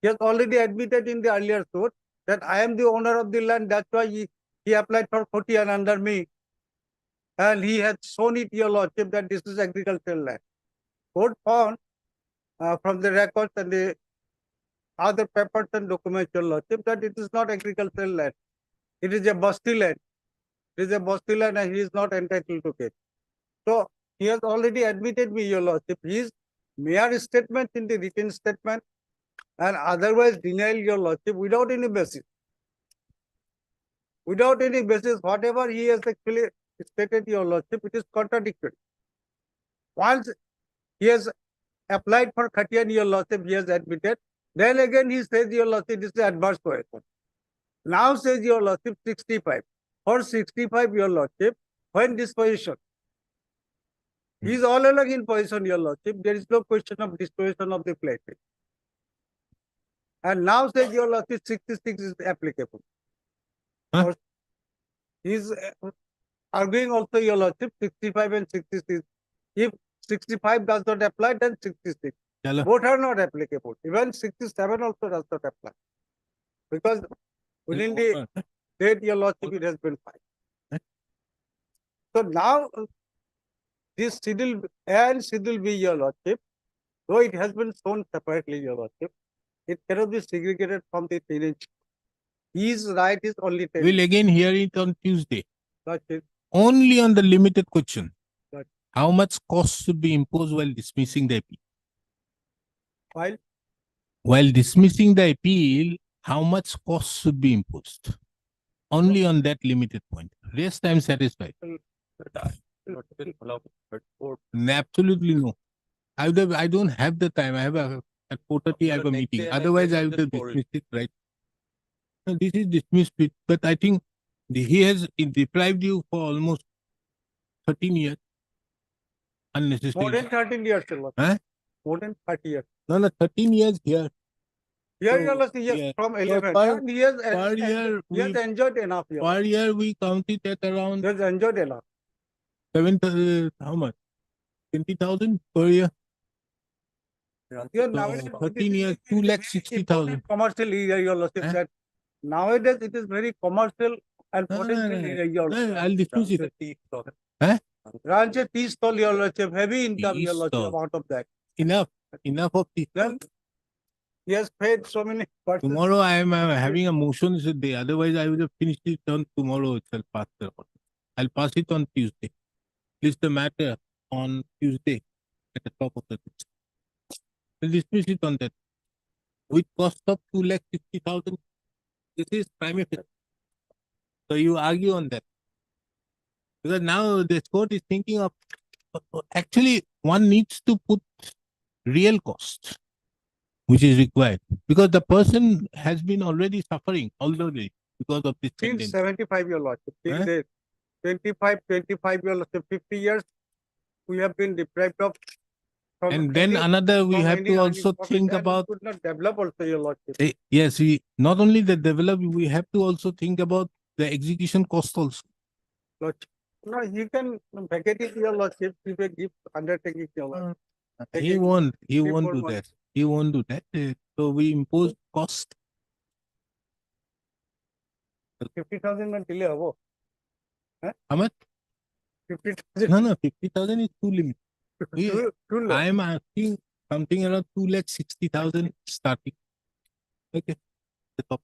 Speaker 9: He has already admitted in the earlier suit that I am the owner of the land. That's why he applied for Khatian under me. And he has shown it, your lordship, that this is agricultural land. Court found from the records and the other papers and documents, your lordship, that it is not agricultural land. It is a basti land. It is a basti land and he is not entitled to it. So he has already admitted me, your lordship, his mere statement in the written statement and otherwise denial, your lordship, without any basis. Without any basis, whatever he has actually stated, your lordship, it is contradictory. Once he has applied for 30 and your lordship, he has admitted, then again he says, your lordship, this is adverse question. Now says your lordship 65. For 65, your lordship, when disposition? He is all along in position, your lordship. There is no question of disposition of the plaintiff. And now says your lordship 66 is applicable.
Speaker 2: Huh?
Speaker 9: He is arguing also, your lordship, 65 and 66. If 65 does not apply, then 66.
Speaker 2: Hello.
Speaker 9: Both are not applicable. Even 67 also does not apply. Because within the date, your lordship, it has been filed. So now, this Sidil A and Sidil B, your lordship, though it has been shown separately, your lordship, it cannot be segregated from the tenant. His right is only 10.
Speaker 2: We'll again hear it on Tuesday.
Speaker 9: Lordship.
Speaker 2: Only on the limited question.
Speaker 9: Right.
Speaker 2: How much cost should be imposed while dismissing the appeal? While dismissing the appeal, how much cost should be imposed? Only on that limited point. Rest I am satisfied. Absolutely no. I don't have the time. I have at 4:30 I have a meeting. Otherwise I would have dismissed it, right? No, this is dismissed, but I think he has deprived you for almost 13 years. Unnecessary.
Speaker 9: More than 13 years, your lordship.
Speaker 2: Huh?
Speaker 9: More than 30 years.
Speaker 2: No, 13 years here.
Speaker 9: Here,
Speaker 2: So,
Speaker 9: your lordship, yes,
Speaker 2: yeah.
Speaker 9: from
Speaker 2: So
Speaker 9: 11.
Speaker 2: per-
Speaker 9: And he has,
Speaker 2: per year
Speaker 9: he has
Speaker 2: we-
Speaker 9: enjoyed enough. Your
Speaker 2: Per year we count it at around
Speaker 9: He has enjoyed enough.
Speaker 2: how much? 20,000 per year.
Speaker 9: Here, nowadays,
Speaker 2: 13 years,
Speaker 9: it is
Speaker 2: 2,60,000.
Speaker 9: Commercial area, your lordship,
Speaker 2: Huh?
Speaker 9: that nowadays it is very commercial and
Speaker 2: No,
Speaker 9: potential area, your
Speaker 2: no,
Speaker 9: lordship.
Speaker 2: I'll dismiss it. Huh?
Speaker 9: Ranch a tea stall, your lordship, heavy income,
Speaker 2: Tea
Speaker 9: your lordship,
Speaker 2: stall.
Speaker 9: out of that.
Speaker 2: Enough of this.
Speaker 9: Then he has paid so many.
Speaker 2: Tomorrow I am having a motions day. Otherwise, I would have finished it on tomorrow itself. I'll pass it on Tuesday. List the matter on Tuesday at the top of the list. We'll dismiss it on that. With cost of 2,60,000. This is prime. So you argue on that. Because now the court is thinking of, actually one needs to put real costs, which is required. Because the person has been already suffering already because of this
Speaker 9: Till
Speaker 2: sentence.
Speaker 9: 75, your lordship, till
Speaker 2: Huh?
Speaker 9: date. 25, your lordship, 50 years, we have been deprived of. from
Speaker 2: And then
Speaker 9: any-
Speaker 2: another, we
Speaker 9: from
Speaker 2: have
Speaker 9: any
Speaker 2: to
Speaker 9: earning
Speaker 2: also
Speaker 9: profit,
Speaker 2: think
Speaker 9: and we
Speaker 2: about,
Speaker 9: could not develop also, your lordship.
Speaker 2: yes, we not only the develop, we have to also think about the execution cost also.
Speaker 9: Lordship. No, you can vacate it, your lordship, if you give undertaking, your lordship.
Speaker 2: He
Speaker 9: Taking
Speaker 2: won't
Speaker 9: 3-4
Speaker 2: do
Speaker 9: months.
Speaker 2: that. He won't do that. So we impose cost.
Speaker 9: 50,000 में delay होगा.
Speaker 2: How much?
Speaker 9: 50,000.
Speaker 2: No, 50,000 is too limited.
Speaker 9: Too low.
Speaker 2: I am asking something around 2,60,000 starting. Okay. The top.